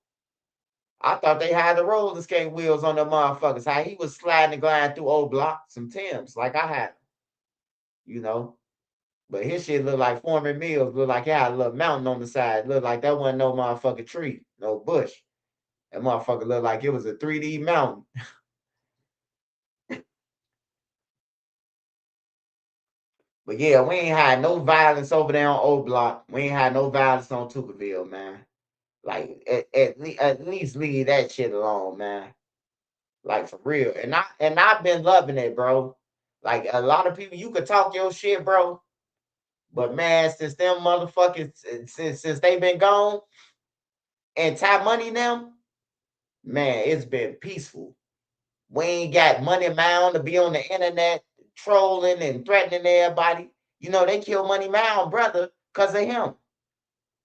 I thought they had the roller skate wheels on the motherfuckers. How he was sliding and gliding through old blocks, some Timbs, like I had, you know. But his shit looked like Foreman Mills, looked like he had a little mountain on the side. Looked like that wasn't no motherfucking tree, no bush. That motherfucker looked like it was a 3D mountain. But yeah, we ain't had no violence over there on O Block. We ain't had no violence on Tuberville, man. Like at least leave that shit alone, man. Like for real. And I've been loving it, bro. Like a lot of people, you could talk your shit, bro. But man, since them motherfuckers, since they been gone and Ty Money now, man, it's been peaceful. We ain't got Money Mound to be on the internet trolling and threatening everybody. You know, they killed Money Mound brother because of him.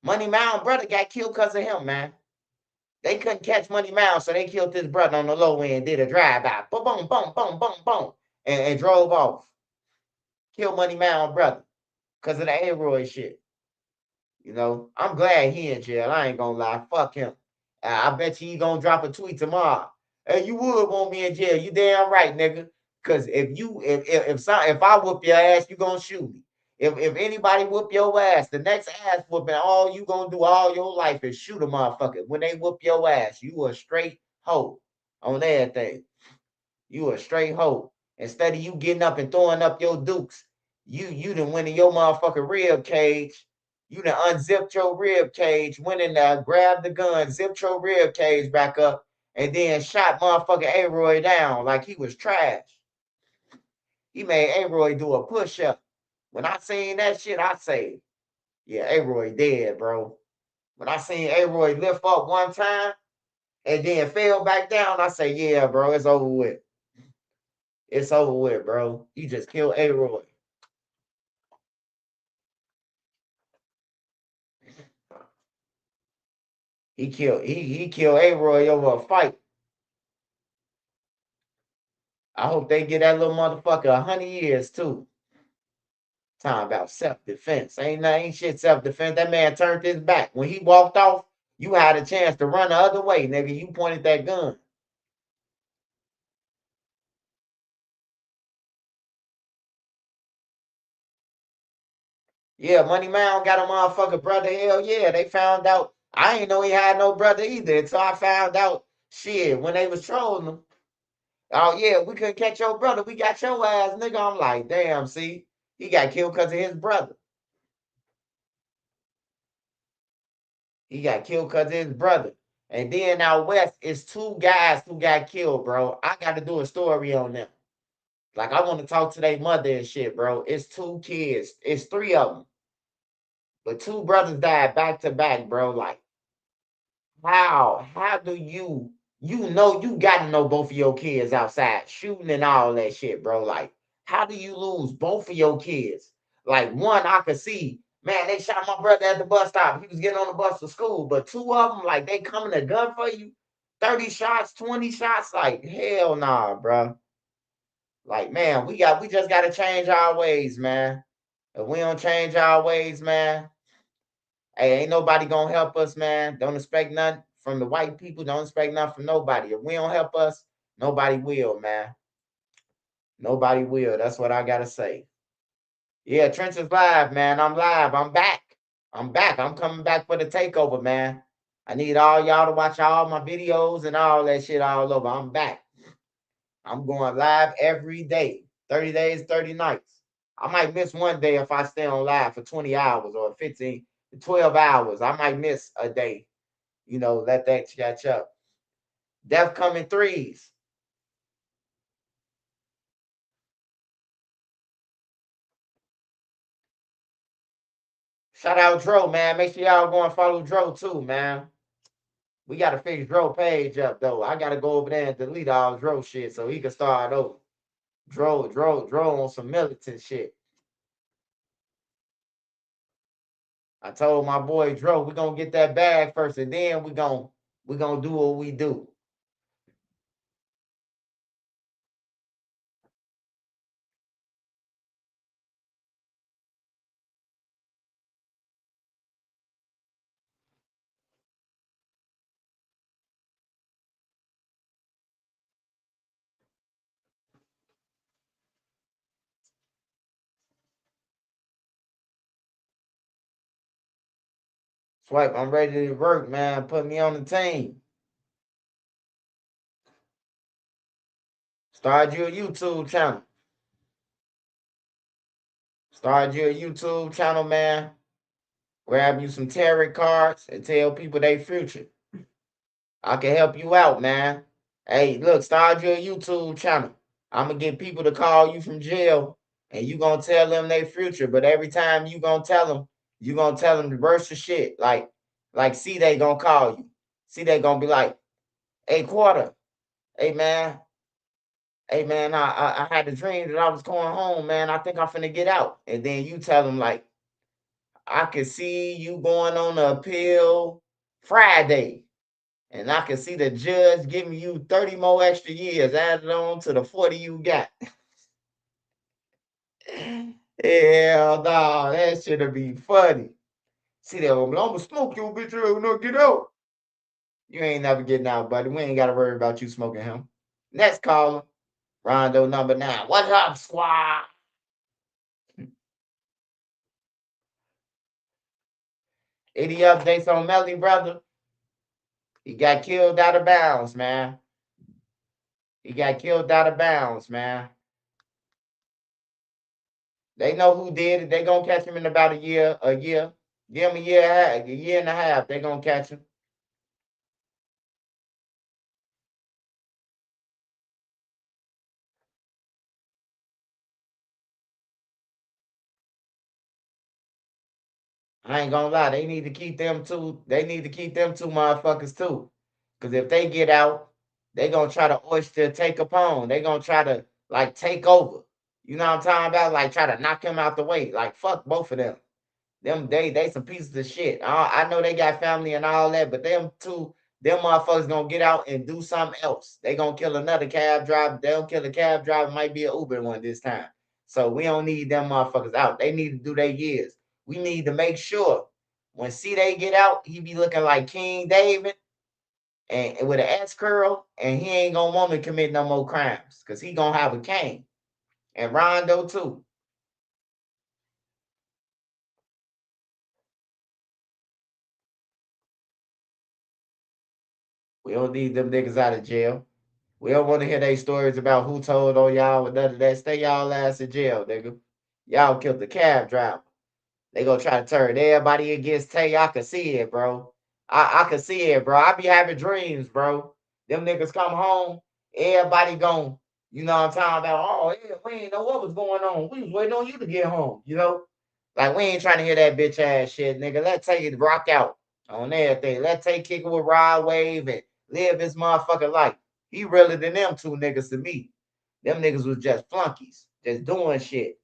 Money Mound brother got killed because of him, man. They couldn't catch Money Mound, so they killed his brother on the low end, did a drive-by. Boom, boom, boom, boom, boom, boom, and drove off. Killed Money Mound brother because of the A-Roy shit. You know, I'm glad he in jail. I ain't gonna lie. Fuck him. I bet you he gonna drop a tweet tomorrow. Hey, you would want me in jail. You damn right, nigga. Cause if I whoop your ass, you gonna shoot me. If anybody whoop your ass, the next ass whooping, all you gonna do all your life is shoot a motherfucker. When they whoop your ass, you a straight hoe on everything. You a straight hoe. Instead of you getting up and throwing up your dukes, you done went in your motherfucking rib cage. You done unzipped your rib cage, went in there, grabbed the gun, zipped your rib cage back up, and then shot motherfucking A-Roy down like he was trash. He made A-Roy do a push-up. When I seen that shit, I say, yeah, A-Roy dead, bro. When I seen A-Roy lift up one time and then fell back down, I say, yeah, bro, it's over with. It's over with, bro. You just killed A-Roy. He killed A-Roy over a fight. I hope they get that little motherfucker 100 years too. Talking about self-defense. Ain't shit self-defense. That man turned his back. When he walked off, you had a chance to run the other way, nigga. You pointed that gun. Yeah, Money Mound got a motherfucker brother. Hell yeah, they found out. I ain't know he had no brother either until I found out shit when they was trolling him. Oh yeah, we couldn't catch your brother. We got your ass, nigga. I'm like, damn, see, he got killed because of his brother. He got killed because of his brother. And then out west, it's two guys who got killed, bro. I got to do a story on them. Like, I want to talk to their mother and shit, bro. It's two kids. It's three of them. But two brothers died back to back, bro. Like, how? How do you know you got to know both of your kids outside shooting and all that shit, bro? Like, how do you lose both of your kids? Like, one, I could see, man, they shot my brother at the bus stop. He was getting on the bus to school. But two of them, like, they coming to gun for you. 30 shots, 20 shots. Like, hell nah, bro. Like, man, we just gotta change our ways, man. If we don't change our ways, man, hey, ain't nobody gonna help us, man. Don't expect nothing from the white people. Don't expect nothing from nobody. If we don't help us, nobody will, man. Nobody will. That's what I gotta say. Yeah, Trenches live, man. I'm live. I'm back. I'm back. I'm coming back for the takeover, man. I need all y'all to watch all my videos and all that shit all over. I'm back. I'm going live every day. 30 days, 30 nights. I might miss one day if I stay on live for 20 hours or 15, 12 hours. I might miss a day. You know, let that catch up. Death coming threes. Shout out Dro, man. Make sure y'all go and follow Dro too, man. We got to fix Dro page up, though. I got to go over there and delete all Dro shit so he can start over. Dro on some militant shit. I told my boy Dro, we're gonna get that bag first, and then we're gonna do what we do. Swipe, I'm ready to work, man. Put me on the team. Start you a YouTube channel. Start your YouTube channel, man. Grab you some tarot cards and tell people their future. I can help you out, man. Hey, look, start your YouTube channel. I'm gonna get people to call you from jail, and you gonna tell them their future. But every time you gonna tell them, the verse of shit. See, they gonna call you. See, they gonna be like, "Hey, Quarter, hey man, I had a dream that I was going home, man. I think I'm finna get out." And then you tell them like, "I can see you going on the appeal Friday. And I can see the judge giving you 30 more extra years added on to the 40 you got." Hell no, that should be funny. See that, I'm gonna smoke your bitch ass when I get out. You ain't never getting out, buddy. We ain't gotta worry about you smoking him. Next caller, Rondo number 9. What's up, squad? Any updates on Melly, brother? He got killed out of bounds, man. He got killed out of bounds, man. They know who did it. They gonna catch him in about a year. Give him a year and a half. They gonna catch him. I ain't gonna lie. They need to keep them two. They need to keep them two motherfuckers too. Cause if they get out, they gonna try to oyster take upon. They gonna try to like take over. You know what I'm talking about? Like try to knock him out the way. Like fuck both of them. They some pieces of shit. I know they got family and all that, but them motherfuckers gonna get out and do something else. They gonna kill another cab driver. They don't kill a cab driver. Might be an Uber one this time. So we don't need them motherfuckers out. They need to do their years. We need to make sure when they get out, he be looking like King David and with an S curl, and he ain't gonna want to commit no more crimes because he gonna have a cane. And Rondo too. We don't need them niggas out of jail. We don't want to hear their stories about who told on y'all and none of that. Stay y'all ass in jail, nigga. Y'all killed the cab driver. They gonna try to turn everybody against Tay. I can see it, bro. I can see it, bro. I be having dreams, bro. Them niggas come home, everybody gone. You know what I'm talking about? Oh, yeah, we ain't know what was going on. We was waiting on you to get home, you know? Like, we ain't trying to hear that bitch ass shit, nigga. Let's take it rock out on everything. Let's take kick it with Rod Wave and live his motherfucking life. He realer than them two niggas to me. Them niggas was just flunkies, just doing shit.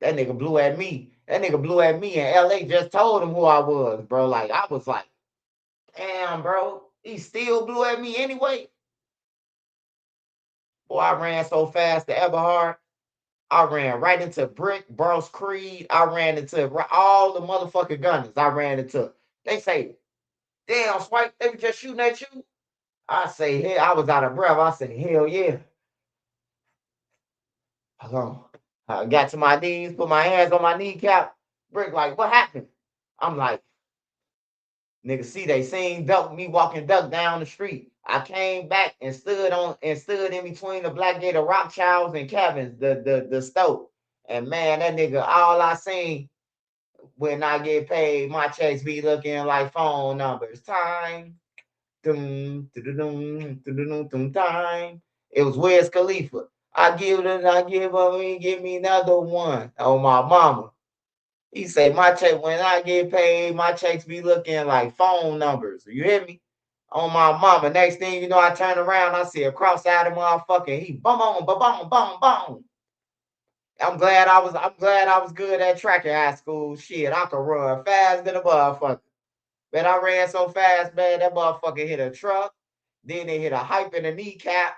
That nigga blew at me. That nigga blew at me, and LA just told him who I was, bro. Like, I was like, damn, bro. He still blew at me anyway. Boy, I ran so fast to Eberhard. I ran right into Brick, Bros Creed. I ran into all the motherfucking gunners. I ran into. They say, damn, Swipe, they were just shooting at you. I say, hey, I was out of breath. I said, hell yeah. Hold on. I got to my knees, put my hands on my kneecap. Brick, like, what happened? I'm like, nigga, see, they seen me walking duck down the street. I came back and stood in between the Black Gator Rothschilds and Kevin's, the stove. And man, that nigga, all I seen when I get paid, my checks be looking like phone numbers. Time. Dum, dum, dum, dum, time. It was Wiz Khalifa. I give me another one. Oh, my mama. He say my check when I get paid, my checks be looking like phone numbers. You hear me? On my mama. Next thing you know, I turn around, I see a cross-eyed motherfucker. He bum on, bum bum bum bum. I'm glad I was good at track in high school. Shit, I could run fast than a motherfucker. Man, I ran so fast, man, that motherfucker hit a truck. Then they hit a hype in the kneecap.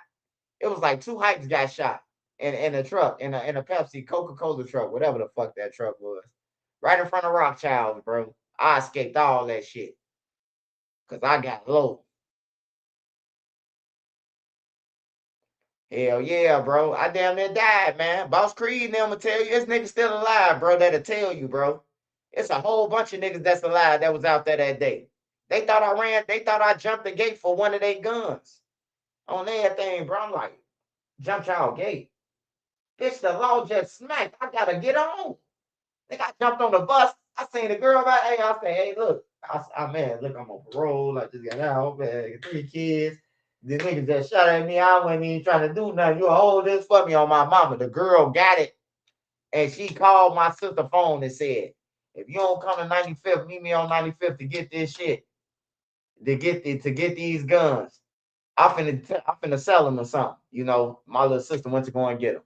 It was like 2 hypes got shot in a truck, in a Pepsi, Coca-Cola truck, whatever the fuck that truck was. Right in front of Rothschilds, bro. I escaped all that shit. Cause I got low. Hell yeah, bro. I damn near died, man. Boss Creed and them will tell you this nigga still alive, bro. That'll tell you, bro. It's a whole bunch of niggas that's alive that was out there that day. They thought I jumped the gate for one of their guns. On everything, bro. I'm like, jumped y'all gate. Bitch, the law just smacked. I gotta get on. Nigga, I jumped on the bus. I seen the girl right. Hey, I say, hey, look. Man, look, I'm on parole. I just got out, man. Got 3 kids. The niggas just shot at me. I wasn't even trying to do nothing. You hold this for me on my mama. The girl got it. And she called my sister phone and said, if you don't come to 95th, meet me on 95th to get this shit. To get these guns. I finna sell them or something. You know, my little sister went to go and get them.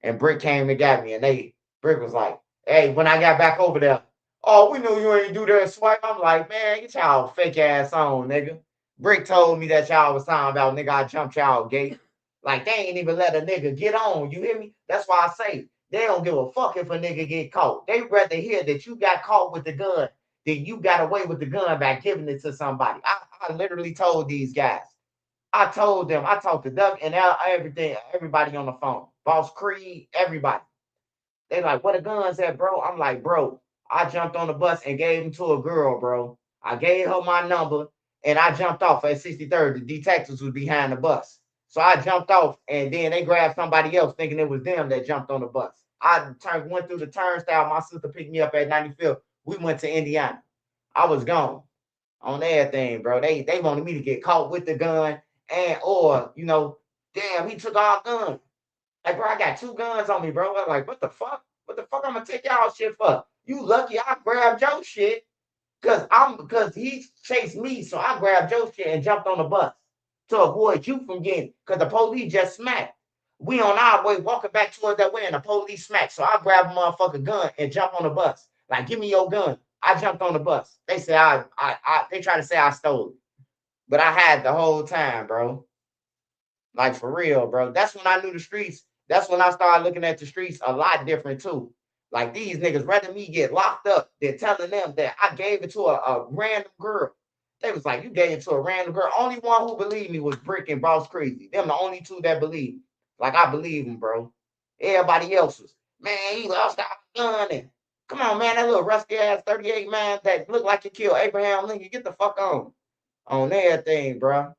And Brick came and got me. And Brick was like, hey, when I got back over there, oh, we knew you ain't do that swipe. I'm like, man, get y'all fake ass on, nigga. Brick told me that y'all was talking about, nigga, I jumped y'all gate. Like, they ain't even let a nigga get on. You hear me? That's why I say they don't give a fuck if a nigga get caught. They rather hear that you got caught with the gun than you got away with the gun by giving it to somebody. I literally told these guys. I told them, I talked to Duck and everybody on the phone. Boss Creed, everybody. They like, where the guns at, bro? I'm like, bro, I jumped on the bus and gave them to a girl, bro. I gave her my number and I jumped off at 63rd. The detectives was behind the bus. So I jumped off and then they grabbed somebody else thinking it was them that jumped on the bus. I went through the turnstile. My sister picked me up at 95th. We went to Indiana. I was gone on everything, bro. They wanted me to get caught with the gun or, you know, damn, he took our gun. Like, bro, I got 2 guns on me, bro. I'm like, what the fuck? What the fuck I'm gonna take y'all shit for? You lucky I grabbed your shit because he chased me, so I grabbed your shit and jumped on the bus to avoid you from getting because the police just smacked. We on our way walking back towards that way and the police smacked. So I grabbed a motherfucking gun and jump on the bus. Like, give me your gun. I jumped on the bus. They say they try to say I stole it. But I had the whole time, bro. Like, for real, bro. That's when I knew the streets. That's when I started looking at the streets a lot different, too. Like, these niggas rather me get locked up than telling them that I gave it to a random girl. They was like, you gave it to a random girl. Only one who believed me was Brick and Boss Crazy. Them the only 2 that believed me. Like, I believe them, bro. Everybody else was, man, he lost our gun. And come on, man, that little rusty ass 38 man that looked like he killed Abraham Lincoln. Get the fuck on everything, bro.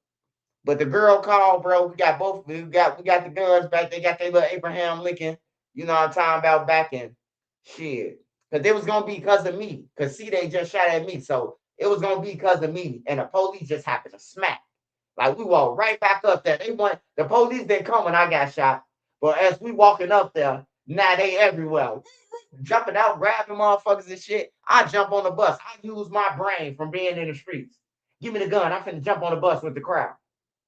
But the girl called, bro. We got the guns back. They got their little Abraham Lincoln. You know what I'm talking about back in shit. Because it was gonna be because of me. Because see, they just shot at me. So it was gonna be because of me. And the police just happened to smack. Like we walked right back up there. The police didn't come when I got shot. But as we walking up there, now they everywhere. Jumping out, grabbing motherfuckers and shit. I jump on the bus. I use my brain from being in the streets. Give me the gun. I'm finna jump on the bus with the crowd.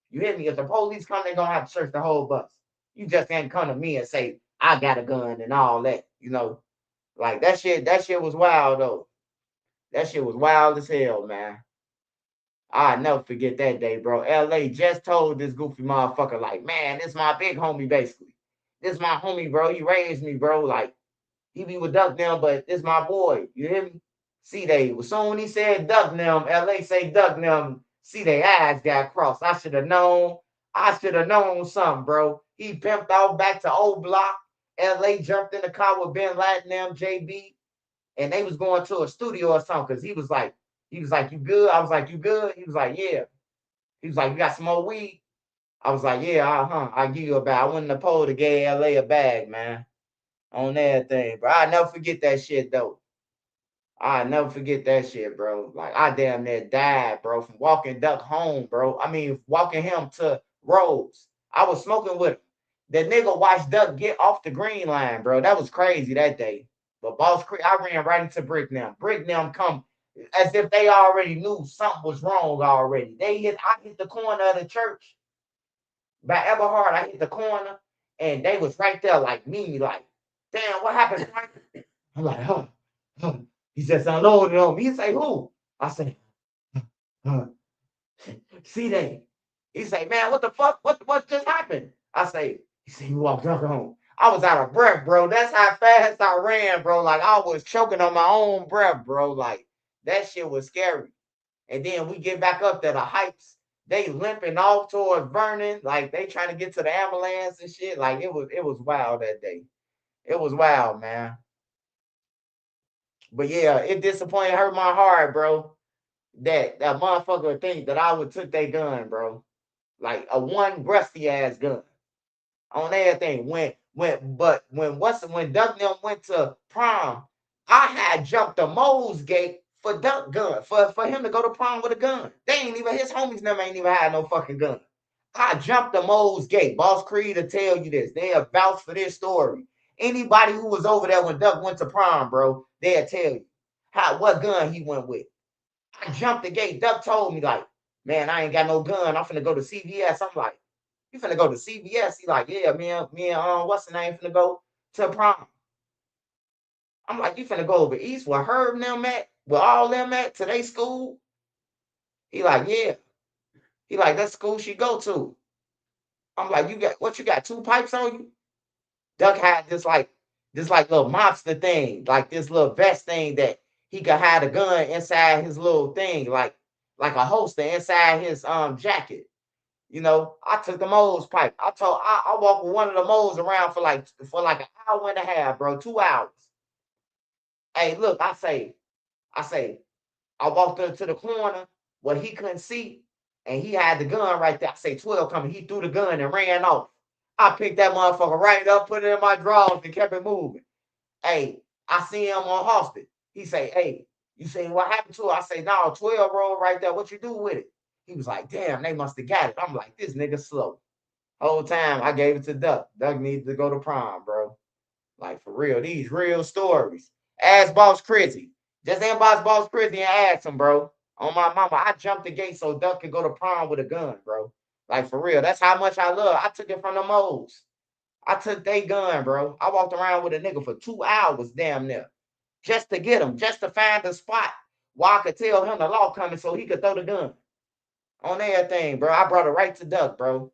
You hear me? If the police come, they're gonna have to search the whole bus. You just can't come to me and say, I got a gun and all that, you know. Like that shit was wild though. That shit was wild as hell, man. I'll never forget that day, bro. LA just told this goofy motherfucker, like, man, this my big homie, basically. This my homie, bro. He raised me, bro. Like, he be with Duck now, but this my boy. You hear me? See, they soon when he said Duck now, LA say Duck now. See, their eyes got crossed. I should have known. I should have known something, bro. He pimped out back to old block. LA jumped in the car with Ben Latin, JB, and they was going to a studio or something because he was like, you good? I was like, you good? He was like, yeah. He was like, you got some more weed? I was like, yeah, I'll give you a bag. I went in the pole to get LA a bag, man. On everything, bro. I'll never forget that shit, though. I'll never forget that shit, bro. Like, I damn near died, bro, from walking Duck home, bro. I mean, walking him to Rose. I was smoking with him. That nigga watched Duck get off the green line, bro. That was crazy that day. But Boss Creek, I ran right into Brick now. Brick now come as if they already knew something was wrong already. I hit the corner of the church by Eberhard. I hit the corner, and they was right there like me, like, damn, what happened? I'm like, huh. He said, unloaded on me. He say, who? I say, see they. He say, man, what the fuck? What just happened? I say, he said, you walked drunk home. I was out of breath, bro. That's how fast I ran, bro. Like, I was choking on my own breath, bro. Like, that shit was scary. And then we get back up to the heights. They limping off towards Vernon. Like, they trying to get to the ambulance and shit. Like, it was wild that day. It was wild, man. But yeah, it disappointed, hurt my heart, bro. That motherfucker would think that I would took their gun, bro. Like a one rusty ass gun. on everything. When Duck them went to prom, I had jumped the Mo's gate for Duck gun for him to go to prom with a gun. They ain't even his homies never ain't even had no fucking gun. I jumped the Mo's gate. Boss Creed will tell you this. They have vouched for this story. Anybody who was over there when Duck went to prom, bro, they'll tell you what gun he went with. I jumped the gate. Duck told me, like, man, I ain't got no gun. I'm finna go to CVS. I'm like, you finna go to CVS? He like, yeah, me and what's the name finna go to prom. I'm like, you finna go over east where Herb and them at, where all them at to their school? He like, yeah. He like, that's school she go to. I'm like, you got 2 pipes on you? Duck had this little mobster thing, like this little vest thing that he could hide a gun inside his little thing, like a holster inside his jacket. You know, I took the Mo's pipe. I walked with one of the Mo's around for like an hour and a half, bro, 2 hours. Hey, look, I walked up to the corner where he couldn't see, and he had the gun right there. I say 12 coming. He threw the gun and ran off. I picked that motherfucker right up, put it in my drawers, and kept it moving. Hey, I see him on Hosted. He say, hey, you say what happened to it? I say, no, 12 roll right there. What you do with it? He was like, damn, they must have got it. I'm like, this nigga slow. Whole time I gave it to Duck. Duck needs to go to prom, bro. Like, for real. These real stories. Ask Boss Crizzy. Just inbox Boss Crizzy and ask him, bro. On my mama, I jumped the gate so Duck could go to prom with a gun, bro. Like, for real. That's how much I love. I took it from the Mo's. I took their gun, bro. I walked around with a nigga for 2 hours damn near. Just to get him, just to find a spot where I could tell him the law coming so he could throw the gun. On everything, bro. I brought it right to Duck, bro.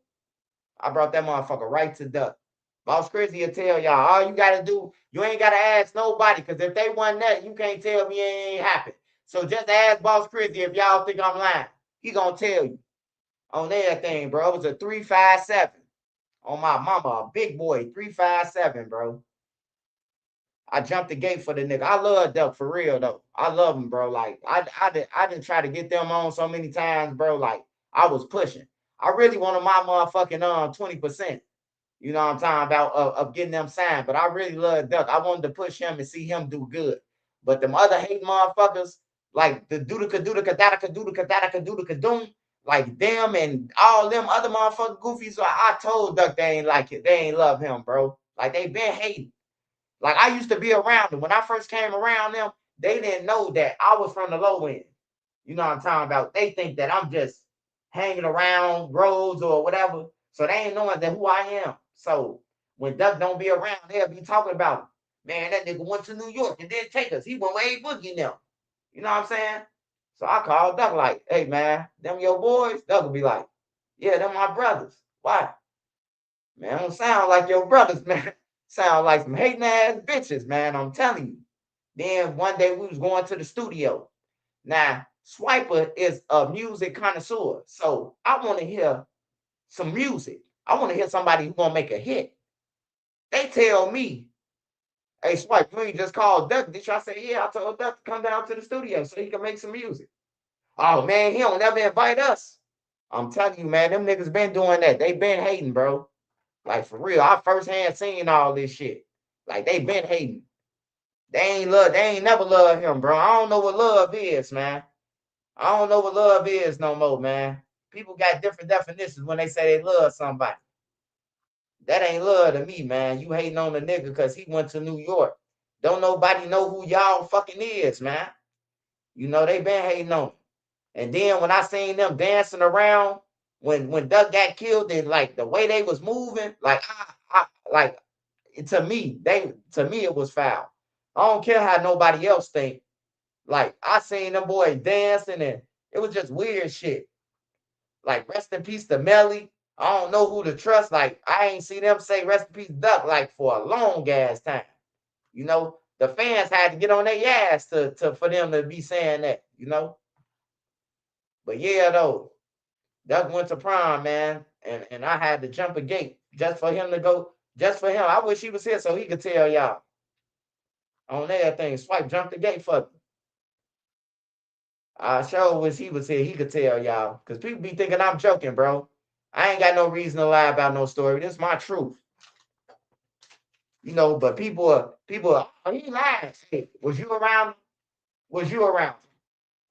I brought that motherfucker right to Duck. Boss Crizzy will tell y'all, all you gotta do, you ain't gotta ask nobody, because if they wasn't that, you can't tell me it ain't happened. So just ask Boss Crizzy if y'all think I'm lying. He gonna tell you. On everything, bro. It was a 357. On my mama, a big boy, 357, bro. I jumped the gate for the nigga. I love Duck for real though. I love him, bro. Like I didn't try to get them on so many times, bro. Like I was pushing. I really wanted my motherfucking 20%. You know what I'm talking about of getting them signed. But I really love Duck. I wanted to push him and see him do good. But them other hate motherfuckers, like the doom, like them and all them other motherfucking goofies. So I told Duck they ain't like it. They ain't love him, bro. Like they been hating. Like I used to be around them. When I first came around them, they didn't know that I was from the low end. You know what I'm talking about? They think that I'm just hanging around roads or whatever. So they ain't knowing that who I am. So when Duck don't be around, they'll be talking about, man, that nigga went to New York and didn't take us. He went way boogie now. You know what I'm saying? So I called Duck like, hey man, them your boys? Duck will be like, yeah, them my brothers. Why? Man, don't sound like your brothers, man. Sound like some hating ass bitches, man. I'm telling you. Then one day we was going to the studio. Now, Swiper is a music connoisseur. So I want to hear some music. I want to hear somebody who's gonna make a hit. They tell me, hey Swipe, you ain't just called Duck. Did I say, yeah, I told Duck to come down to the studio so he can make some music. Oh man, he don't never invite us. I'm telling you, man, them niggas been doing that. They been hating, bro. Like for real, I firsthand seen all this shit. Like they been hating. They ain't never love him, bro. I don't know what love is, man. I don't know what love is no more, man. People got different definitions when they say they love somebody. That ain't love to me, man. You hating on the nigga because he went to New York. Don't nobody know who y'all fucking is, man. You know, they been hating on him. And then when I seen them dancing around when Duck got killed, and like the way they was moving, like like to me, it was foul. I don't care how nobody else think. Like I seen them boys dancing and it was just weird shit. Like rest in peace to Melly. I don't know who to trust. Like I ain't seen them say rest in peace Duck like for a long ass time. You know, the fans had to get on their ass to for them to be saying that, you know. But yeah, though, Duck went to prom, man. And I had to jump a gate just for him to go, just for him. I wish he was here so he could tell y'all. On everything. Swipe jumped the gate for me. I sure wish he was here. He could tell y'all. Because people be thinking I'm joking, bro. I ain't got no reason to lie about no story. This is my truth. You know, but people, oh, he lied. Hey, was you around? Was you around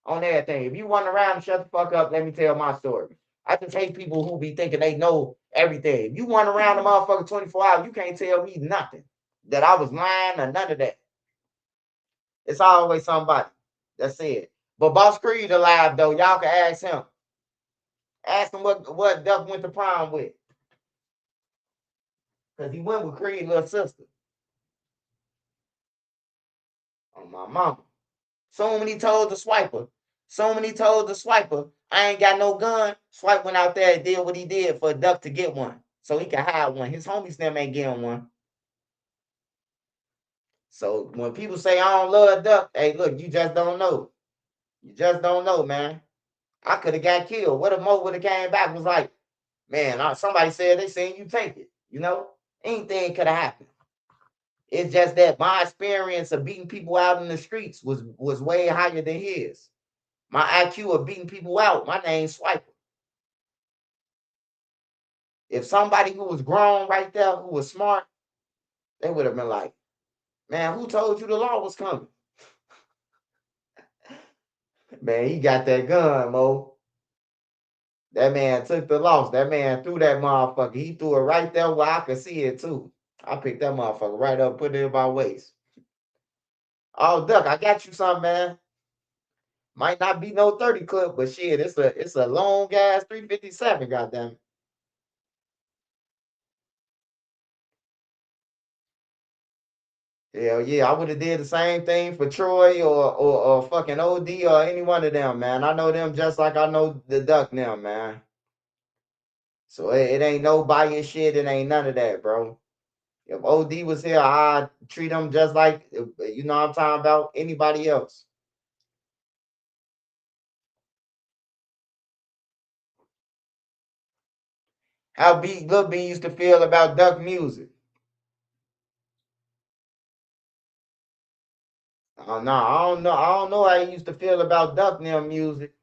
on everything? If you wasn't around, shut the fuck up. Let me tell my story. I just hate people who be thinking they know everything. If you wasn't around the motherfucker 24 hours, you can't tell me nothing. That I was lying or none of that. It's always somebody. That's it. But Boss Creed alive though. Y'all can ask him. Ask him what Duck went to prom with. Because he went with Creed's little sister. On my mama. So many told the swiper. So many told the swiper, I ain't got no gun. Swipe went out there and did what he did for Duck to get one. So he can have one. His homies them ain't getting one. So when people say I don't love Duck, hey, look, you just don't know. You just don't know, man. I could have got killed. What if Mo would have came back was like, man, somebody said they seen you take it. You know, anything could have happened. It's just that my experience of beating people out in the streets was way higher than his. My IQ of beating people out, my name's Swiper. If somebody who was grown right there, who was smart, they would have been like, man, who told you the law was coming? Man, he got that gun, Mo. That man took the loss. That man threw that motherfucker. He threw it right there where I could see it too. I picked that motherfucker right up, put it in my waist. Oh, Duck, I got you something, man. Might not be no 30 clip, but shit, it's a long ass 357, goddamn. Hell yeah, I would have did the same thing for Troy or fucking OD or any one of them, man. I know them just like I know the Duck now, man. So it ain't no bias shit. It ain't none of that, bro. If OD was here, I'd treat him just like, you know what I'm talking about, anybody else. How Lil B used to feel about Duck music. Oh no, I don't know. I don't know how he used to feel about Duck Nail music.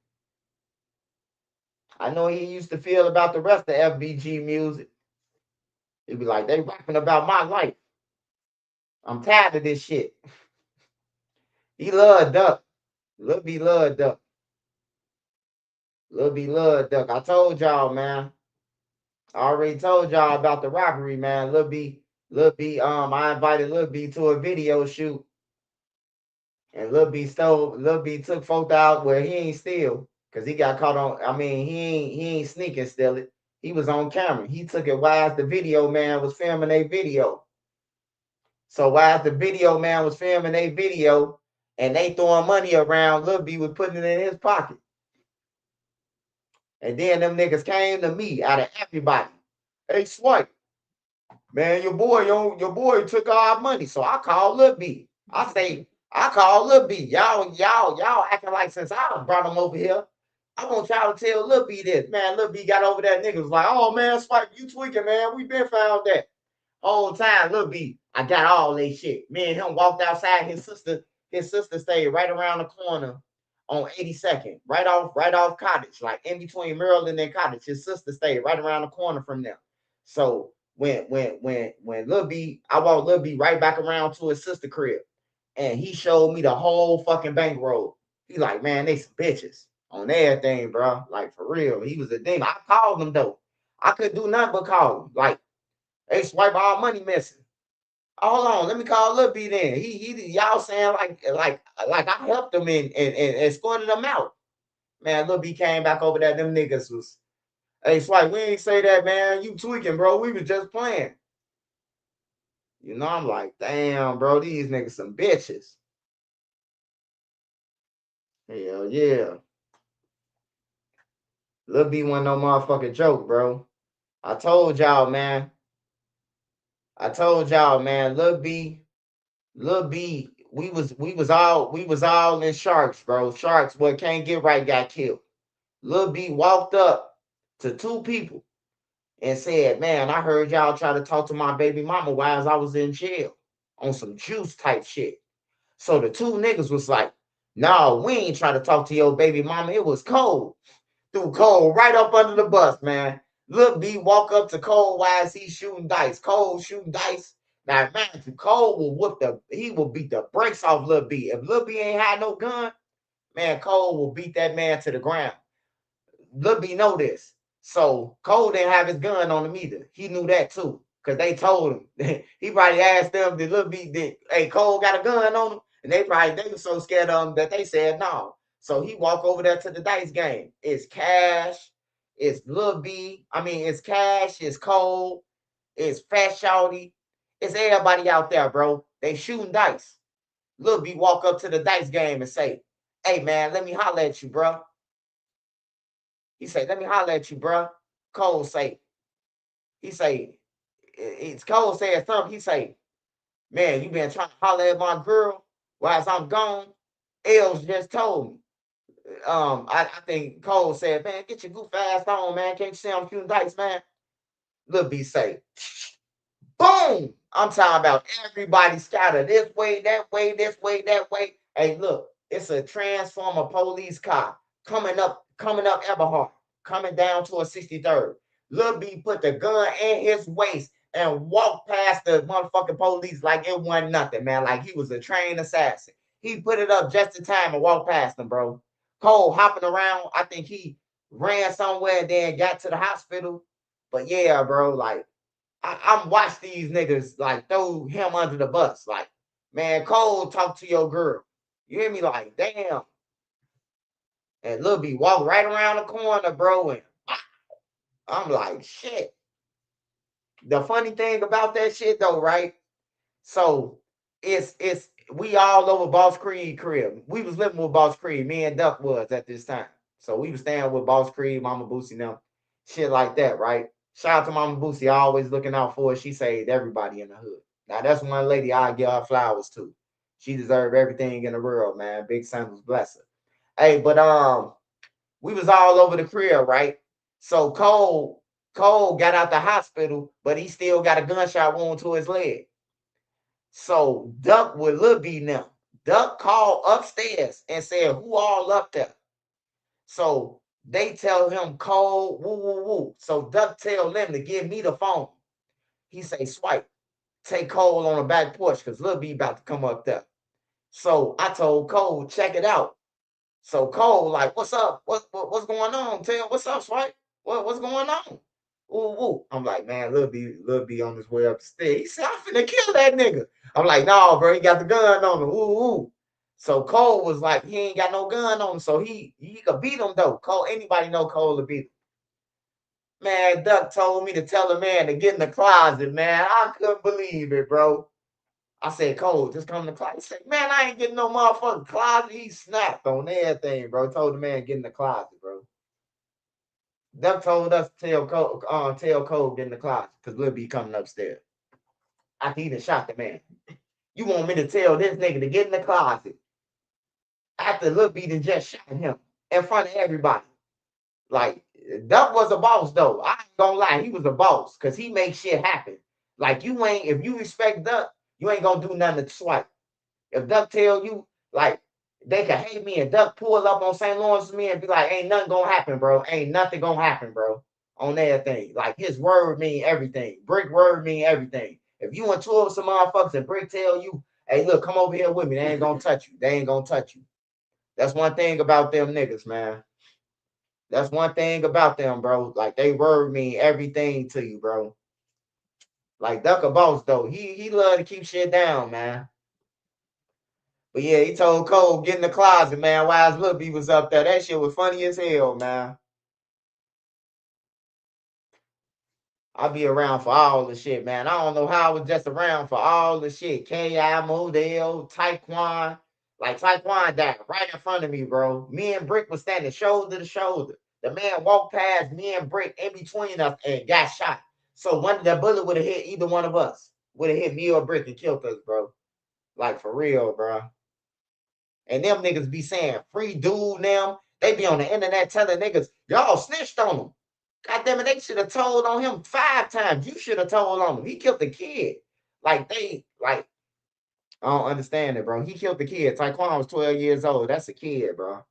I know he used to feel about the rest of FBG music. He'd be like, they rapping about my life. I'm tired of this shit. He loved Duck. Lil B loved Duck. Lil B loved Duck. I told y'all, man. I already told y'all about the robbery, man. Lil B, I invited Lil B to a video shoot. And Lil B took folk out where he ain't steal. Cause he got caught on, I mean, he ain't sneaking steal it. He was on camera. He took it while the video man was filming a video. So while the video man was filming a video and they throwing money around, Lil B was putting it in his pocket. And then them niggas came to me out of everybody. Hey, Swipe, man, your boy took our money. So I called Lil B. I call Lil B. Y'all acting like since I brought him over here, I want y'all to tell Lil B this. Man, Lil B got over that nigga was like, oh man, Swipe, you tweaking, man. We been found that. Whole time, Lil B, I got all that shit. Me and him walked outside. His sister stayed right around the corner on 82nd, right off Cottage, like in between Maryland and Cottage. His sister stayed right around the corner from them. So when Lil B, I walked Lil B right back around to his sister crib, and he showed me the whole fucking bankroll. He like, man, they some bitches on everything, bro. Like for real, he was a demon. I called him though. I couldn't do nothing but call him. Like, they Swipe all money missing. Hold on, let me call Lil B then. He y'all saying like I helped him and escorted him out. Man, Lil B came back over there. Them niggas was, hey Swipe, we ain't say that, man. You tweaking, bro. We was just playing. You know, I'm like, damn, bro, these niggas some bitches. Hell yeah. Lil B wasn't no motherfucking joke, bro. I told y'all, man. Lil B, we was all in Sharks, bro. Sharks, what can't get right got killed. Lil B walked up to two people and said, man, I heard y'all try to talk to my baby mama while I was in jail on some juice type shit. So the two niggas was like, no, we ain't trying to talk to your baby mama. It was Cole. Threw Cole right up under the bus, man. Lil B walk up to Cole while he shooting dice. Cole shooting dice. Now imagine Cole will beat the brakes off Lil B. If Lil B ain't had no gun, man, Cole will beat that man to the ground. Lil B know this. So Cole didn't have his gun on him either. He knew that too. Cause they told him. He probably asked them, did Lil B hey, Cole got a gun on him? And they were so scared of him that they said no. So he walked over there to the dice game. It's Cash, it's Lil B, it's Cash, it's Cole, it's Fat Shawty, it's everybody out there, bro. They shooting dice. Lil B walk up to the dice game and say, hey man, let me holler at you, bro. He say, let me holler at you, bro. Cole say, it's Cole said something. He say, man, you been trying to holler at my girl while I'm gone. Els just told me. I think Cole said, man, get your goof ass on, man. Can't you see I'm shooting dice, man? Lil B say, boom! I'm talking about everybody scattered this way, that way, this way, that way. Hey, look, it's a Transformer police car coming up Eberhard, coming down to a 63rd. Lil B put the gun in his waist and walked past the motherfucking police like it wasn't nothing, man. Like he was a trained assassin. He put it up just in time and walked past them, bro. Cole hopping around. I think he ran somewhere and then got to the hospital. But yeah, bro, like I'm watch these niggas like throw him under the bus. Like, man, Cole, talk to your girl. You hear me? Like, damn. And Lil B walk right around the corner, bro, and I'm like, shit. The funny thing about that shit though, right? So it's we all over Boss Creed crib. We was living with Boss Creed. Me and Duck was at this time. So we was staying with Boss Creed, Mama Boosie, them, shit like that, right? Shout out to Mama Boosie, always looking out for her. She saved everybody in the hood. Now that's one lady I give her flowers to. She deserved everything in the world, man. Big Sandals bless her. Hey, but we was all over the crib, right? So Cole got out the hospital, but he still got a gunshot wound to his leg. So Duck with Lil B now. Duck called upstairs and said, who all up there? So they tell him Cole, woo, woo, woo. So Duck tell them to give me the phone. He say, swipe, take Cole on the back porch because Lil B about to come up there. So I told Cole, check it out. So Cole like, what's up? What's going on? Tell what's up, swipe? What's going on? Ooh, woo. I'm like, man, Lil B on his way up the stairs. He said, I'm finna kill that nigga. I'm like, no, bro, he got the gun on him. Ooh, ooh. So Cole was like, he ain't got no gun on him, so he could beat him though. Cole, anybody know Cole to beat him? Man, Duck told me to tell the man to get in the closet, man. I couldn't believe it, bro. I said, Cole, just come in the closet. He said, man, I ain't getting no motherfucking closet. He snapped on everything, bro. Told the man get in the closet, bro. Duck told us to tell Cole get in the closet because Lil B coming upstairs. After he done shot the man. You want me to tell this nigga to get in the closet after Lil B done just shot him in front of everybody. Like, Duck was a boss, though. I ain't gonna lie, he was a boss because he makes shit happen. Like, if you respect Duck, you ain't gonna do nothing to swipe. If Duck tell you, like, they can hate me and Duck pull up on St. Lawrence with me and be like, ain't nothing gonna happen, bro. Ain't nothing gonna happen, bro. On everything. Like, his word mean everything. Brick word mean everything. If you and two of some motherfuckers and Brick tell you, hey, look, come over here with me. They ain't gonna touch you. They ain't gonna touch you. That's one thing about them niggas, man. That's one thing about them, bro. Like, they word mean everything to you, bro. Like, Duck a boss, though. He love to keep shit down, man. But yeah, he told Cole, get in the closet, man, while his Lil B was up there. That shit was funny as hell, man. I'll be around for all the shit, man. I don't know how I was just around for all the shit. K.I., Modell, Taekwon. Like, Taekwon died right in front of me, bro. Me and Brick was standing shoulder to shoulder. The man walked past me and Brick in between us and got shot. So that bullet would have hit either one of us. Would have hit me or Brick and killed us, bro. Like, for real, bro. And them niggas be saying, free dude them. They be on the internet telling niggas, y'all snitched on him. God damn it, they should have told on him 5 times. You should have told on him. He killed the kid. I don't understand it, bro. He killed the kid. Taekwon was 12 years old. That's a kid, bro.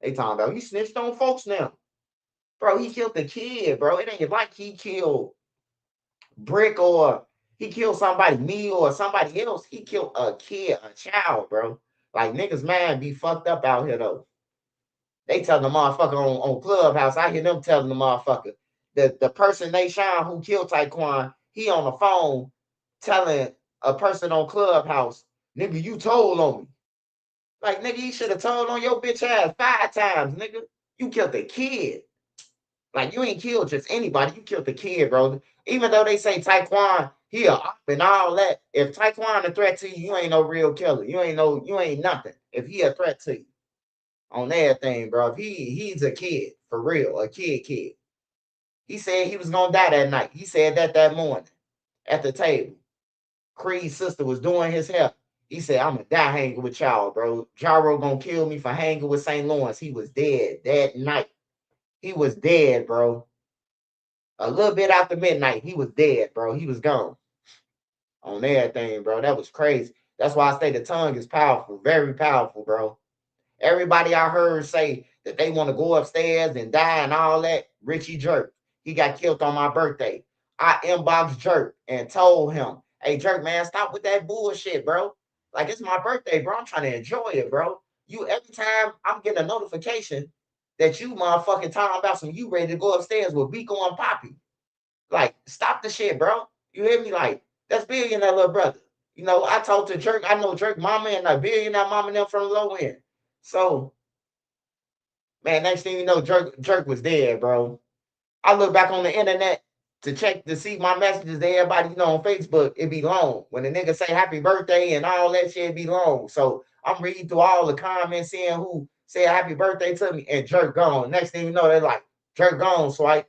They talking about he snitched on folks now. Bro, he killed the kid, bro. It ain't like he killed Brick or He killed somebody, me or somebody else. He killed a kid, a child, bro. Like niggas, man, be fucked up out here though. They tell the motherfucker on Clubhouse. I hear them telling the motherfucker the person they shine who killed Taekwon, he on the phone telling a person on Clubhouse, nigga, you told on me. Like, nigga, you should have told on your bitch ass 5 times, nigga. You killed a kid. Like, you ain't killed just anybody. You killed the kid, bro. Even though they say Taekwon, he a op and all that. If Taekwon a threat to you, you ain't no real killer. You ain't nothing. If he a threat to you on everything, bro. If he's a kid, for real, a kid. He said he was gonna die that night. He said that morning at the table. Creed's sister was doing his hair. He said, I'm gonna die hanging with y'all, bro. Jaro gonna kill me for hanging with St. Lawrence. He was dead that night. He was dead, bro. A little bit after midnight, he was dead, bro. He was gone on everything, bro. That was crazy. That's why I say the tongue is powerful, very powerful, bro. Everybody I heard say that they want to go upstairs and die and all that, Richie Jerk. He got killed on my birthday. I inboxed Jerk and told him, hey, Jerk, man, stop with that bullshit, bro. Like, it's my birthday, bro. I'm trying to enjoy it, bro. You, every time I'm getting a notification that you motherfucking talking about some you ready to go upstairs with Biko and Poppy. Like, stop the shit, bro. You hear me? Like, that's Billionaire little brother. You know, I talked to Jerk. I know Jerk mama and a Billionaire mama and them from the low end. So, man, next thing you know, Jerk was dead, bro. I look back on the internet to check to see my messages to everybody, you know, on Facebook. It be long. When the nigga say happy birthday and all that shit, it be long. So I'm reading through all the comments, seeing who said happy birthday to me, and Jerk gone. Next thing you know, they're like, Jerk gone, Swipe.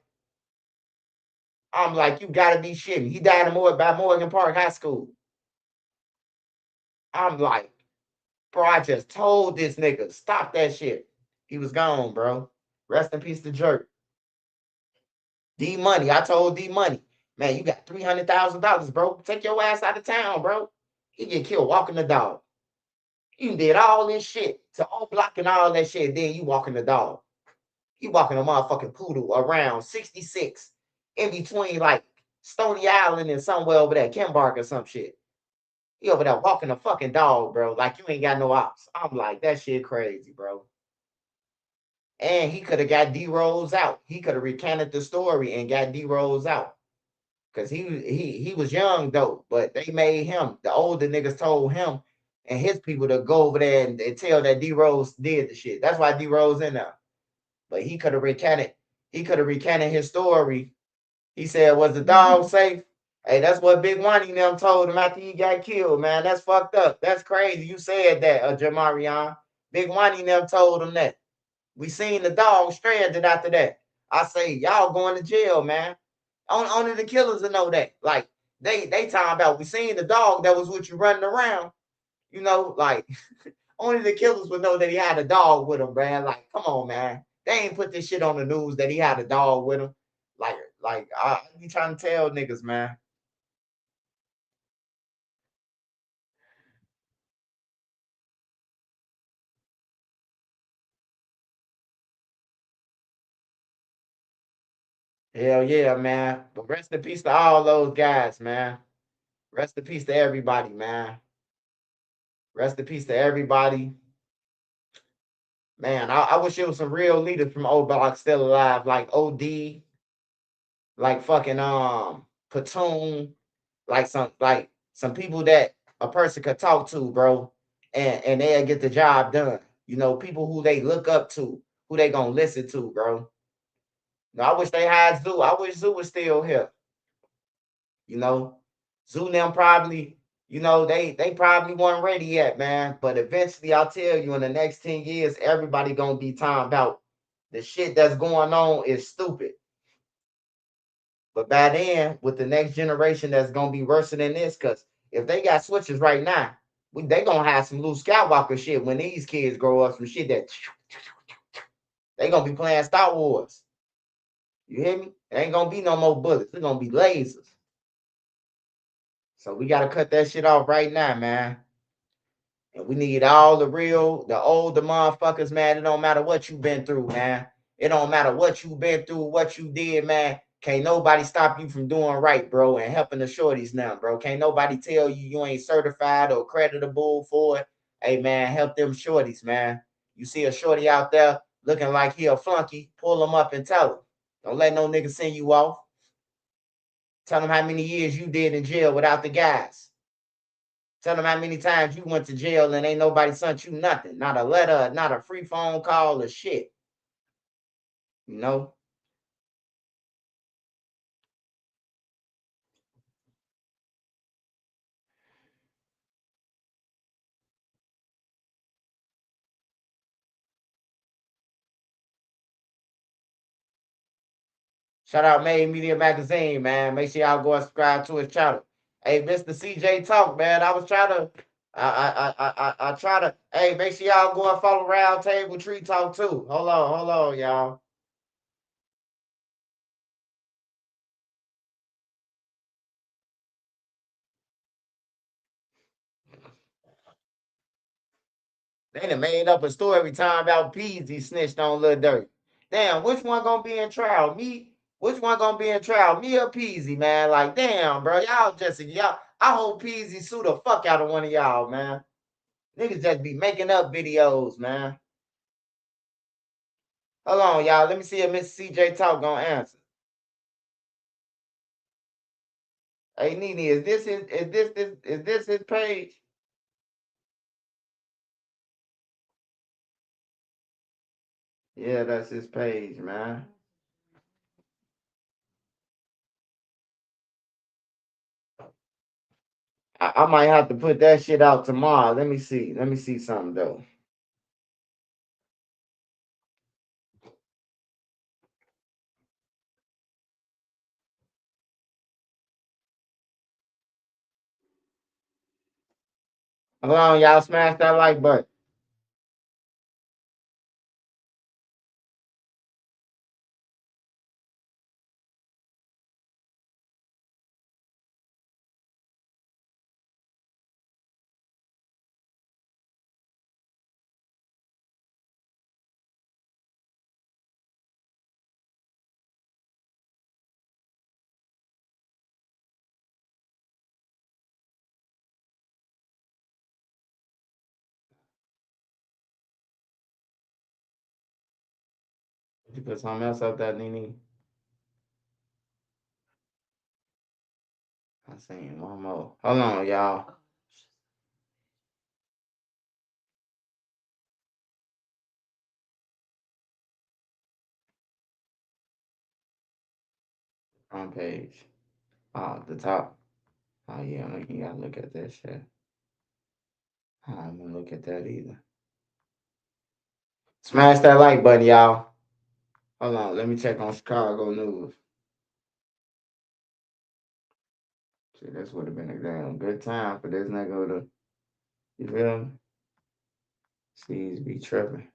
I'm like, you gotta be shitting. He died in by Morgan Park High School. I'm like, bro, I just told this nigga, stop that shit. He was gone, bro. Rest in peace to Jerk. D Money, I told D Money, man, you got $300,000, bro. Take your ass out of town, bro. He get killed walking the dog. You did all this shit to all blocking all that shit. Then you walking the dog. You walking a motherfucking poodle around 66 in between like Stony Island and somewhere over there, Kimbark or some shit. He over there walking a fucking dog, bro. Like you ain't got no ops. I'm like, that shit crazy, bro. And he could have got D Rose out. He could have recanted the story and got D Rose out. Cause he was young though, but they made him, the older niggas told him and his people to go over there and tell that D Rose did the shit. That's why D Rose in there. But he could have recanted his story. He said, was the dog safe? Hey, that's what Big Money and them told him after he got killed, man. That's fucked up. That's crazy. You said that, Jamarion. Big Money and them told him that. We seen the dog stranded after that. I say, y'all going to jail, man. Only the killers will know that. Like, they talking about, we seen the dog that was with you running around. You know, like, only the killers would know that he had a dog with him, man. Like, come on, man. They ain't put this shit on the news that he had a dog with him. Like, I be trying to tell niggas, man. Hell yeah, man. But rest in peace to all those guys, man. Rest in peace to everybody, man. Rest in peace to everybody. Man, I wish it was some real leaders from O Block still alive, like OD, like fucking Platoon, like some people that a person could talk to, bro, and they'll get the job done. You know, people who they look up to, who they gonna listen to, bro. No, I wish they had Zoo. I wish Zoo was still here. You know, Zoo and them probably, you know, they probably weren't ready yet, man. But eventually, I'll tell you, in the next 10 years, everybody gonna be talking about the shit that's going on is stupid. But by then, with the next generation that's gonna be worse than this, because if they got switches right now, they gonna have some Luke Skywalker shit when these kids grow up, some shit that they gonna be playing Star Wars. You hear me? It ain't gonna be no more bullets. It's gonna be lasers. So we gotta cut that shit off right now, man. And we need all the older motherfuckers, man. It don't matter what you've been through, man. It don't matter what you've been through, what you did, man. Can't nobody stop you from doing right, bro, and helping the shorties now, bro. Can't nobody tell you you ain't certified or creditable for it. Hey, man, help them shorties, man. You see a shorty out there looking like he a flunky, pull him up and tell him. Don't let no nigga send you off. Tell them how many years you did in jail without the guys. Tell them how many times you went to jail and ain't nobody sent you nothing. Not a letter, not a free phone call or shit. You know? Shout out Made Media Magazine, man. Make sure y'all go and subscribe to his channel. Hey, Mr. CJ Talk, man. I was trying to, I try to. Hey, make sure y'all go and follow Round Table Tree Talk too. Hold on, y'all. They done made up a story time about Peasy snitched on Lil Durk. Damn, which one gonna be in trial? Me? Which one gonna be in trial? Me or Peasy, man? Like, damn, bro. Y'all just y'all. I hope Peasy sue the fuck out of one of y'all, man. Niggas just be making up videos, man. Hold on, y'all. Let me see if Miss CJ Talk gonna answer. Hey, Nene, is this his page? Yeah, that's his page, man. I might have to put that shit out tomorrow. Let me see. Let me see something though. Hold on, y'all. Smash that like button. Did you put something else up there, Nene? I seen one more. Hold on, y'all. Front page. Oh, the top. Oh yeah, you gotta look at that shit. I don't even look at that either. Smash that like button, y'all. Hold on, let me check on Chicago news. See, this would have been a damn good time for this nigga to, you feel me? Seas be tripping.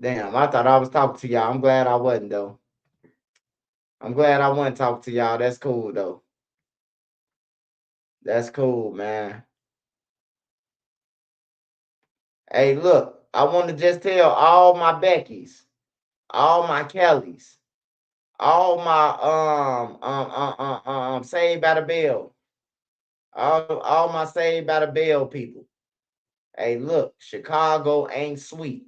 Damn, I thought I was talking to y'all. I'm glad I wasn't though. I'm glad I wasn't talking to y'all. That's cool though. That's cool, man. Hey, look, I want to just tell all my Beckys, all my Kellys, all my Saved by the Bell, all my Saved by the Bell people. Hey, look, Chicago ain't sweet.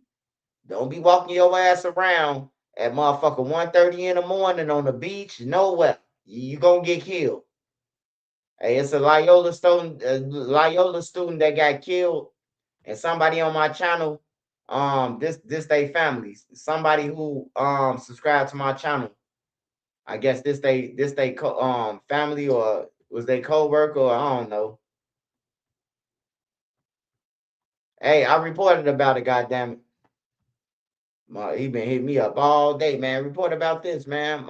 Don't be walking your ass around at motherfucker 1:30 in the morning on the beach. Nowhere. You gonna get killed. Hey, it's a Loyola student that got killed, and somebody on my channel, this they families. Somebody who subscribed to my channel. I guess this they family, or was they co-worker, or I don't know. Hey, I reported about it, goddamn it. He been hitting me up all day, man. Report about this, man.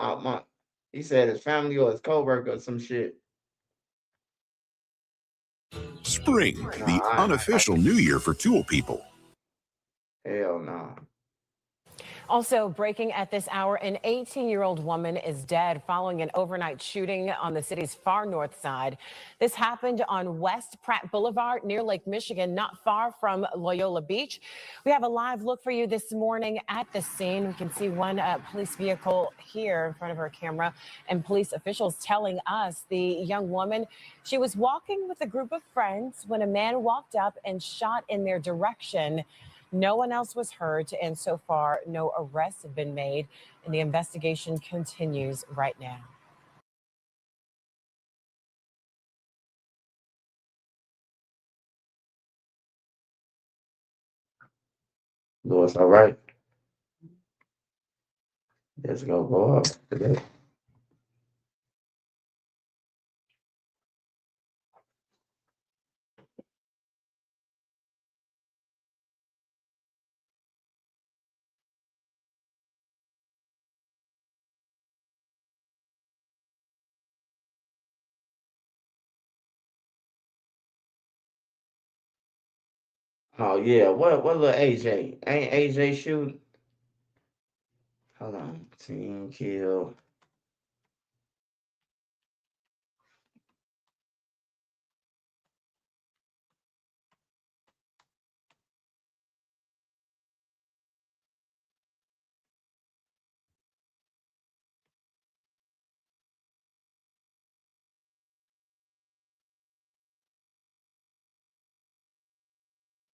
He said his family or his co-worker or some shit. Spring, the unofficial new year for tool people. Hell no. Also breaking at this hour, an 18-year-old woman is dead following an overnight shooting on the city's far north side. This happened on West Pratt Boulevard near Lake Michigan, not far from Loyola Beach. We have a live look for you this morning at the scene. We can see one police vehicle here in front of our camera, and police officials telling us the young woman, she was walking with a group of friends when a man walked up and shot in their direction. No one else was hurt, and so far, no arrests have been made, and the investigation continues right now. Lewis, all right. Let's go up today. Oh yeah, what little AJ? Ain't AJ shooting? Hold on. Team kill.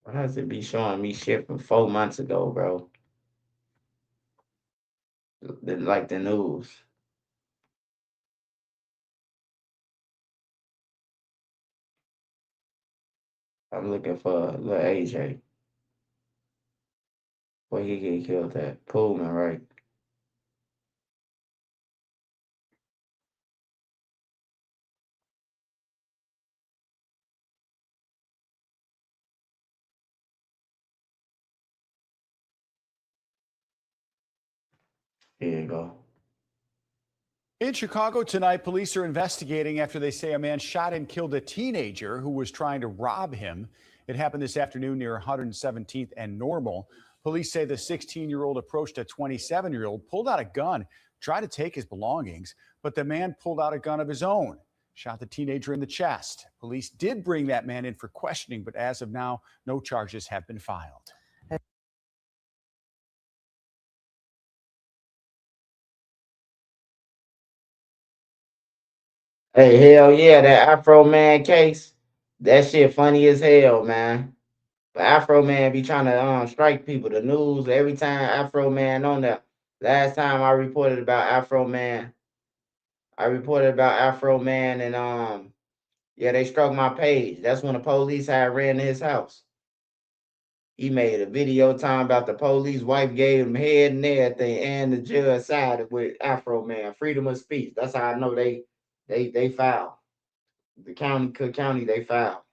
Why does it be showing me shit from 4 months ago, bro? Like the news. I'm looking for little AJ. Where he get killed at? Pullman, right? Here you go. In Chicago tonight, police are investigating after they say a man shot and killed a teenager who was trying to rob him. It happened this afternoon near 117th and Normal. Police say the 16-year-old approached a 27-year-old, pulled out a gun, tried to take his belongings, but the man pulled out a gun of his own, shot the teenager in the chest. Police did bring that man in for questioning, but as of now, no charges have been filed. Hey, hell yeah, that Afro Man case. That shit funny as hell, man. But Afro Man be trying to strike people. The news every time Afro Man on there. Last time I reported about Afro Man, and yeah, they struck my page. That's when the police had ran to his house. He made a video talking about the police wife gave him head and everything, and the judge sided with Afro Man. Freedom of speech. That's how I know they filed. The Cook County, they filed.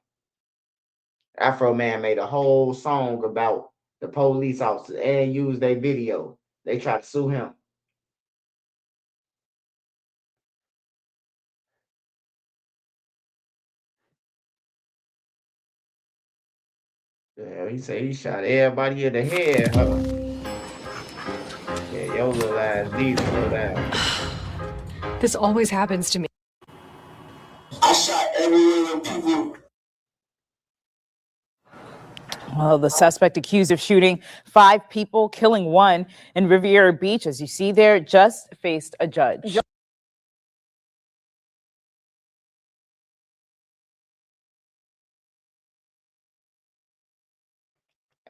Afro Man made a whole song about the police officers and used their video. They tried to sue him. Yeah, he said he shot everybody in the head. Huh? Your little ass needs to slow down. This always happens to me. I shot every one of them people. Well, the suspect accused of shooting 5 people, killing 1 in Riviera Beach, as you see there, just faced a judge.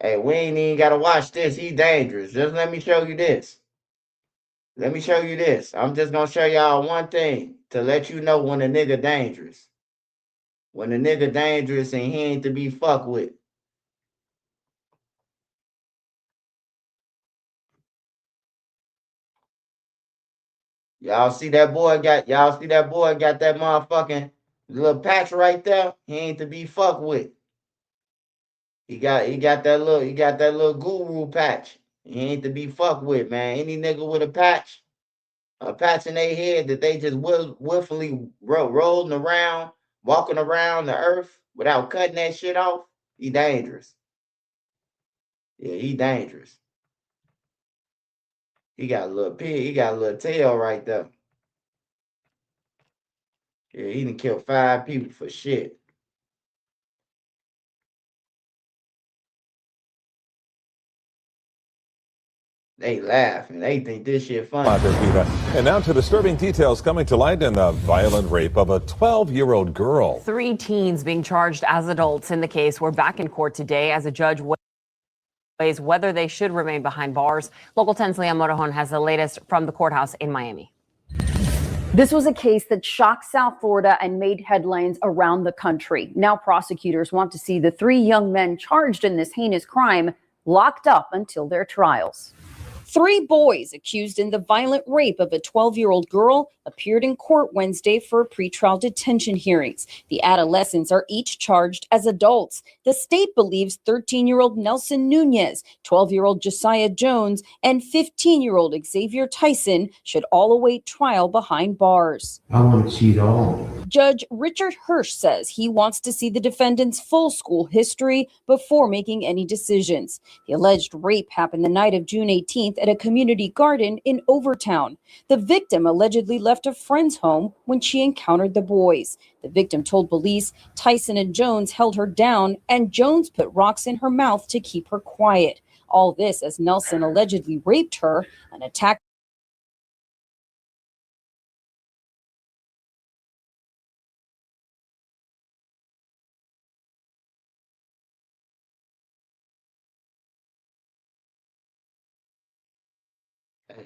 Hey, we ain't even gotta watch this. He dangerous. Just let me show you this. Let me show you this. I'm just gonna show y'all one thing to let you know when a nigga dangerous. When a nigga dangerous and he ain't to be fucked with. Y'all see that boy got that motherfucking little patch right there? He ain't to be fucked with. He got that little guru patch. He ain't to be fucked with, man. Any nigga with a patch in their head that they just willfully rolling around, walking around the earth without cutting that shit off, he dangerous. Yeah, he dangerous. He got a little pig. He got a little tail right there. Yeah, he done killed 5 people for shit. They laughing. They think this shit funny. And now to disturbing details coming to light in the violent rape of a 12-year-old girl. 3 teens being charged as adults in the case were back in court today as a judge weighs whether they should remain behind bars. Local 10's Leah Motorhome has the latest from the courthouse in Miami. This was a case that shocked South Florida and made headlines around the country. Now prosecutors want to see the 3 young men charged in this heinous crime locked up until their trials. 3 boys accused in the violent rape of a 12-year-old girl appeared in court Wednesday for pretrial detention hearings. The adolescents are each charged as adults. The state believes 13-year-old Nelson Nunez, 12-year-old Josiah Jones, and 15-year-old Xavier Tyson should all await trial behind bars. I want to see it all. Judge Richard Hirsch says he wants to see the defendant's full school history before making any decisions. The alleged rape happened the night of June 18th at a community garden in Overtown. The victim allegedly left a friend's home when she encountered the boys. The victim told police Tyson and Jones held her down and Jones put rocks in her mouth to keep her quiet. All this as Nelson allegedly raped her, an attack.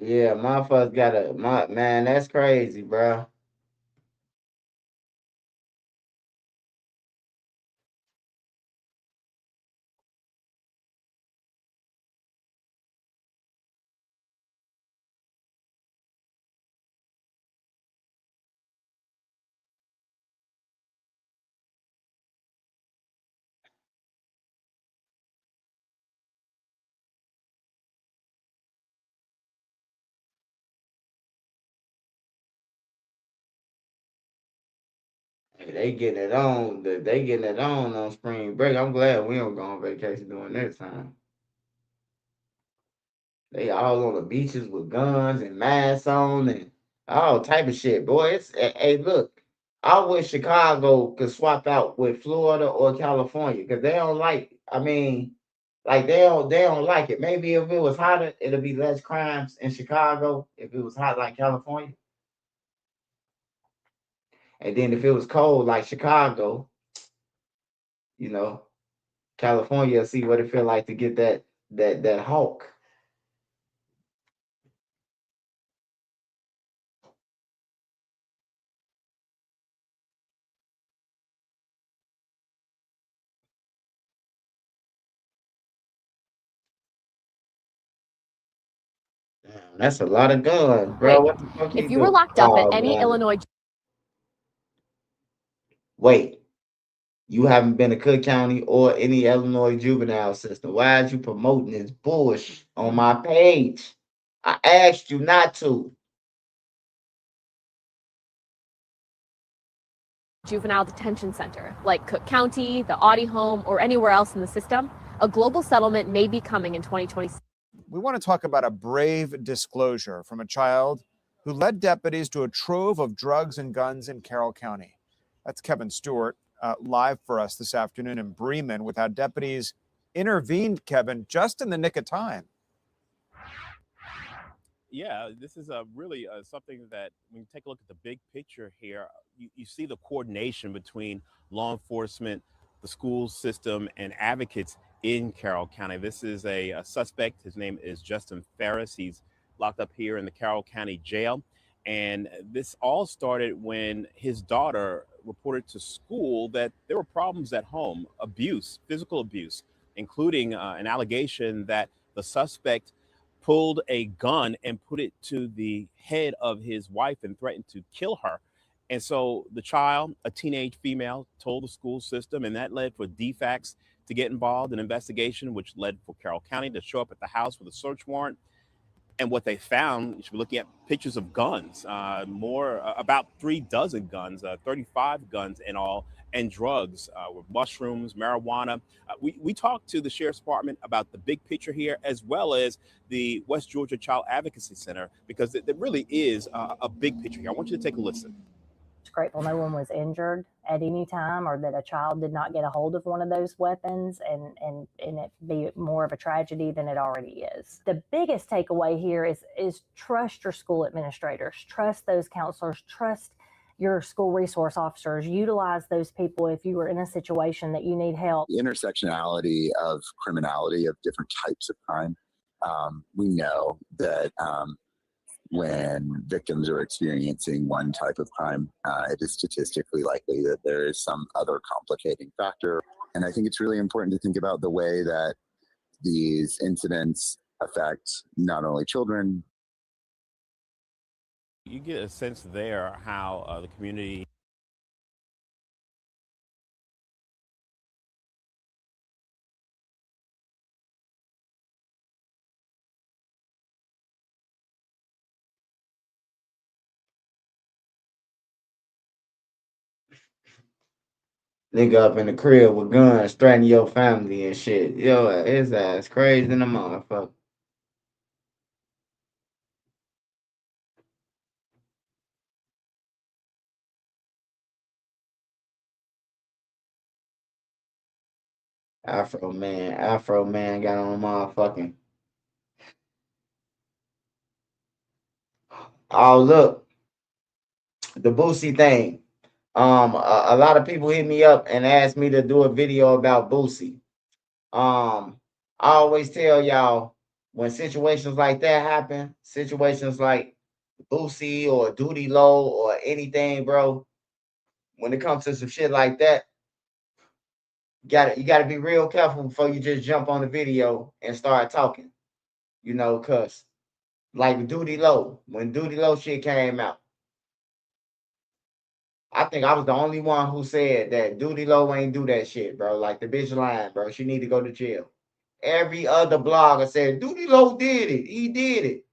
Yeah, motherfuckers man, that's crazy, bro. Hey, they getting it on. They getting it on spring break. I'm glad we don't go on vacation during this time. They all on the beaches with guns and masks on and all type of shit, boy. Hey, look, I wish Chicago could swap out with Florida or California because they don't like. I mean, like they don't like it. Maybe if it was hotter, it'll be less crimes in Chicago. If it was hot like California, and then if it was cold like Chicago, you know, California, see what it feel like to get that Hulk. Damn, that's a lot of guns, bro. What the fuck If he you were do? locked up at Oh, any man. Illinois Wait, you haven't been to Cook County or any Illinois juvenile system. Why is you promoting this bullshit on my page? I asked you not to. juvenile detention center, like Cook County, the Audie home, or anywhere else in the system, a global settlement may be coming in 2026. we want to talk about a brave disclosure from a child who led deputies to a trove of drugs and guns in Carroll County. That's Kevin Stewart, live for us this afternoon in Bremen with how deputies intervened, Kevin, just in the nick of time. Yeah, this is really something that when you take a look at the big picture here, you see the coordination between law enforcement, the school system, and advocates in Carroll County. This is a suspect. His name is Justin Ferris. He's locked up here in the Carroll County Jail. And this all started when his daughter reported to school that there were problems at home, abuse, physical abuse, including an allegation that the suspect pulled a gun and put it to the head of his wife and threatened to kill her. And so the child, a teenage female, told the school system, and that led for DFACS to get involved in an investigation, which led for Carroll County to show up at the house with a search warrant. And what they found, you should be looking at pictures of guns, about 36 guns, 35 guns in all, and drugs with mushrooms, marijuana. We talked to the Sheriff's Department about the big picture here, as well as the West Georgia Child Advocacy Center, because there really is a big picture here. I want you to take a listen. Grateful no one was injured at any time, or that a child did not get a hold of one of those weapons and it be more of a tragedy than it already is. The biggest takeaway here is trust your school administrators, trust those counselors, trust your school resource officers, utilize those people if you are in a situation that you need help. The intersectionality of criminality, of different types of crime. We know that when victims are experiencing one type of crime, it is statistically likely that there is some other complicating factor. And I think it's really important to think about the way that these incidents affect not only children. You get a sense there how the community Nigga up in the crib with guns, threatening your family and shit. Yo, his ass crazy than a motherfucker. Afro man got on motherfucking. Oh, look, the Boosie thing. A lot of people hit me up and asked me to do a video about Boosie. I always tell y'all when situations like that happen, situations like Boosie or Duty Low or anything, bro. When it comes to some shit like that, you gotta be real careful before you just jump on the video and start talking. You know, cause like Duty Low, when Duty Low shit came out, I think I was the only one who said that Duty Low ain't do that shit, bro. Like the bitch lying, bro. She need to go to jail. Every other blogger said Duty Low did it. He did it.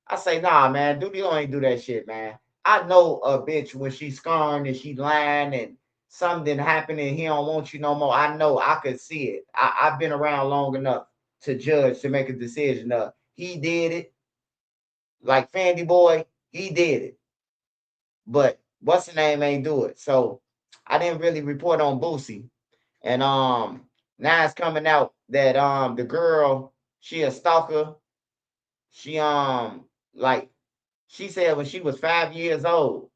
I say, nah, man. Duty Low ain't do that shit, man. I know a bitch when she's scarring and she lying and something happened and he don't want you no more. I know. I could see it. I've been around long enough to judge, to make a decision of he did it. Like Fandy Boy, he did it. But what's the name ain't do it. So I didn't really report on Boosie. And now it's coming out that the girl, she a stalker. She like she said when she was 5 years old.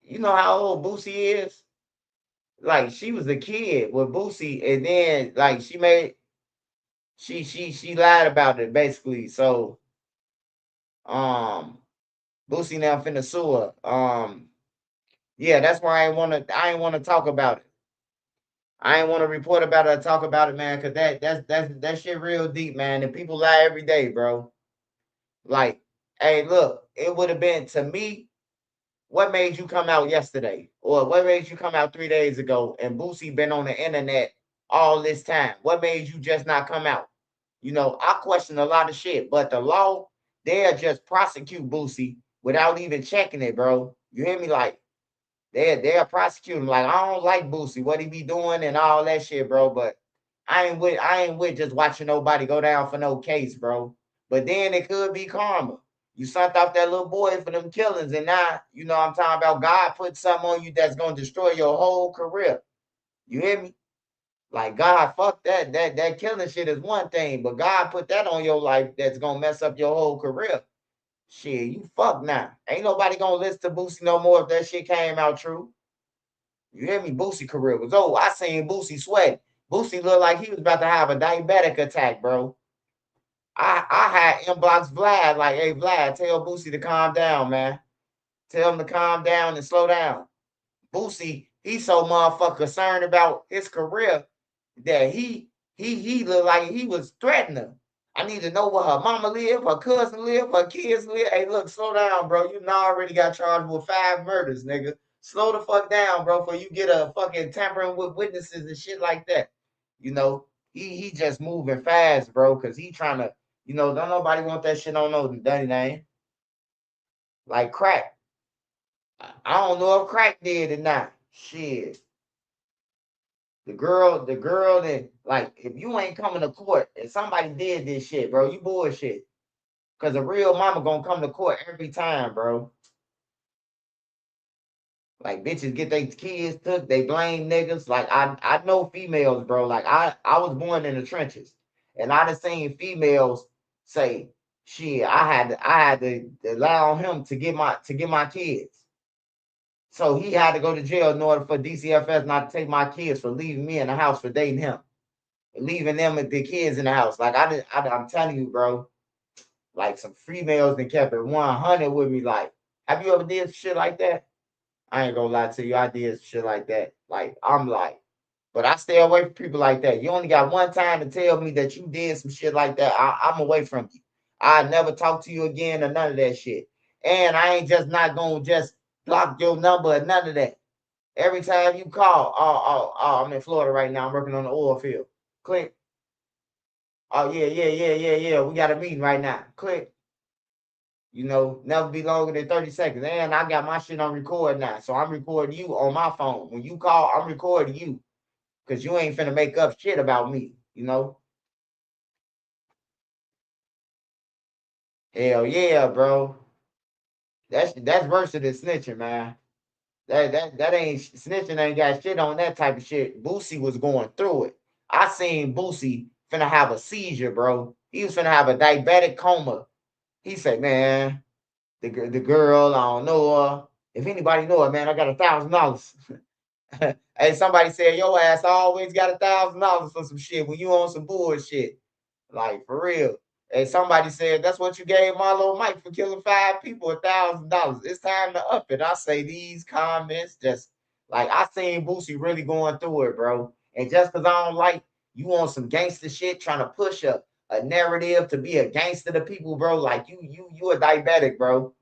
You know how old Boosie is? Like she was a kid with Boosie, and then like she lied about it basically. So Boosie now finna sue her. Yeah, that's why I ain't wanna talk about it. I ain't want to report about it or talk about it, man, because that shit real deep, man. And people lie every day, bro. Like, hey, look, it would have been to me, what made you come out yesterday? Or what made you come out 3 days ago? And Boosie been on the internet all this time. What made you just not come out? You know, I question a lot of shit, but the law, they'll just prosecute Boosie without even checking it, bro. You hear me? Like, they'll prosecute him. Like, I don't like Boosie, what he be doing and all that shit, bro. But I ain't with just watching nobody go down for no case, bro. But then it could be karma. You sent off that little boy for them killings, and now, you know what I'm talking about, God put something on you that's gonna destroy your whole career. You hear me? Like, God, fuck that. That killing shit is one thing, but God put that on your life that's gonna mess up your whole career. Shit, you fuck now. Ain't nobody gonna listen to Boosie no more if that shit came out true. You hear me? Boosie career was over. I seen Boosie sweat. Boosie looked like he was about to have a diabetic attack, bro. I had inbox Vlad like, hey Vlad, tell Boosie to calm down, man. Tell him to calm down and slow down. Boosie, he's so motherfucker concerned about his career that he looked like he was threatening her. I need to know where her mama live, her cousin live, her kids live. Hey, look, slow down, bro. You now already got charged with 5 murders, nigga. Slow the fuck down, bro, before you get a fucking tampering with witnesses and shit like that. You know, he just moving fast, bro, because he trying to, you know, don't nobody want that shit on no dirty name. Like crack. I don't know if crack did or not. Shit. The girl that, like, if you ain't coming to court and somebody did this shit, bro, you bullshit. Cause a real mama gonna come to court every time, bro. Like bitches get their kids took, they blame niggas. Like I know females, bro. Like I was born in the trenches, and I done seen females say, "Shit, I had to allow him to get my kids." So he had to go to jail in order for DCFS not to take my kids for leaving me in the house for dating him, leaving them with the kids in the house. Like I'm telling you, bro. Like some females that kept it 100 with me. Like, have you ever did shit like that? I ain't gonna lie to you. I did shit like that. Like, I'm like, but I stay away from people like that. You only got one time to tell me that you did some shit like that. I'm away from you. I never talk to you again or none of that shit. And I ain't just not gonna just block your number or none of that. Every time you call, oh, I'm in Florida right now. I'm working on the oil field. Click. Oh, yeah. We got a meeting right now. Click. You know, never be longer than 30 seconds. And I got my shit on record now. So I'm recording you on my phone. When you call, I'm recording you. Because you ain't finna make up shit about me, you know? Hell yeah, bro. That's worse than snitching, man. That ain't snitching, ain't got shit on that type of shit. Boosie was going through it. I seen Boosie finna have a seizure, bro. He was finna have a diabetic coma. He said, man, the girl, I don't know her. If anybody know her, man, I got $1,000. Hey, somebody said your ass always got $1,000 for some shit when you on some bullshit. Like for real. And somebody said that's what you gave Marlo Mike for killing 5 people, $1,000. It's time to up it. I say these comments just like I seen Boosie really going through it, bro. And just because I don't like you on some gangster shit, trying to push a narrative to be a gangster to people, bro. Like you a diabetic, bro.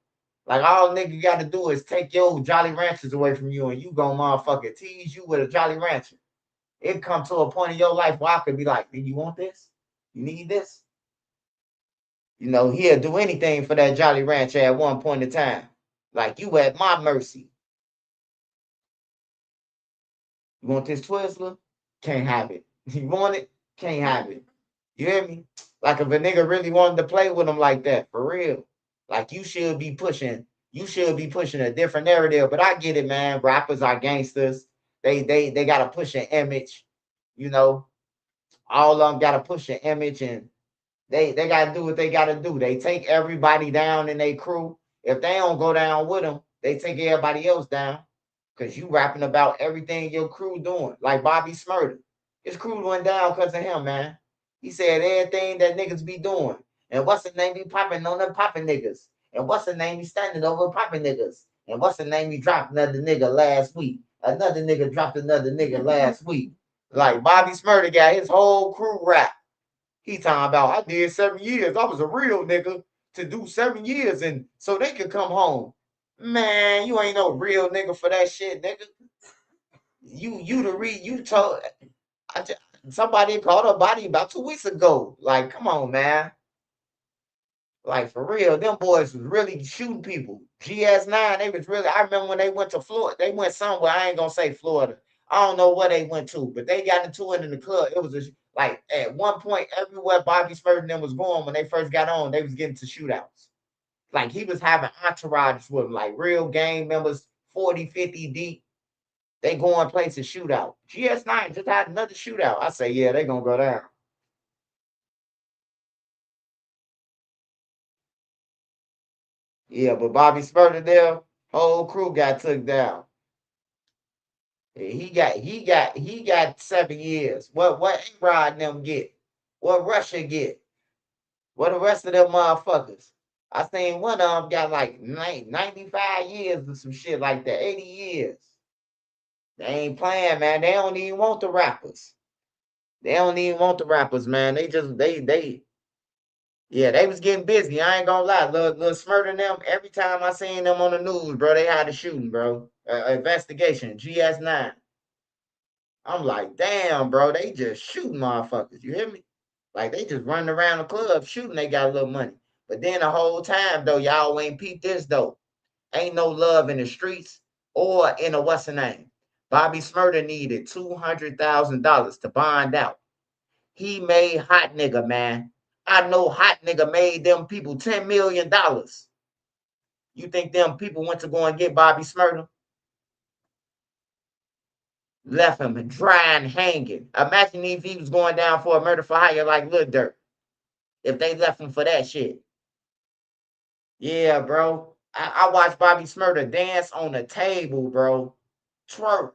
Like all nigga got to do is take your Jolly Ranchers away from you, and you gonna motherfucker tease you with a Jolly Rancher. It come to a point in your life where I could be like, "Do you want this? You need this?" You know, he'll do anything for that Jolly Rancher at one point in time. Like you at my mercy. You want this Twizzler? Can't have it. You want it? Can't have it. You hear me? Like if a nigga really wanted to play with him like that, for real. Like you should be pushing a different narrative. But I get it, man. Rappers are gangsters. They gotta push an image, you know. All of them gotta push an image, and they gotta do what they gotta do. They take everybody down in their crew. If they don't go down with them, they take everybody else down. Cause you rapping about everything your crew doing. Like Bobby Smurder. His crew went down because of him, man. He said everything that niggas be doing. And what's the name he popping on them popping niggas? And what's the name he standing over popping niggas? And what's the name he dropped another nigga last week? Another nigga dropped another nigga last week. Like Bobby Smurder got his whole crew rap. He talking about, I did 7 years. I was a real nigga to do 7 years and so they could come home. Man, you ain't no real nigga for that shit, nigga. You told somebody called her body about 2 weeks ago. Like, come on, man. Like for real, them boys was really shooting people. GS9, they was really. I remember when they went to Florida. They went somewhere. I ain't gonna say Florida. I don't know where they went to, but they got into it in the club. It was like at one point, everywhere Bobby Smurf and them was going when they first got on, they was getting to shootouts. Like he was having entourages with him, like real gang members, 40, 50 deep. They going places shootout. GS9 just had another shootout. I say, yeah, they gonna go down. Yeah, but Bobby Smurf there, whole crew got took down. He got 7 years. What A-Rod and them get? What Russia get? What the rest of them motherfuckers? I seen one of them got like 95 years or some shit like that, 80 years. They ain't playing, man. They don't even want the rappers. They don't even want the rappers, man. They just yeah, they was getting busy. I ain't gonna lie. Little Smurf and them, every time I seen them on the news, bro, they had a shooting, bro. Investigation, GS9. I'm like, damn, bro, they just shooting motherfuckers. You hear me? Like they just running around the club shooting. They got a little money. But then the whole time though, y'all ain't peeped this though. Ain't no love in the streets or in a what's the name. Bobby Smurder needed $200,000 to bond out. He made Hot Nigga, man. I know Hot Nigga made them people $10 million. You think them people went to go and get Bobby Smurder? Left him dry and hanging. Imagine if he was going down for a murder for hire like Lil Durk. If they left him for that shit. Yeah, bro. I watched Bobby Smurder dance on the table, bro. Twerk.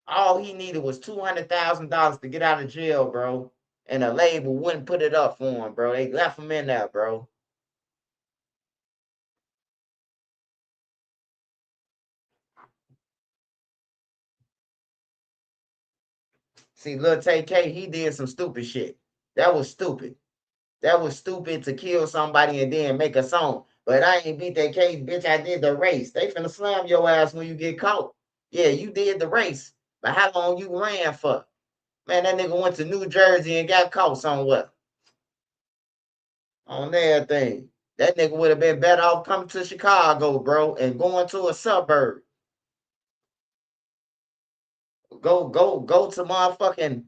All he needed was $200,000 to get out of jail, bro. And the label wouldn't put it up for him, bro. They left him in there, bro. See, Lil TK, he did some stupid shit. That was stupid. That was stupid to kill somebody and then make a song. But I ain't beat that case, bitch. I did the race. They finna slam your ass when you get caught. Yeah, you did the race. But how long you ran for? Man, that nigga went to New Jersey and got caught somewhere. On everything. That nigga would have been better off coming to Chicago, bro, and going to a suburb. Go to motherfucking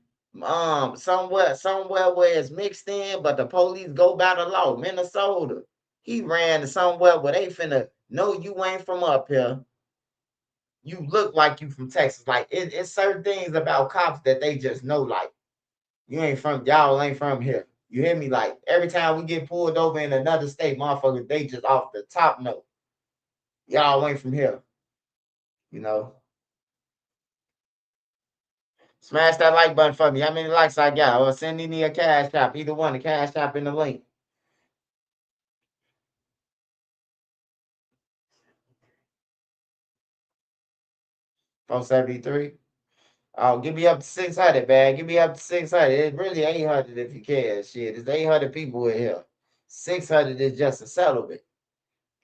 somewhere where it's mixed in, but the police go by the law. Minnesota. He ran to somewhere where they finna know you ain't from up here. You look like you from Texas. Like it's certain things about cops that they just know, like, y'all ain't from here. You hear me? Like every time we get pulled over in another state, motherfuckers, they just off the top note. Y'all ain't from here. You know. Smash that like button for me. How many likes I got? Or send me a cash app. Either one, the cash app in the link. $473. Oh, give me up to 600, man. Give me up to 600. It's really 800 if you can. Shit, it's 800 people in here. 600 is just a settlement.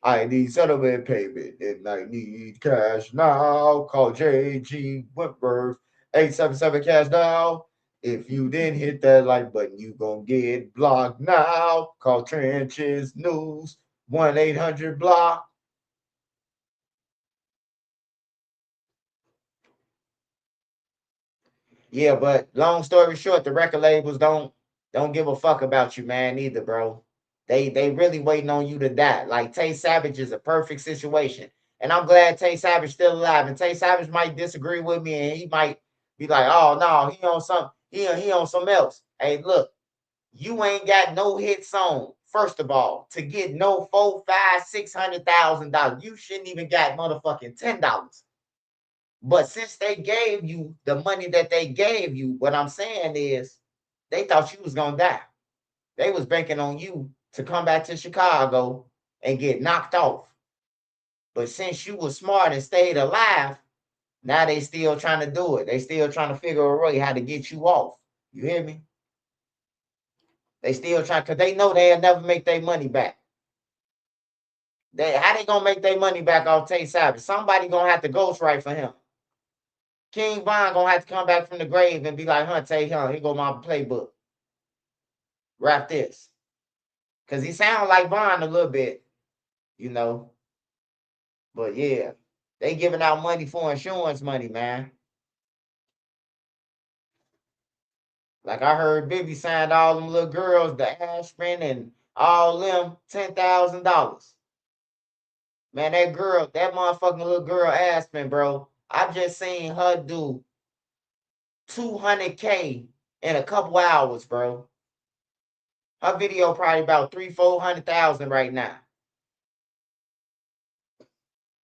I need settlement payment and I need cash now. Call JG Whitworth 877 cash now. If you didn't hit that like button, you gonna get blocked now. Call Trenches News 1-800-BLOCK. Yeah, but long story short, the record labels don't give a fuck about you, man, either, bro. They really waiting on you to die. Like Tay Savage is a perfect situation. And I'm glad Tay Savage still alive. And Tay Savage might disagree with me and he might be like, oh no, he on something else. Hey, look, you ain't got no hit song. First of all, to get no $400,000, $500,000, $600,000, you shouldn't even got motherfucking $10. But since they gave you the money that they gave you, what I'm saying is they thought you was gonna die. They was banking on you to come back to Chicago and get knocked off. But since you was smart and stayed alive, now they still trying to do it. They still trying to figure a way how to get you off. You hear me? They still trying because they know they'll never make their money back. How they gonna make their money back off Tay Savage? Somebody gonna have to ghostwrite for him. King Von gonna have to come back from the grave and be like, Tay, here go my playbook. Rap this. Cause he sound like Von a little bit, you know. But yeah, they giving out money for insurance money, man. Like I heard Bibby signed all them little girls, the Ashman and all them, $10,000. Man, that girl, that motherfucking little girl Aspen, bro. I just seen her do 200K in a couple hours, bro. Her video probably about 300,000-400,000 right now.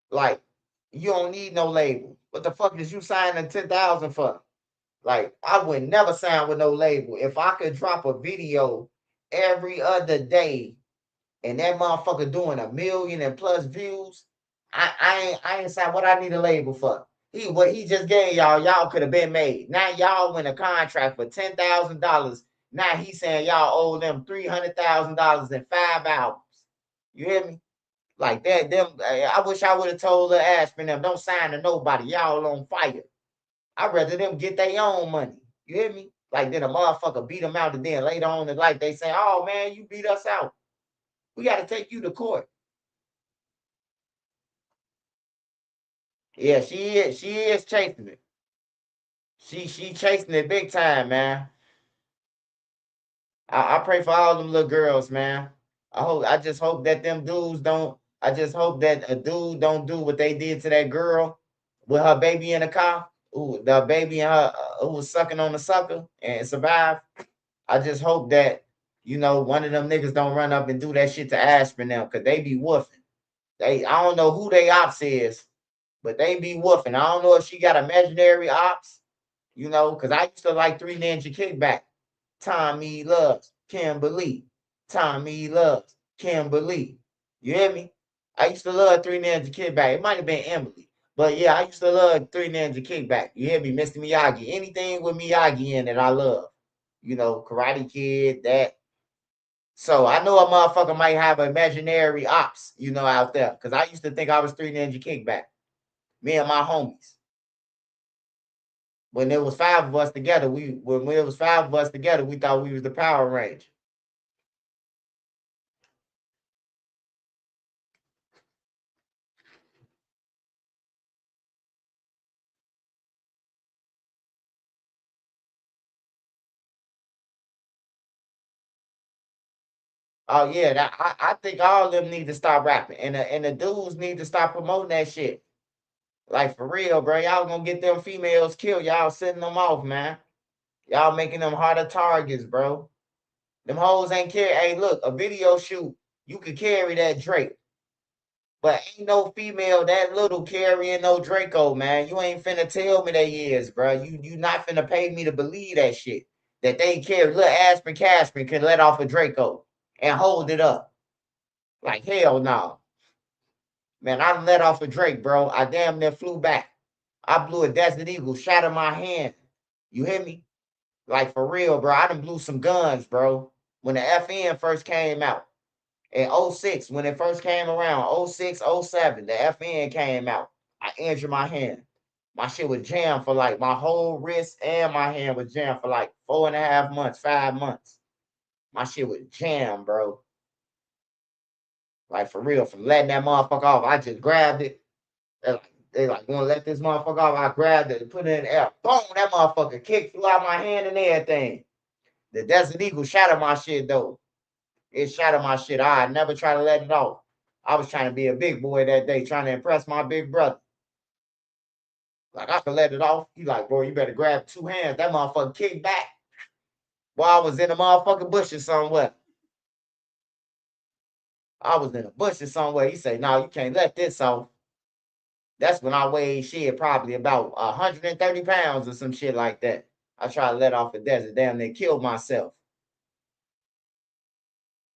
Like, you don't need no label. What the fuck is you signing 10,000 for? Like, I would never sign with no label. If I could drop a video every other day and that motherfucker doing 1 million and plus views, I ain't sign. What I need a label for? What he just gave y'all could have been made. Now y'all win a contract for $10,000. Now he's saying y'all owe them $300,000 in 5 hours. You hear me? Like that, I wish I would have told the Ashman them, don't sign to nobody. Y'all on fire. I'd rather them get their own money. You hear me? Like then a motherfucker beat them out, and then later on in life they say, oh man, you beat us out. We got to take you to court. Yeah, she is chasing it. She chasing it big time, man. I pray for all them little girls, man. I just hope that them dudes don't. I just hope that a dude don't do what they did to that girl with her baby in the car. Ooh, the baby and her who was sucking on the sucker and survived. I just hope that one of them niggas don't run up and do that shit to Aspen now, cause they be woofing. I don't know who they ops is, but they be woofing. I don't know if she got imaginary ops, cause I used to like 3 Ninja Kickback. Tommy loves Kimberly. Tommy loves Kimberly. You hear me? I used to love 3 Ninja Kickback. It might have been Emily. But yeah, I used to love 3 Ninja Kickback. You hear me? Mr. Miyagi. Anything with Miyagi in it, I love. Karate Kid, that. So I know a motherfucker might have imaginary ops, out there. Because I used to think I was 3 Ninja Kickback. Me and my homies. When there was 5 of us together, we thought we was the Power Ranger. Oh yeah, I think all of them need to stop rapping, and the dudes need to stop promoting that shit. Like for real, bro. Y'all gonna get them females killed. Y'all sending them off, man. Y'all making them harder targets, bro. Them hoes ain't carry. Hey, look, a video shoot, you could carry that Drake. But ain't no female that little carrying no Draco, man. You ain't finna tell me they is, bro. You not finna pay me to believe that shit. That they carry. Little Aspen Cashman can let off a Draco and hold it up. Like hell no. Man, I let off a Drake, bro. I damn near flew back. I blew a Desert Eagle, shot in my hand. You hear me? Like for real, bro. I done blew some guns, bro. When the FN first came out. In 06, when it first came around, 06, 07, the FN came out. I injured my hand. My shit was jammed for like my whole wrist and my hand was jammed for like 4.5 months, 5 months. My shit was jammed, bro. Like for real, from letting that motherfucker off, I just grabbed it. They like gonna let this motherfucker off. I grabbed it and put it in the air. Boom, that motherfucker kicked flew out my hand and everything. The Desert Eagle shattered my shit though. It shattered my shit. I never try to let it off. I was trying to be a big boy that day, trying to impress my big brother. Like I could let it off. He like, bro, you better grab 2 hands. That motherfucker kicked back. While I was in the motherfucking bushes somewhere. I was in the bushes somewhere. He said, no, you can't let this off. That's when I weighed shit probably about 130 pounds or some shit like that. I tried to let off the desert. Damn, they killed myself.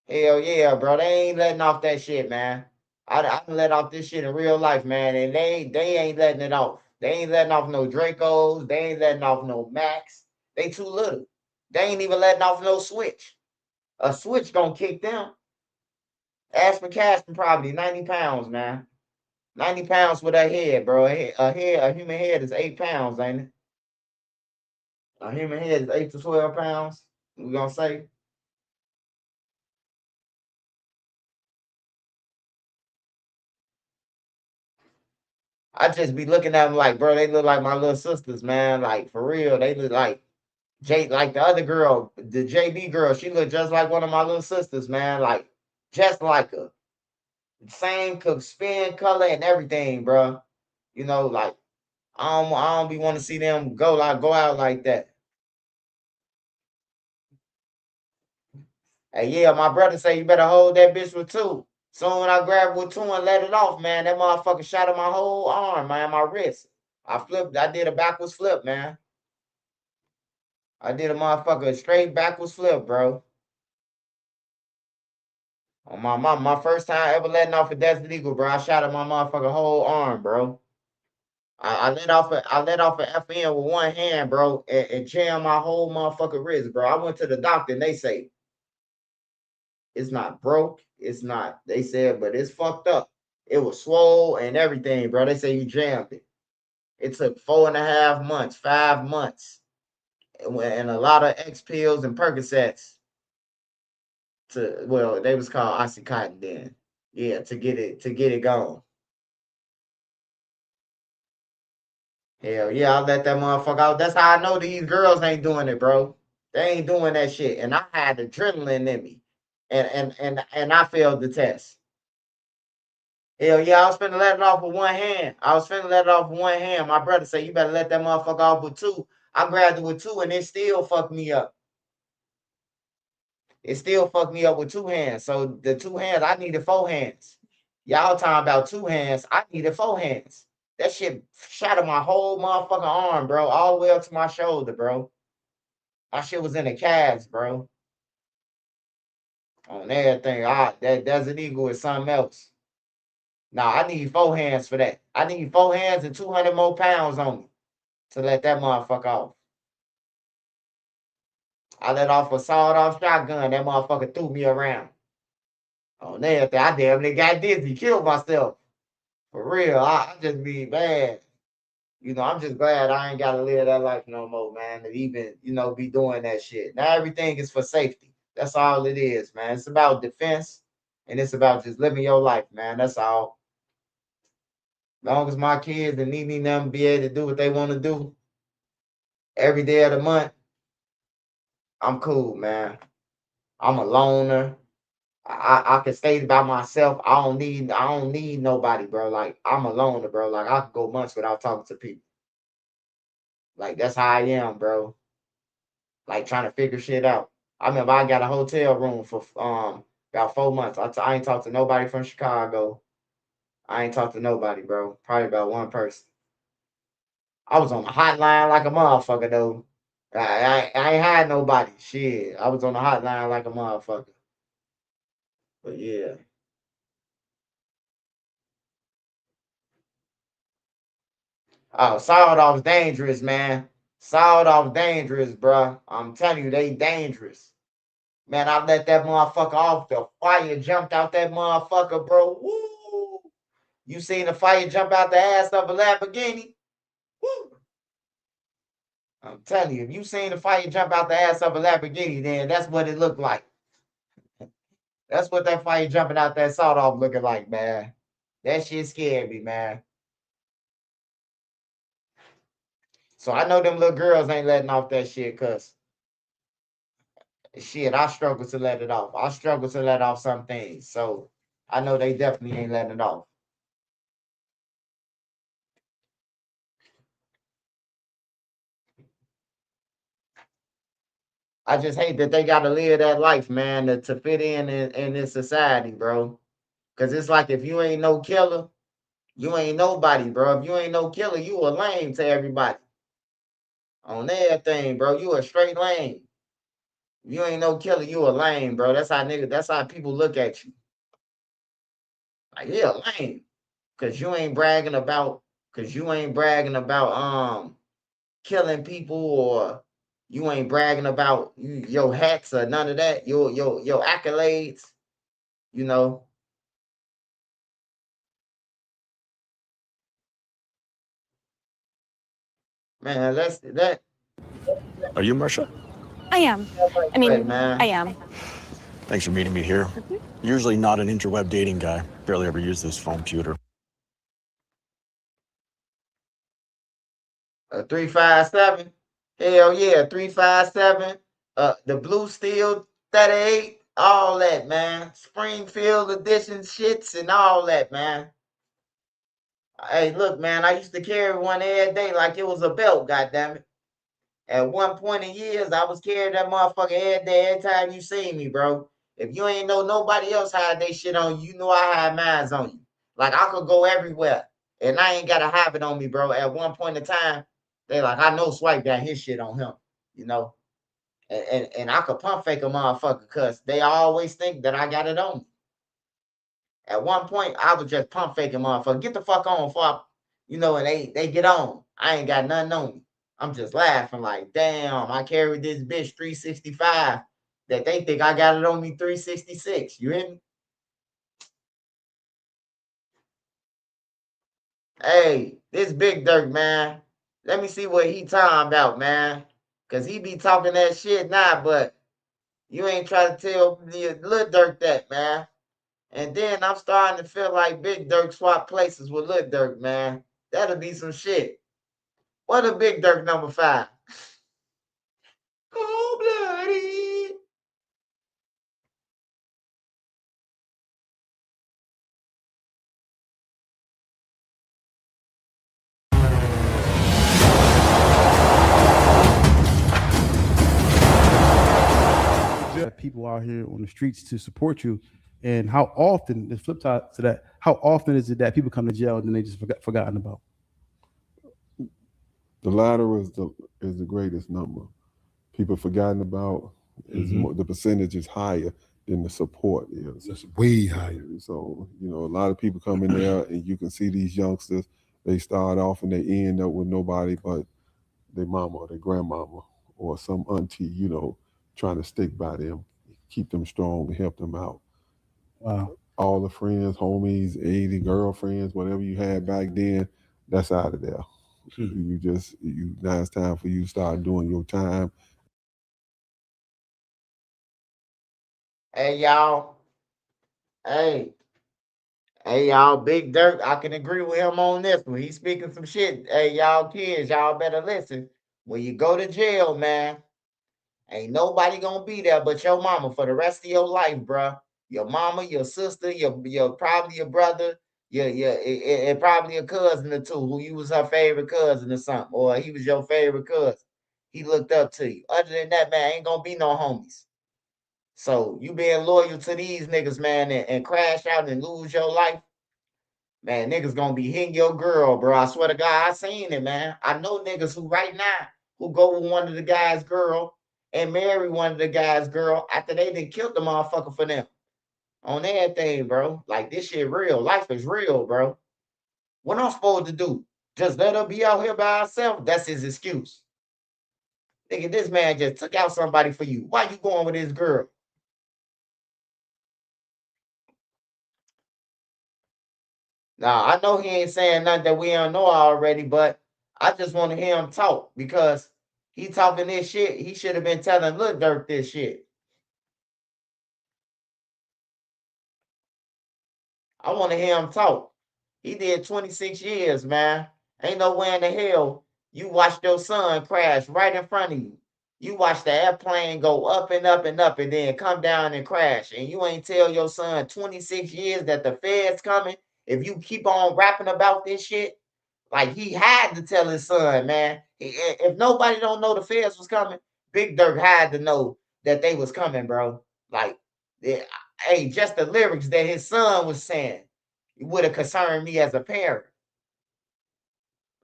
Hell yeah, bro. They ain't letting off that shit, man. I done let off this shit in real life, man, and they ain't letting it off. They ain't letting off no Dracos. They ain't letting off no Max. They too little. They ain't even letting off no Switch. A Switch gonna kick them. Aspen Caston probably 90 pounds, man. 90 pounds with a head, bro. A human head is 8 pounds, ain't it? A human head is 8 to 12 pounds. We gonna say. I just be looking at them like, bro, they look like my little sisters, man. Like for real, they look like Like the other girl, the JB girl, she looked just like one of my little sisters, man. Like just like her. Same spin color and everything, bro. You know, like I don't be want to see them go out like that. Hey, yeah, my brother say you better hold that bitch with two. So when I grabbed with two and let it off, man, that motherfucker shot at my whole arm, man, my wrist. I did a backwards flip, man. I did a motherfucker straight backwards flip, bro. On my mom, my first time ever letting off a Desert Eagle, bro. I shot at my motherfucker whole arm, bro. I let off an FN with one hand, bro, and jammed my whole motherfucking wrist, bro. I went to the doctor and they say it's not broke, it's not. They said, but it's fucked up. It was swole and everything, bro. They say you jammed it. It took 4.5 months, 5 months, and a lot of X pills and Percocets they was called Oxycontin then. Yeah, to get it gone. Hell yeah, I let that motherfucker out. That's how I know these girls ain't doing it, bro. They ain't doing that shit. And I had adrenaline in me. And I failed the test. Hell yeah, I was finna let it off with one hand. My brother said, you better let that motherfucker off with two. I grabbed it with two and it still fucked me up. It still fucked me up with two hands. So the two hands, I needed four hands. Y'all talking about two hands. I needed four hands. That shit shattered my whole motherfucking arm, bro. All the way up to my shoulder, bro. My shit was in the calves, bro. On everything. That Desert Eagle is something else. Nah, I need four hands for that. I need four hands and 200 more pounds on me to let that motherfucker off. I let off a sawed-off shotgun. That motherfucker threw me around. On everything. I damn near got dizzy, killed myself. For real. I just be bad. You know, I'm just glad I ain't got to live that life no more, man. To even, be doing that shit. Now everything is for safety. That's all it is, man. It's about defense and it's about just living your life, man. That's all. Long as my kids and need them be able to do what they want to do every day of the month, I'm cool, man. I'm a loner. I can stay by myself. I don't need nobody, bro. Like I'm a loner, bro. Like I can go months without talking to people. Like that's how I am, bro. Like trying to figure shit out. I remember I got a hotel room for about 4 months. I ain't talked to nobody from Chicago. I ain't talked to nobody, bro. Probably about one person. I was on the hotline like a motherfucker though. I ain't had nobody. Shit. I was on the hotline like a motherfucker. But yeah. Oh, sawed off dangerous, man. Sawed off dangerous, bro. I'm telling you, they dangerous. Man, I let that motherfucker off. The fire jumped out that motherfucker, bro. Woo! You seen the fire jump out the ass of a Lamborghini? Woo! I'm telling you, if you seen the fire jump out the ass of a Lamborghini, then that's what it looked like. That's what that fire jumping out that sawed off looking like, man. That shit scared me, man. So I know them little girls ain't letting off that shit, cause shit, I struggle to let it off. I struggle to let off some things. So I know they definitely ain't letting it off. I just hate that they gotta live that life, man, to fit in this society, bro. Cause it's like if you ain't no killer, you ain't nobody, bro. If you ain't no killer, you a lame to everybody. On everything, bro. You a straight lame. If you ain't no killer, you a lame, bro. That's how people look at you. Like, yeah, lame. Cause you ain't bragging about killing people, or you ain't bragging about your hats or none of that, your accolades, you know. Man, that. Are you Marsha? I am. I mean, Hey, man. I am. Thanks for meeting me here. Usually not an interweb dating guy. Barely ever use this phone computer. A 357. Hell yeah, 357. The Blue Steel 38. All that, man. Springfield edition shits and all that, man. Hey, look, man, I used to carry one every day like it was a belt, goddammit. At one point in years, I was carrying that motherfucker every day, every time you see me, bro. If you ain't know nobody else had they shit on you, you know I had mines on you. Like I could go everywhere. And I ain't gotta have it on me, bro. At one point in time, they like, I know Swipe got his shit on him, you know. And I could pump fake a motherfucker because they always think that I got it on me. At one point, I was just pump faking motherfucker. Get the fuck on before I, and they get on. I ain't got nothing on me. I'm just laughing like, damn, I carried this bitch 365 that they think I got it on me 366. You hear me? Hey, this big Durk, man. Let me see what he talking about, man. Cause he be talking that shit now, but you ain't trying to tell the little Durk that, man. And then I'm starting to feel like Big Durk swap places with Lil Durk, man. That'll be some shit. What a Big Durk number 5? Cold blooded. People out here on the streets to support you, and how often the flip side to that, how often is it that people come to jail and then they just forgotten about? The latter is the greatest number. People forgotten about is more, the percentage is higher than the support is. It's way higher. So a lot of people come in there and you can see these youngsters. They start off and they end up with nobody but their mama or their grandmama or some auntie, trying to stick by them, keep them strong and help them out. Wow. All the friends, homies, 80 girlfriends, whatever you had back then, that's out of there. Now it's time for you to start doing your time. Hey, y'all. Hey. Hey, y'all, Big Durk, I can agree with him on this one. He's speaking some shit. Hey, y'all kids, y'all better listen. When you go to jail, man, ain't nobody gonna be there but your mama for the rest of your life, bruh. Your mama, your sister, your probably your brother, and probably a cousin or two who you was her favorite cousin or something, or he was your favorite cousin. He looked up to you. Other than that, man, ain't gonna be no homies. So you being loyal to these niggas, man, and crash out and lose your life, man, niggas gonna be hitting your girl, bro. I swear to God, I seen it, man. I know niggas who right now who go with one of the guys' girl and marry one of the guys' girl after they done killed the motherfucker for them. On everything, bro. Like this shit real. Life is real, bro. What I'm supposed to do? Just let her be out here by herself? That's his excuse. Nigga, this man just took out somebody for you. Why you going with his girl? Now, I know he ain't saying nothing that we don't know already, but I just want to hear him talk because he talking this shit. He should have been telling Lil Durk this shit. I want to hear him talk. He did 26 years, man. Ain't no way in the hell you watched your son crash right in front of you. You watched the airplane go up and up and up and then come down and crash. And you ain't tell your son 26 years that the Fed's coming. If you keep on rapping about this shit, like he had to tell his son, man. If nobody don't know the feds was coming, Big Durk had to know that they was coming, bro. Like, hey, just the lyrics that his son was saying, it would have concerned me as a parent.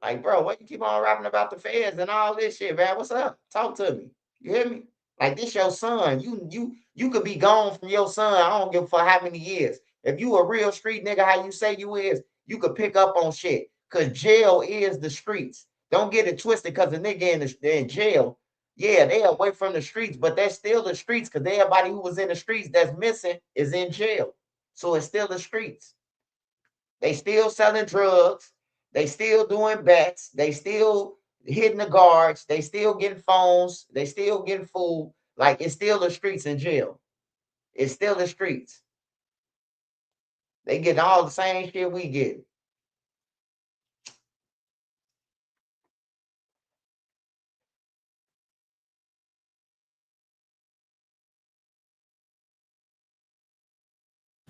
Like, bro, what you keep on rapping about the feds and all this shit, man? What's up? Talk to me. You hear me? Like this your son. You could be gone from your son. I don't give a fuck how many years. If you a real street nigga, how you say you is, you could pick up on shit. Cause jail is the streets. Don't get it twisted. Cause the nigga in jail, yeah, they away from the streets, but that's still the streets. Cause everybody who was in the streets that's missing is in jail. So it's still the streets. They still selling drugs. They still doing bets. They still hitting the guards. They still getting phones. They still getting food. Like it's still the streets in jail. It's still the streets. They getting all the same shit we get.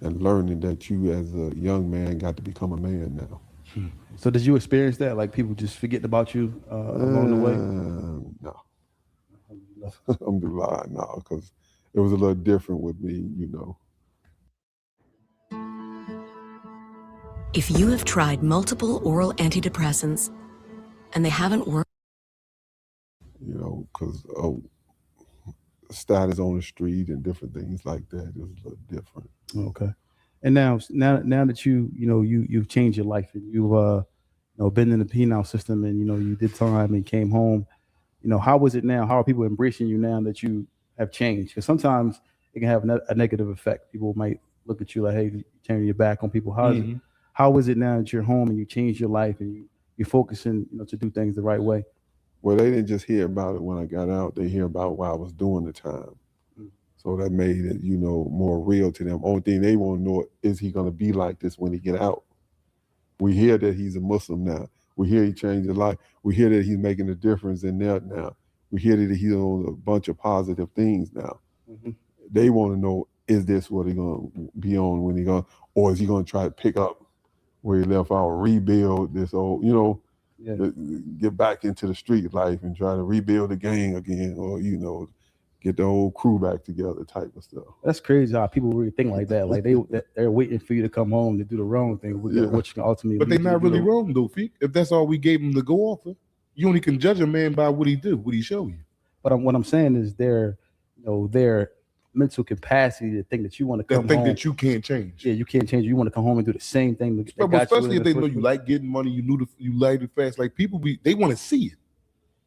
and learning that you as a young man got to become a man now. So did you experience that? Like people just forgetting about you along the way? No. Alhamdulillah, no, because it was a little different with me, you know. If you have tried multiple oral antidepressants and they haven't worked, You know, because status on the street and different things like that is a little different. Okay. And now that you've changed your life and you've been in the penal system and you did time and came home, how is it now? How are people embracing you now that you have changed? Because sometimes it can have a negative effect. People might look at you like, hey, you're turning your back on people. How is it now that you're home and you changed your life and you're focusing to do things the right way? Well, they didn't just hear about it when I got out. They hear about what I was doing the time. So that made it, more real to them. Only thing they want to know is he going to be like this when he get out. We hear that he's a Muslim now. We hear he changed his life. We hear that he's making a difference in there now. We hear that he's on a bunch of positive things now. They want to know, is this what he's going to be on when he going, or is he going to try to pick up where he left out, rebuild this old, get back into the street life and try to rebuild the gang again, or, get the old crew back together type of stuff. That's crazy how people really think like that. Like they're waiting for you to come home to do the wrong thing, which can ultimately. But they're not really wrong though, Feek. If that's all we gave them to go off of, you only can judge a man by what he do, what he show you. But what I'm saying is their mental capacity to think that you want to come home. That you can't change. Yeah, you can't change. You want to come home and do the same thing. But especially if they know you like getting money, you like it fast. Like people they want to see it.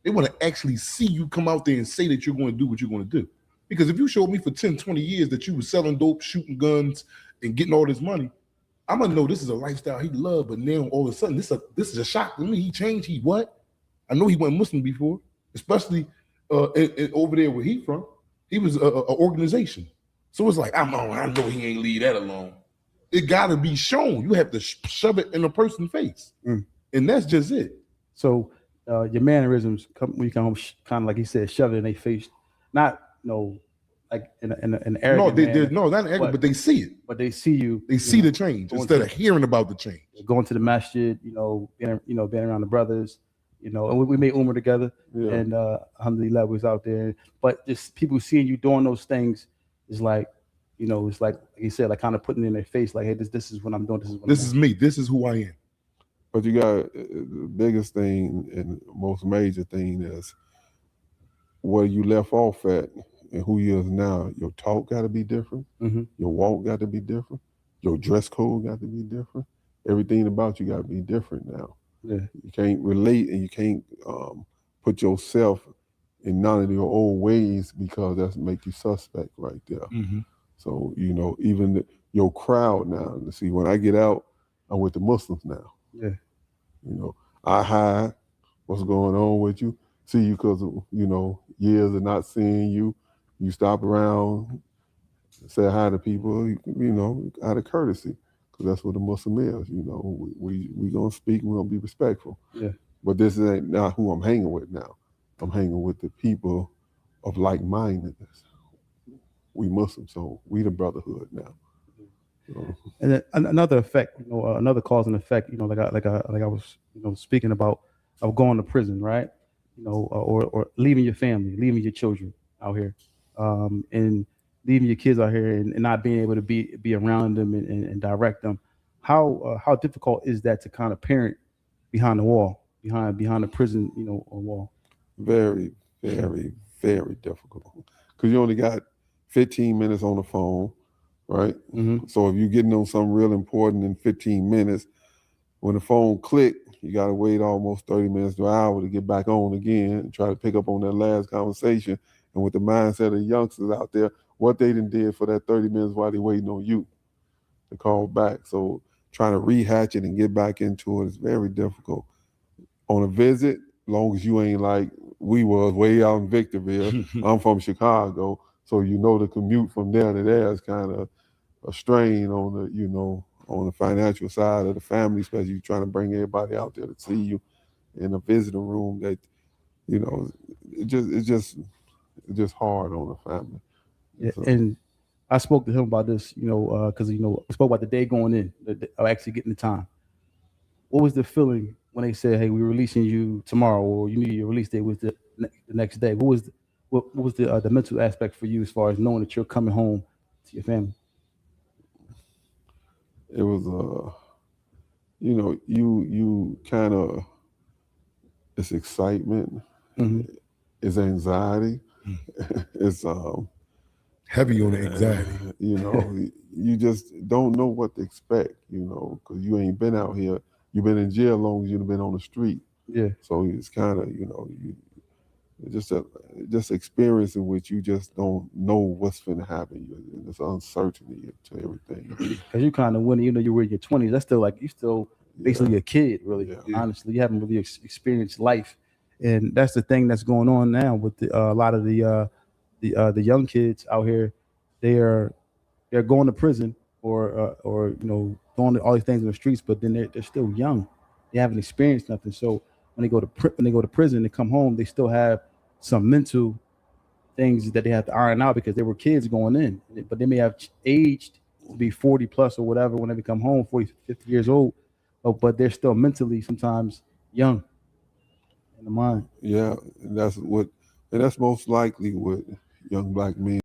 They want to actually see you come out there and say that you're going to do what you're going to do. Because if you showed me for 10, 20 years that you were selling dope, shooting guns, and getting all this money, I'm going to know this is a lifestyle he loved. But now all of a sudden, this is a shock to me. He changed. He what? I know he wasn't Muslim before, especially over there where he from. He was an organization. So it's like, I know he ain't leave that alone. It got to be shown. You have to shove it in a person's face. And that's just it. So your mannerisms when you come home, kind of like he said, shove it in their face, not like in an arrogant manner. Not arrogant, but they see it. But they see you. They see the change instead of hearing about the change. Going to the masjid, being around the brothers, and we made Umrah together, and alhamdulillah was out there. But just people seeing you doing those things is like, it's like he said, like kind of putting it in their face, like, hey, this is what I'm doing. This is me. This is who I am. But you got the biggest thing and most major thing is where you left off at and who you is now. Your talk got to be different. Your walk got to be different. Your dress code got to be different. Everything about you got to be different now. Yeah. You can't relate and you can't put yourself in none of your old ways because that's make you suspect right there. So, even your crowd now, see, when I get out, I'm with the Muslims now. Yeah. I hide what's going on with you, see you because of, years of not seeing you. You stop around, say hi to people, out of courtesy, because that's what a Muslim is. We gonna speak, we're gonna be respectful. Yeah. But this ain't not who I'm hanging with now. I'm hanging with the people of like-mindedness. We Muslims, so we the brotherhood now. And then another effect, another cause and effect, like I was, speaking about, of going to prison, right? Or leaving your family, leaving your children out here, and leaving your kids out here and not being able to be around them and direct them. How difficult is that to kind of parent behind the wall, behind the prison, wall? Very, very, very difficult, because you only got 15 minutes on the phone. Right? So if you're getting on something real important in 15 minutes, when the phone click, you got to wait almost 30 minutes to an hour to get back on again and try to pick up on that last conversation. And with the mindset of youngsters out there, what they done did for that 30 minutes while they waiting on you to call back. So trying to rehatch it and get back into it is very difficult. On a visit, long as you ain't like we was way out in Victorville, I'm from Chicago, so the commute from there to there is kind of a strain on the, on the financial side of the family, especially you trying to bring everybody out there to see you in a visiting room that, it's just hard on the family. Yeah, so. And I spoke to him about this, because we spoke about the day going in, of actually getting the time. What was the feeling when they said, "Hey, we're releasing you tomorrow," or "You need your release date was the next day"? What was the mental aspect for you as far as knowing that you're coming home to your family? It was you kind of, it's excitement, it's anxiety, it's heavy on the anxiety. You just don't know what to expect, because you ain't been out here. You've been in jail long as you've been on the street. Yeah. So it's kind of, just experience in which you just don't know what's going to happen. There's uncertainty to everything. Because you kind of when you were in your 20s, that's still like you still basically a kid, really. Honestly, you haven't really experienced life, and that's the thing that's going on now with a lot of the young kids out here. They're going to prison or doing all these things in the streets, but then they're still young. They haven't experienced nothing. So when they go to prison, they come home, they still have some mental things that they have to iron out because they were kids going in, but they may have aged to be 40 plus or whatever when they come home, 40, 50 years old, but they're still mentally sometimes young in the mind. Yeah, and that's most likely what young black men.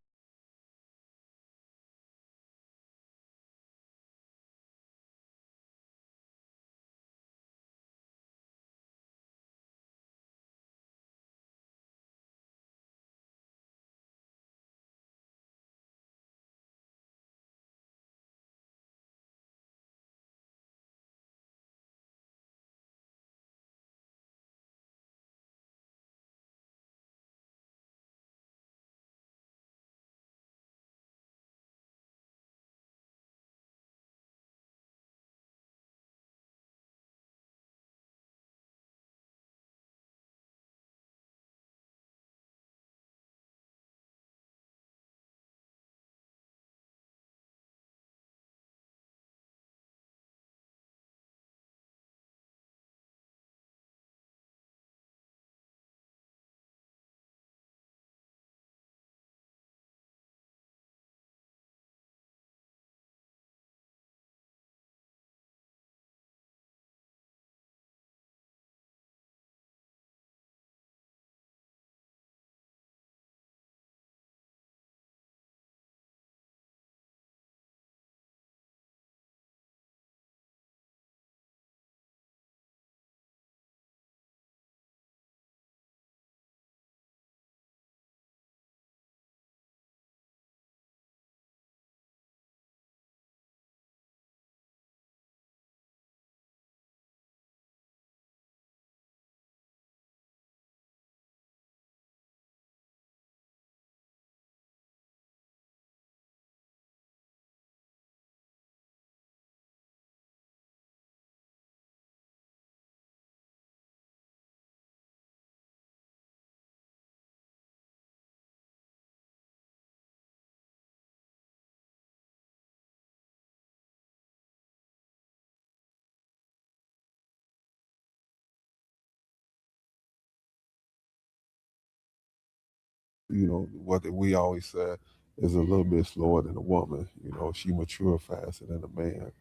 What we always say is a little bit slower than a woman. She mature faster than a man.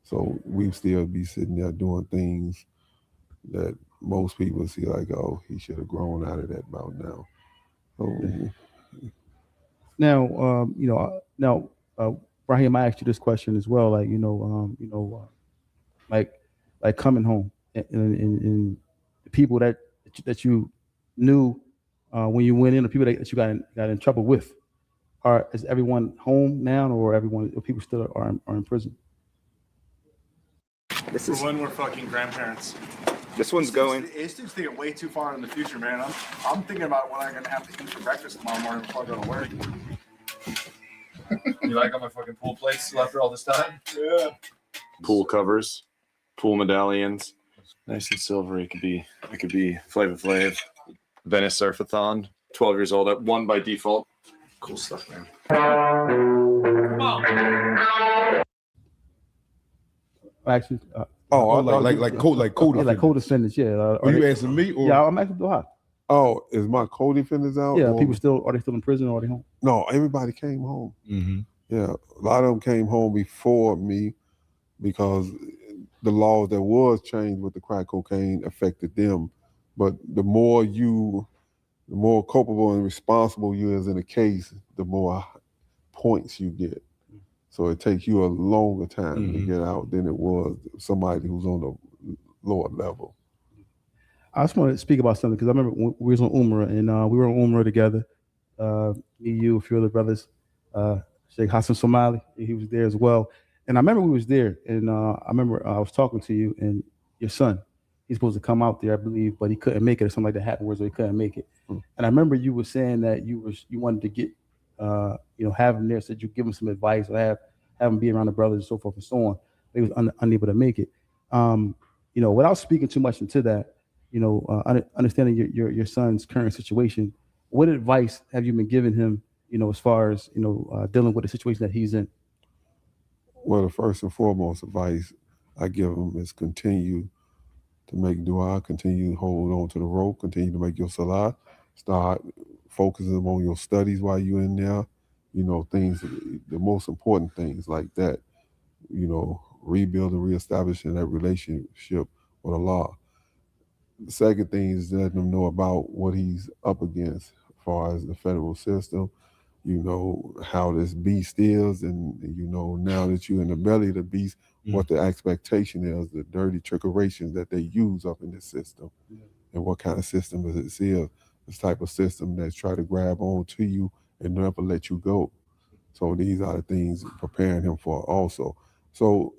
So we still be sitting there doing things that most people see like, oh, he should have grown out of that about now. So, Now, Raheem, I asked you this question as well. Like coming home and the people that you knew when you went in, the people that you got in trouble with, is everyone home now, or people still are in prison? This is when we're fucking grandparents. This one's going. It's just thinking way too far in the future, man. I'm thinking about what I'm gonna have to eat for breakfast tomorrow morning before I go to work. You like all my fucking pool plates after all this time? Yeah. Pool covers, pool medallions, nice and silvery. It could be Flavor Flav, Venice Surfathon, 12 years old. That one by default. Cool stuff, man. Actually, like co-defendants. Yeah. Are you asking me? Or? Yeah, I'm asking Doha. Oh, is my co-defendants out? Yeah, are they still in prison or are they home? No, everybody came home. Mm-hmm. Yeah, a lot of them came home before me because the laws that was changed with the crack cocaine affected them. But the more culpable and responsible you is in a case, the more points you get. So it takes you a longer time to get out than it was somebody who's on the lower level. I just want to speak about something because I remember when we was on Umrah and we were on Umrah together. Me, you, a few other brothers. Sheikh Hassan Somali, he was there as well. And I remember we was there, and I remember I was talking to you and your son. He's supposed to come out there, I believe, but he couldn't make it, or something like that happened where he couldn't make it. And I remember you were saying that you wanted to get, have him there, so that you give him some advice or have him be around the brothers and so forth and so on. He was unable to make it. Without speaking too much into that, understanding your son's current situation, what advice have you been giving him, as far as, dealing with the situation that he's in? Well, the first and foremost advice I give him is continue to make dua, continue to hold on to the rope, continue to make your salah, start focusing on your studies while you're in there, things, the most important things like that, rebuilding, reestablishing that relationship with Allah. The second thing is letting him know about what he's up against as far as the federal system, how this beast is, and now that you're in the belly of the beast, what the expectation is, the dirty trickerations that they use up in this system, and what kind of system is this is. This type of system that's try to grab on to you and never let you go. So these are the things preparing him for also. So,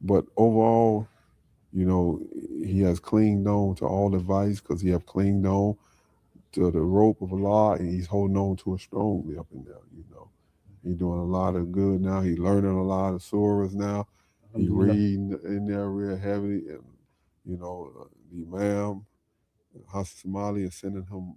but overall, he has clinged on to all advice because he have clinged on to the rope of Allah, and he's holding on to it strongly up in there. He's doing a lot of good now. He's learning a lot of surahs now. He's reading in there real heavy, and the Imam Hassan Somali is sending him.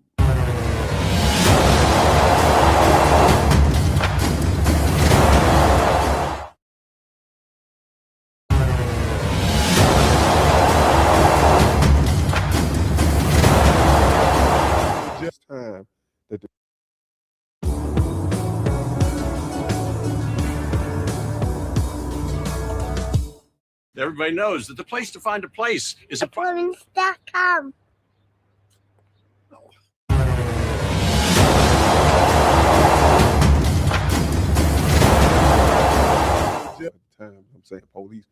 Just time that the Everybody knows that the place to find a place is Apartments.com. time, I'm saying police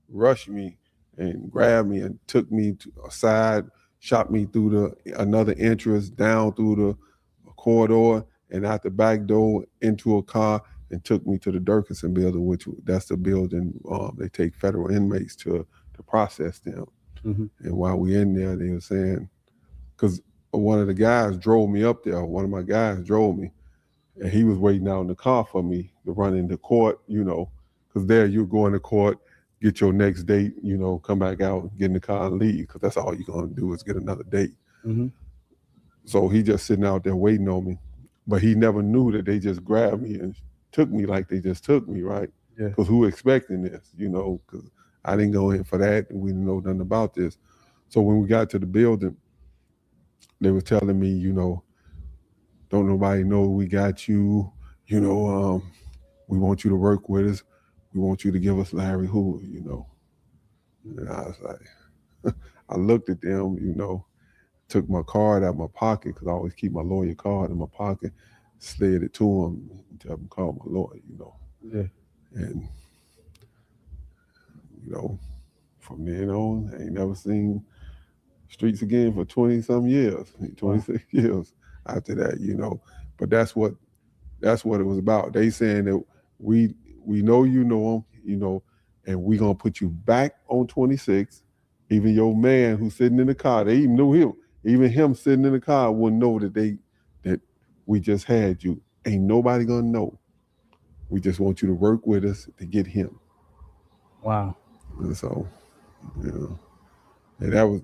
rushed me and grabbed me and took me to a side, shot me through another entrance, down through the corridor, and out the back door into a car, and took me to the Durkinson building, which that's the building they take federal inmates to process them. And while we in there, they were saying, because one of the guys drove me up there, one of my guys drove me, and he was waiting out in the car for me to run into court, because there you're going to court, get your next date, come back out, get in the car and leave, because that's all you're going to do is get another date. So he just sitting out there waiting on me. But he never knew that they just grabbed me and took me like they just took me, right? Yeah. Because who expecting this, because I didn't go in for that, and we didn't know nothing about this. So when we got to the building, they were telling me, don't nobody know we got you, we want you to work with us. We want you to give us Larry Hoover, And I was like, I looked at them, took my card out of my pocket, because I always keep my lawyer card in my pocket, slid it to him, and tell him to call my lawyer, Yeah. And, from then on, I ain't never seen streets again for 20-some years, 26 years after that, But that's what it was about. They saying that we know him, and we gonna put you back on 26. Even your man who's sitting in the car, they even knew him. Even him sitting in the car wouldn't know that we just had you. Ain't nobody gonna know. We just want you to work with us to get him. Wow. And so, and that was,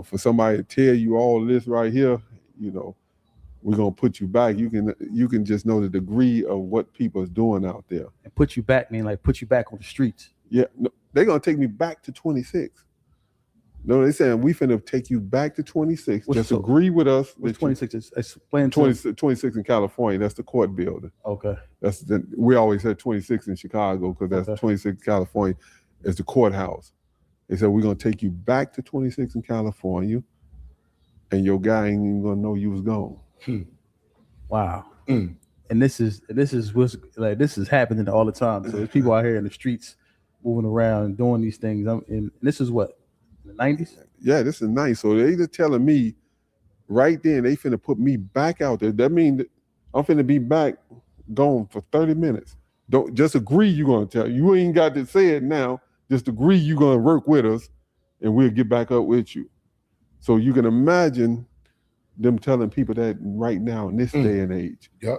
for somebody to tell you all this right here, we're gonna put you back. You can just know the degree of what people is doing out there. And put you back, man, like put you back on the streets. Yeah, no, they're gonna take me back to 26. No, they saying we finna take you back to 26. Just agree with us. What's 26? Explain 26 in California. That's the court building. Okay. We always said 26 in Chicago because that's 26 in California. It's the courthouse. They said we're gonna take you back to 26 in California, and your guy ain't even gonna know you was gone. Wow. And this is what's like. This is happening all the time. So there's people out here in the streets moving around and doing these things. And this is what, the 90s? Yeah, this is nice. So they just telling me right then they finna put me back out there. That means I'm finna be back gone for 30 minutes. Don't just agree you're gonna tell. You ain't got to say it now. Just agree you're gonna work with us and we'll get back up with you. So you can imagine them telling people that right now in this day and age. Yep.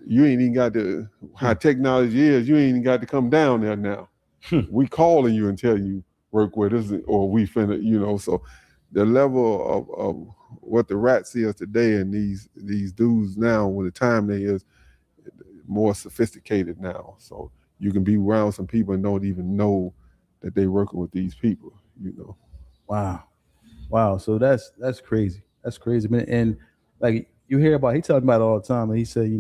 You ain't even got to, how technology is, you ain't even got to come down there now. We calling you and tell you work with us or we finna, so the level of what the rats is today and these dudes now, when the time they is more sophisticated now. So you can be around some people and don't even know that they working with these people, Wow. So that's crazy. That's crazy, man. And like you hear about, he tells me about it all the time. And he said,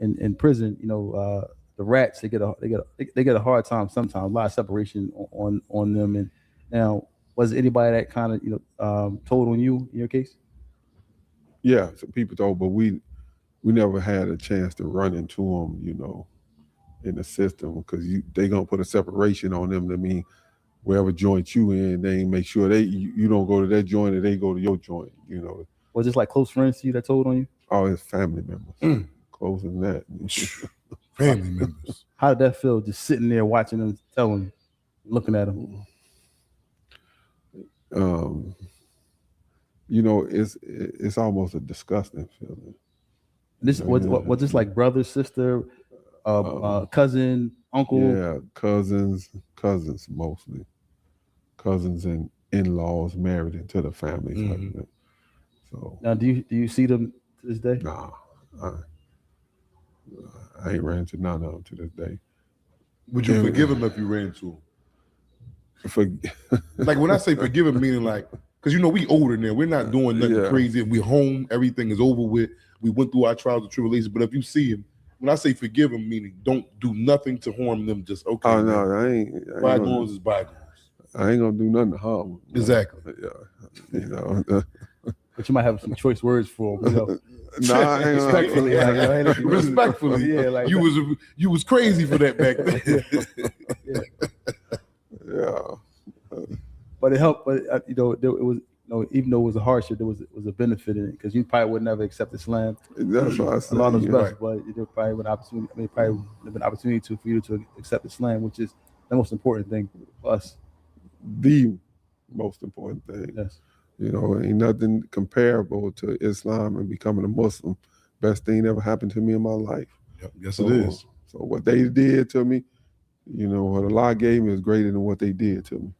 in prison, the rats, they get a hard time sometimes, a lot of separation on them. And now, was anybody that kind of, told on you in your case? Yeah, some people told, but we never had a chance to run into them, in the system, because they gonna put a separation on them. I mean, wherever joint you in, they make sure you don't go to that joint or they go to your joint, Was this like close friends to you that told on you? Oh, it's family members. Closer than that. Family members. How did that feel, just sitting there watching them, telling, looking at them? It's almost a disgusting feeling. This was this like brother, sister, cousin, uncle? Yeah, cousins mostly. Cousins and in-laws married into the family. So now, do you see them to this day? Nah, I ain't ran into none of them to this day. Would you forgive him if you ran into him? Like when I say forgive him, meaning like, because we older now, we're not doing nothing crazy. We're home, everything is over with. We went through our trials and tribulations. But if you see him, when I say forgive him, meaning don't do nothing to harm them. Just okay. Oh no, I ain't. Bygones is bygones. I ain't gonna do nothing to harm them. Exactly. Yeah. But you might have some choice words for him. Nah, I ain't respectfully. Respectfully. Yeah, like you was crazy for that back then. Yeah. But it helped. But it was, even though it was a hardship, there was a benefit in it, because you probably would never accept Islam. That's what I said. A lot of those brothers, but there probably would opportunity. I mean, probably would have been an opportunity for you to accept Islam, which is the most important thing for us. The most important thing. Yes. Ain't nothing comparable to Islam and becoming a Muslim. Best thing that ever happened to me in my life. Yep, yes, it is. So what they did to me, what Allah gave me is greater than what they did to me.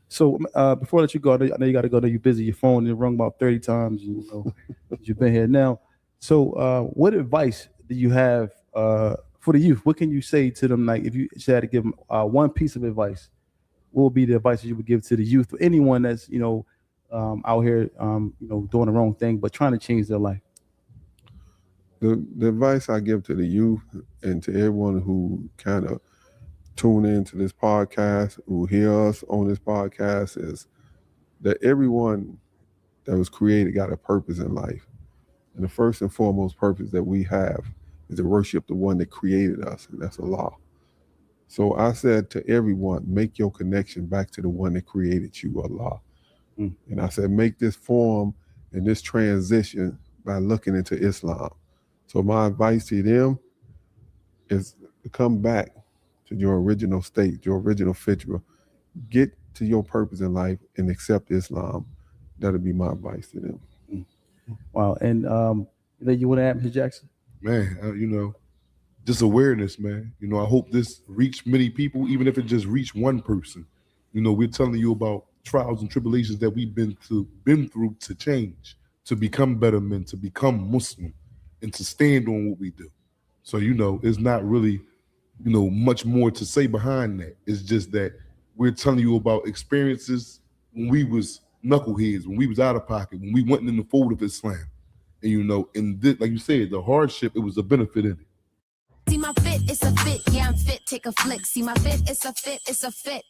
So before I let you go, I know you got to go. I know you're busy. Your phone is rung about 30 times. You've been here now. So what advice do you have for the youth? What can you say to them? Like, if you had to give them one piece of advice, what would be the advice that you would give to the youth, or anyone that's out here doing the wrong thing but trying to change their life? The advice I give to the youth and to everyone who kind of tune into this podcast, who hear us on this podcast, is that everyone that was created got a purpose in life. And the first and foremost purpose that we have is to worship the one that created us, and that's Allah. So I said to everyone, make your connection back to the one that created you, Allah. And I said, make this form and this transition by looking into Islam. So my advice to them is to come back to your original state, your original fitra. Get to your purpose in life and accept Islam. That'll be my advice to them. Wow. And you want to add, Mr. Jackson? Man, just awareness, man. I hope this reached many people, even if it just reached one person. We're telling you about trials and tribulations that we've been through to change, to become better men, to become Muslim, and to stand on what we do. So, it's not really, much more to say behind that. It's just that we're telling you about experiences when we was knuckleheads, when we was out of pocket, when we went in the fold of Islam. And you know, in this, like you said, the hardship, it was a benefit in it. See my fit, it's a fit. Yeah, I'm fit. Take a flick. See my fit, it's a fit. It's a fit.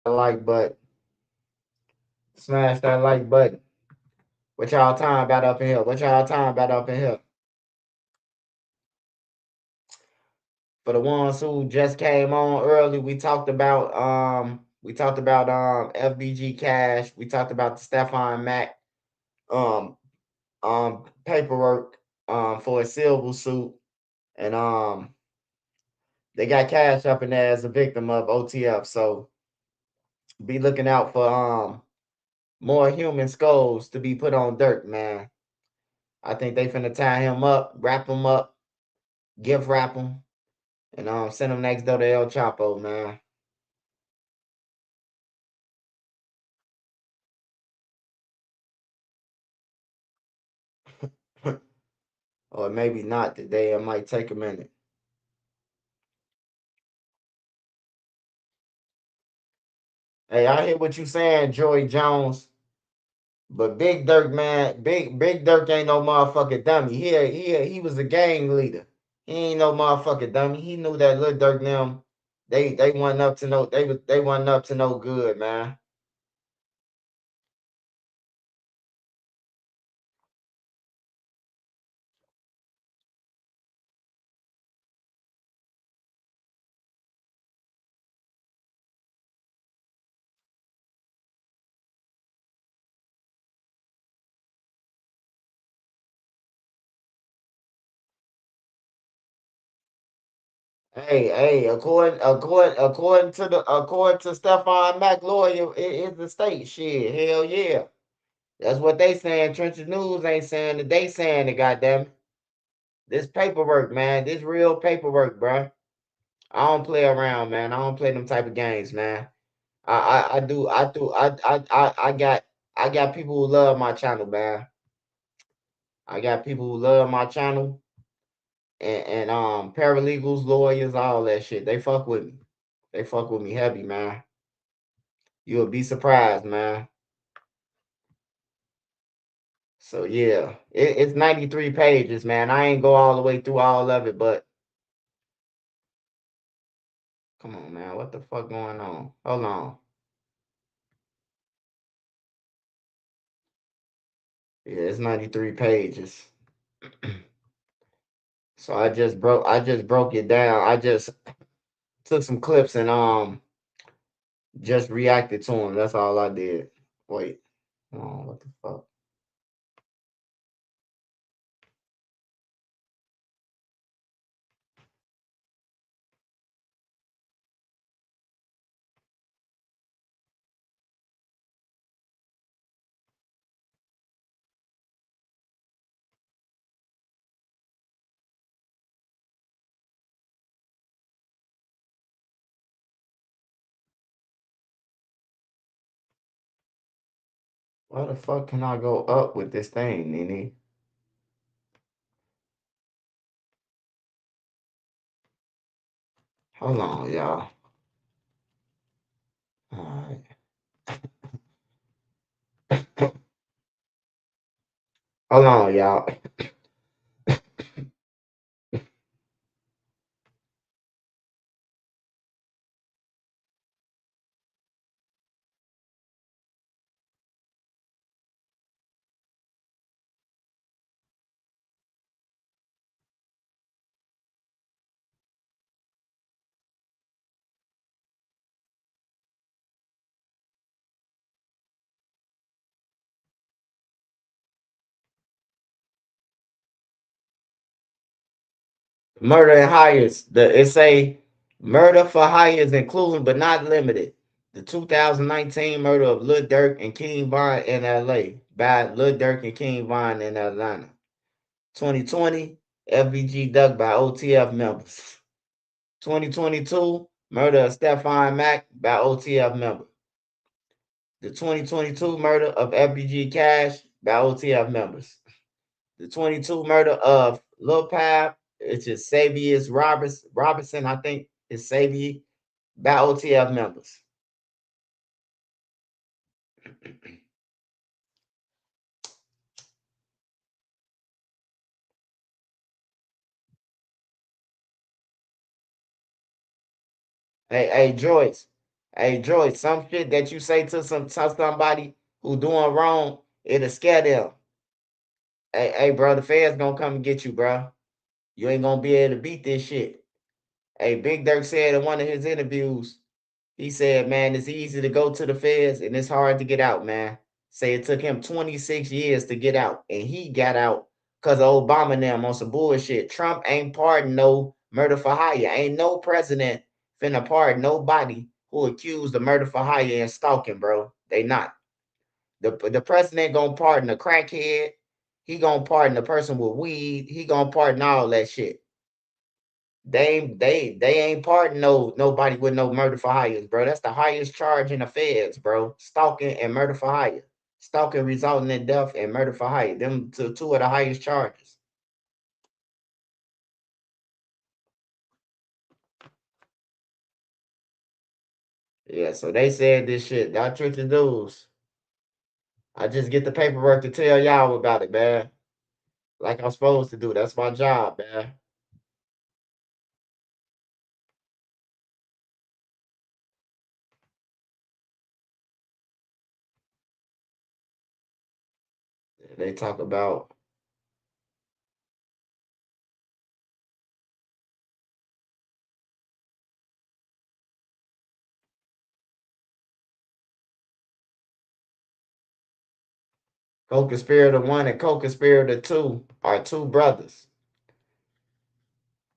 Like button. Smash that like button. What y'all talking about up in here? What y'all talking about up in here? For the ones who just came on early, we talked about FBG Cash. We talked about the Stefan Mac paperwork for a silver suit. And they got Cash up in there as a victim of OTF. So be looking out for more human skulls to be put on Durk, man. I think they finna tie him up, wrap him up, gift wrap him, and send him next door to El Chapo, man. Or maybe not today. It might take a minute. Hey, I hear what you saying, Joey Jones. But Big Dirk, man, Big Dirk ain't no motherfucking dummy. He was a gang leader. He ain't no motherfucking dummy. He knew that Lil Dirk them, they wasn't up to no they wasn't up to no good, man. Hey, according to Stefan Mac lawyer, it is the state shit. Hell yeah. That's what they saying. Trenches News ain't saying that, they saying it, goddamn it. This paperwork, man. This real paperwork, bruh. I don't play around, man. I don't play them type of games, man. I got people who love my channel, man. I got people who love my channel and paralegals, lawyers, all that shit. They fuck with me. They fuck with me heavy, man. You'll be surprised, man. So yeah, it's 93 pages, man. I ain't go all the way through all of it, but come on, man. What the fuck going on? Hold on. Yeah, it's 93 pages. So I just broke it down. I just took some clips and just reacted to them. That's all I did. Wait. Oh, what the fuck? Why the fuck can I go up with this thing, Nene? Hold on, y'all. Alright. Hold on, y'all. Murder and hires. It say murder for hires, including but not limited. The 2019 murder of Lil Durk and King Von in LA by Lil Durk and King Von in Atlanta. 2020 FBG Duck by OTF members. 2022 murder of Stephon Mack by OTF member. The 2022 murder of FBG Cash by OTF members. The 22 murder of Lil Pab, which is Savius Robertson, I think is Savior, by OTF members. Hey, Joyce. Hey, Joyce, some shit that you say to somebody who doing wrong, it'll scare them. Hey, bro, the feds gonna come and get you, bro. You ain't gonna be able to beat this shit. Hey, Big Dirk said in one of his interviews, he said, man, it's easy to go to the feds and it's hard to get out, man. Say it took him 26 years to get out, and he got out because of Obama and them on some bullshit. Trump ain't pardon no murder for hire. Ain't no president finna pardon nobody who accused of murder for hire and stalking, bro. They not. The president gonna pardon a crackhead. He gonna pardon the person with weed. He gonna pardon all that shit. They ain't pardon nobody with no murder for hires, bro. That's the highest charge in the feds, bro. Stalking and murder for hire. Stalking resulting in death and murder for hire. Them two of the highest charges. Yeah, so they said this shit. Y'all trick the dudes. I just get the paperwork to tell y'all about it, man. Like I'm supposed to do. That's my job, man. They talk about co-conspirator 1 and co-conspirator 2 are two brothers.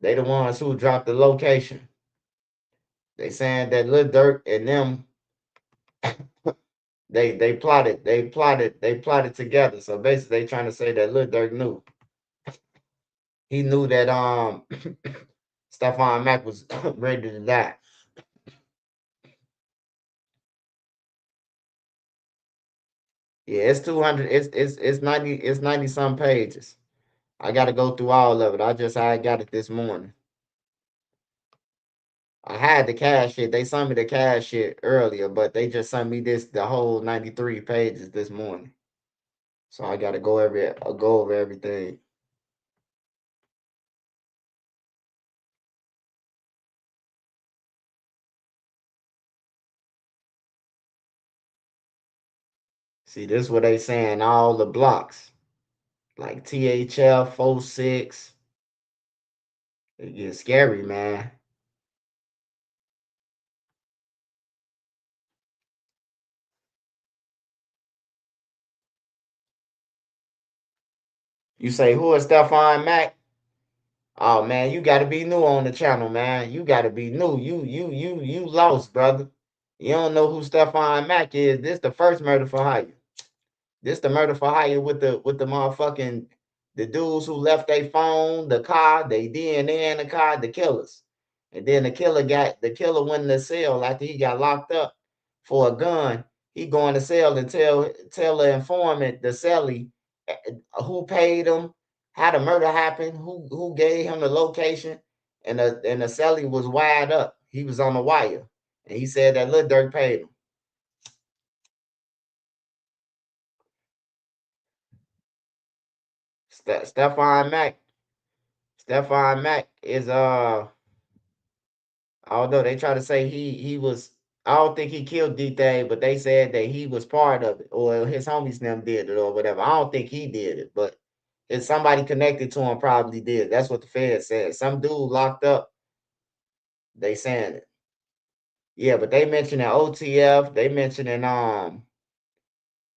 They the ones who dropped the location. They saying that Lil Durk and them they plotted together. So basically they trying to say that Lil Durk knew. He knew that Stephon Mack was ready to die. Yeah, it's 200, it's 90 some pages. I gotta go through all of it. I got it this morning. I had the cash shit. They sent me the cash shit earlier, but they just sent me the whole 93 pages this morning. So I gotta go over everything. See, this is what they saying, all the blocks. Like THF 06. It gets scary, man. You say, who is Stephon Mack? Oh man, you gotta be new on the channel, man. You gotta be new. You lost, brother. You don't know who Stephon Mack is. This the first murder for hire. This the murder for hire with the motherfucking the dudes who left their phone, the car, they DNA in the car, the killers. And then the killer went in the cell after he got locked up for a gun. He go in the cell and tell the informant, the cellie, who paid him, how the murder happened, who gave him the location, and the cellie was wired up. He was on the wire, and he said that Lil Durk paid him. Stephon Mack is although they try to say he was, I don't think he killed D-Thing, but they said that he was part of it, or his homies them did it, or whatever. I don't think he did it, but if somebody connected to him probably did. That's what the Fed said. Some dude locked up. They saying it. Yeah, but they mentioning OTF. They mentioning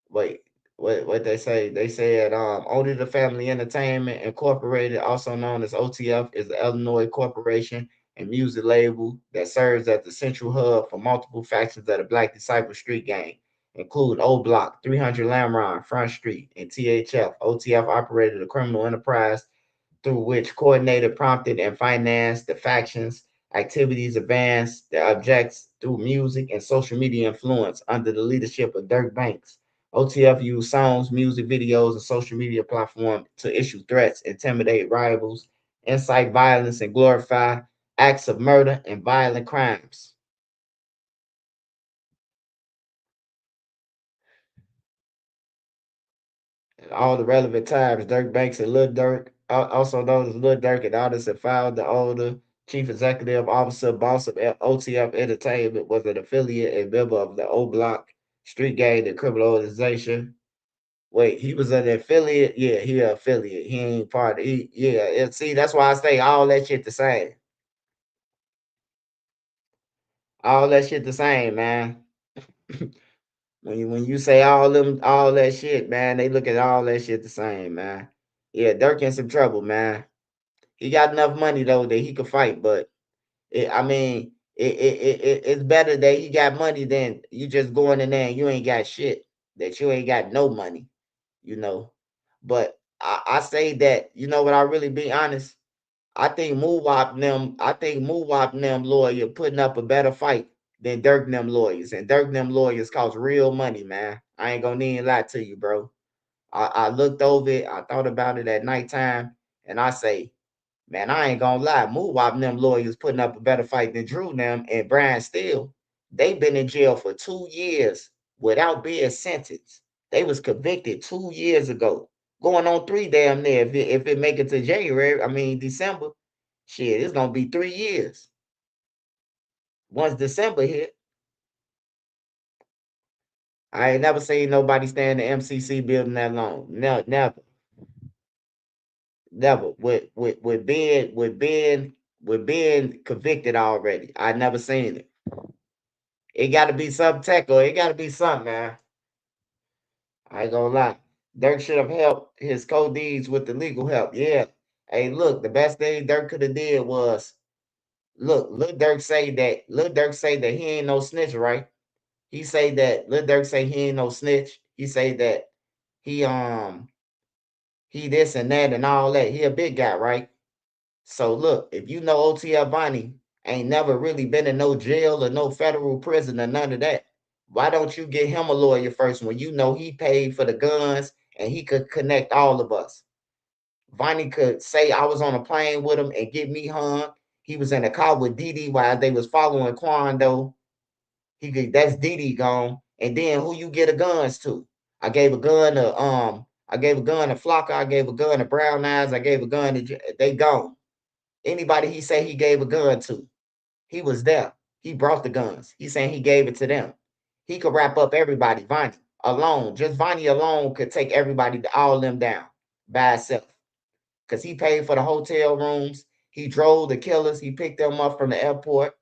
wait, what they say. They said only the Family Entertainment Incorporated, also known as OTF, is the Illinois corporation and music label that serves as the central hub for multiple factions of the Black Disciple Street Gang, include O Block, 300 Lamron, Front Street, and THF. OTF operated a criminal enterprise through which coordinated, prompted, and financed the factions' activities advanced their objects through music and social media influence under the leadership of Dirk Banks. OTF used songs, music videos, and social media platforms to issue threats, intimidate rivals, incite violence, and glorify acts of murder and violent crimes. At all the relevant times, Dirk Banks and Lil Durk, also known as Lil Durk, and others have filed the older chief executive officer, boss of OTF Entertainment, was an affiliate and member of the O Block Street Gang, the criminal organization. Wait, he was an affiliate? Yeah, he an affiliate. He ain't part of see, that's why I say all that shit the same. All that shit the same, man. When you say all that shit, man, they look at all that shit the same, man. Yeah, Dirk in some trouble, man. He got enough money though that he could fight, but I mean, it's better that he got money than you just going in there and you ain't got shit. That you ain't got no money, you know. But I say that, you know what, I really be honest. I think Moowop and them lawyer putting up a better fight than Dirk and them lawyers. And Dirk and them lawyers cost real money, man. I ain't gonna need to lie to you, bro. I looked over it, I thought about it at nighttime, and I say, man, I ain't gonna lie. Moowop and them lawyers putting up a better fight than Drew and them and Brian Steele. They been in jail for 2 years without being sentenced. They was convicted 2 years ago. Going on 3 damn near. If it make it to January, I mean December, shit, it's gonna be 3 years. Once December hit, I ain't never seen nobody stay in the MCC building that long. No, never. Never. With being convicted already. I never seen it. It got to be some tech or it got to be something, man. I ain't gonna lie. Dirk should have helped his co-deeds with the legal help. Yeah. Hey, look, the best thing Dirk could have did was look. Lil Dirk say that he ain't no snitch, right? He say that Lil Dirk say he ain't no snitch. He say that he he this and that and all that. He a big guy, right? So look, if you know OTF Bonnie ain't never really been in no jail or no federal prison or none of that, why don't you get him a lawyer first when you know he paid for the guns and he could connect all of us? Vonnie could say I was on a plane with him and get me hung. He was in a car with Didi while they was following Quando. He could that's Didi gone. And then who you get the guns to? I gave a gun to Flocka, I gave a gun to Brown Eyes, I gave a gun to they gone. Anybody he say he gave a gun to, he was there. He brought the guns. He's saying he gave it to them. He could wrap up everybody. Vonnie alone, just Vonnie alone could take everybody, all of them down by himself. Because he paid for the hotel rooms. He drove the killers. He picked them up from the airport.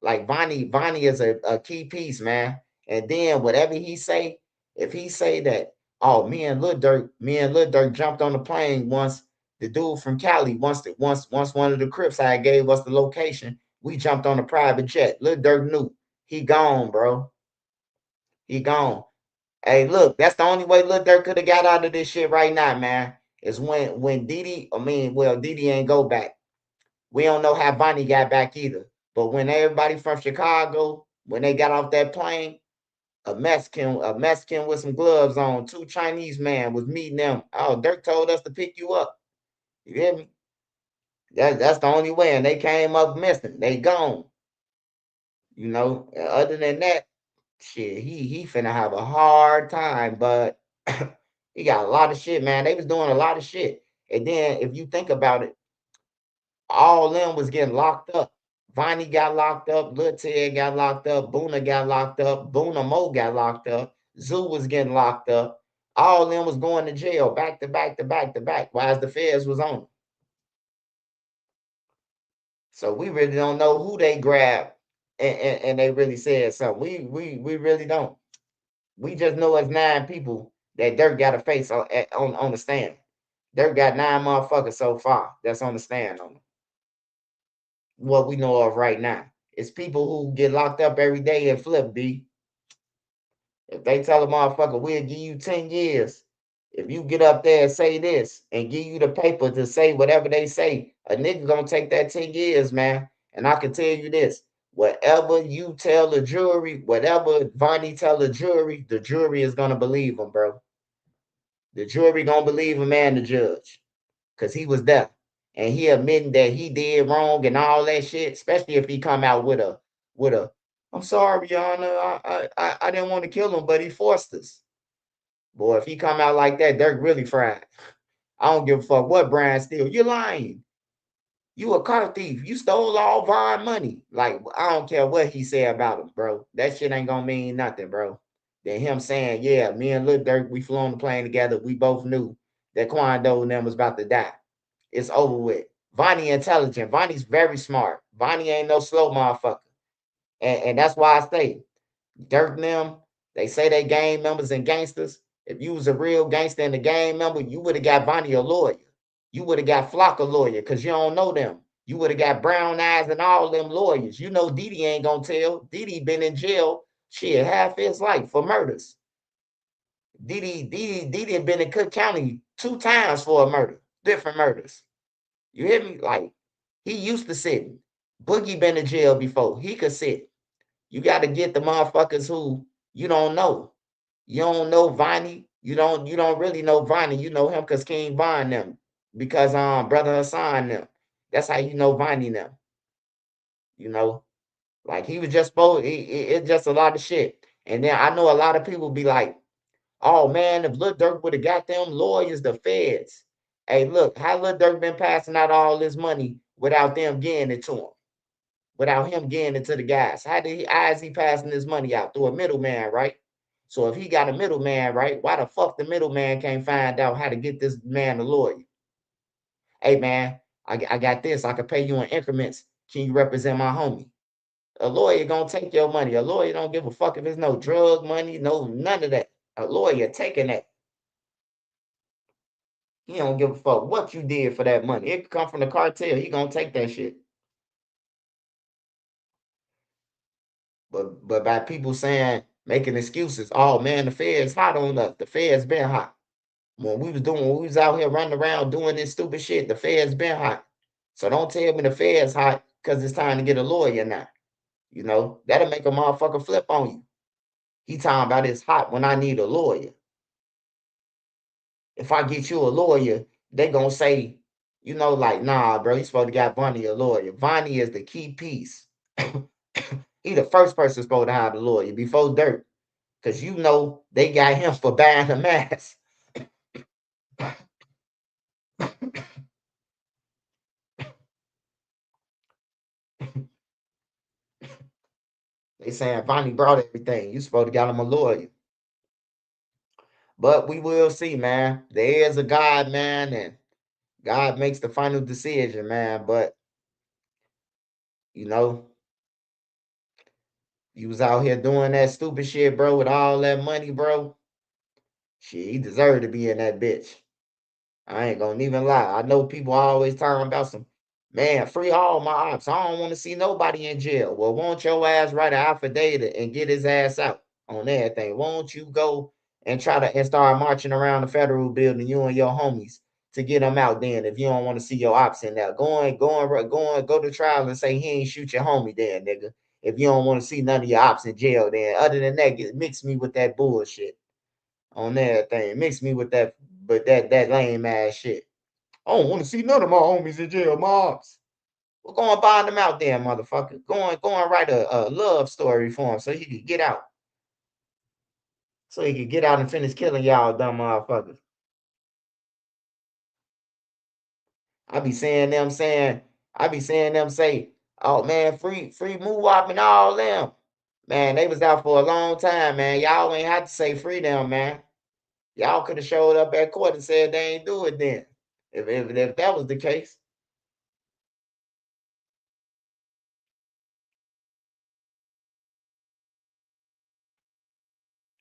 Like Vonnie is a key piece, man. And then whatever he say, if he say that, oh, me and Lil Durk jumped on the plane once. The dude from Cali, once one of the Crips had gave us the location, we jumped on a private jet. Lil Durk knew. He gone, bro. He gone. Hey, look, that's the only way Lil Durk could have got out of this shit right now, man. Is when Didi, Didi ain't go back. We don't know how Bonnie got back either. But when everybody from Chicago, when they got off that plane, a Mexican with some gloves on, 2 Chinese man was meeting them. Oh, Dirk told us to pick you up. You hear me? That's the only way. And they came up missing. They gone. You know, other than that, shit, he finna have a hard time, but he got a lot of shit, man. They was doing a lot of shit. And then if you think about it, all them was getting locked up. Vonnie got locked up, Lil Ted got locked up, Boona got locked up, Boona Mo got locked up, Zoo was getting locked up. All them was going to jail back to back to back to back, while the feds was on them. So we really don't know who they grabbed and they really said something. We really don't. We just know it's 9 people that Dirk got to face on the stand. Dirk got 9 motherfuckers so far that's on the stand on him. What we know of right now. It's people who get locked up every day and flip, B. If they tell a motherfucker, we'll give you 10 years. If you get up there and say this and give you the paper to say whatever they say, a nigga gonna take that 10 years, man. And I can tell you this, whatever you tell the jury, whatever Vonnie tell the jury is gonna believe him, bro. The jury gonna believe him and the judge. Cause he was there. And he admitting that he did wrong and all that shit, especially if he come out with a I'm sorry, Your Honor, I didn't want to kill him, but he forced us. Boy, if he come out like that, Dirk really fried. I don't give a fuck what Brian steal. You're lying. You a car thief. You stole all Von money. Like, I don't care what he said about him, bro. That shit ain't gonna mean nothing, bro. Then him saying, yeah, me and Lil Durk, we flew on the plane together. We both knew that Quando and them was about to die. It's over with. Vonnie intelligent. Vonnie's very smart. Vonnie ain't no slow motherfucker. And that's why I say, Dirk and them, they say they gang members and gangsters. If you was a real gangster and a gang member, you would have got Vonnie a lawyer. You would have got Flock a lawyer because you don't know them. You would have got Brown Eyes and all them lawyers. You know Didi ain't gonna tell. Didi been in jail shit half his life for murders. Didi been in Cook County 2 times for a murder, different murders. You hear me? Like, he used to sitting. Boogie been in jail before. He could sit. You got to get the motherfuckers who you don't know. You don't know Vonnie. You don't really know Vonnie. You know him because King Von them. Because Brother Hassan them. That's how you know Vonnie them. You know? Like he was just supposed it's just a lot of shit. And then I know a lot of people be like, oh man, if Lil Durk would have got them lawyers, the feds. Hey, look, how Lil Durk been passing out all this money without them getting it to him? Without him getting it to the guys. How is he passing this money out? Through a middleman, right? So if he got a middleman, right, why the fuck the middleman can't find out how to get this man a lawyer? Hey man, I got this. I can pay you in increments. Can you represent my homie? A lawyer gonna take your money. A lawyer don't give a fuck if it's no drug money, no none of that. A lawyer taking that. He don't give a fuck what you did for that money. It could come from the cartel. He gonna take that shit. But by people saying, making excuses, oh man, the feds hot on us. The feds been hot. When we was out here running around doing this stupid shit, the feds been hot. So don't tell me the feds hot because it's time to get a lawyer now. You know, that'll make a motherfucker flip on you. He talking about it's hot when I need a lawyer. If I get you a lawyer, they gonna say, you know, like, nah, bro, you supposed to got Vonnie a lawyer. Vonnie is the key piece. He the first person supposed to have a lawyer before Dirk. Because you know they got him for buying a mask. They saying Vonnie brought everything. You supposed to got him a lawyer. But we will see, man. There is a God, man, and God makes the final decision, man. But you know, you was out here doing that stupid shit, bro, with all that money, bro. Shit, he deserved to be in that bitch. I ain't gonna even lie. I know people always talking about some, man, free all my ops. I don't want to see nobody in jail. Well, won't your ass write an affidavit and get his ass out on everything? Won't you go and try to and start marching around the federal building, you and your homies, to get them out then if you don't want to see your ops in there? Go to trial and say he ain't shoot your homie then, nigga. If you don't want to see none of your ops in jail then. Other than that, mix me with that bullshit on everything. Mix me with that, but that lame ass shit. I don't want to see none of my homies in jail, mobs. We're going to bond them out there, motherfucker. Go and write a love story for him so he could get out. So he could get out and finish killing y'all dumb motherfuckers. I be saying them say, oh man, free Moo-Wop and all them. Man, they was out for a long time, man. Y'all ain't have to say free them, man. Y'all could have showed up at court and said they ain't do it then. If that was the case.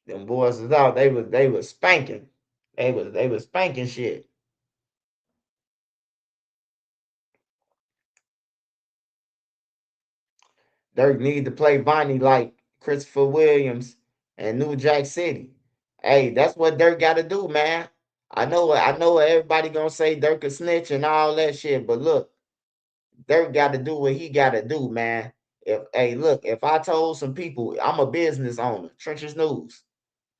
Them boys was out. They was spanking. They was spanking shit. Dirk need to play Bonnie like Christopher Williams and New Jack City. Hey, that's what Dirk got to do, man. I know everybody gonna say Dirk a snitch and all that shit, but look, Dirk got to do what he got to do, man. If I told some people I'm a business owner, Trenches News,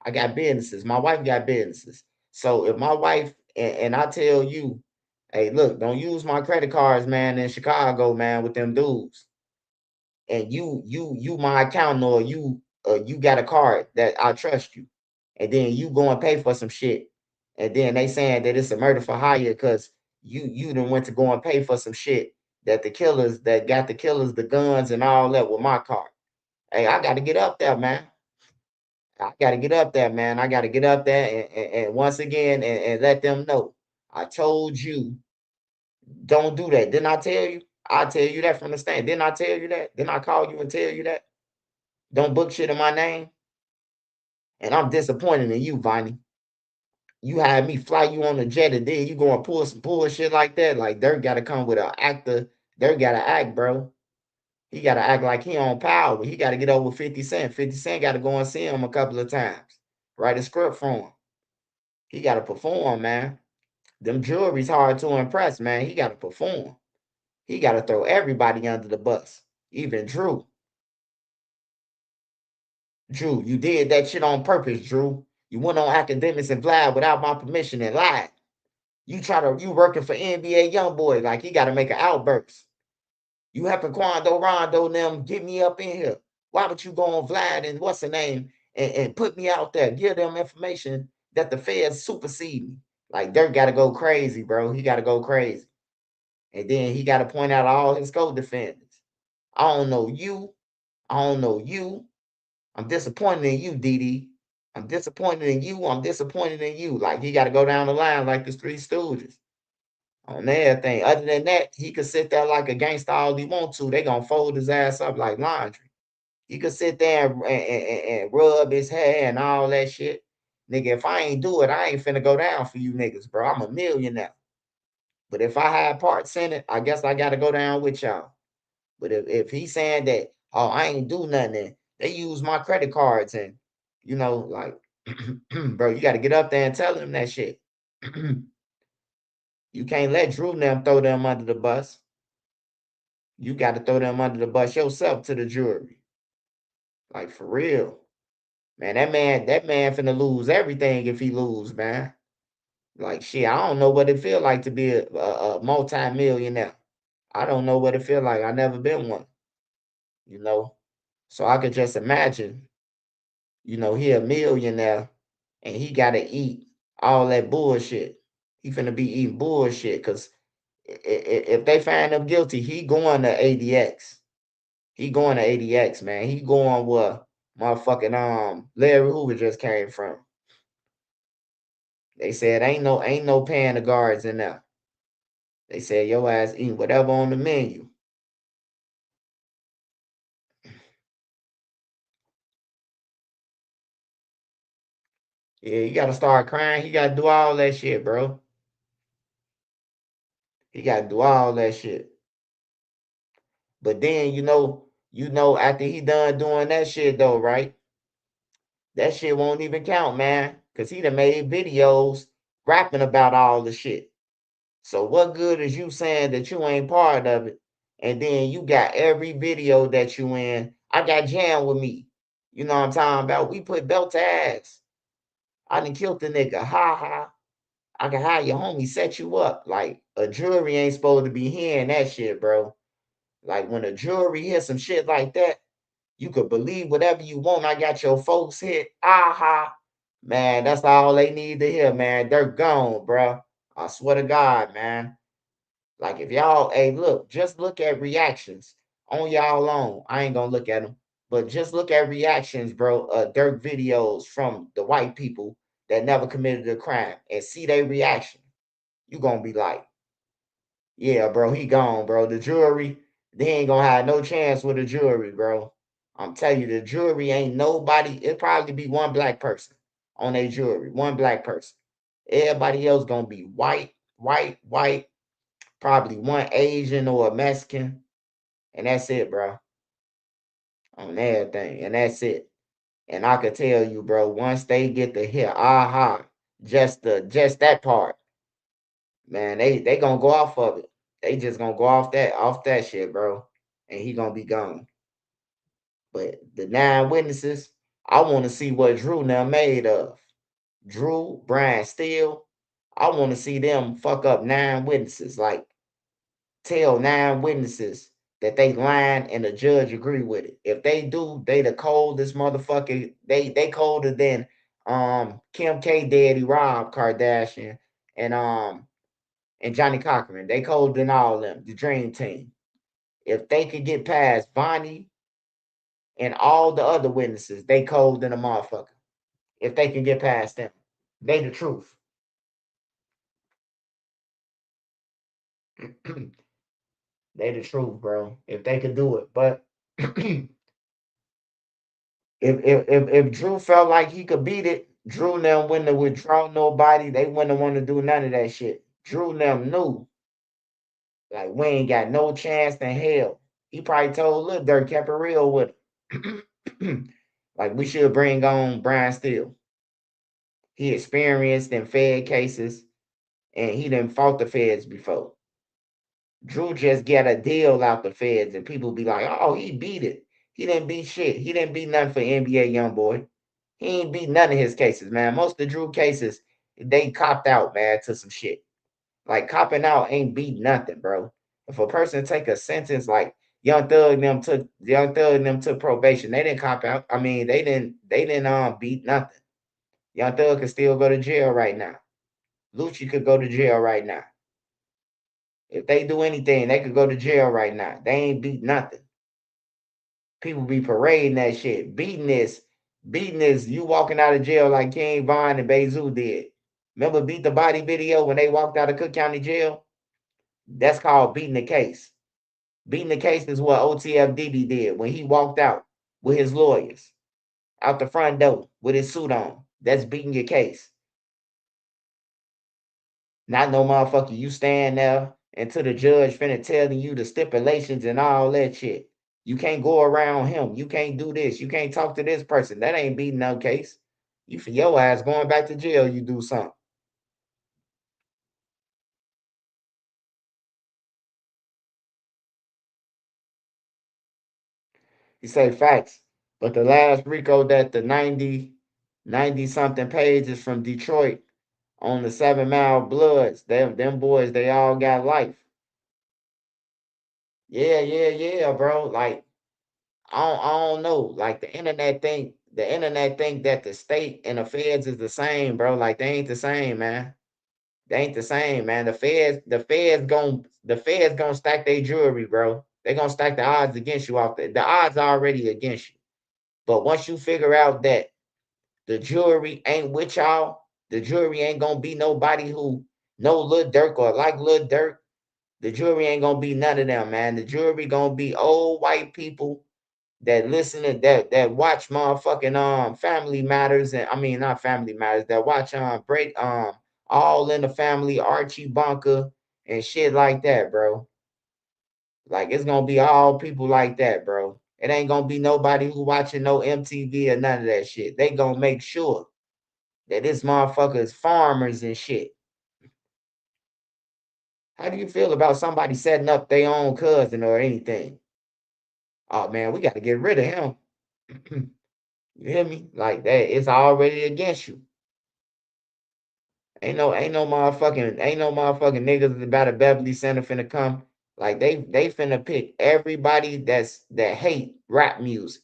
I got businesses. My wife got businesses. So if my wife and I tell you, hey, look, don't use my credit cards, man, in Chicago, man, with them dudes, and you my accountant, or you got a card that I trust you, and then you go and pay for some shit, and then they saying that it's a murder for hire because you done went to go and pay for some shit that the killers that got the killers the guns and all that with my card. Hey, I got to get up there, man. I got to get up there, man. I got to get up there and once again and let them know. I told you, don't do that. Didn't I tell you? I tell you that from the stand. Didn't I tell you that? Didn't I call you and tell you that? Don't book shit in my name. And I'm disappointed in you, Vonnie. You had me fly you on a jet and then you go and pull some bullshit like that. Like Dirk gotta come with an actor. Dirk gotta act, bro. He gotta act like he on power. He gotta get over 50 Cent. 50 Cent gotta go and see him a couple of times. Write a script for him. He gotta perform, man. Them jewelry's hard to impress, man. He gotta perform. He gotta throw everybody under the bus. Even Drew. Drew, you did that shit on purpose, Drew. You went on academics and Vlad without my permission and lied. You working for NBA Youngboy like he gotta make an outburst. You helping Quando Rondo them get me up in here. Why would you go on Vlad and what's the name and put me out there, give them information that the feds supersede me? Like Dirk gotta go crazy, bro. He gotta go crazy. And then he gotta point out all his co-defendants. I don't know you. I don't know you. I'm disappointed in you, DD. I'm disappointed in you. I'm disappointed in you. Like he got to go down the line like the Three Stooges on everything. Other than that, he could sit there like a gangster all he want to. They gonna fold his ass up like laundry. He could sit there and rub his hair and all that shit. Nigga, if I ain't do it, I ain't finna go down for you niggas, bro. I'm a millionaire. But if I had parts in it, I guess I got to go down with y'all. But if he's saying that, oh, I ain't do nothing, they use my credit cards and, like, bro, you got to get up there and tell them that shit. You can't let Drew and them throw them under the bus. You got to throw them under the bus yourself to the jury. Like, for real. Man, that man finna lose everything if he lose, man. Like, shit, I don't know what it feel like to be a multi-millionaire. I don't know what it feel like. I never been one, you know. So I could just imagine, he a millionaire and he got to eat all that bullshit. He finna be eating bullshit because if they find him guilty, he going to ADX. He going to ADX, man. He going where motherfucking Larry Hoover just came from. They said ain't no paying the guards in there. They said your ass eating whatever on the menu. Yeah, you gotta start crying. He gotta do all that shit, bro. He gotta do all that shit. But then after he done doing that shit though, right? That shit won't even count, man. Cause he done made videos rapping about all the shit. So what good is you saying that you ain't part of it? And then you got every video that you in. I got Jam with me. You know what I'm talking about? We put belt to ass. I done killed the nigga. Ha ha. I can have your homie set you up. Like a jury ain't supposed to be hearing that shit, bro. Like when a jury hears some shit like that, you could believe whatever you want. I got your folks hit. Aha. Man, that's all they need to hear, man. They're gone, bro. I swear to God, man. Like if y'all, hey, look, just look at reactions on y'all own. I ain't gonna look at them, but just look at reactions, bro. Dirk videos from the white people that never committed a crime and see their reaction. You gonna be like, yeah, bro, he gone, bro. The jury, they ain't gonna have no chance with the jury, bro. I'm telling you, the jury ain't nobody. It'll probably be one black person on their jury, one black person. Everybody else gonna be white, white, probably one Asian or a Mexican, and that's it, bro. On everything, and that's it. And I could tell you, bro, once they get to hear aha, just that part, man, they gonna go off of it. They just gonna go off that shit, bro. And he gonna be gone. But the 9 witnesses, I want to see what Drew now made of. Drew, Brian Steele, I want to see them fuck up 9 witnesses. Like, tell 9 witnesses that they lying and the judge agree with it. If they do, they the coldest motherfucker. They colder than Kim K daddy Rob Kardashian and Johnny Cochran. They colder than all of them, the dream team. If they could get past Bonnie and all the other witnesses, they cold than a motherfucker. If they can get past them, they the truth. They the truth, bro. If they could do it, but if Drew felt like he could beat it, Drew and them wouldn't have withdrawn nobody. They wouldn't want to do none of that shit. Drew and them knew, like, we ain't got no chance in hell. He probably told Lil Durk, kept it real with him. Like, we should bring on Brian Steele. He experienced in Fed cases, and he done fought the feds before. Drew just get a deal out the feds, and people be like, oh, he beat it. He didn't beat shit. He didn't beat nothing for NBA YoungBoy. He ain't beat none of his cases, man. Most of the Drew cases, they copped out, man, to some shit. Like, copping out ain't beat nothing, bro. If a person take a sentence like Young Thug and them took probation, they didn't cop out. I mean, they didn't beat nothing. Young Thug could still go to jail right now. Lucci could go to jail right now. If they do anything, they could go to jail right now. They ain't beat nothing. People be parading that shit. Beating this, you walking out of jail like King Von and Bezu did. Remember Beat the Body video when they walked out of Cook County Jail? That's called beating the case. Beating the case is what OTF did when he walked out with his lawyers out the front door with his suit on. That's beating your case. Not no motherfucker, you stand there until the judge finna telling you the stipulations and all that shit. You can't go around him. You can't do this. You can't talk to this person. That ain't beating no case. You for your ass going back to jail, you do something. He say facts. But the last Rico that the 90 something pages from Detroit on the 7 Mile Bloods, them boys, they all got life. Yeah, bro. Like, I don't know. Like, the internet think that the state and the feds is the same, bro. Like, they ain't the same, man. They ain't the same, man. The feds gonna stack their jury, bro. They gonna stack the odds against you off the odds are already against you. But once you figure out that the jury ain't with y'all, the jury ain't gonna be nobody who know Lil Durk or like Lil Durk. The jury ain't gonna be none of them, man. The jury gonna be old white people that listen to that watch motherfucking Family Matters, and I mean not Family Matters, that watch All in the Family, Archie Bunker and shit like that, bro. Like, it's gonna be all people like that, bro. It ain't gonna be nobody who watching no MTV or none of that shit. They gonna make sure that this motherfucker is farmers and shit. How do you feel about somebody setting up their own cousin or anything? Oh man, we gotta get rid of him. You hear me? Like that, it's already against you. Ain't no motherfucking niggas about a Beverly Center finna come. Like they finna pick everybody that hate rap music.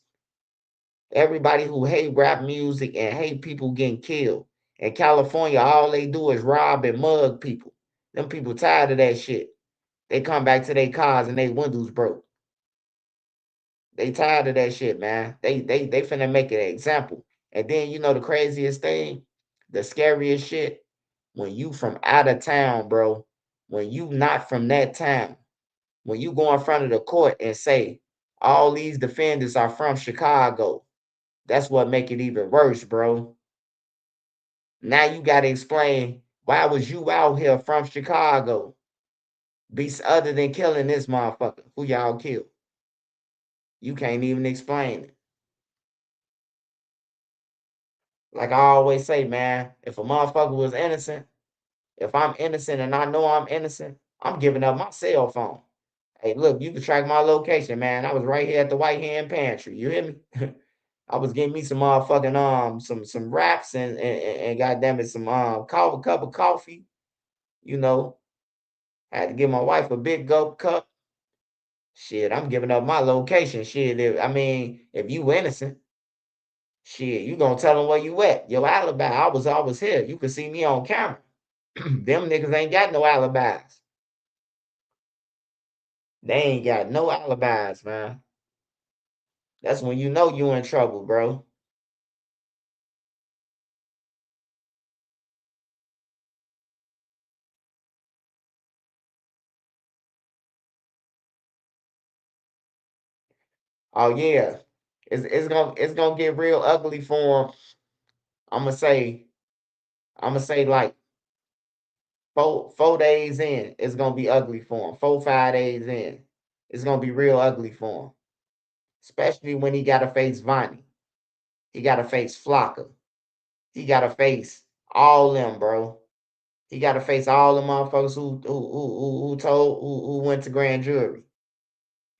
Everybody who hate rap music and hate people getting killed. In California, all they do is rob and mug people. Them people tired of that shit. They come back to their cars and their windows broke. They tired of that shit, man. They finna make an example. And then you know the craziest thing, the scariest shit, when you from out of town, bro, when you not from that town, when you go in front of the court and say, All these defendants are from Chicago. That's what make it even worse, bro. Now you got to explain, why was you out here from Chicago? Other than killing this motherfucker who y'all killed. You can't even explain it. Like I always say, man, if a motherfucker was innocent, if I'm innocent and I know I'm innocent, I'm giving up my cell phone. Hey, look, you can track my location, man. I was right here at the White Hand Pantry. You hear me? I was getting me some motherfucking some wraps and goddamn it, some cup of coffee. You know, had to give my wife a big gulp cup. Shit, I'm giving up my location. Shit, if you innocent, shit, you gonna tell them where you at. Your alibi, I was here. You can see me on camera. Them niggas ain't got no alibis. They ain't got no alibis, man. That's when you know you in trouble, bro. Oh yeah, it's gonna get real ugly for him. I'm gonna say like 4 days in, it's gonna be ugly for him. 4 5 days in, it's gonna be real ugly for him. Especially when he gotta face Vonnie, he gotta face Flocka, he gotta face all them, bro. He gotta face all the motherfuckers who went to grand jury,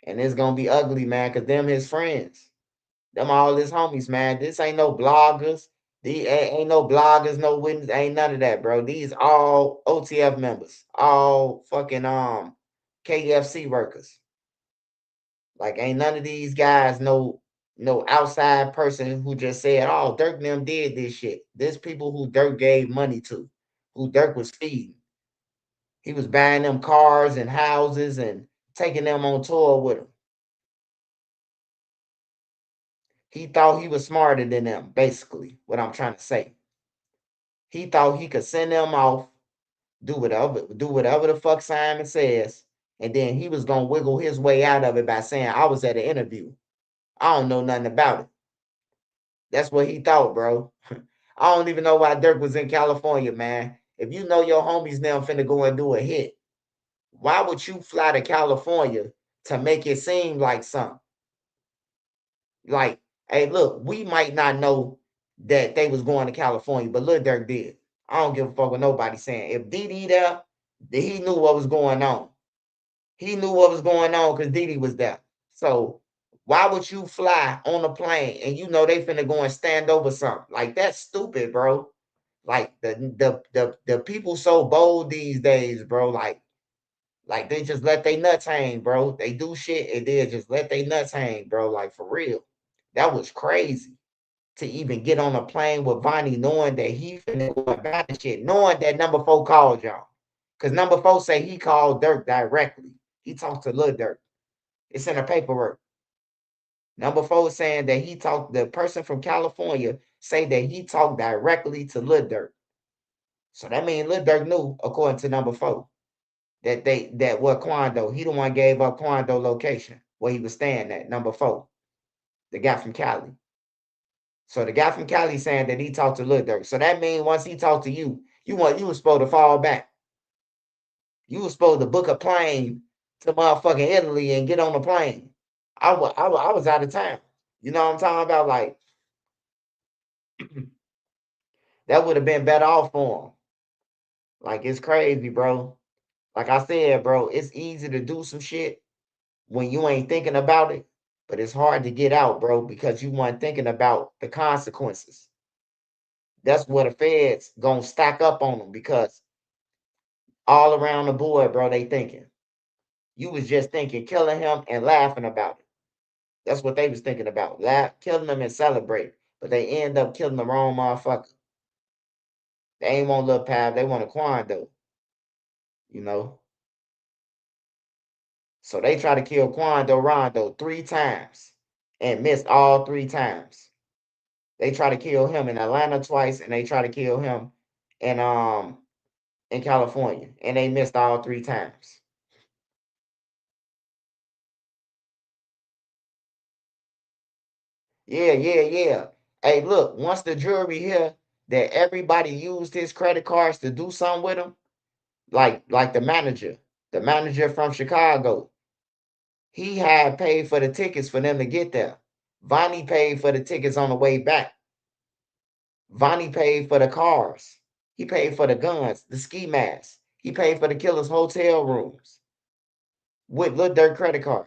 and it's gonna be ugly, man. Cause them his friends. Them all his homies, man. This ain't no bloggers. These ain't no bloggers, no witness, ain't none of that, bro. These all OTF members, all fucking KFC workers. Like ain't none of these guys no outside person who just said, "Oh, Dirk and them did this shit." There's people who Dirk gave money to, who Dirk was feeding. He was buying them cars and houses and taking them on tour with him. He thought he was smarter than them, basically, what I'm trying to say. He thought he could send them off, do whatever the fuck Simon says, and then he was gonna wiggle his way out of it by saying, I was at an interview. I don't know nothing about it. That's what he thought, bro. I don't even know why Dirk was in California, man. If you know your homies now finna go and do a hit, why would you fly to California to make it seem like something? Like, hey, look, we might not know that they was going to California, but Lil Durk did. I don't give a fuck what nobody's saying. If Didi there, then he knew what was going on. He knew what was going on because Didi was there. So why would you fly on a plane and you know they finna go and stand over something? Like that's stupid, bro. Like the people so bold these days, bro. Like they just let their nuts hang, bro. They do shit and they just let their nuts hang, bro. Like for real. That was crazy to even get on a plane with Vonnie knowing that he finna go about the shit, knowing that number 4 called y'all. Because number 4 say he called Dirk directly. He talked to Lil Durk. It's in the paperwork. Number 4 saying that he talked, the person from California say that he talked directly to Lil Durk. So that means Lil Durk knew, according to number 4, that what Quando, he the one gave up Quando location where he was staying at, number 4. The guy from Cali. So the guy from Cali saying that he talked to Lil Durk. So that means once he talked to you, you were supposed to fall back. You were supposed to book a plane to motherfucking Italy and get on the plane. I was out of town. You know what I'm talking about? Like that would have been better off for him. Like it's crazy, bro. Like I said, bro, it's easy to do some shit when you ain't thinking about it, but it's hard to get out, bro, because you weren't thinking about the consequences. That's what the feds gonna stack up on them because all around the board, bro, they thinking. You was just thinking killing him and laughing about it. That's what they was thinking about. Killing him and celebrate. But they end up killing the wrong motherfucker. They ain't want Lil Pav, they want a Quando. You know? So they try to kill Quando Rondo 3 times and missed all 3 times. They try to kill him in Atlanta twice, and they try to kill him in California, and they missed all 3 times. Yeah. Hey, look, once the jury hear that everybody used his credit cards to do something with him, like the manager from Chicago, he had paid for the tickets for them to get there. Vonnie paid for the tickets on the way back. Vonnie paid for the cars. He paid for the guns, the ski masks. He paid for the killer's hotel rooms with Lil Durk credit card.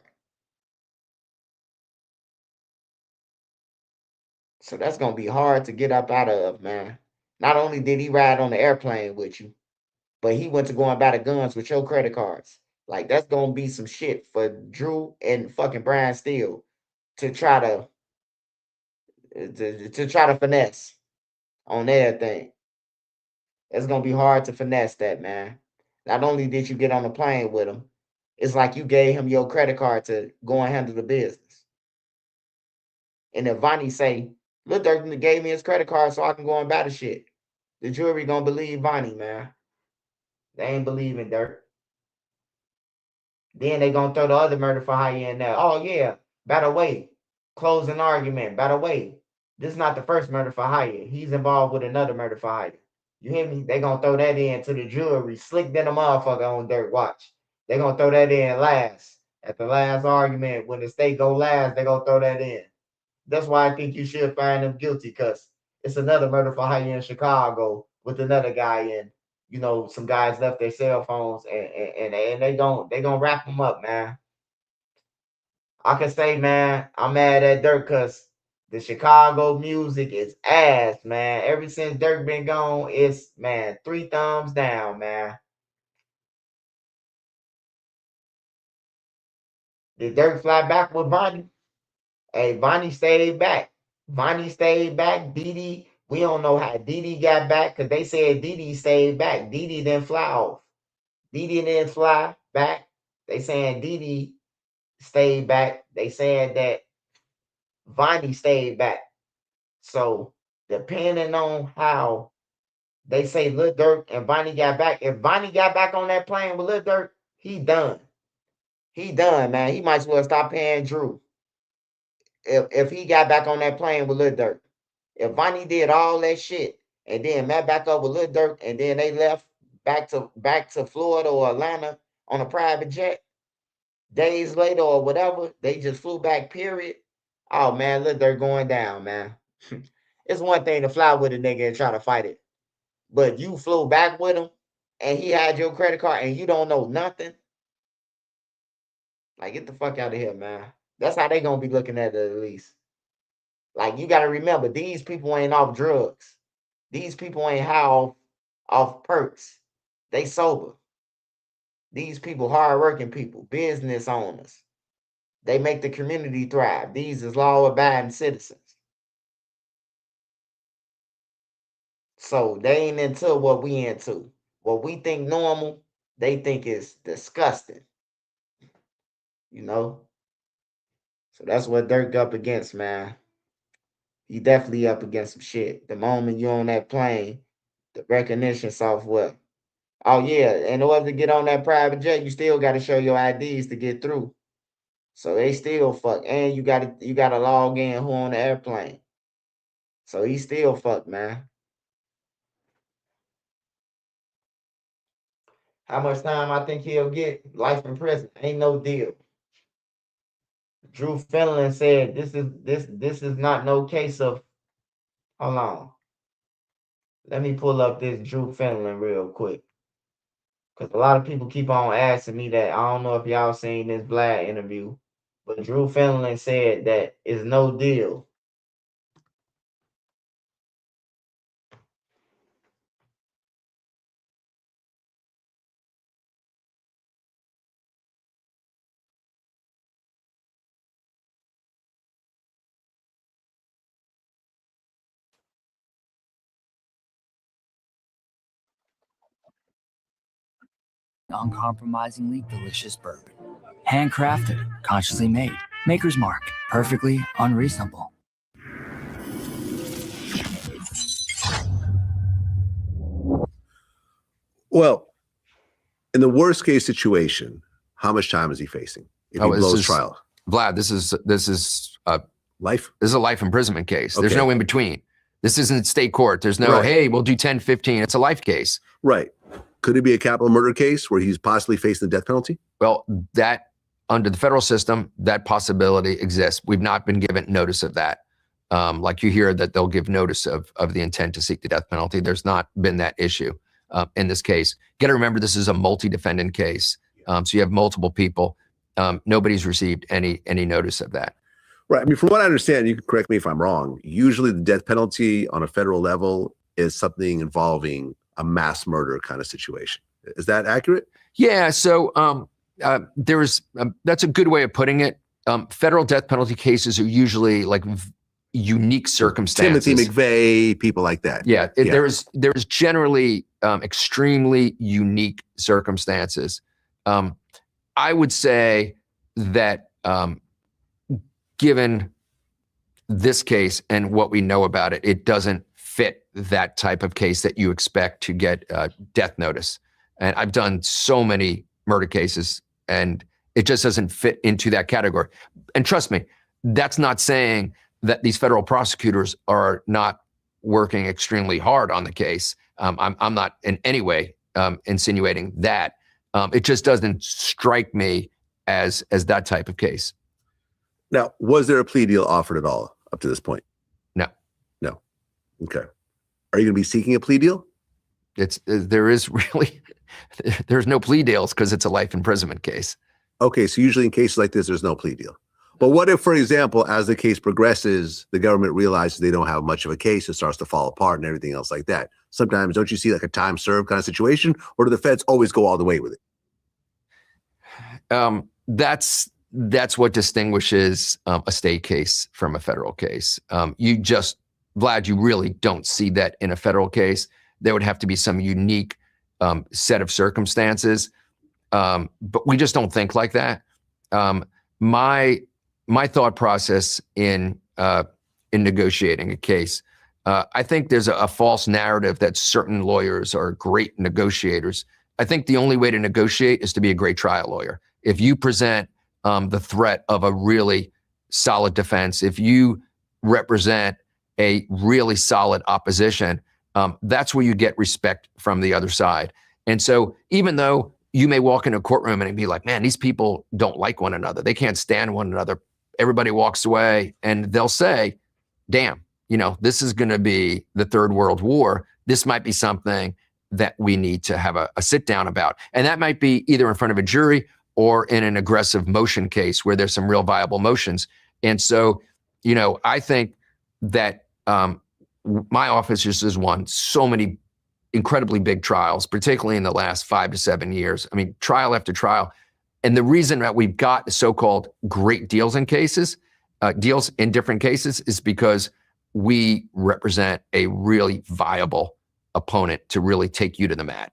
So that's gonna be hard to get up out of, man. Not only did he ride on the airplane with you, but he went to go and buy the guns with your credit cards. Like that's gonna be some shit for Drew and fucking Brian Steele to try to try to finesse on everything. It's gonna be hard to finesse that, man. Not only did you get on the plane with him, it's like you gave him your credit card to go and handle the business. And if Vonnie say, Lil Durk gave me his credit card so I can go and buy the shit, the jury gonna believe Vonnie, man. They ain't believing Durk. Then they gonna throw the other murder for hire in there. Oh yeah, by the way, closing argument. By the way, this is not the first murder for hire. He's involved with another murder for hire. You hear me? They gonna throw that in to the jury, slick than a motherfucker on Dirt Watch. They gonna throw that in last. At the last argument, when the state go last, they gonna throw that in. That's why I think you should find him guilty, because it's another murder for hire in Chicago with another guy in. You know, some guys left their cell phones and they gonna wrap them up, man. I can say, man, I'm mad at Dirk because the Chicago music is ass, man. Ever since Dirk been gone, it's, man, 3 thumbs down, man. Did Dirk fly back with Vonnie? Hey, Vonnie stayed back. Vonnie stayed back. Didi, we don't know how Didi got back because they said Didi stayed back. Didi didn't fly off. Didi didn't fly back. They saying Didi stayed back. They said that Vonnie stayed back. So depending on how they say Lil Durk and Vonnie got back, if Vonnie got back on that plane with Lil Durk, he done. He done, man. He might as well stop paying Drew. If he got back on that plane with Lil Durk. If Vonnie did all that shit and then met back up with Lil Durk and then they left back to Florida or Atlanta on a private jet, days later or whatever, they just flew back, period. Oh man, Lil Durk going down, man. It's one thing to fly with a nigga and try to fight it. But you flew back with him and he had your credit card and you don't know nothing. Like, get the fuck out of here, man. That's how they gonna be looking at it, at least. Like, you gotta remember, these people ain't off drugs. These people ain't high off perks. They sober. These people hardworking people, business owners. They make the community thrive. These is law-abiding citizens. So they ain't into what we into. What we think normal, they think is disgusting. You know? So that's what Dirk up against, man. He definitely up against some shit. The moment you on that plane, the recognition software. Oh yeah, in order to get on that private jet, you still got to show your IDs to get through. So they still fuck, and you gotta log in who on the airplane. So he still fuck, man. How much time I think he'll get? Life in prison. Ain't no deal. Drew Finland said this is not no case of. Hold on. Let me pull up this Drew Finland real quick. Because a lot of people keep on asking me that. I don't know if y'all seen this Vlad interview, but Drew Finland said that it's no deal. Uncompromisingly delicious bourbon. Handcrafted, consciously made. Maker's Mark, perfectly unreasonable. Well, in the worst case situation, how much time is he facing if he blows trial? Vlad, this is Life? This is a life imprisonment case. There's Okay. no in between. This isn't state court. There's no, Right. hey, we'll do 10, 15. It's a life case. Right. Could it be a capital murder case where he's possibly facing the death penalty? Well, that under the federal system, that possibility exists. We've not been given notice of that. Like you hear that they'll give notice of the intent to seek the death penalty. There's not been that issue in this case. Got to remember, this is a multi-defendant case. So you have multiple people. Nobody's received any notice of that. Right. I mean, from what I understand, you can correct me if I'm wrong, usually the death penalty on a federal level is something involving a mass murder kind of situation. Is that accurate? Yeah. So that's a good way of putting it. Federal death penalty cases are usually like unique circumstances. Timothy McVeigh, people like that. Yeah. There's generally extremely unique circumstances. I would say that given this case and what we know about it, it doesn't fit that type of case that you expect to get death notice. And I've done so many murder cases, and it just doesn't fit into that category. And trust me, that's not saying that these federal prosecutors are not working extremely hard on the case. I'm not in any way insinuating that. It just doesn't strike me as that type of case. Now, was there a plea deal offered at all up to this point? No. No. Okay. Are you going to be seeking a plea deal? There's no plea deals because it's a life imprisonment case. Okay, so usually in cases like this, there's no plea deal. But what if, for example, as the case progresses, the government realizes they don't have much of a case, it starts to fall apart and everything else like that? Sometimes don't you see like a time served kind of situation, or do the feds always go all the way with it? That's what distinguishes a state case from a federal case. Vlad, you really don't see that in a federal case. There would have to be some unique set of circumstances, but we just don't think like that. My thought process in negotiating a case, I think there's a false narrative that certain lawyers are great negotiators. I think the only way to negotiate is to be a great trial lawyer. If you present the threat of a really solid defense, if you represent a really solid opposition, that's where you get respect from the other side. And so even though you may walk into a courtroom and be like, man, these people don't like one another, they can't stand one another, everybody walks away and they'll say, damn, this is going to be the Third World War. This might be something that we need to have a sit down about. And that might be either in front of a jury or in an aggressive motion case where there's some real viable motions. And so, I think that my office just has won so many incredibly big trials, particularly in the last 5 to 7 years. I mean, trial after trial. And the reason that we've got so-called great deals in different cases is because we represent a really viable opponent to really take you to the mat.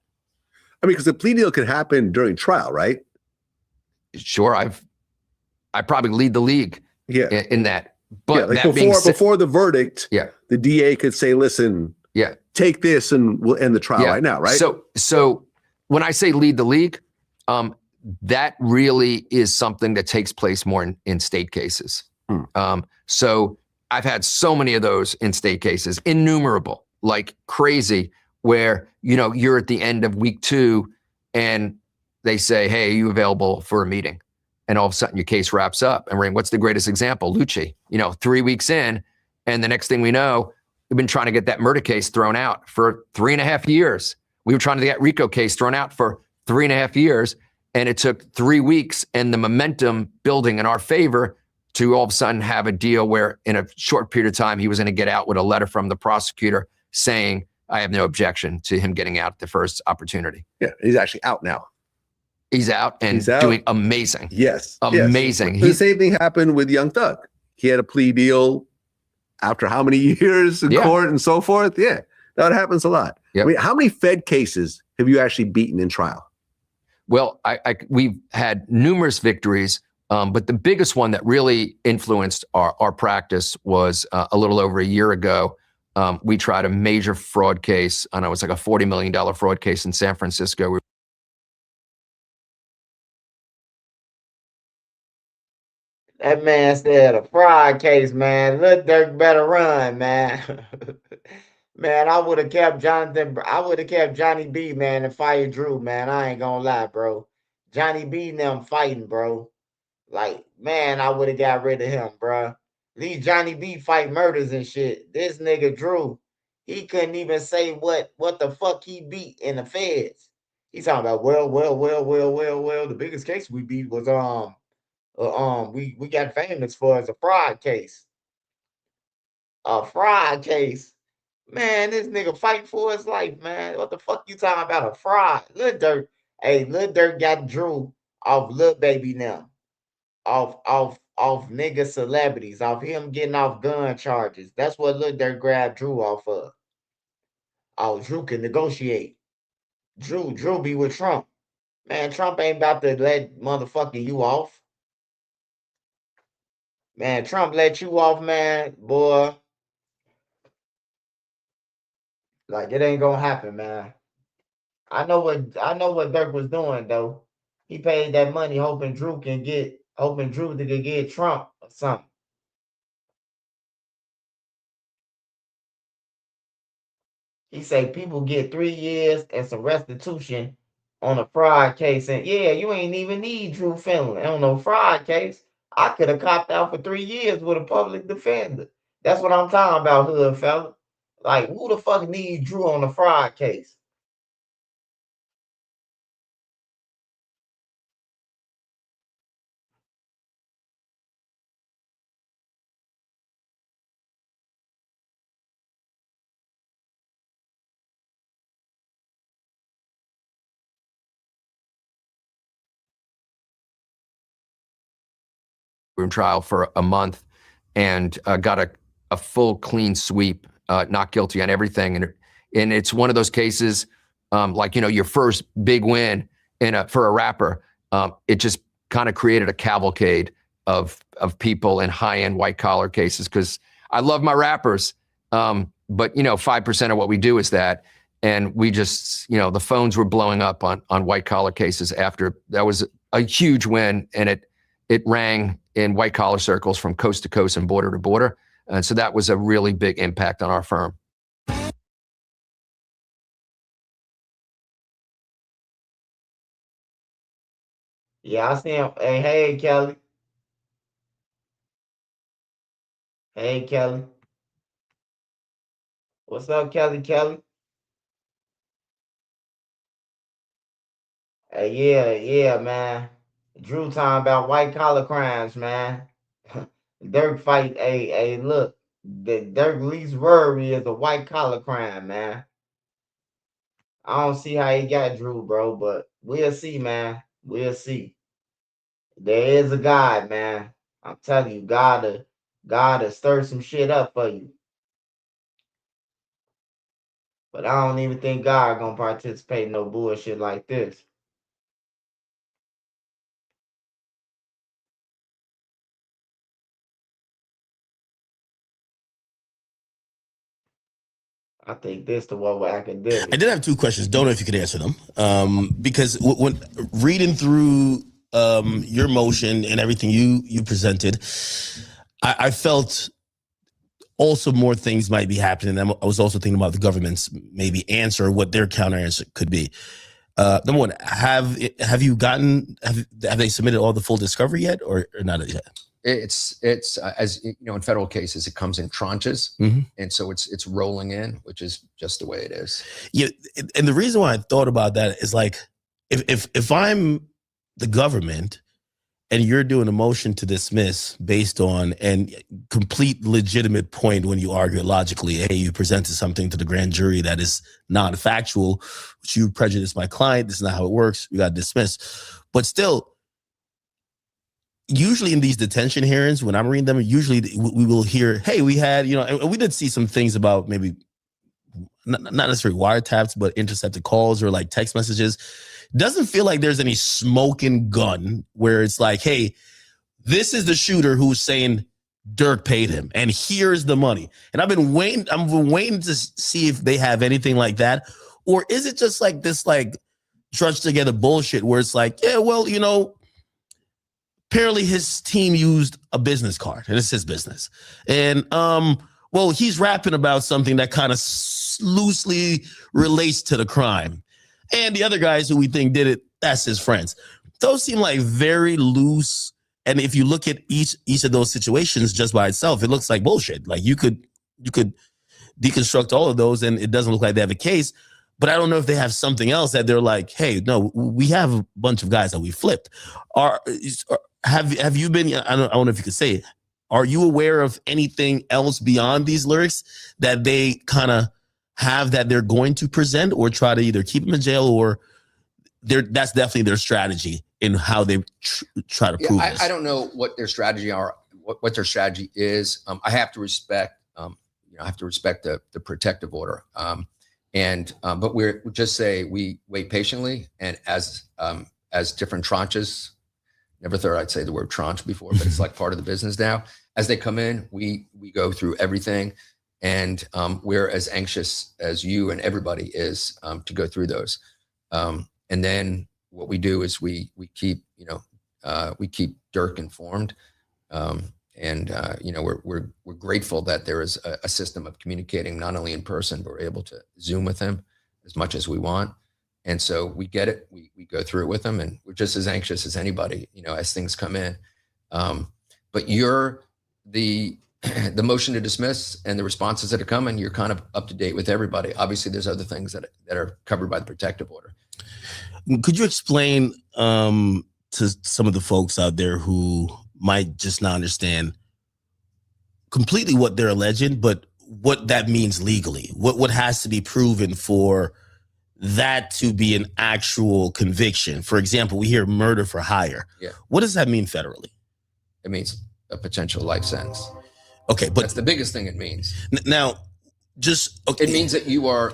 I mean, because the plea deal can happen during trial, right? Sure. I probably lead the league in that. But like that before the verdict, the DA could say, listen, take this and we'll end the trial right now, right? So when I say lead the league, that really is something that takes place more in state cases. So I've had so many of those in state cases, innumerable, like crazy, where, you're at the end of week 2 and they say, hey, are you available for a meeting? And all of a sudden your case wraps up. And what's the greatest example? Lucci, 3 weeks in, and the next thing we know, we've been trying to get that murder case thrown out for 3.5 years. We were trying to get RICO case thrown out for 3.5 years. And it took 3 weeks and the momentum building in our favor to all of a sudden have a deal where in a short period of time, he was going to get out with a letter from the prosecutor saying, I have no objection to him getting out at the first opportunity. Yeah, he's actually out now. He's out and doing amazing. Yes. Amazing. Yes. The same thing happened with Young Thug. He had a plea deal after how many years in court and so forth? Yeah, that happens a lot. Yep. I mean, how many Fed cases have you actually beaten in trial? Well, we've had numerous victories, but the biggest one that really influenced our practice was a little over a year ago. We tried a major fraud case. I know it was like a $40 million fraud case in San Francisco. That man said a fraud case, man. Lil Durk better run, man. Man, I would have kept Jonathan. I would have kept Johnny B, man, and fired Drew, man. I ain't gonna lie, bro. Johnny B and them fighting, bro. Like, man, I would have got rid of him, bro. Leave Johnny B fight murders and shit. This nigga Drew, he couldn't even say what the fuck he beat in the feds. He's talking about well. The biggest case we beat was we got famous for as a fraud case. A fraud case. Man, this nigga fighting for his life, man. What the fuck you talking about? A fraud. Lil Durk. Hey, Lil Durk got Drew off Lil Baby now. Off nigga celebrities, off him getting off gun charges. That's what Lil Durk grabbed Drew off of. Oh, Drew can negotiate. Drew be with Trump. Man, Trump ain't about to let motherfucking you off. Man, Trump let you off, man, boy. Like, it ain't gonna happen, man. I know what Dirk was doing though. He paid that money hoping Drew to get Trump or something. He said people get 3 years and some restitution on a fraud case. And yeah, you ain't even need Drew Finley on no fraud case. I could have copped out for 3 years with a public defender. That's what I'm talking about, hood fella. Like, who the fuck needs Drew on a fraud case? In trial for a month and got a full clean sweep, not guilty on everything. And it's one of those cases, like, your first big win for a rapper. It just kind of created a cavalcade of people in high-end white-collar cases, because I love my rappers, but 5% of what we do is that. And we just, the phones were blowing up on white-collar cases after. That was a huge win, and it rang in white-collar circles from coast to coast and border to border. And so that was a really big impact on our firm. Yeah, I see him. Hey, Kelly. Hey, Kelly. What's up, Kelly? Hey, yeah, man. Drew talking about white collar crimes, man. Dirk fight. Hey, look. The Dirk least worry is a white collar crime, man. I don't see how he got Drew, bro, but we'll see, man. We'll see. There is a God, man. I'm telling you, God will stir some shit up for you. But I don't even think God gonna participate in no bullshit like this. I think this the one with academics. I did have 2 questions. Don't know if you could answer them. Because when reading through your motion and everything you presented, I felt also more things might be happening. I was also thinking about the government's maybe answer, what their counter answer could be. Number one, have they submitted all the full discovery yet, or not yet? It's as in federal cases, it comes in tranches, and so it's rolling in, which is just the way it is. Yeah, and the reason why I thought about that is like, if I'm the government and you're doing a motion to dismiss based on and complete legitimate point when you argue it logically, hey, you presented something to the grand jury that is not factual, which you prejudiced my client, this is not how it works, we got to dismiss. But still, usually in these detention hearings, when I'm reading them, usually we will hear, hey, we had, and we did see some things about maybe not necessarily wiretaps, but intercepted calls or like text messages. Doesn't feel like there's any smoking gun where it's like, hey, this is the shooter who's saying Durk paid him and here's the money. And I'm waiting to see if they have anything like that. Or is it just like this, like, trudged together bullshit where it's like, yeah, well, apparently his team used a business card, and it's his business. And well, he's rapping about something that kind of loosely relates to the crime. And the other guys who we think did it, that's his friends. Those seem like very loose. And if you look at each of those situations just by itself, it looks like bullshit. Like you could deconstruct all of those, and it doesn't look like they have a case. But I don't know if they have something else that they're like, hey, no, we have a bunch of guys that we flipped. Have you been? I don't know if you could say it. Are you aware of anything else beyond these lyrics that they kind of have that they're going to present or try to either keep them in jail, or that's definitely their strategy in how they try to prove this? I don't know what their strategy are, what their strategy is. I have to respect, the protective order. But we just say we wait patiently, and as different tranches. Never thought I'd say the word tranche before, but it's like part of the business now. As they come in, we go through everything, and we're as anxious as you and everybody is to go through those. And then what we do is we keep durk informed, we're grateful that there is a system of communicating not only in person, but we're able to Zoom with him as much as we want. And so we get it, we go through it with them, and we're just as anxious as anybody, as things come in. But you're the motion to dismiss and the responses that are coming, you're kind of up to date with everybody. Obviously, there's other things that are covered by the protective order. Could you explain to some of the folks out there who might just not understand completely what they're alleging, but what that means legally? What has to be proven for that to be an actual conviction? For example, we hear murder for hire. Yeah. What does that mean federally? It means a potential life sentence. Okay, but that's the biggest thing it means. Now, just okay. It means that you are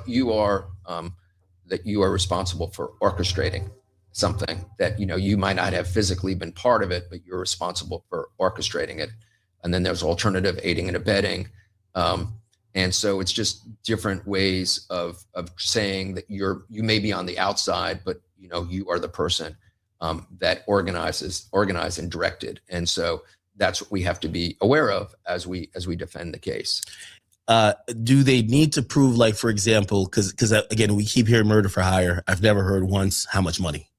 responsible for orchestrating something that you might not have physically been part of it, but you're responsible for orchestrating it. And then there's alternative aiding and abetting. And so it's just different ways of saying that you may be on the outside, but you are the person that organized and directed. And so that's what we have to be aware of as we defend the case. Do they need to prove, like, for example, because again, we keep hearing murder for hire. I've never heard once how much money,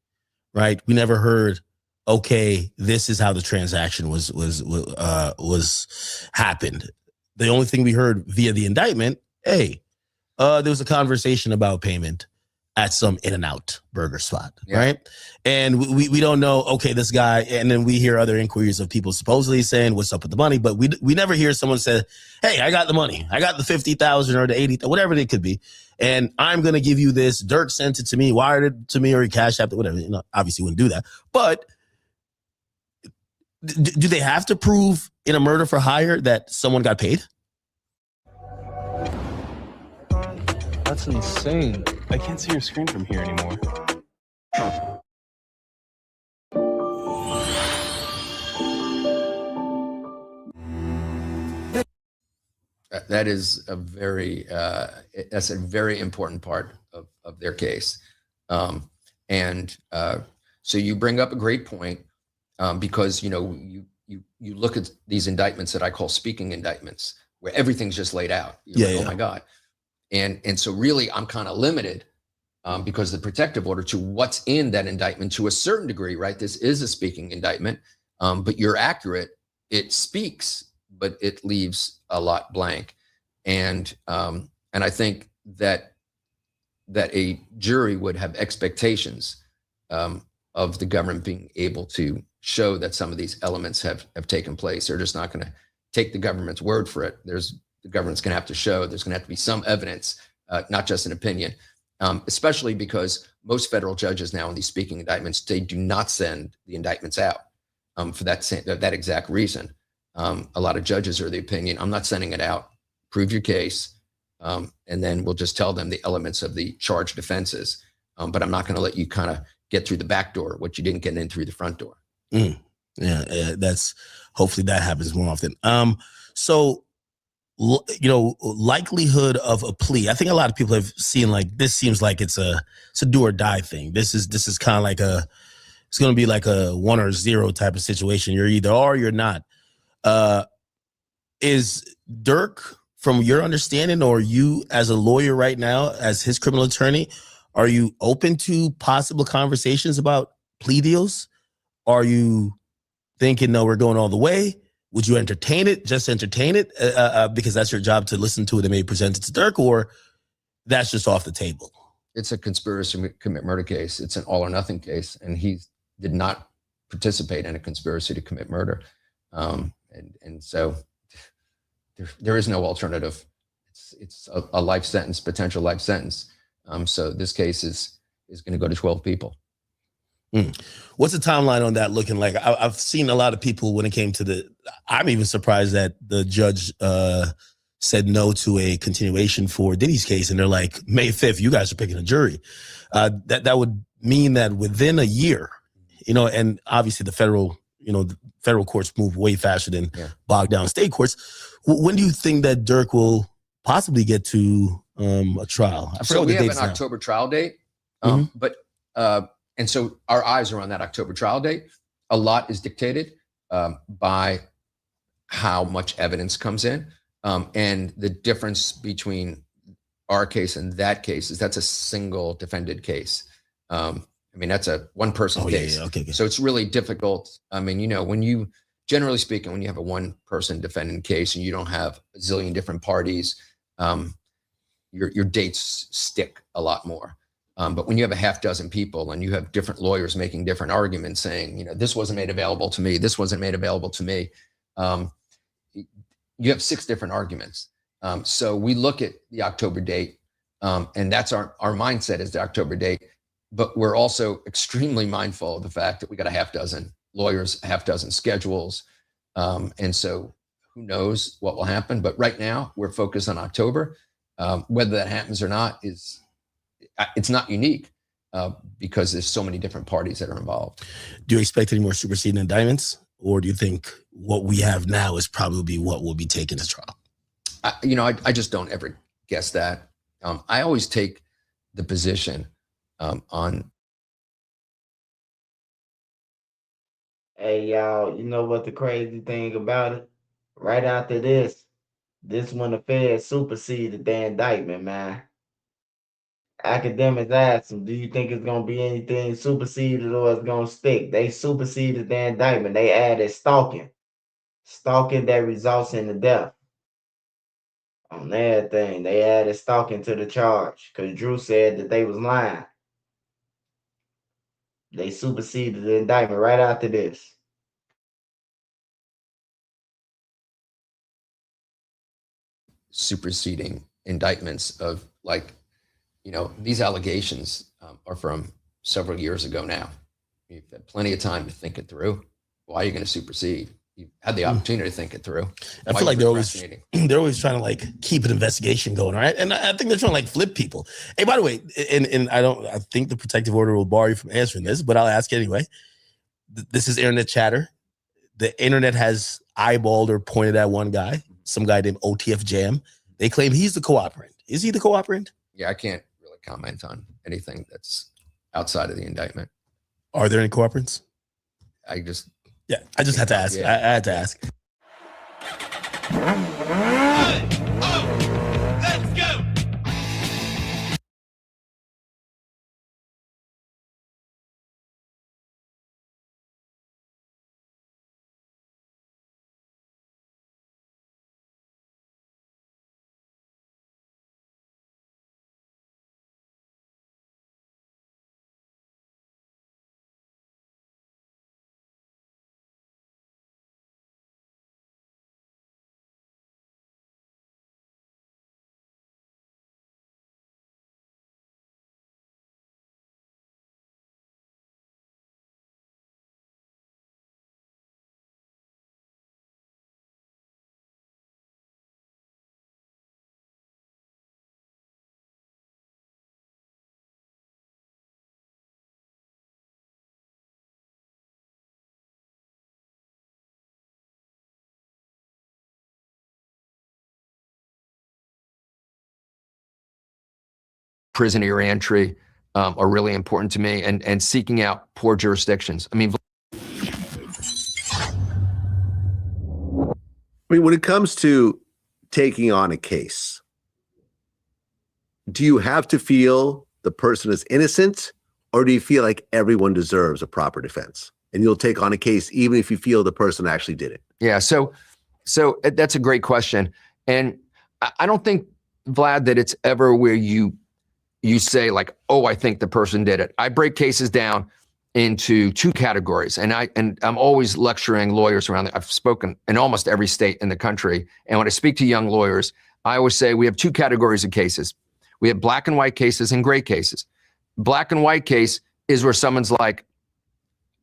right? We never heard, okay, this is how the transaction was happened. The only thing we heard via the indictment, hey, there was a conversation about payment at some In-N-Out burger spot, right? And we don't know, okay, this guy, and then we hear other inquiries of people supposedly saying, what's up with the money? But we never hear someone say, hey, I got the money. I got the 50,000 or the 80,000, whatever it could be. And I'm going to give you this. Durk sent it to me, wired it to me, or he cashed out, whatever. Obviously wouldn't do that. But do they have to prove in a murder for hire that someone got paid? That's insane. I can't see your screen from here anymore. That is a very important part of their case. So you bring up a great point, because you look at these indictments that I call speaking indictments, where everything's just laid out. Oh my God. And so really I'm kind of limited because of the protective order to what's in that indictment to a certain degree, right? This is a speaking indictment, but you're accurate. It speaks, but it leaves a lot blank. And I think that a jury would have expectations of the government being able to show that some of these elements have taken place. They're just not going to take the government's word for it. The government's going to have to show, there's going to have to be some evidence, not just an opinion, especially because most federal judges now in these speaking indictments, they do not send the indictments out for that exact reason. A lot of judges are of the opinion, I'm not sending it out, prove your case, and then we'll just tell them the elements of the charged offenses. But I'm not going to let you kind of get through the back door, what you didn't get in through the front door. Yeah, that's, hopefully that happens more often. So, likelihood of a plea. I think a lot of people have seen, like, this seems like it's a do or die thing. This is kind of like it's going to be like a 1 or 0 type of situation. You're either are or you're not. Is Durk, from your understanding, or you as a lawyer right now, as his criminal attorney, are you open to possible conversations about plea deals? Are you thinking, no, we're going all the way? Would you entertain it, just entertain it, because that's your job to listen to it and maybe present it to Durk, or that's just off the table? It's a conspiracy to commit murder case. It's an all or nothing case, and he did not participate in a conspiracy to commit murder. And so there is no alternative. It's a life sentence, potential life sentence. So this case is going to go to 12 people. What's the timeline on that looking like? I've seen a lot of people when it came to I'm even surprised that the judge said no to a continuation for Diddy's case. And they're like, May 5th, you guys are picking a jury. That would mean that within a year, and obviously the federal courts move way faster than bogged down state courts. When do you think that Durk will possibly get to a trial? So we have an October trial date, and so our eyes are on that October trial date. A lot is dictated by how much evidence comes in. And the difference between our case and that case is that's a single defended case. That's a one person case. Yeah. Okay. So it's really difficult. When you, generally speaking, when you have a one person defendant case and you don't have a zillion different parties, your dates stick a lot more. But when you have a half dozen people and you have different lawyers making different arguments saying, this wasn't made available to me, this wasn't made available to me, you have 6 different arguments. So we look at the October date, and that's our mindset is the October date. But we're also extremely mindful of the fact that we got a half dozen lawyers, a half dozen schedules. And so who knows what will happen. But right now we're focused on October. Whether that happens or not it's not unique because there's so many different parties that are involved. Do you expect any more superseding indictments? Or do you think what we have now is probably what will be taken to trial? I just don't ever guess that. I always take the position on. Hey, y'all, you know what the crazy thing about it? Right after this when the Fed superseded the indictment, man. Academics asked him, do you think it's going to be anything superseded or it's going to stick? They superseded the indictment. They added stalking. Stalking that results in the death. On everything, they added stalking to the charge because Drew said that they was lying. They superseded the indictment right after this. Superseding indictments of these allegations are from several years ago now. You've had plenty of time to think it through. Why are you going to supersede? You had the opportunity to think it through. I feel like they're always trying to keep an investigation going, right? And I think they're trying to flip people. Hey, by the way, and I think the protective order will bar you from answering this, but I'll ask anyway. This is internet chatter. The internet has eyeballed or pointed at one guy, some guy named OTF Jam. They claim he's the co-operant. Is he the co-operant? Yeah, I can't really comment on anything that's outside of the indictment. Are there any co-operants? I just had to ask. Yeah. I had to ask. Let's go. Prison reentry. are really important to me, and seeking out poor jurisdictions. I mean, when it comes to taking on a case, do you have to feel the person is innocent, or do you feel like everyone deserves a proper defense and you'll take on a case even if you feel the person actually did it? Yeah, so that's a great question. And I don't think, Vlad, that it's ever where you say like, oh, I think the person did it. I break cases down into two categories, and I'm always lecturing lawyers around. I've spoken in almost every state in the country, and when I speak to young lawyers, I always say we have two categories of cases. We have black and white cases and gray cases. Black and white case is where someone's like,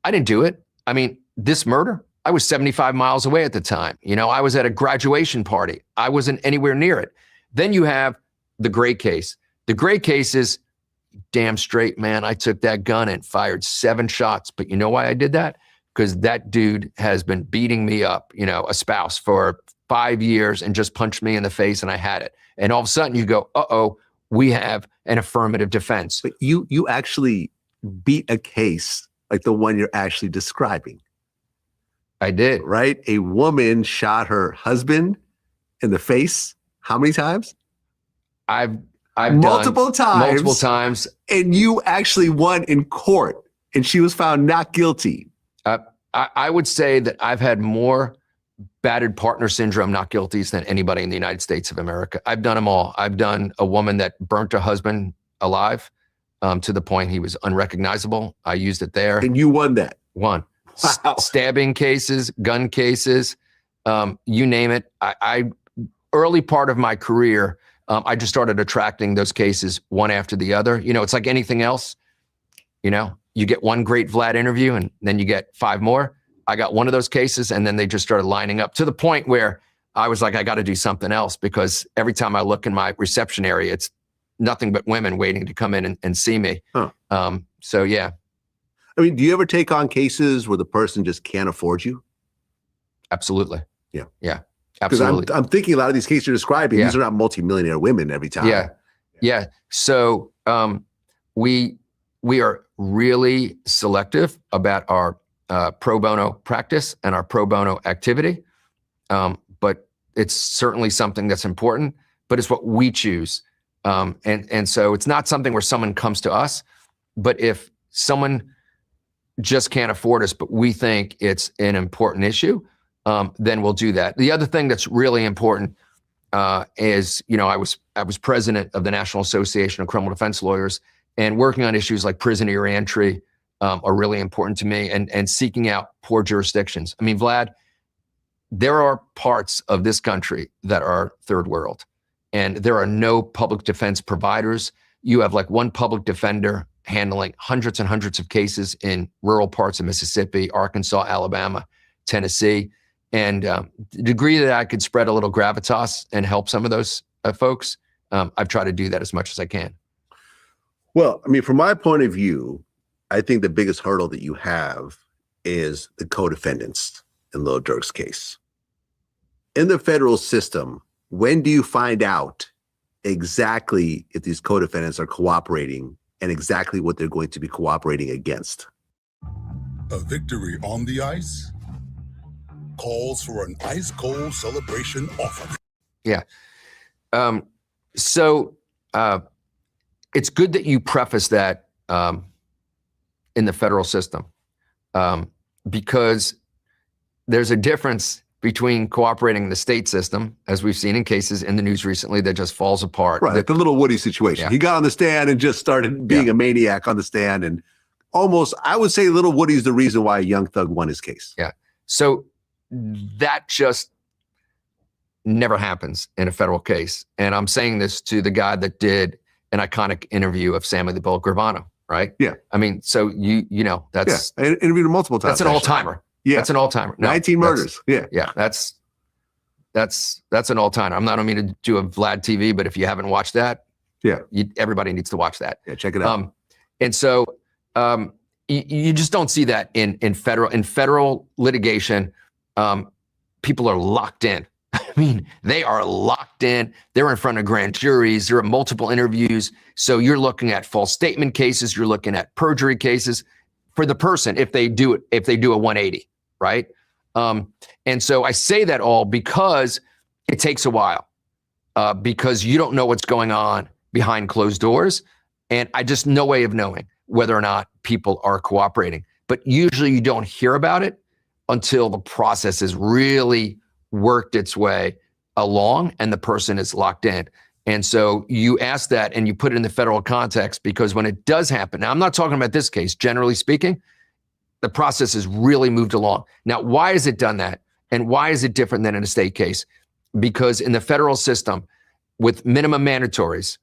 I didn't do it. I mean, this murder, I was 75 miles away at the time. You know, I was at a graduation party. I wasn't anywhere near it. Then you have the gray case. The gray case is, damn straight, man, I took that gun and fired 7 shots. But you know why I did that? Because that dude has been beating me up, you know, a spouse, for 5 years and just punched me in the face and I had it. And all of a sudden you go, uh-oh, we have an affirmative defense. But you actually beat a case like the one you're actually describing. I did. Right? A woman shot her husband in the face. How many times? I've multiple done multiple times. And you actually won in court and she was found not guilty. I would say that I've had more battered partner syndrome not guilties than anybody in the United States of America. I've done them all. I've done a woman that burnt her husband alive to the point he was unrecognizable. I used it there. And you won that? Won. Wow. Stabbing cases, gun cases, you name it. I early part of my career, I just started attracting those cases one after the other. You know, it's like anything else. You know, you get one great Vlad interview and then you get 5 more. I got one of those cases and then they just started lining up to the point where I was like, I got to do something else, because every time I look in my reception area, it's nothing but women waiting to come in and see me. Huh. So, yeah. I mean, do you ever take on cases where the person just can't afford you? Absolutely. Yeah. Yeah. Because Absolutely. I'm thinking a lot of these cases you're describing, these are not multimillionaire women every time. Yeah. So we are really selective about our pro bono practice and our pro bono activity. But it's certainly something that's important, but it's what we choose. And so it's not something where someone comes to us, but if someone just can't afford us, but we think it's an important issue, then we'll do that. The other thing that's really important is, you know, I was president of the National Association of Criminal Defense Lawyers, and working on issues like prison reentry are really important to me, and seeking out poor jurisdictions. I mean, Vlad, there are parts of this country that are third world, and there are no public defense providers. You have like one public defender handling hundreds and hundreds of cases in rural parts of Mississippi, Arkansas, Alabama, Tennessee. And the degree that I could spread a little gravitas and help some of those folks, I've tried to do that as much as I can. Well, I mean, from my point of view, I think the biggest hurdle that you have is the co-defendants in Lil Durk's case. In the federal system, when do you find out exactly if these co-defendants are cooperating and exactly what they're going to be cooperating against? A victory on the ice calls for an ice-cold celebration off. Yeah. So it's good that you preface that in the federal system, because there's a difference between cooperating in the state system, as we've seen in cases in the news recently, that just falls apart. Right, the little Woody situation. Yeah. He got on the stand and just started being a maniac on the stand, and almost, I would say little Woody's the reason why Young Thug won his case. Yeah. So that just never happens in a federal case. And I'm saying this to the guy that did an iconic interview of Sammy the Bull Gravano, right? Yeah. I mean, so you know, that's... Yeah, I interviewed him multiple times. That's an all-timer. Yeah. That's an all-timer. No, 19 murders. Yeah. Yeah, that's an all-timer. I'm not going to do a Vlad TV, but if you haven't watched that, everybody needs to watch that. Yeah, check it out. And so you just don't see that in federal litigation. People are locked in I mean, they are locked in. They're in front of grand juries. There are multiple interviews. So you're looking at false statement cases. You're looking at perjury cases for the person if they do a 180, right? And so I say that all because it takes a while, because you don't know what's going on behind closed doors. And I just no way of knowing whether or not people are cooperating. But usually you don't hear about it until the process has really worked its way along and the person is locked in. And so you ask that and you put it in the federal context, because when it does happen, now I'm not talking about this case, generally speaking, the process has really moved along. Now, why has it done that? And why is it different than in a state case? Because in the federal system, with minimum mandatories,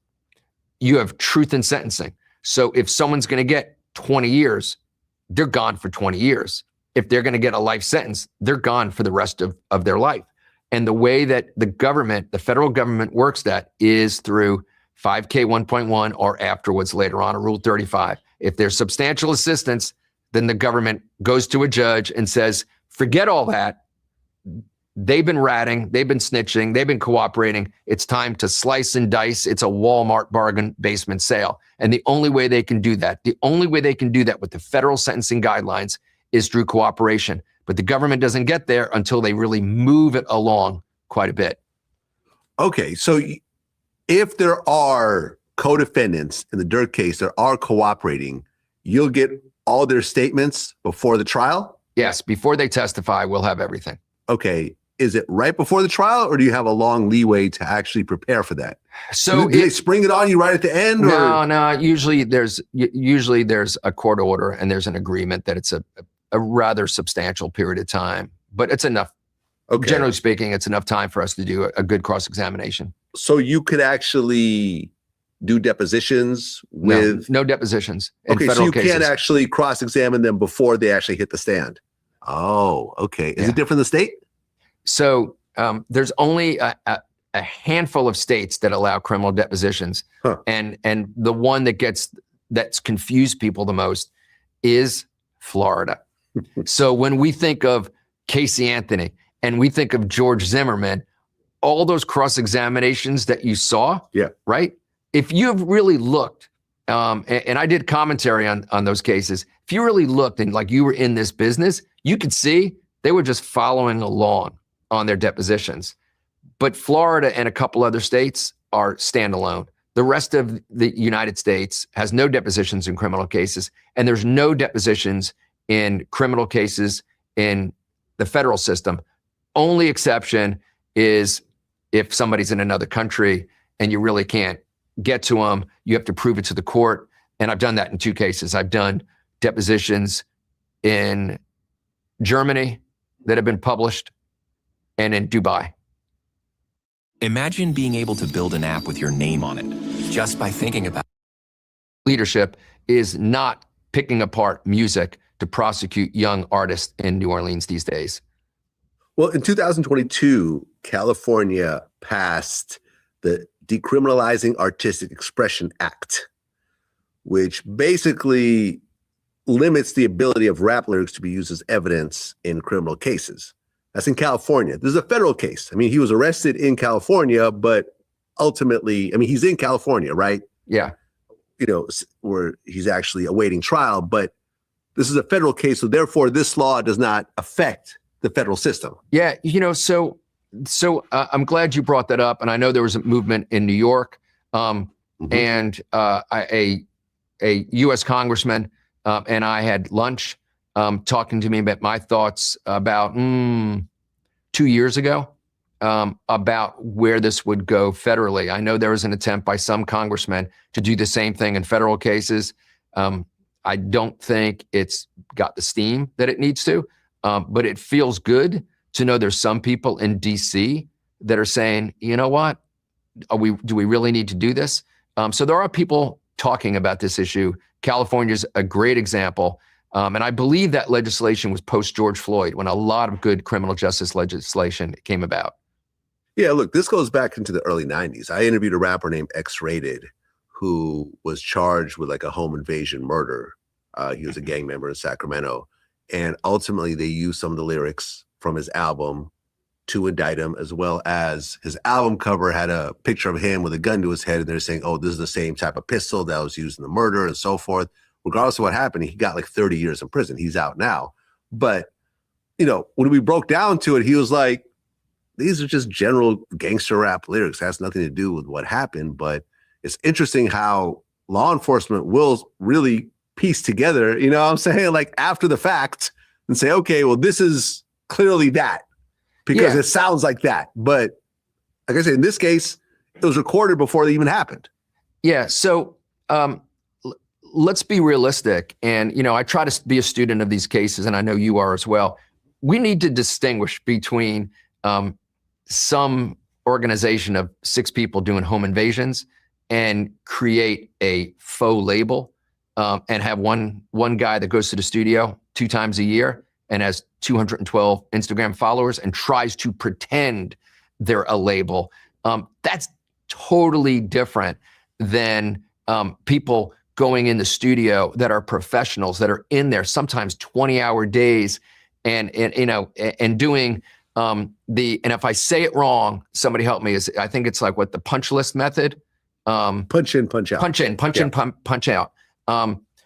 you have truth in sentencing. So if someone's going to get 20 years, they're gone for 20 years. If they're going to get a life sentence, they're gone for the rest of their life. And the way that the federal government works that is through 5K 1.1 or afterwards later on, a Rule 35. If there's substantial assistance, then the government goes to a judge and says, forget all that. They've been ratting, they've been snitching, they've been cooperating. It's time to slice and dice. It's a Walmart bargain basement sale. And the only way they can do that, with the federal sentencing guidelines is through cooperation. But the government doesn't get there until they really move it along quite a bit. Okay, so if there are co-defendants in the Durk case that are cooperating, you'll get all their statements before the trial? Yes, before they testify, we'll have everything. Okay, is it right before the trial, or do you have a long leeway to actually prepare for that? So do they spring it on you right at the end? No. Usually there's a court order and there's an agreement that it's a rather substantial period of time, but it's enough. Okay. Generally speaking, it's enough time for us to do a good cross-examination. So you could actually do depositions with no depositions. Okay, so you can't actually cross-examine them before they actually hit the stand. Oh, okay. Is it different in the state? So there's only a handful of states that allow criminal depositions, and the one that's confused people the most is Florida. So when we think of Casey Anthony and we think of George Zimmerman, all those cross-examinations that you saw, right? If you've really looked, and I did commentary on those cases, if you really looked and like you were in this business, you could see they were just following along on their depositions. But Florida and a couple other states are standalone. The rest of the United States has no depositions in criminal cases, and there's no depositions in criminal cases in the federal system. Only exception is if somebody's in another country and you really can't get to them, you have to prove it to the court. And I've done that in 2 cases. I've done depositions in Germany that have been published and in Dubai. Imagine being able to build an app with your name on it just by thinking about it. Leadership is not picking apart music to prosecute young artists in New Orleans these days. Well, in 2022, California passed the Decriminalizing Artistic Expression Act, which basically limits the ability of rap lyrics to be used as evidence in criminal cases. That's in California. This is a federal case. I mean, he was arrested in California, but ultimately, I mean, he's in California, right? Yeah. You know, where he's actually awaiting trial, but this is a federal case. So therefore, this law does not affect the federal system. Yeah. You know, so I'm glad you brought that up. And I know there was a movement in New York, and a U.S. congressman and I had lunch talking to me about my thoughts about 2 years ago about where this would go federally. I know there was an attempt by some congressmen to do the same thing in federal cases. I don't think it's got the steam that it needs to, but it feels good to know there's some people in DC that are saying, you know what, do we really need to do this? So there are people talking about this issue. California's a great example. And I believe that legislation was post George Floyd, when a lot of good criminal justice legislation came about. Yeah, look, this goes back into the early 90s. I interviewed a rapper named X-Rated who was charged with like a home invasion murder. He was a gang member in Sacramento. And ultimately, they used some of the lyrics from his album to indict him, as well as his album cover had a picture of him with a gun to his head, and they're saying, oh, this is the same type of pistol that was used in the murder and so forth. Regardless of what happened, he got like 30 years in prison. He's out now. But, you know, when we broke down to it, he was like, these are just general gangster rap lyrics. It has nothing to do with what happened. But it's interesting how law enforcement will really piece together, you know what I'm saying, like after the fact, and say, okay, well, this is clearly that, because it sounds like that. But like I said, in this case, it was recorded before they even happened. Yeah. So let's be realistic. And, you know, I try to be a student of these cases, and I know you are as well. We need to distinguish between some organization of 6 people doing home invasions and create a faux label and have one guy that goes to the studio 2 times a year and has 212 Instagram followers and tries to pretend they're a label. That's totally different than people going in the studio that are professionals, that are in there sometimes 20-hour days and you know, and doing and if I say it wrong, somebody help me, I think it's like what, the punch list method? Punch in, punch out. Punch in, punch out.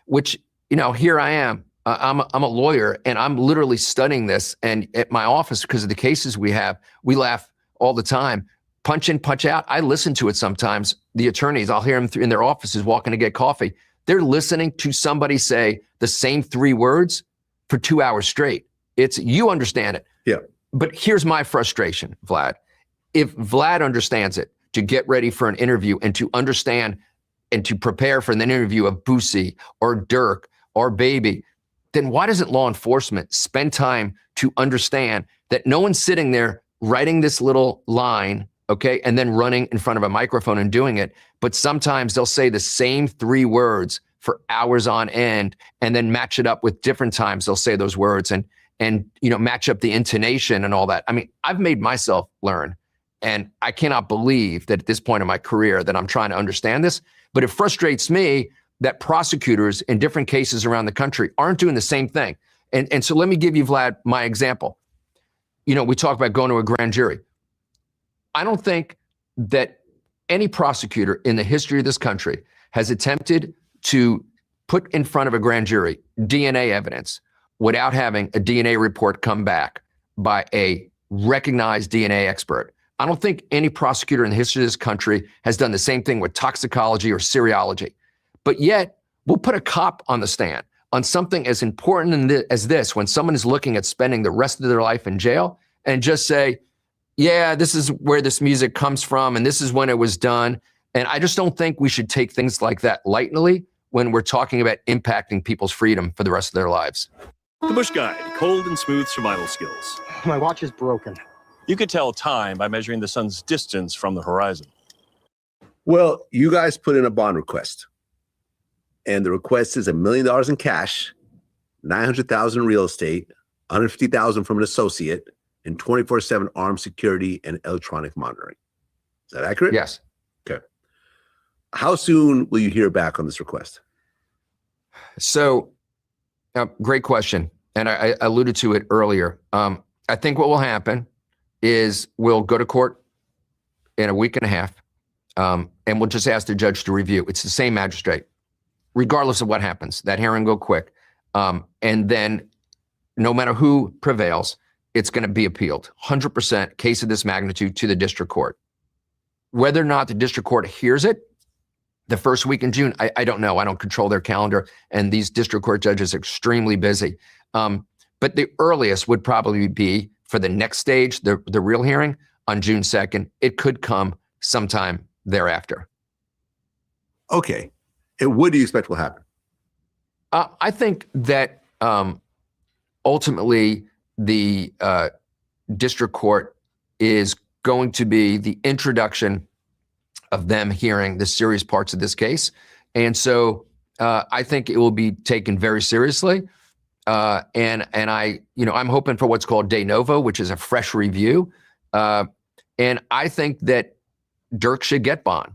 Which, you know, here I am. I'm a lawyer, and I'm literally studying this. And at my office, because of the cases we have, we laugh all the time. Punch in, punch out. I listen to it sometimes. The attorneys, I'll hear them in their offices walking to get coffee. They're listening to somebody say the same 3 words for 2 hours straight. You understand it. Yeah. But here's my frustration, Vlad. If Vlad understands it, to get ready for an interview and to understand and to prepare for an interview of Boosie or Durk or Baby, then why doesn't law enforcement spend time to understand that no one's sitting there writing this little line, okay, and then running in front of a microphone and doing it, but sometimes they'll say the same 3 words for hours on end and then match it up with different times they'll say those words and you know, match up the intonation and all that. I mean, I've made myself learn, and I cannot believe that at this point in my career that I'm trying to understand this, but it frustrates me that prosecutors in different cases around the country aren't doing the same thing. And so let me give you, Vlad, my example. You know, we talk about going to a grand jury. I don't think that any prosecutor in the history of this country has attempted to put in front of a grand jury DNA evidence without having a DNA report come back by a recognized DNA expert. I don't think any prosecutor in the history of this country has done the same thing with toxicology or serology. But yet, we'll put a cop on the stand on something as important as this, when someone is looking at spending the rest of their life in jail, and just say, yeah, this is where this music comes from, and this is when it was done. And I just don't think we should take things like that lightly when we're talking about impacting people's freedom for the rest of their lives. The Bush Guide, cold and smooth survival skills. My watch is broken. You could tell time by measuring the sun's distance from the horizon. Well, you guys put in a bond request, and the request is $1 million in cash, $900,000 in real estate, $150,000 from an associate, and 24/7 armed security and electronic monitoring. Is that accurate? Yes. Okay. How soon will you hear back on this request? So, great question. And I alluded to it earlier. I think what will happen is we'll go to court in a week and a half, and we'll just ask the judge to review. It's the same magistrate, regardless of what happens. That hearing go quick. And then no matter who prevails, it's going to be appealed. 100% case of this magnitude to the district court. Whether or not the district court hears it the first week in June, I don't know. I don't control their calendar, and these district court judges are extremely busy. But the earliest would probably be for the next stage, the real hearing on June 2nd. It could come sometime thereafter. Okay. And what do you expect will happen? I think that ultimately the district court is going to be the introduction of them hearing the serious parts of this case. And so I think it will be taken very seriously. And I'm hoping for what's called de novo, which is a fresh review. And I think that Durk should get bond.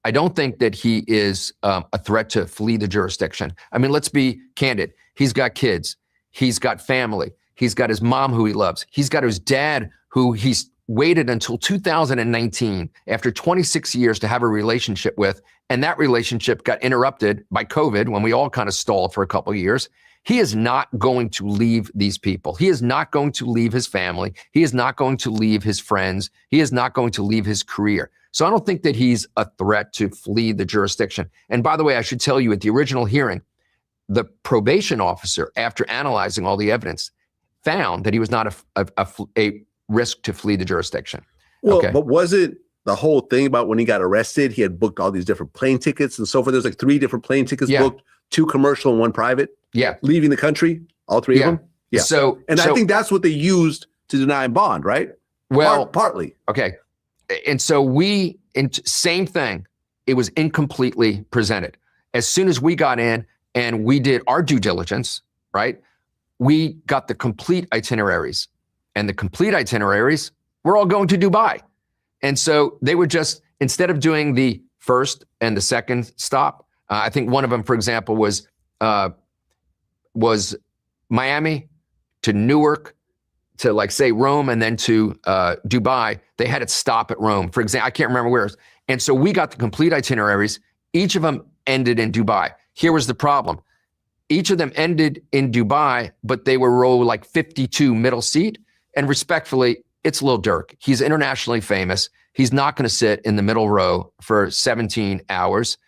I don't think that he is a threat to flee the jurisdiction. I mean, let's be candid. He's got kids. He's got family. He's got his mom who he loves. He's got his dad who he's waited until 2019, after 26 years, to have a relationship with, and that relationship got interrupted by COVID when we all kind of stalled for a couple of years. He is not going to leave these people. He is not going to leave his family. He is not going to leave his friends. He is not going to leave his career. So I don't think that he's a threat to flee the jurisdiction. And by the way, I should tell you, at the original hearing, the probation officer, after analyzing all the evidence, found that he was not a risk to flee the jurisdiction. Well, Okay. but was it the whole thing about when he got arrested, he had booked all these different plane tickets and so forth? There's like 3 different plane tickets booked, 2 commercial and 1 private. Yeah. Leaving the country, all 3 of them. Yeah. So, I think that's what they used to deny him bond, right? Well, partly. Okay. And so same thing. It was incompletely presented. As soon as we got in and we did our due diligence, right? We got the complete itineraries, and the complete itineraries were all going to Dubai. And so they would just, instead of doing the first and the second stop, I think one of them, for example, was Miami to Newark to, like, say, Rome, and then to Dubai. They had it stop at Rome, for example. I can't remember where. And so we got the complete itineraries. Each of them ended in Dubai. Here was the problem. Each of them ended in Dubai, but they were row like 52 middle seat. And respectfully, it's Lil Durk. He's internationally famous. He's not going to sit in the middle row for 17 hours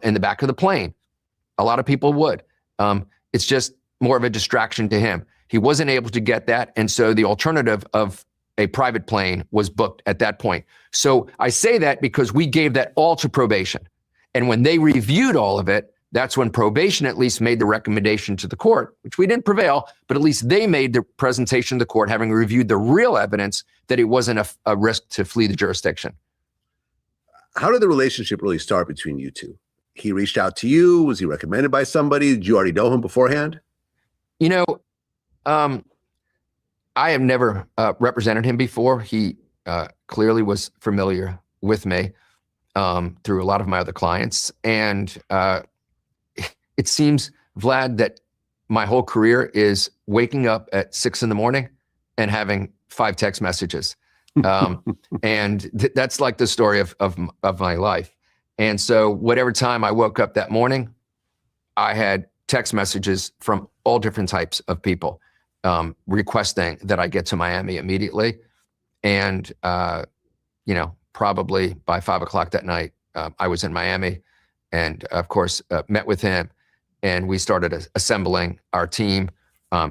in the back of the plane. A lot of people would. It's just more of a distraction to him. He wasn't able to get that. And so the alternative of a private plane was booked at that point. So I say that because we gave that all to probation. And when they reviewed all of it, that's when probation at least made the recommendation to the court, which we didn't prevail, but at least they made the presentation to the court, having reviewed the real evidence that it wasn't a risk to flee the jurisdiction. How did the relationship really start between you two? He reached out to you. Was he recommended by somebody? Did you already know him beforehand? You know, I have never represented him before. He clearly was familiar with me through a lot of my other clients. And it seems, Vlad, that my whole career is waking up at 6 a.m. and having 5 text messages. And that's like the story of my life. And so whatever time I woke up that morning, I had text messages from all different types of people requesting that I get to Miami immediately. And, probably by 5 o'clock that night, I was in Miami, and of course, met with him. And we started assembling our team,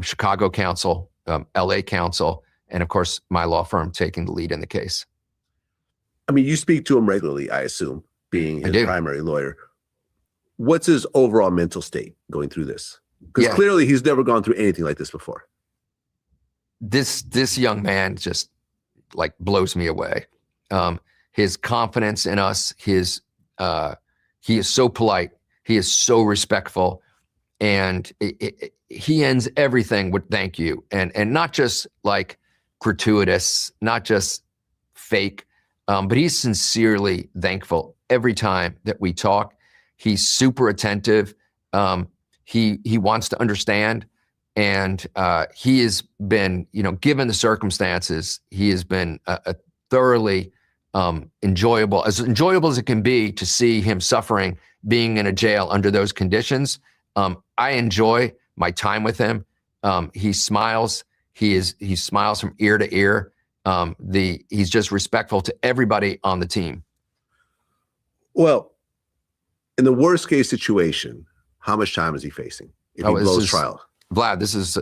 Chicago counsel, LA counsel, and of course, my law firm taking the lead in the case. I mean, you speak to him regularly, I assume, being his primary lawyer. What's his overall mental state going through this? Because clearly he's never gone through anything like this before. This young man just like blows me away. His confidence in us, he is so polite. He is so respectful, and he ends everything with thank you, and not just like gratuitous, not just fake, but he's sincerely thankful every time that we talk. He's super attentive. He wants to understand, and he has been, given the circumstances, he has been a thoroughly enjoyable as it can be to see him suffering, being in a jail under those conditions. I enjoy my time with him. He smiles. He smiles from ear to ear. He's just respectful to everybody on the team. Well, in the worst case situation, how much time is he facing if he blows trial? Vlad, this is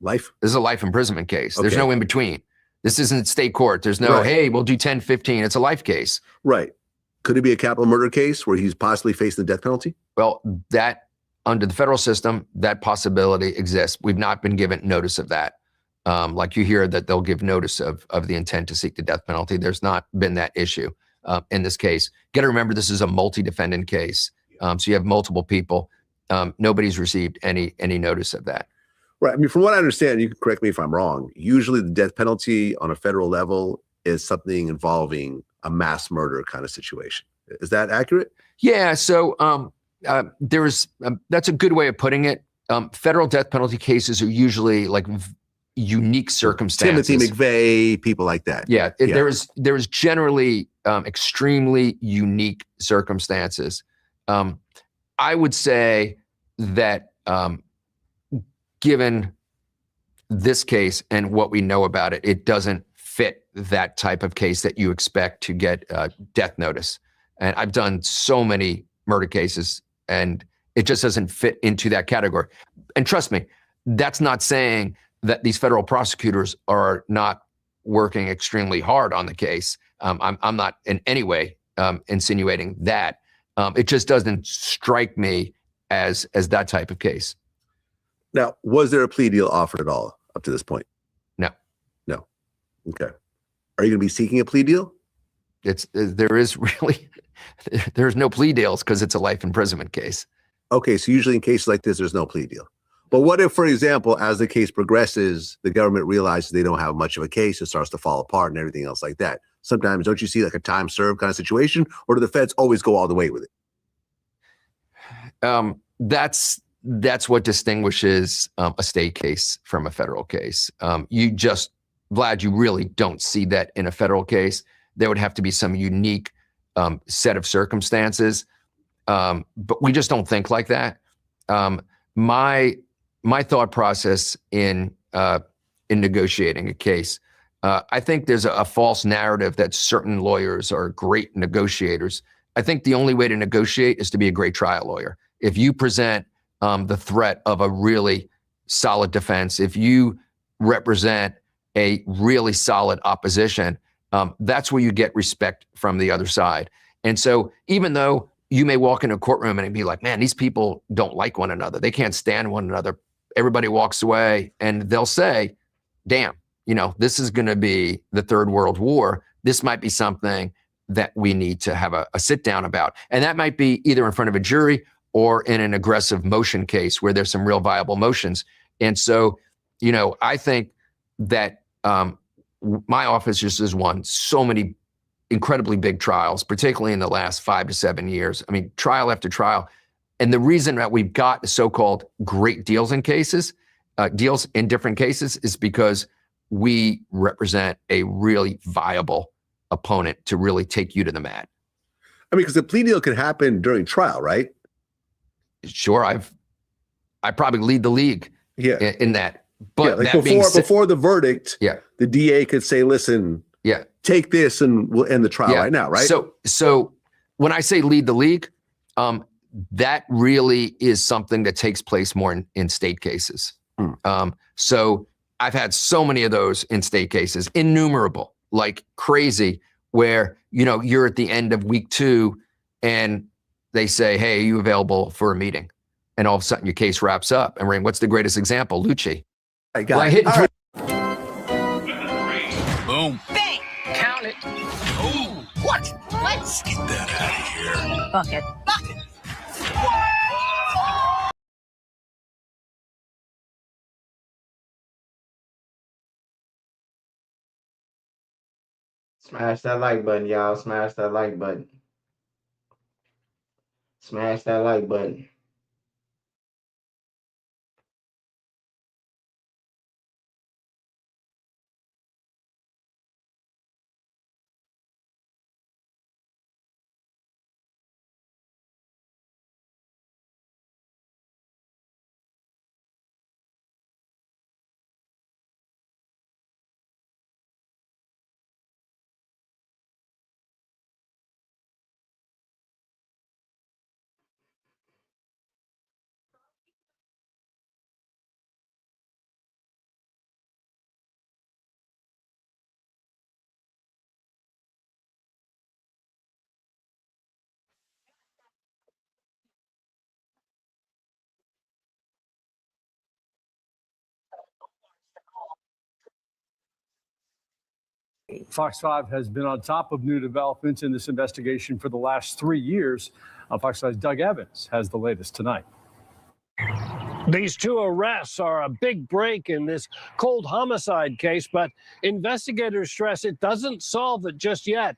life. This is a life imprisonment case. Okay. There's no in between. This isn't state court. There's no, hey, we'll do 10, 15. It's a life case. Right. Could it be a capital murder case where he's possibly facing the death penalty? Well, that under the federal system, that possibility exists. We've not been given notice of that. Like you hear that they'll give notice of the intent to seek the death penalty. There's not been that issue in this case. Got to remember, this is a multi-defendant case. So you have multiple people. Nobody's received any notice of that. Right. I mean, from what I understand, you can correct me if I'm wrong, usually the death penalty on a federal level is something involving a mass murder kind of situation. Is that accurate? Yeah. So that's a good way of putting it. Federal death penalty cases are usually like unique circumstances. Timothy McVeigh, people like that. Yeah, there is generally extremely unique circumstances. I would say that given this case and what we know about it, it doesn't fit that type of case that you expect to get death notice. And I've done so many murder cases, and it just doesn't fit into that category. And trust me, that's not saying that these federal prosecutors are not working extremely hard on the case. I'm not in any way insinuating that. It just doesn't strike me as that type of case. Now, was there a plea deal offered at all up to this point? No. No. Okay. Are you going to be seeking a plea deal? There's no plea deals because it's a life imprisonment case. Okay, so usually in cases like this, there's no plea deal. But what if, for example, as the case progresses, the government realizes they don't have much of a case, it starts to fall apart and everything else like that? Sometimes don't you see like a time served kind of situation, or do the feds always go all the way with it? That's what distinguishes a state case from a federal case. Vlad, you really don't see that in a federal case. There would have to be some unique set of circumstances, but we just don't think like that. My thought process in negotiating a case, I think there's a false narrative that certain lawyers are great negotiators. I think the only way to negotiate is to be a great trial lawyer. If you present the threat of a really solid defense, if you represent a really solid opposition, that's where you get respect from the other side. And so even though you may walk into a courtroom and be like, man, these people don't like one another, they can't stand one another, everybody walks away and they'll say, damn, this is going to be the Third World War. This might be something that we need to have a sit down about. And that might be either in front of a jury or in an aggressive motion case where there's some real viable motions. And so, I think that my office just has won so many incredibly big trials, particularly in the last 5 to 7 years. I mean, trial after trial. And the reason that we've got so-called great deals in different cases is because we represent a really viable opponent to really take you to the mat. I mean, because the plea deal can happen during trial, right? Sure, I probably lead the league in that. But like that before the verdict, the DA could say, listen, take this and we'll end the trial right now, right? So when I say lead the league, that really is something that takes place more in state cases. So I've had so many of those in state cases, innumerable, like crazy, where, you're at the end of week 2 and they say, hey, are you available for a meeting? And all of a sudden your case wraps up. And what's the greatest example? Lucci. I got it. Boom. Bang! Count it. Oh, what? Let's get that out of here. Bucket. Smash that like button, y'all. Smash that like button. Smash that like button. Fox 5 has been on top of new developments in this investigation for the last 3 years. Fox 5's Doug Evans has the latest tonight. These 2 arrests are a big break in this cold homicide case, but investigators stress it doesn't solve it just yet.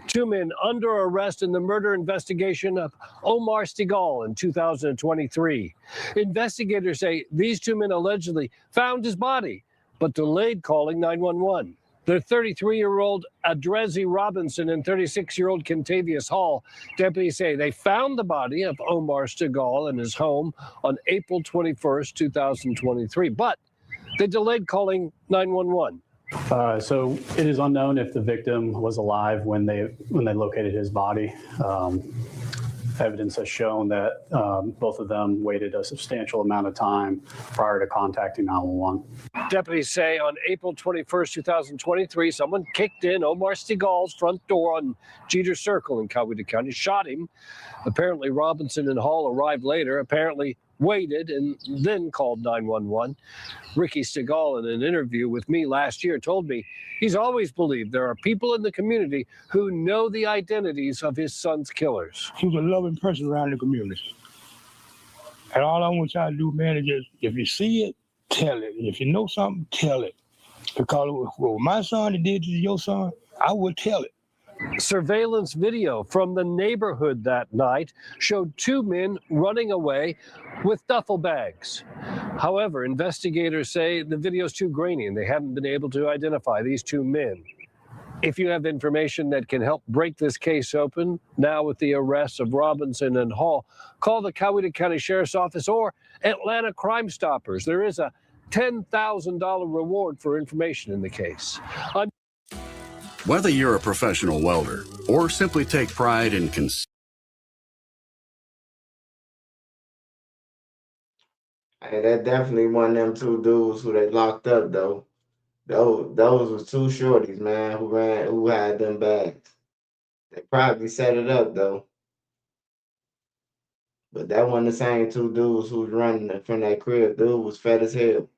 2 men under arrest in the murder investigation of Omar Stigall in 2023. Investigators say these 2 men allegedly found his body, but delayed calling 911. The 33-year-old Adrezi Robinson and 36-year-old Contavious Hall, deputies say they found the body of Omar Stigall in his home on April 21st, 2023, but they delayed calling 911. So it is unknown if the victim was alive when they located his body. Evidence has shown that both of them waited a substantial amount of time prior to contacting 911. Deputies say on April 21st, 2023, someone kicked in Omar Stigall's front door on Jeter Circle in Coweta County, shot him. Apparently, Robinson and Hall arrived later, apparently waited, and then called 911. Ricky Stigall, in an interview with me last year, told me he's always believed there are people in the community who know the identities of his son's killers. He was a loving person around the community. And all I want y'all to do, man, is just, if you see it, tell it. And if you know something, tell it. Because what my son did to your son, I would tell it. Surveillance video from the neighborhood that night showed two men running away with duffel bags. However, investigators say the video is too grainy and they haven't been able to identify these two men. If you have information that can help break this case open, now with the arrests of Robinson and Hall, call the Coweta County Sheriff's Office or Atlanta Crime Stoppers. There is a $10,000 reward for information in the case. Whether you're a professional welder or simply take pride in Hey, that definitely one of them two dudes who they locked up though. Those was two shorties, man, who had them bags. They probably set it up though. But that wasn't the same two dudes who was running from that crib. Dude was fat as hell.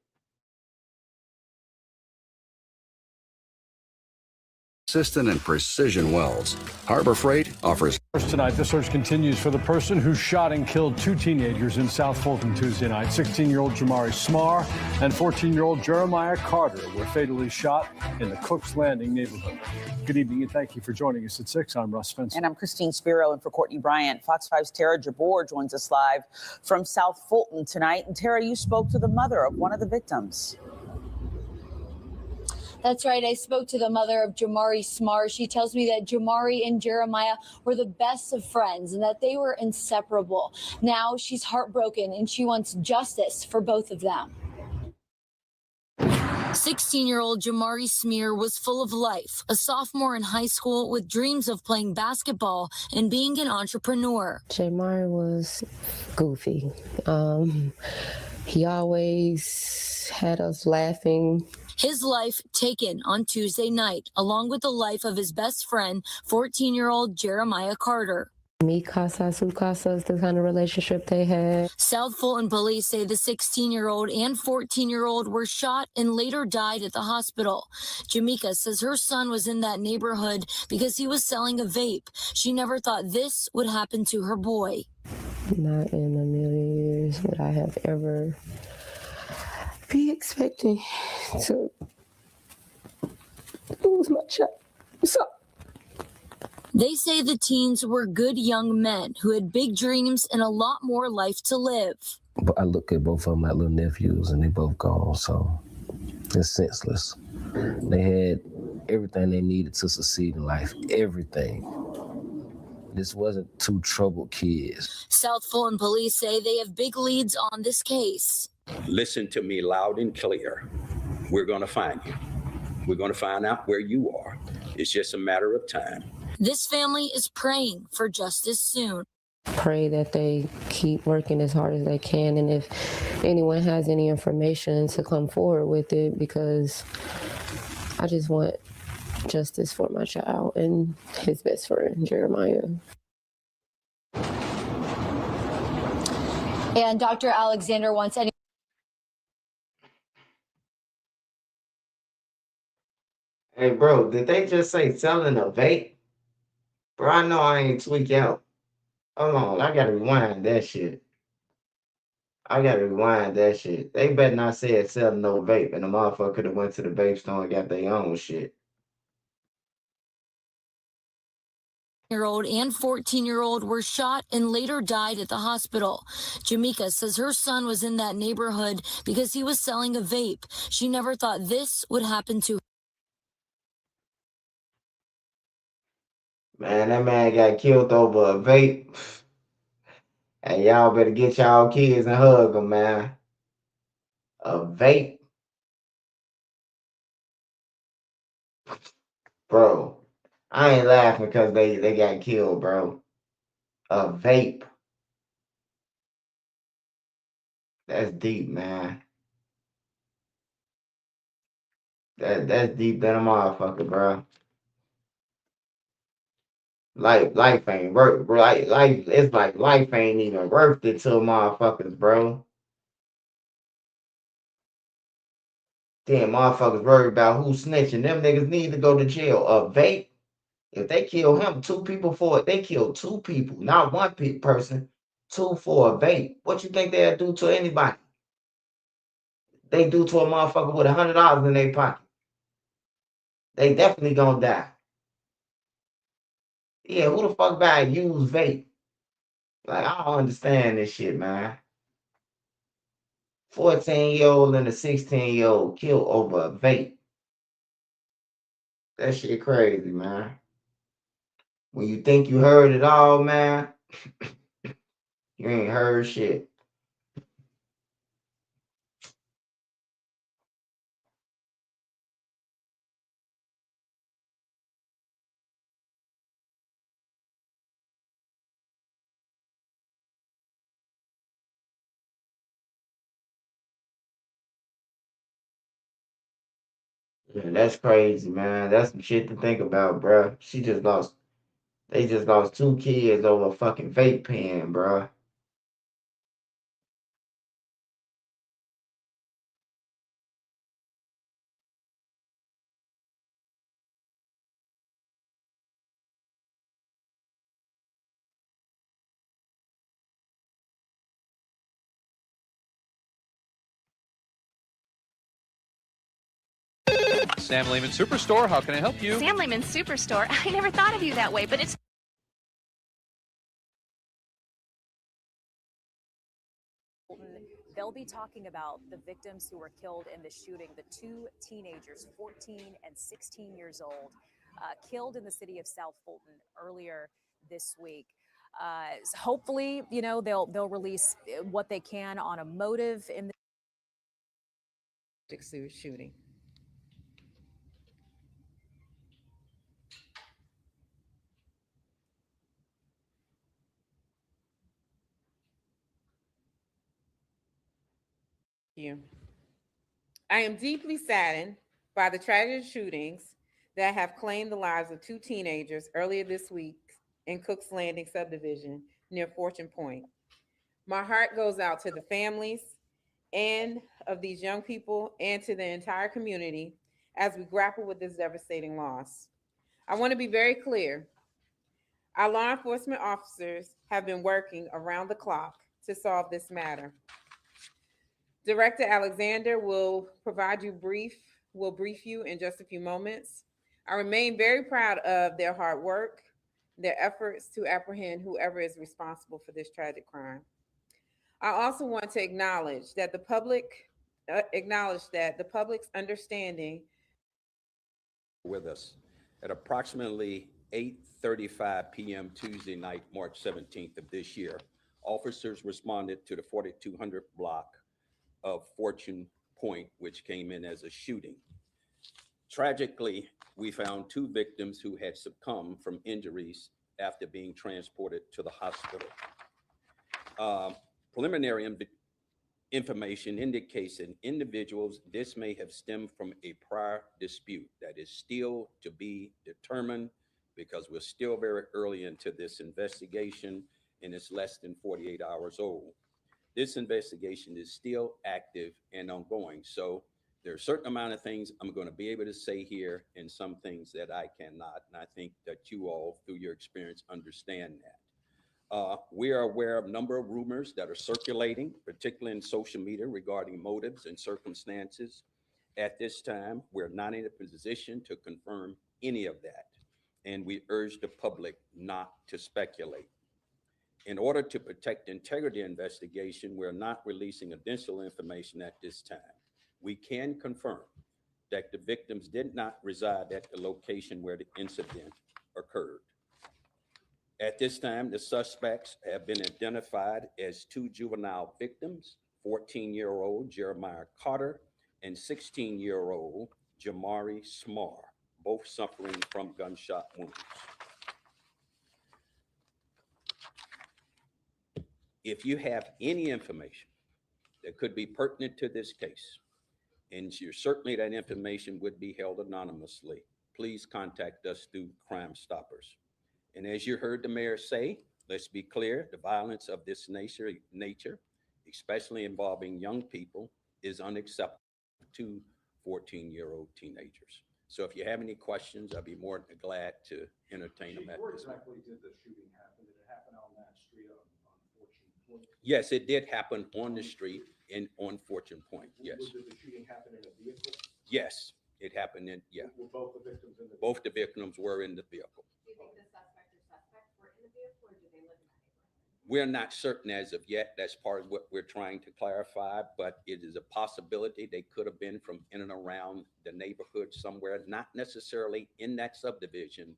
consistent and precision welds. Harbor Freight offers. Tonight, the search continues for the person who shot and killed two teenagers in South Fulton Tuesday night. 16-year-old Jamari Smar and 14-year-old Jeremiah Carter were fatally shot in the Cook's Landing neighborhood. Good evening and thank you for joining us at 6. I'm Russ Spencer. And I'm Christine Spiro and for Courtney Bryant. Fox 5's Tara Jabor joins us live from South Fulton tonight. And Tara, you spoke to the mother of one of the victims. That's right. I spoke to the mother of Jamari Smar. She tells me that Jamari and Jeremiah were the best of friends and that they were inseparable. Now she's heartbroken and she wants justice for both of them. 16-year-old Jamari Smar was full of life, a sophomore in high school with dreams of playing basketball and being an entrepreneur. Jamari was goofy. He always had us laughing. His life taken on Tuesday night, along with the life of his best friend, 14-year-old Jeremiah Carter. Mi casa, su casa is the kind of relationship they had. South Fulton police say the 16-year-old and 14-year-old were shot and later died at the hospital. Jamaica says her son was in that neighborhood because he was selling a vape. She never thought this would happen to her boy. Not in a million years would I have ever be expecting to lose my child. So they say the teens were good young men who had big dreams and a lot more life to live. But I look at both of them like little nephews and they both gone, so it's senseless. They had everything they needed to succeed in life, everything. This wasn't two troubled kids. South Fulton police say they have big leads on this case. Listen to me loud and clear. We're going to find you. We're going to find out where you are. It's just a matter of time. This family is praying for justice soon. Pray that they keep working as hard as they can, and if anyone has any information to come forward with it, because I just want justice for my child and his best friend, Jeremiah. And Dr. Alexander wants any. Hey, bro, did they just say selling a vape? Bro, I know I ain't tweak out. Hold on, I gotta rewind that shit. They better not say it's selling no vape, and the motherfucker could have went to the vape store and got their own shit. Year-old and 14-year-old were shot and later died at the hospital. Jamaica says her son was in that neighborhood because he was selling a vape. She never thought this would happen to her. Man, that man got killed over a vape. And y'all better get y'all kids and hug them, man. A vape, bro. I ain't laughing because they got killed, bro. A vape. That's deep, man. That's deep than a motherfucker, bro. Life ain't worth, bro. Life, it's like life ain't even worth it to motherfuckers, bro. Damn, motherfuckers worried about who snitching. Them niggas need to go to jail. A vape. If they kill him, two people for it, they killed two people, not one person. Two for a vape. What you think they'll do to anybody? They do to a motherfucker with $100 in their pocket. They definitely gonna die. Yeah, who the fuck buy a used vape? Like, I don't understand this shit, man. 14-year-old and a 16-year-old killed over a vape. That shit crazy, man. When you think you heard it all, man, you ain't heard shit. Yeah, that's crazy, man. That's some shit to think about, bruh. They just lost two kids over a fucking vape pen, bruh. Sam Lehman Superstore, how can I help you? Sam Lehman Superstore. I never thought of you that way, but it's... They'll be talking about the victims who were killed in the shooting, the two teenagers, 14 and 16 years old, killed in the city of South Fulton earlier this week. Hopefully, you know, they'll release what they can on a motive in the shooting. You. I am deeply saddened by the tragic shootings that have claimed the lives of two teenagers earlier this week in Cook's Landing subdivision near Fortune Point. My heart goes out to the families and of these young people and to the entire community as we grapple with this devastating loss. I want to be very clear. Our law enforcement officers have been working around the clock to solve this matter. Director Alexander will brief you in just a few moments. I remain very proud of their hard work, their efforts to apprehend whoever is responsible for this tragic crime. I also want to acknowledge that the public's understanding with us at approximately 8:35 p.m. Tuesday night, March 17th of this year. Officers responded to the 4200 block of Fortune Point, which came in as a shooting. Tragically, we found two victims who had succumbed from injuries after being transported to the hospital. Preliminary information indicates that individuals, this may have stemmed from a prior dispute that is still to be determined because we're still very early into this investigation and it's less than 48 hours old. This investigation is still active and ongoing. So there are a certain amount of things I'm going to be able to say here and some things that I cannot. And I think that you all, through your experience, understand that. We are aware of a number of rumors that are circulating, particularly in social media, regarding motives and circumstances. At this time, we're not in a position to confirm any of that. and we urge the public not to speculate. In order to protect the integrity of the investigation, we're not releasing additional information at this time. We can confirm that the victims did not reside at the location where the incident occurred. At this time, the suspects have been identified as two juvenile victims, 14-year-old Jeremiah Carter and 16-year-old Jamari Smar, both suffering from gunshot wounds. If you have any information that could be pertinent to this case, and certainly that information would be held anonymously, please contact us through Crime Stoppers. And as you heard the mayor say, let's be clear, the violence of this nature, especially involving young people, is unacceptable to 14-year-old teenagers. So if you have any questions, I'd be more than glad to entertain them at Where this moment. exactly did the shooting happen? Did it happen on that street on Fortune Point? Yes, it did happen on the street on Fortune Point, yes. Did the shooting happen in a vehicle? Yes, it happened in, yeah. Were both the victims in the Both the victims were in the vehicle. Do you think the suspect or suspects were in the vehicle, or did they live in that neighborhood? We're not certain as of yet. That's part of what we're trying to clarify, but it is a possibility they could have been from in and around the neighborhood somewhere, not necessarily in that subdivision,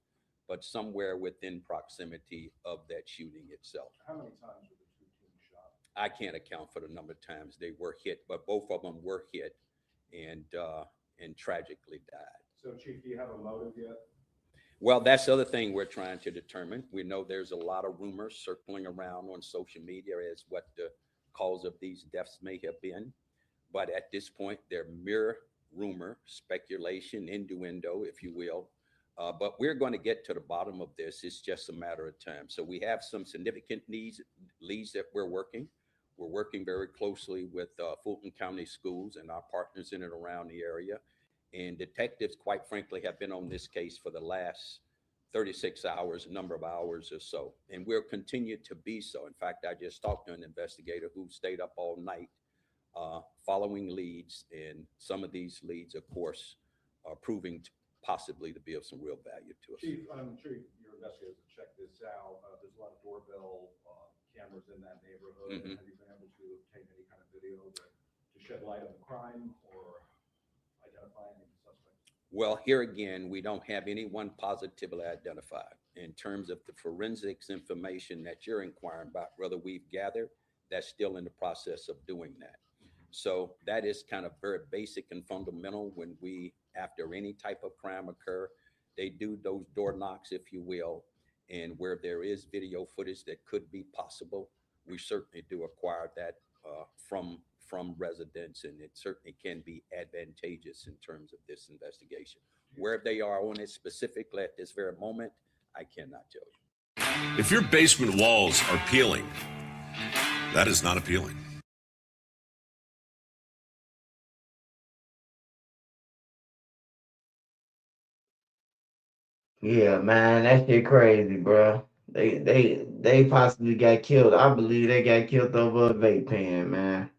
but somewhere within proximity of that shooting itself. How many times were the two teams shot? I can't account for the number of times they were hit, but both of them were hit and tragically died. So, Chief, do you have a motive yet? Well, that's the other thing we're trying to determine. We know there's a lot of rumors circling around on social media as what the cause of these deaths may have been. But at this point, they're mere rumor, speculation, innuendo, if you will. But we're going to get to the bottom of this. It's just a matter of time. So we have some significant leads that we're working. We're working very closely with Fulton County Schools and our partners in and around the area. And detectives, quite frankly, have been on this case for the last 36 hours, a number of hours or so. And we'll continue to be so. In fact, I just talked to an investigator who stayed up all night following leads. And some of these leads, of course, are proving possibly to be of some real value to us. Chief, I'm sure your investigators have checked this out. There's a lot of doorbell cameras in that neighborhood. Mhm. Have you been able to obtain any kind of video to shed light on the crime or identify any suspects? Well, here again, we don't have anyone positively identified. In terms of the forensics information that you're inquiring about, whether we've gathered, that's still in the process of doing that. So that is kind of very basic and fundamental when we, after any type of crime occur, they do those door knocks, if you will, and where there is video footage that could be possible, we certainly do acquire that from residents, and it certainly can be advantageous in terms of this investigation. Where they are on it specifically at this very moment, I cannot tell you. If your basement walls are peeling, that is not appealing. Yeah, man, that shit crazy, bro. They possibly got killed. I believe they got killed over a vape pen, man.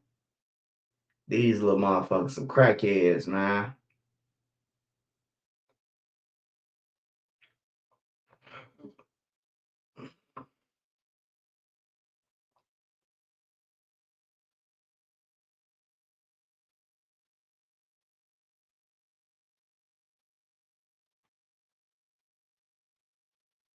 These little motherfuckers some crackheads, man.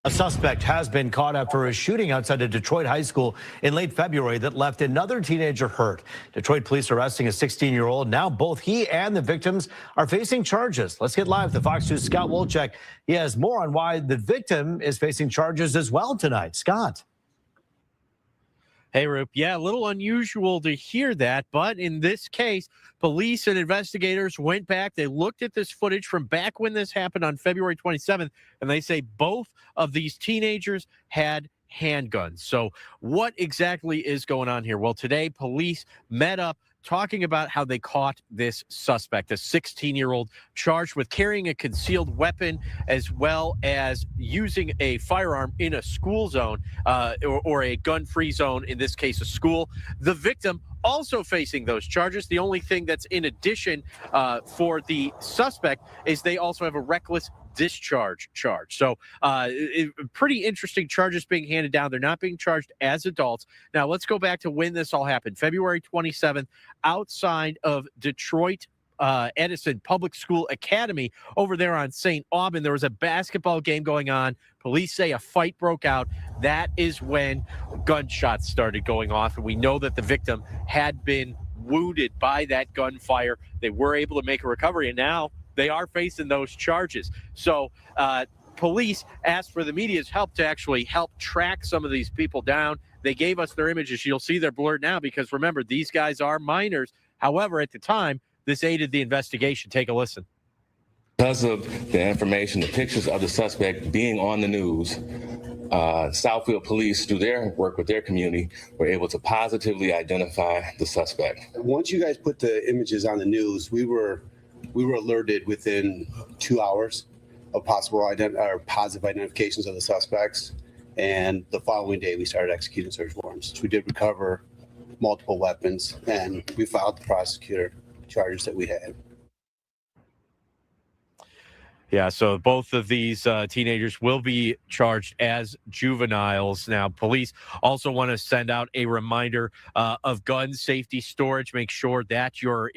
A suspect has been caught after a shooting outside a Detroit high school in late February that left another teenager hurt. Detroit police arresting a 16-year-old. Now both he and the victims are facing charges. Let's get live to Fox News' Scott Wolchek. He has more on why the victim is facing charges as well tonight. Scott. Hey, Roop. Yeah, a little unusual to hear that, but in this case, police and investigators went back. They looked at this footage from back when this happened on February 27th, and they say both of these teenagers had handguns. So what exactly is going on here? Well, today, police met up talking about how they caught this suspect, a 16-year-old charged with carrying a concealed weapon as well as using a firearm in a school zone or a gun-free zone, in this case, a school. The victim also facing those charges. The only thing that's in addition for the suspect is they also have a reckless discharge charge. So pretty interesting charges being handed down. They're not being charged as adults. Now, let's go back to when this all happened. February 27th, outside of Detroit Edison Public School Academy over there on St. Aubin. There was a basketball game going on. Police say a fight broke out. That is when gunshots started going off, and we know that the victim had been wounded by that gunfire. They were able to make a recovery, and now they are facing those charges. So police asked for the media's help to actually help track some of these people down. They gave us their images. You'll see they're blurred now because, remember, these guys are minors. However, at the time, this aided the investigation. Take a listen. Because of the information, the pictures of the suspect being on the news, Southfield Police, through their work with their community, were able to positively identify the suspect. Once you guys put the images on the news, we were alerted within 2 hours of positive identifications of the suspects. And the following day, we started executing search warrants. We did recover multiple weapons, and we filed the prosecutor charges that we had. Yeah, so both of these teenagers will be charged as juveniles. Now, police also want to send out a reminder of gun safety storage. Make sure that your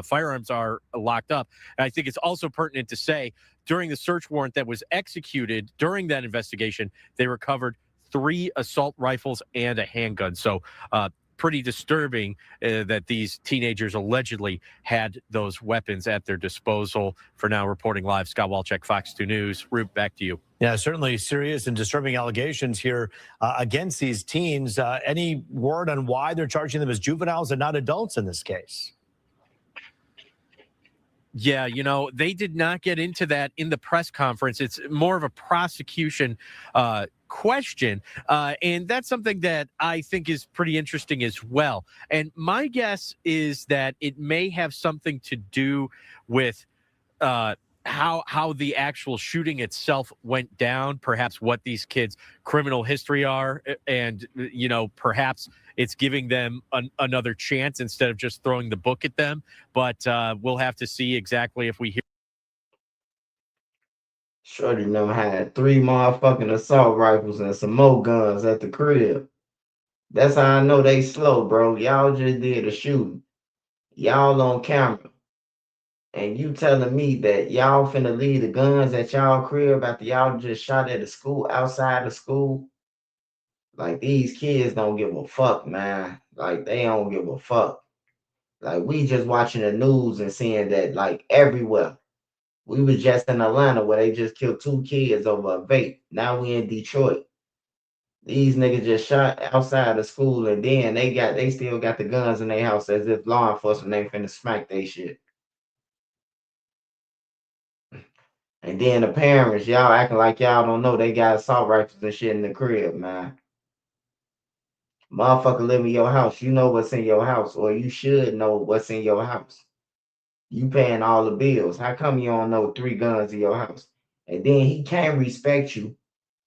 firearms are locked up. And I think it's also pertinent to say, during the search warrant that was executed during that investigation, they recovered 3 assault rifles and a handgun. So pretty disturbing that these teenagers allegedly had those weapons at their disposal. For now, reporting live, Scott Walchek, Fox 2 News. Rube, back to you. Yeah, certainly serious and disturbing allegations here against these teens. Any word on why they're charging them as juveniles and not adults in this case? Yeah, they did not get into that in the press conference. It's more of a prosecution question. And that's something that I think is pretty interesting as well. And my guess is that it may have something to do with how the actual shooting itself went down, perhaps what these kids' criminal history are, and perhaps it's giving them another chance instead of just throwing the book at them. But we'll have to see exactly if we hear. Shorty them had 3 motherfucking assault rifles and some more guns at the crib. That's how I know they slow, bro. Y'all just did a shooting. Y'all on camera. And you telling me that y'all finna leave the guns at y'all crib after y'all just shot at a school, outside the school? Like, these kids don't give a fuck, man. Like, they don't give a fuck. Like, we just watching the news and seeing that, like, everywhere. We was just in Atlanta where they just killed 2 kids over a vape. Now we in Detroit. These niggas just shot outside the school, and then they still got the guns in their house as if law enforcement ain't finna smack they shit. And then the parents, y'all acting like y'all don't know they got assault rifles and shit in the crib, man. Motherfucker live in your house. You know what's in your house, or you should know what's in your house. You paying all the bills. How come you don't know 3 guns in your house? And then he can't respect you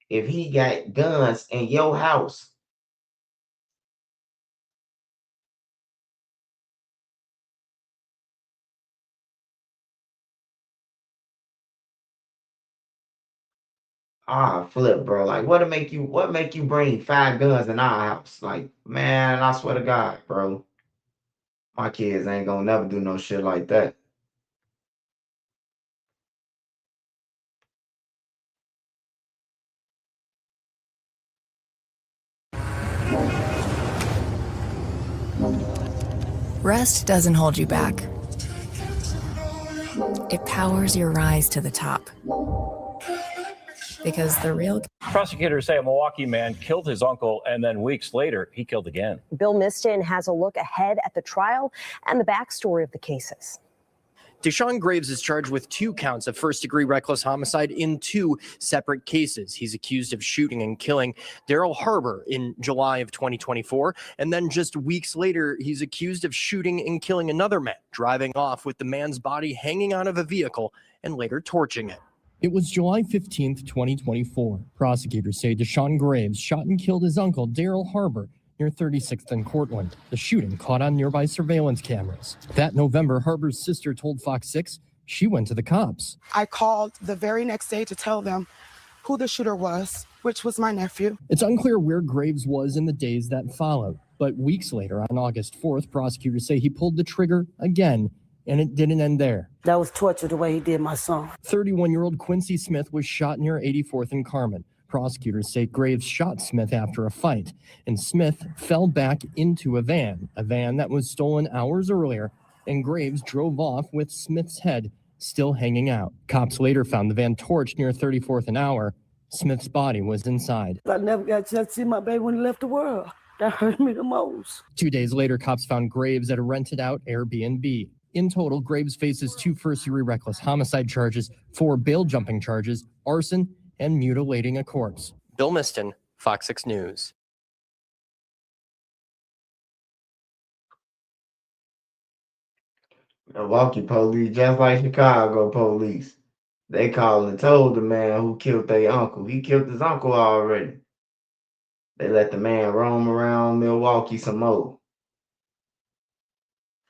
if he got guns in your house. Flip, bro. Like, what make you bring 5 guns in our house? Like, man, I swear to God, bro. My kids ain't gonna never do no shit like that. Rest doesn't hold you back. It powers your rise to the top. Because the real... Prosecutors say a Milwaukee man killed his uncle, and then weeks later, he killed again. Bill Miston has a look ahead at the trial and the backstory of the cases. Deshaun Graves is charged with 2 counts of first-degree reckless homicide in 2 separate cases. He's accused of shooting and killing Daryl Harbor in July of 2024, and then just weeks later, he's accused of shooting and killing another man, driving off with the man's body hanging out of a vehicle and later torching it. It was July 15th, 2024. Prosecutors say Deshaun Graves shot and killed his uncle, Daryl Harbor, near 36th and Cortland. The shooting caught on nearby surveillance cameras. That November, Harbor's sister told Fox 6 She went to the cops. I called the very next day to tell them who the shooter was, which was my nephew. It's unclear where Graves was in the days that followed, but weeks later, on August 4th, prosecutors say he pulled the trigger again, and it didn't end there. That was torture the way he did my son. 31-year-old Quincy Smith was shot near 84th and Carmen. Prosecutors say Graves shot Smith after a fight, and Smith fell back into a van that was stolen hours earlier, and Graves drove off with Smith's head still hanging out. Cops later found the van torched near 34th and Hour. Smith's body was inside. I never got a chance to see my baby when he left the world. That hurt me the most. 2 days later, cops found Graves at a rented-out Airbnb. In total, Graves faces 2 first-degree reckless homicide charges, 4 bail-jumping charges, arson, and mutilating a corpse. Bill Miston, Fox 6 News. Milwaukee police, just like Chicago police. They called and told the man who killed their uncle. He killed his uncle already. They let the man roam around Milwaukee some more.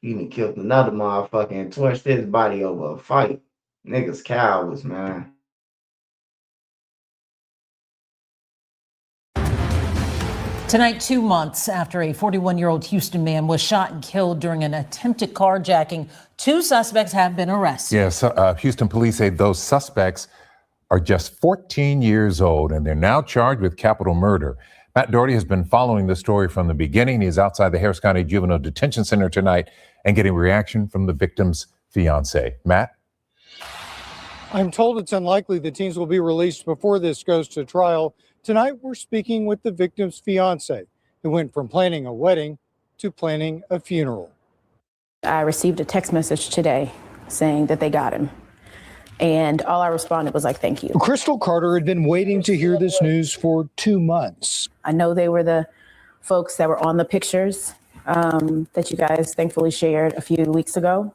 He done killed another motherfucker and torched his body over a fight. Niggas cowards, man. Tonight, 2 months after a 41-year-old Houston man was shot and killed during an attempted carjacking, 2 suspects have been arrested. Yes, Houston police say those suspects are just 14 years old, and they're now charged with capital murder. Matt Doherty has been following this story from the beginning. He's outside the Harris County Juvenile Detention Center tonight and getting reaction from the victim's fiance. Matt? I'm told it's unlikely the teens will be released before this goes to trial. Tonight, we're speaking with the victim's fiance, who went from planning a wedding to planning a funeral. I received a text message today saying that they got him. And all I responded was like, thank you. Crystal Carter had been waiting to hear this news for 2 months. I know they were the folks that were on the pictures that you guys thankfully shared a few weeks ago.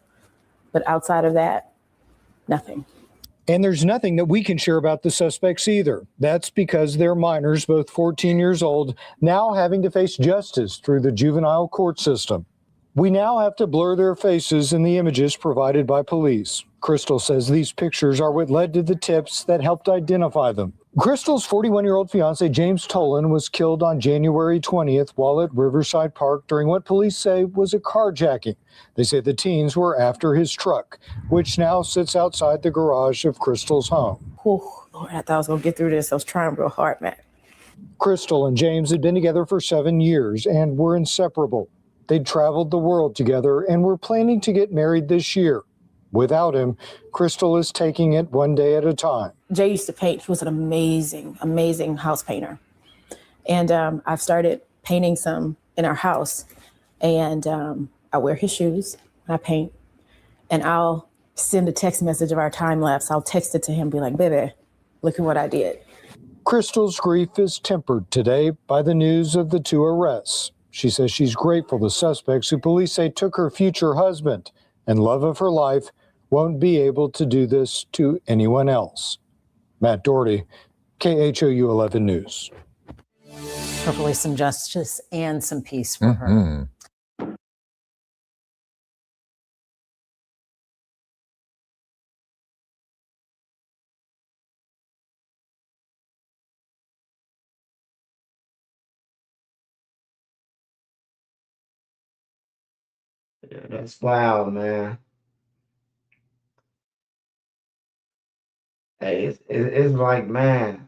But outside of that, nothing. And there's nothing that we can share about the suspects either. That's because they're minors, both 14 years old, now having to face justice through the juvenile court system. We now have to blur their faces in the images provided by police. Crystal says these pictures are what led to the tips that helped identify them. Crystal's 41-year-old fiance, James Tolan, was killed on January 20th while at Riverside Park during what police say was a carjacking. They say the teens were after his truck, which now sits outside the garage of Crystal's home. Oh, Lord, I thought I was going to get through this. I was trying real hard, man. Crystal and James had been together for 7 years and were inseparable. They'd traveled the world together and were planning to get married this year. Without him, Crystal is taking it one day at a time. Jay used to paint. He was an amazing, amazing house painter. And I've started painting some in our house. And I wear his shoes, I paint, and I'll send a text message of our time lapse. I'll text it to him, be like, baby, look at what I did. Crystal's grief is tempered today by the news of the 2 arrests. She says she's grateful the suspects, who police say took her future husband and love of her life, won't be able to do this to anyone else. Matt Doherty, KHOU 11 News. Hopefully some justice and some peace for her. Yeah, that's wild, man. Hey, it's like, man,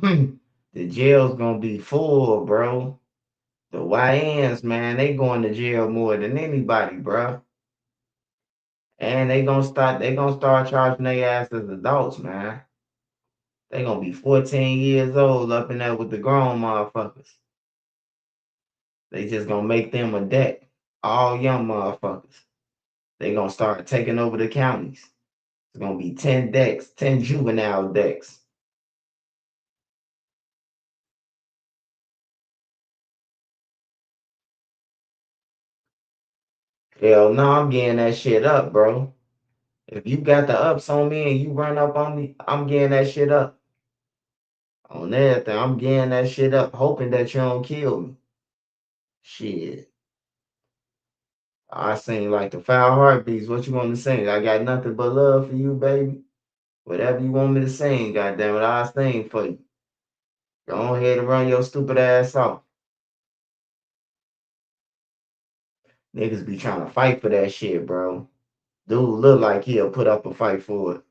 the jail's gonna be full, bro. The YNs, man, they going to jail more than anybody, bro. And they gonna start charging their ass as adults, man. They gonna be 14 years old up in there with the grown motherfuckers. They just gonna make them a deck. All young motherfuckers. They gonna start taking over the counties. It's gonna be 10 decks, 10 juvenile decks. Hell no, I'm getting that shit up, bro. If you got the ups on me and you run up on me, I'm getting that shit up. On everything, I'm getting that shit up, hoping that you don't kill me. Shit. I sing like the Foul Heartbeats. What you want me to sing? I got nothing but love for you, baby. Whatever you want me to sing, goddammit, I'll sing for you. Go ahead and run your stupid ass off. Niggas be trying to fight for that shit, bro. Dude look like he'll put up a fight for it.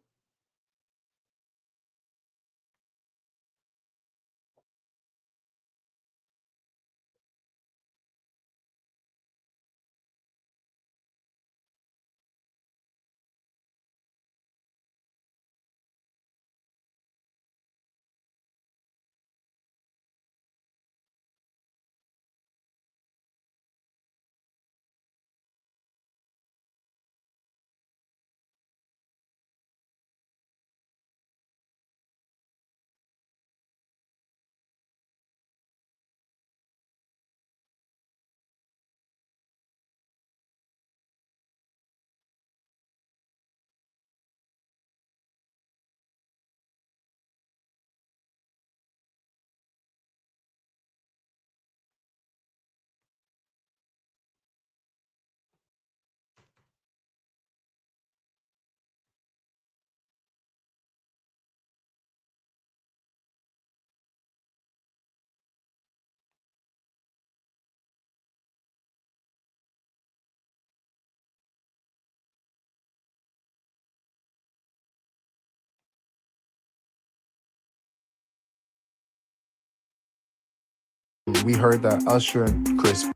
We heard that Usher and Chris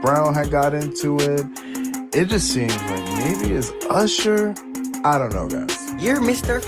Brown had got into it. It just seems like maybe it's Usher. I don't know, guys. You're Mr.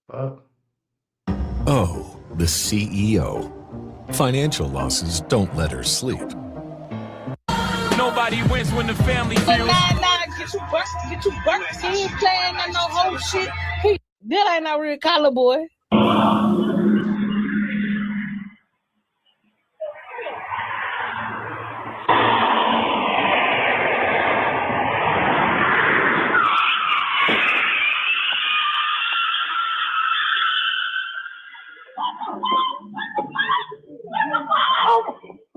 Fuck. Oh, the CEO. Financial losses don't let her sleep. Nobody wins when the family feels. Get you busted. He ain't playing no whole shit. That ain't no real collar boy.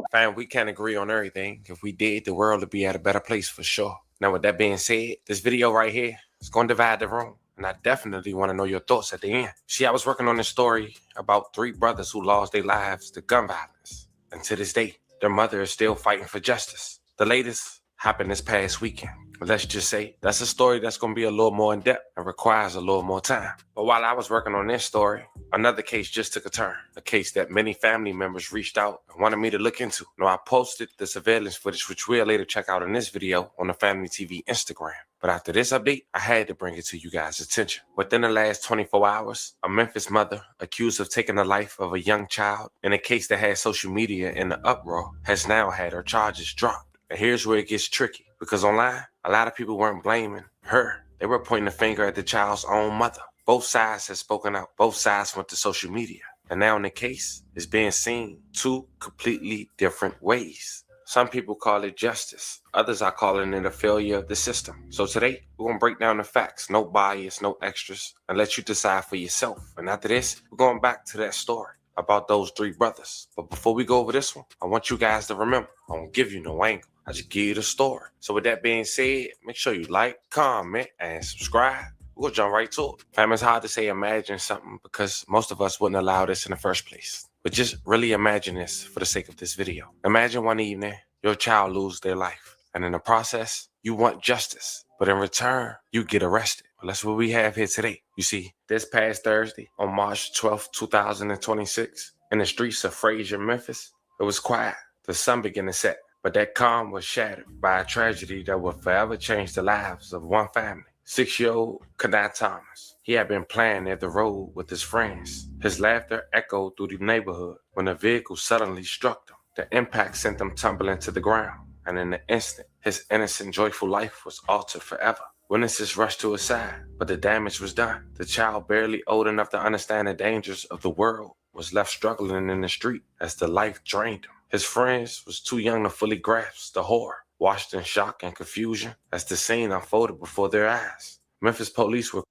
Fam, we can't agree on everything. If we did, the world would be at a better place for sure. Now, with that being said, this video right here is going to divide the room. And I definitely want to know your thoughts at the end. See, I was working on this story about 3 brothers who lost their lives to gun violence. And to this day, their mother is still fighting for justice. The latest happened this past weekend. Let's just say that's a story that's going to be a little more in-depth and requires a little more time. But while I was working on this story, another case just took a turn. A case that many family members reached out and wanted me to look into. Now, I posted the surveillance footage, which we'll later check out in this video on the Family TV Instagram. But after this update, I had to bring it to you guys' attention. Within the last 24 hours, a Memphis mother accused of taking the life of a young child in a case that had social media in the uproar has now had her charges dropped. And here's where it gets tricky, because online, a lot of people weren't blaming her. They were pointing the finger at the child's own mother. Both sides have spoken out. Both sides went to social media. And now in the case, it's being seen 2 completely different ways. Some people call it justice. Others are calling it a failure of the system. So today, we're going to break down the facts. No bias, no extras, and let you decide for yourself. And after this, we're going back to that story. about those three brothers. But before we go over this one, I want you guys to remember, I don't give you no angle. I just give you the story. So with that being said, make sure you like, comment, and subscribe. We'll jump right to it. Fam, it's hard to say imagine something because most of us wouldn't allow this in the first place. But just really imagine this for the sake of this video. Imagine one evening, your child loses their life. And in the process, you want justice. But in return, you get arrested. Well, that's what we have here today. You see, this past Thursday, on March 12th, 2026, in the streets of Fraser, Memphis, it was quiet. The sun began to set. But that calm was shattered by a tragedy that would forever change the lives of one family. 6-year-old Kadai Thomas. He had been playing near the road with his friends. His laughter echoed through the neighborhood when a vehicle suddenly struck them. The impact sent them tumbling to the ground, and in an instant, his innocent, joyful life was altered forever. Witnesses rushed to his side, but the damage was done. The child, barely old enough to understand the dangers of the world, was left struggling in the street as the life drained him. His friends was too young to fully grasp the horror, watched in shock and confusion as the scene unfolded before their eyes. Memphis police were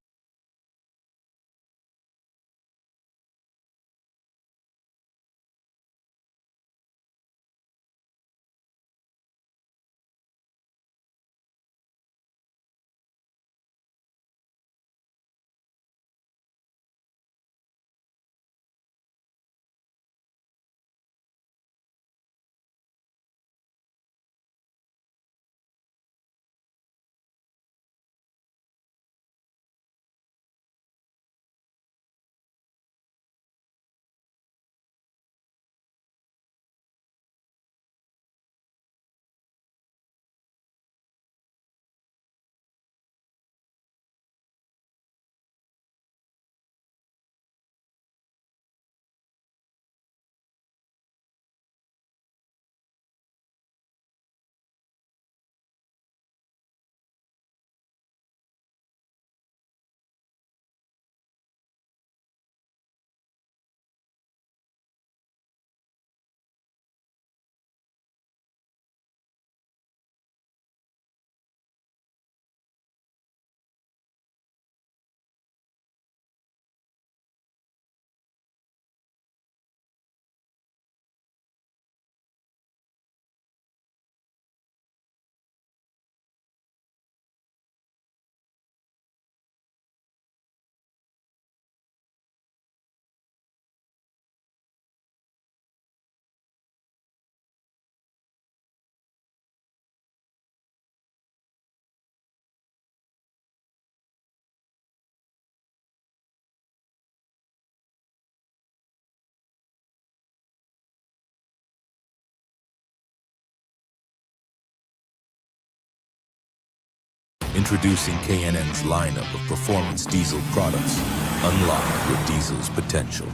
Introducing K&N's lineup of performance diesel products. Unlock your diesel's potential.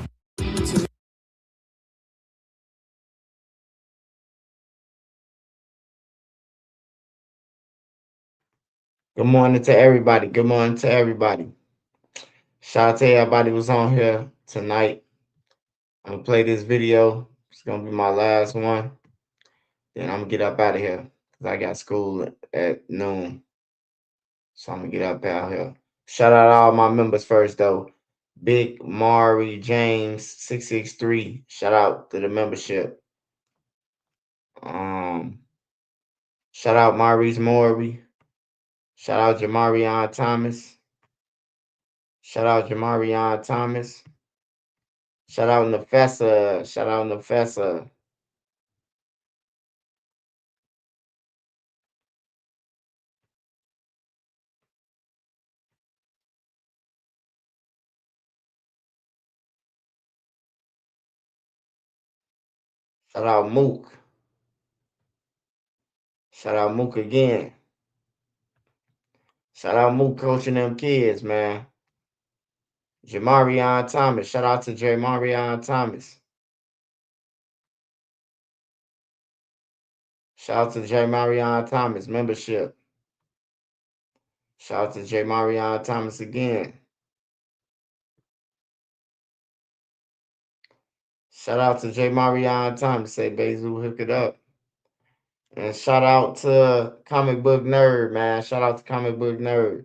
Good morning to everybody. Good morning to everybody. Shout out to everybody who's on here tonight. I'm gonna play this video. It's gonna be my last one. Then I'm gonna get up out of here because I got school at noon. So I'm gonna get up out here. Shout out to all my members first though. Big Mari James 663. Shout out to the membership. Shout out Maurice Maury. Shout out Jamarion Thomas. Shout out Jamarion Thomas. Shout out Nefessa. Shout out Nefessa. Shout out Mook. Shout out Mook again. Shout out Mook coaching them kids, man. Jamarion Thomas. Shout out to Jamarion Thomas. Shout out to Jamarion Thomas membership. Shout out to Jamarion Thomas again. Shout out to Jamarion Thomas. Say Bezu hook it up. And shout out to Comic Book Nerd, man. Shout out to Comic Book Nerd.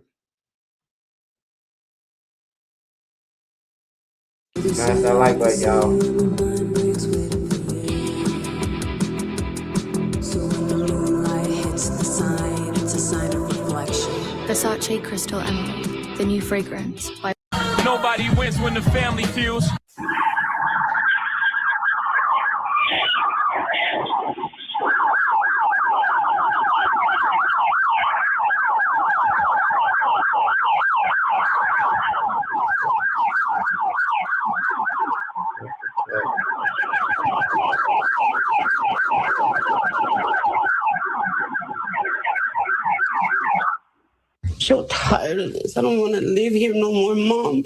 Smash that like button, y'all. Versace Crystal Emerald, the new fragrance. Nobody wins when the family feels. So tired of this. I don't want to live here no more, Mom.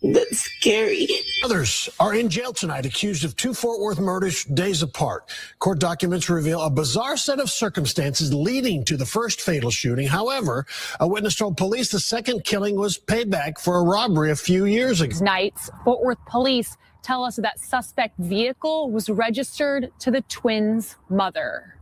That's scary. Others are in jail tonight, accused of two Fort Worth murders days apart. Court documents reveal a bizarre set of circumstances leading to the first fatal shooting. However, a witness told police the second killing was payback for a robbery a few years ago. Nights, Fort Worth police tell us that suspect vehicle was registered to the twins' mother.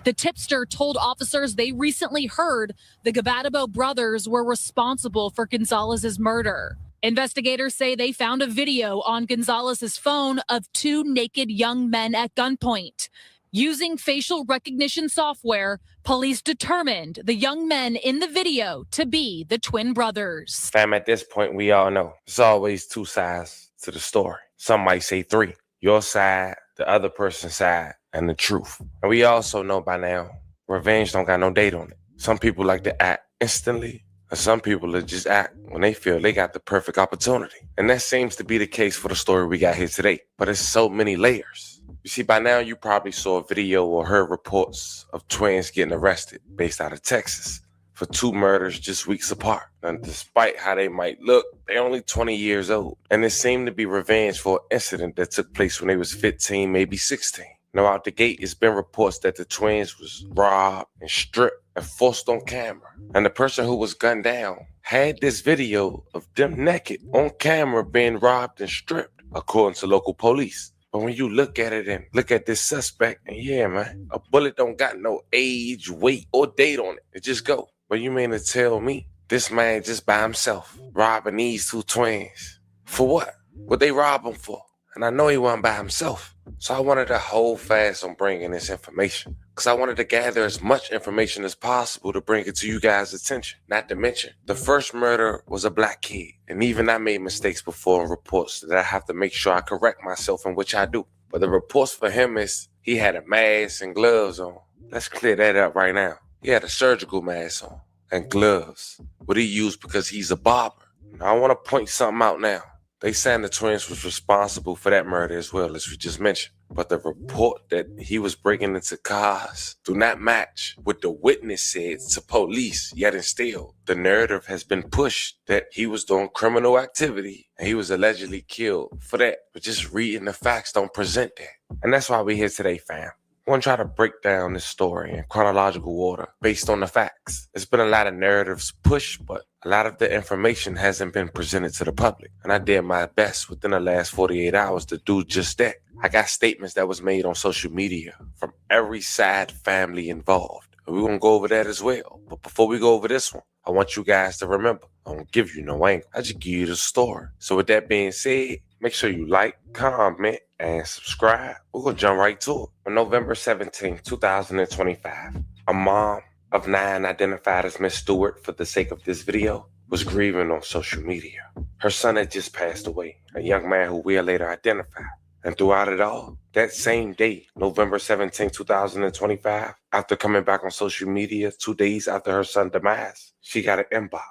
The tipster told officers they recently heard the Gabatabo brothers were responsible for Gonzalez's murder. Investigators say they found a video on Gonzalez's phone of two naked young men at gunpoint. Using facial recognition software, police determined the young men in the video to be the twin brothers. Fam, at this point, we all know there's always two sides to the story. Some might say three. Your side, the other person's side, and the truth. And we also know by now, revenge don't got no date on it. Some people like to act instantly, and some people that just act when they feel they got the perfect opportunity. And that seems to be the case for the story we got here today. But it's so many layers. You see, by now you probably saw a video or heard reports of twins getting arrested based out of Texas for two murders just weeks apart. And despite how they might look, they're only 20 years old. And it seemed to be revenge for an incident that took place when they was 15, maybe 16. Now, out the gate, it's been reports that the twins was robbed and stripped and forced on camera. And the person who was gunned down had this video of them naked on camera being robbed and stripped, according to local police. But when you look at it and look at this suspect, and yeah, man, a bullet don't got no age, weight, or date on it. It just go. But you mean to tell me this man just by himself robbing these two twins? For what? What they rob him for? And I know he wasn't by himself. So I wanted to hold fast on bringing this information because I wanted to gather as much information as possible to bring it to you guys' attention. Not to mention, the first murder was a black kid. And even I made mistakes before in reports that I have to make sure I correct myself, in which I do. But the reports for him is he had a mask and gloves on. Let's clear that up right now. He had a surgical mask on and gloves. What he used because he's a barber. Now, I want to point something out now. They saying the twins was responsible for that murder as well, as we just mentioned. But the report that he was breaking into cars do not match what the witness said to police, yet and still. The narrative has been pushed that he was doing criminal activity and he was allegedly killed for that. But just reading the facts don't present that. And that's why we're here today, fam. I want to try to break down this story in chronological order based on the facts. There's been a lot of narratives pushed, but a lot of the information hasn't been presented to the public. And I did my best within the last 48 hours to do just that. I got statements that was made on social media from every side family involved. And we're going to go over that as well. But before we go over this one, I want you guys to remember, I don't give you no angle. I just give you the story. So with that being said, make sure you like, comment, and subscribe. We're going to jump right to it. On November 17, 2025, a mom of 9 identified as Miss Stewart for the sake of this video was grieving on social media. Her son had just passed away, a young man who we'll later identify. And throughout it all, that same day, November 17, 2025, after coming back on social media 2 days after her son's demise, she got an inbox.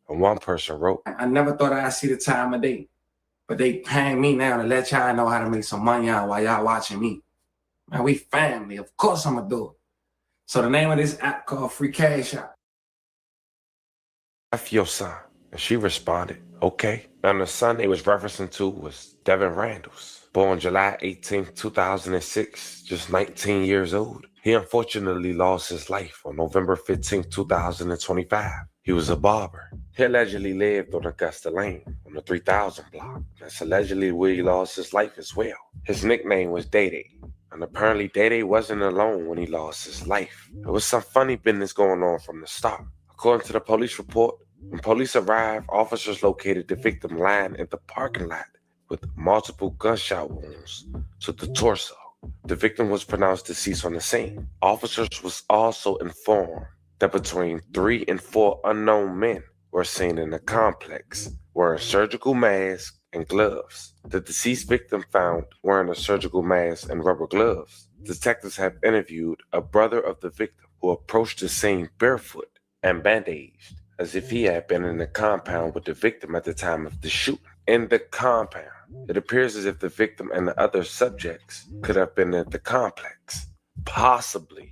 And one person wrote, I never thought I'd see the time of day, but they paying me now to let y'all know how to make some money out while y'all watching me. Man, we family. Of course I'm going to do it. So the name of this app called Free Cash App. F your son. And she responded, okay. And the son they was referencing to was Devin Randalls. Born July 18, 2006, just 19 years old. He unfortunately lost his life on November 15, 2025. He was a barber. He allegedly lived on Augusta Lane on the 3000 block. That's allegedly where he lost his life as well. His nickname was Day-Day. And apparently Day-Day wasn't alone when he lost his life. There was some funny business going on from the start. According to the police report, When police arrived, officers located the victim lying in the parking lot with multiple gunshot wounds to the torso. The victim was pronounced deceased on the scene. Officers was also informed that between 3 and 4 unknown men were seen in the complex wearing surgical masks and gloves. The deceased victim found wearing a surgical mask and rubber gloves. Detectives have interviewed a brother of the victim who approached the scene barefoot and bandaged as if he had been in the compound with the victim at the time of the shooting. In the compound, it appears as if the victim and the other subjects could have been at the complex, possibly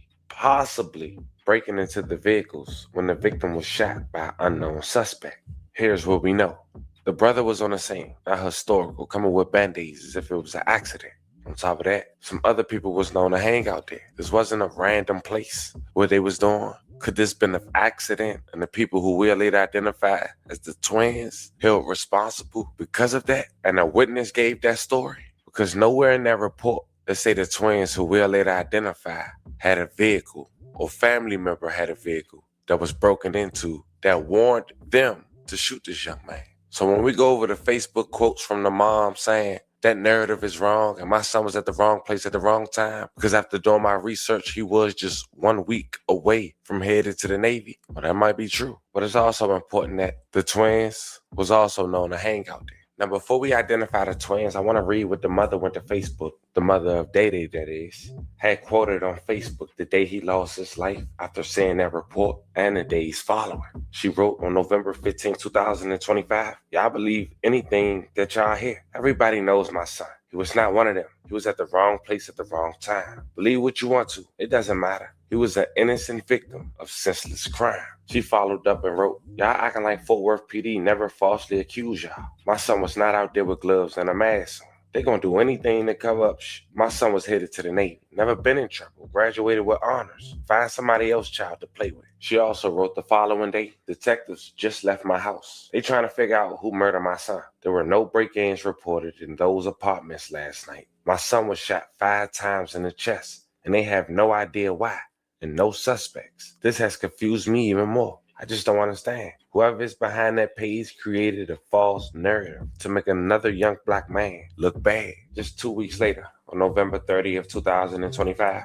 breaking into the vehicles when the victim was shot by an unknown suspect. Here's what we know. The brother was on the scene, not historical, coming with band-aids as if it was an accident. On top of that, some other people was known to hang out there. This wasn't a random place where they was doing. Could this been an accident and the people who we'll later identify as the twins held responsible because of that? And a witness gave that story? Because nowhere in that report they say the twins who we'll later identify had a vehicle or family member had a vehicle that was broken into that warned them to shoot this young man. So when we go over the Facebook quotes from the mom saying that narrative is wrong and my son was at the wrong place at the wrong time, because after doing my research, he was just 1 week away from headed to the Navy. Well, that might be true. But it's also important that the twins was also known to hang out there. Now, before we identify the twins, I want to read what the mother went to Facebook, the mother of Day, that is, had quoted on Facebook the day he lost his life after seeing that report and the days following. She wrote on November 15, 2025, y'all believe anything that y'all hear. Everybody knows my son. He was not one of them. He was at the wrong place at the wrong time. Believe what you want to. It doesn't matter. He was an innocent victim of senseless crime. She followed up and wrote, y'all acting like Fort Worth PD never falsely accused y'all. My son was not out there with gloves and a mask on. They're going to do anything to cover up shit. My son was headed to the Navy. Never been in trouble. Graduated with honors. Find somebody else's child to play with. She also wrote the following day, detectives just left my house. They trying to figure out who murdered my son. There were no break-ins reported in those apartments last night. My son was shot 5 times in the chest, and they have no idea why, and no suspects. This has confused me even more. I just don't understand. Whoever is behind that page created a false narrative to make another young black man look bad. Just 2 weeks later, on November 30th, 2025,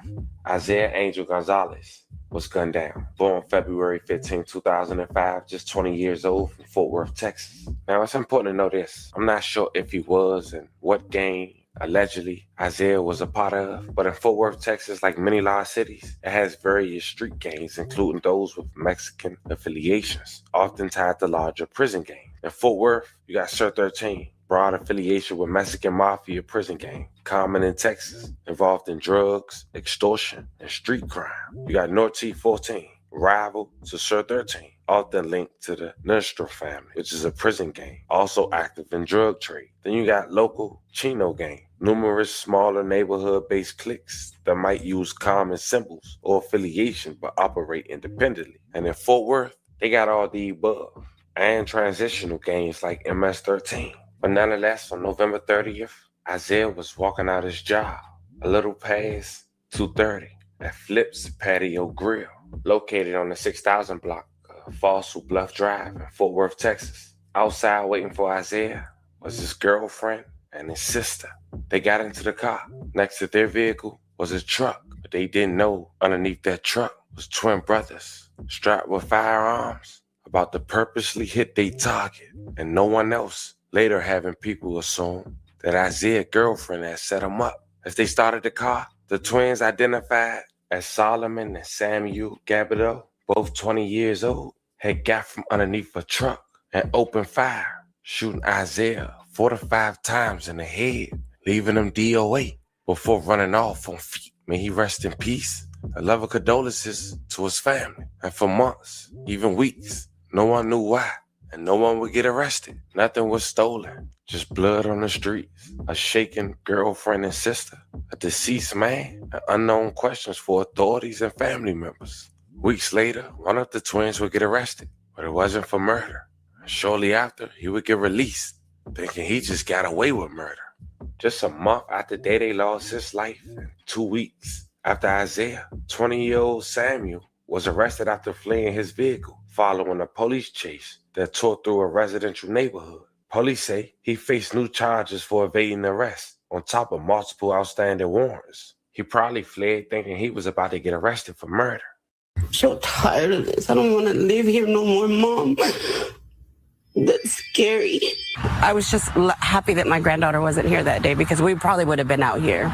Isaiah Angel Gonzalez was gunned down. Born February 15, 2005, just 20 years old from Fort Worth, Texas. Now, it's important to know this. I'm not sure if he was and what gang allegedly Isaiah was a part of, but in Fort Worth, Texas, like many large cities, it has various street gangs, including those with Mexican affiliations, often tied to larger prison gangs. In Fort Worth, you got Sir 13, broad affiliation with Mexican mafia prison gang, common in Texas, involved in drugs, extortion, and street crime. You got North T14, rival to Sir 13, often linked to the Nostra family, which is a prison gang, also active in drug trade. Then you got local Chino gang, numerous smaller neighborhood-based cliques that might use common symbols or affiliation but operate independently. And in Fort Worth, they got all the above, and transitional gangs like MS-13. But nonetheless, on November 30th, Isaiah was walking out his job a little past 2:30 at Flip's Patio Grill, located on the 6000 block of Fossil Bluff Drive in Fort Worth, Texas. Outside waiting for Isaiah was his girlfriend and his sister. They got into the car. Next to their vehicle was a truck, but they didn't know underneath that truck was twin brothers strapped with firearms about to purposely hit their target, and no one else. Later having people assume that Isaiah's girlfriend had set him up. As they started the car, the twins identified as Solomon and Samuel Gabido, both 20 years old, had got from underneath a truck and opened fire, shooting Isaiah 4 to 5 times in the head, leaving him DOA before running off on feet. May he rest in peace. A love of condolences to his family. And for months, even weeks, no one knew why, and no one would get arrested. Nothing was stolen, just blood on the streets, a shaken girlfriend and sister, a deceased man, and unknown questions for authorities and family members. Weeks later, one of the twins would get arrested, but it wasn't for murder. Shortly after, he would get released, thinking he just got away with murder. Just a month after Day lost his life, and 2 weeks after Isaiah, 20-year-old Samuel was arrested after fleeing his vehicle following a police chase that tore through a residential neighborhood. Police say he faced new charges for evading arrest, on top of multiple outstanding warrants. He probably fled thinking he was about to get arrested for murder. I'm so tired of this. I don't want to live here no more, Mom. That's scary. I was just happy that my granddaughter wasn't here that day because we probably would have been out here.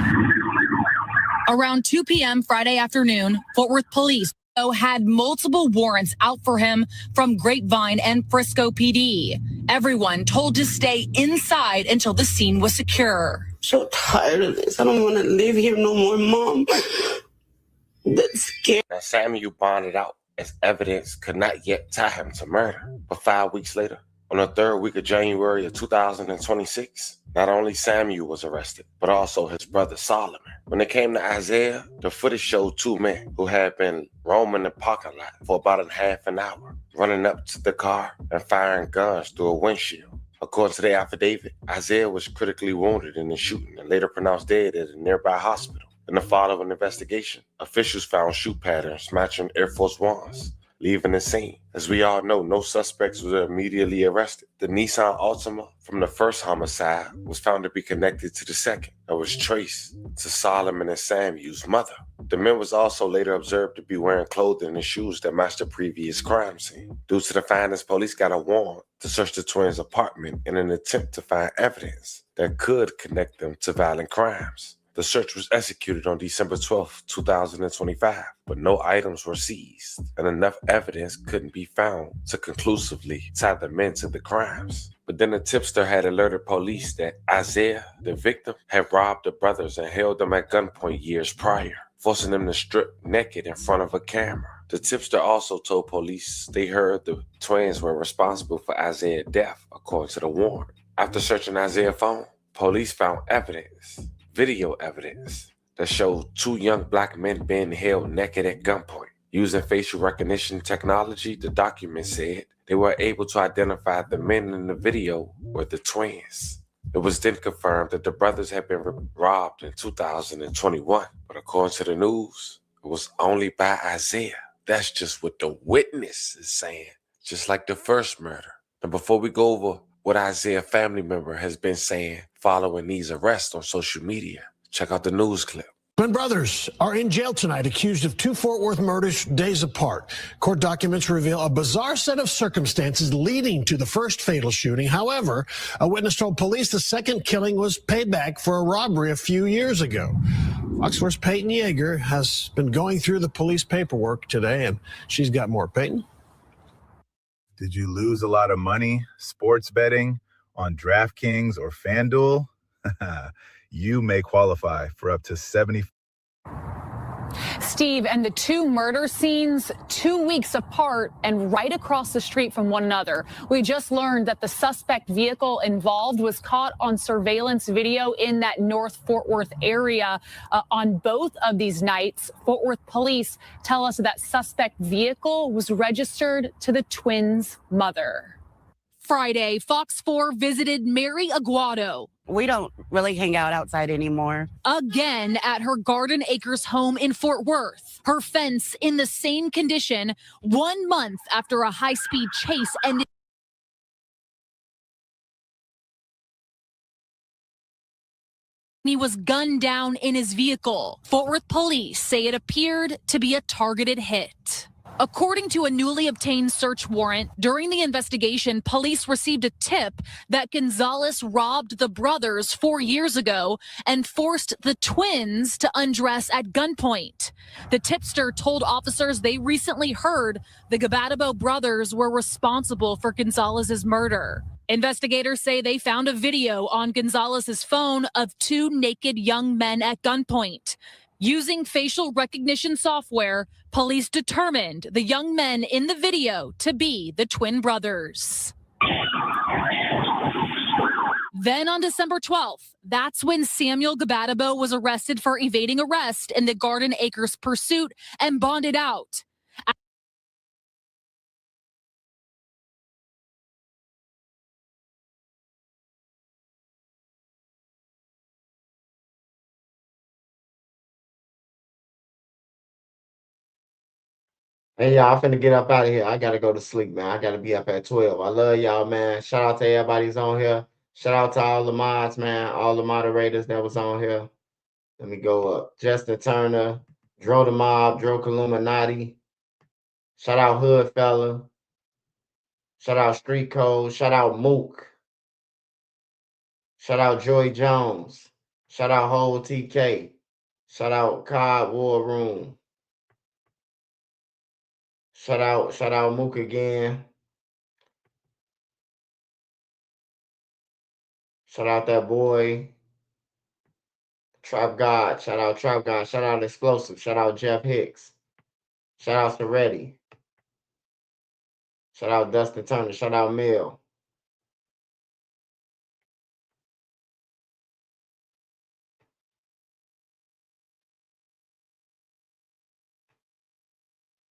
Around 2 p.m. Friday afternoon, Fort Worth police had multiple warrants out for him from Grapevine and Frisco PD. Everyone told to stay inside until the scene was secure. So tired of this. I don't want to live here no more, Mom. That's scary. Now, Samuel bonded out as evidence could not yet tie him to murder. But 5 weeks later, on the third week of January of 2026, not only Samuel was arrested, but also his brother Solomon. When it came to Isaiah, the footage showed two men who had been roaming the parking lot for about a half an hour, running up to the car and firing guns through a windshield. According to the affidavit, Isaiah was critically wounded in the shooting and later pronounced dead at a nearby hospital. In the following investigation, officials found shoe patterns matching Air Force Ones, leaving the scene. As we all know, no suspects were immediately arrested. The Nissan Altima from the first homicide was found to be connected to the second and was traced to Solomon and Samuel's mother. The men was also later observed to be wearing clothing and shoes that matched the previous crime scene. Due to the findings, police got a warrant to search the twins' apartment in an attempt to find evidence that could connect them to violent crimes. The search was executed on December 12, 2025, but no items were seized, and enough evidence couldn't be found to conclusively tie the men to the crimes. But then the tipster had alerted police that Isaiah, the victim, had robbed the brothers and held them at gunpoint years prior, forcing them to strip naked in front of a camera. The tipster also told police they heard the twins were responsible for Isaiah's death, according to the warrant. After searching Isaiah's phone, police found video evidence that showed two young black men being held naked at gunpoint. Using facial recognition technology, the document said they were able to identify the men in the video were the twins. It was then confirmed that the brothers had been robbed in 2021. But according to the news, it was only by Isaiah. That's just what the witness is saying, just like the first murder. And before we go over what Isaiah's family member has been saying following these arrests on social media, check out the news clip. Twin brothers are in jail tonight, accused of two Fort Worth murders days apart. Court documents reveal a bizarre set of circumstances leading to the first fatal shooting. However, a witness told police the second killing was payback for a robbery a few years ago. Fox 4's Peyton Yeager has been going through the police paperwork today, and she's got more. Peyton? Did you lose a lot of money sports betting on DraftKings or FanDuel? You may qualify for up to 70. Steve, and the two murder scenes 2 weeks apart and right across the street from one another. We just learned that the suspect vehicle involved was caught on surveillance video in that North Fort Worth area on both of these nights. Fort Worth police tell us that suspect vehicle was registered to the twins' mother. Friday, Fox 4 visited Mary Aguado. We don't really hang out outside anymore. Again at her Garden Acres home in Fort Worth. Her fence in the same condition 1 month after a high-speed chase ended. He was gunned down in his vehicle. Fort Worth police say it appeared to be a targeted hit. According to a newly obtained search warrant, during the investigation, police received a tip that Gonzalez robbed the brothers 4 years ago and forced the twins to undress at gunpoint. The tipster told officers they recently heard the Gabatabo brothers were responsible for Gonzalez's murder. Investigators say they found a video on Gonzalez's phone of two naked young men at gunpoint. Using facial recognition software, police determined the young men in the video to be the twin brothers. Then on December 12th, that's when Samuel Gabatabo was arrested for evading arrest in the Garden Acres pursuit and bonded out. Hey, y'all, I'm finna get up out of here. I gotta go to sleep, man. I gotta be up at 12. I love y'all, man. Shout out to everybody's on here. Shout out to all the mods, man. All the moderators that was on here. Let me go up. Justin Turner, Dro the Mob, Dro Illuminati. Shout out Hood Fella. Shout out Street Code. Shout out Mook. Shout out Joy Jones. Shout out Whole TK. Shout out Cod War Room. Shout out Mook again. Shout out that boy. Trap God. Shout out Trap God. Shout out Explosive. Shout out Jeff Hicks. Shout out Soretti. Shout out Dustin Turner. Shout out Mill.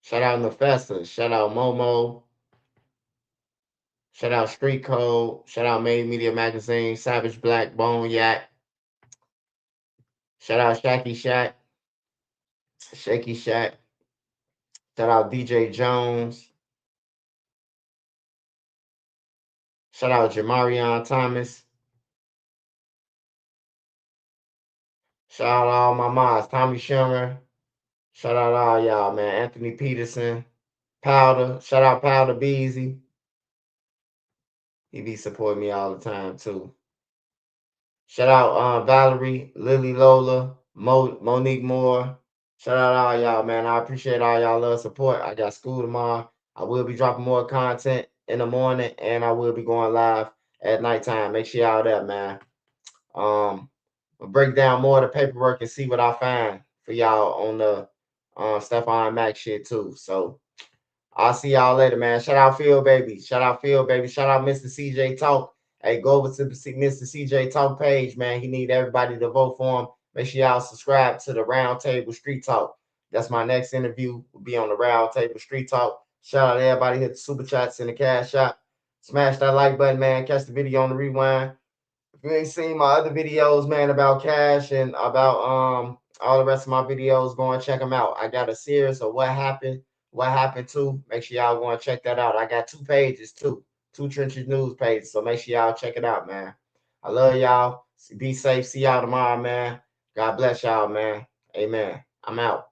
Shout out Nefessa. Shout out Momo. Shout out Street Code. Shout out Made Media Magazine. Savage Black Bone Yak. Shout out Shaky Shack. Shaky Shack. Shout out DJ Jones. Shout out Jamarion Thomas. Shout out all my mods. Tommy Schumer. Shout out all y'all, man. Anthony Peterson. Powder. Shout out Powder Beezy. He be supporting me all the time, too. Shout out Valerie, Lily Lola, Monique Moore. Shout out all y'all, man. I appreciate all y'all love support. I got school tomorrow. I will be dropping more content in the morning, and I will be going live at nighttime. Make sure y'all there, man. I'll break down more of the paperwork and see what I find for y'all on the Stephon Max shit too. So I'll see y'all later, man. Shout out Phil Baby. Shout out Phil Baby. Shout out Mr. CJ Talk. Hey, go over to the Mr. CJ Talk page, man. He need everybody to vote for him. Make sure y'all subscribe to the Round Table Street Talk. That's my next interview. Will be on the Round Table Street Talk. Shout out to everybody. Hit the super chats in the cash shop. Smash that like button, man. Catch the video on the rewind. If you ain't seen my other videos, man, about cash and about all the rest of my videos, go and check them out. I got a series of what happened to. Make sure y'all go and check that out. I got 2 pages too, 2 Trenches news pages. So make sure y'all check it out, man. I love y'all. Be safe. See y'all tomorrow, man. God bless y'all, man. Amen. I'm out.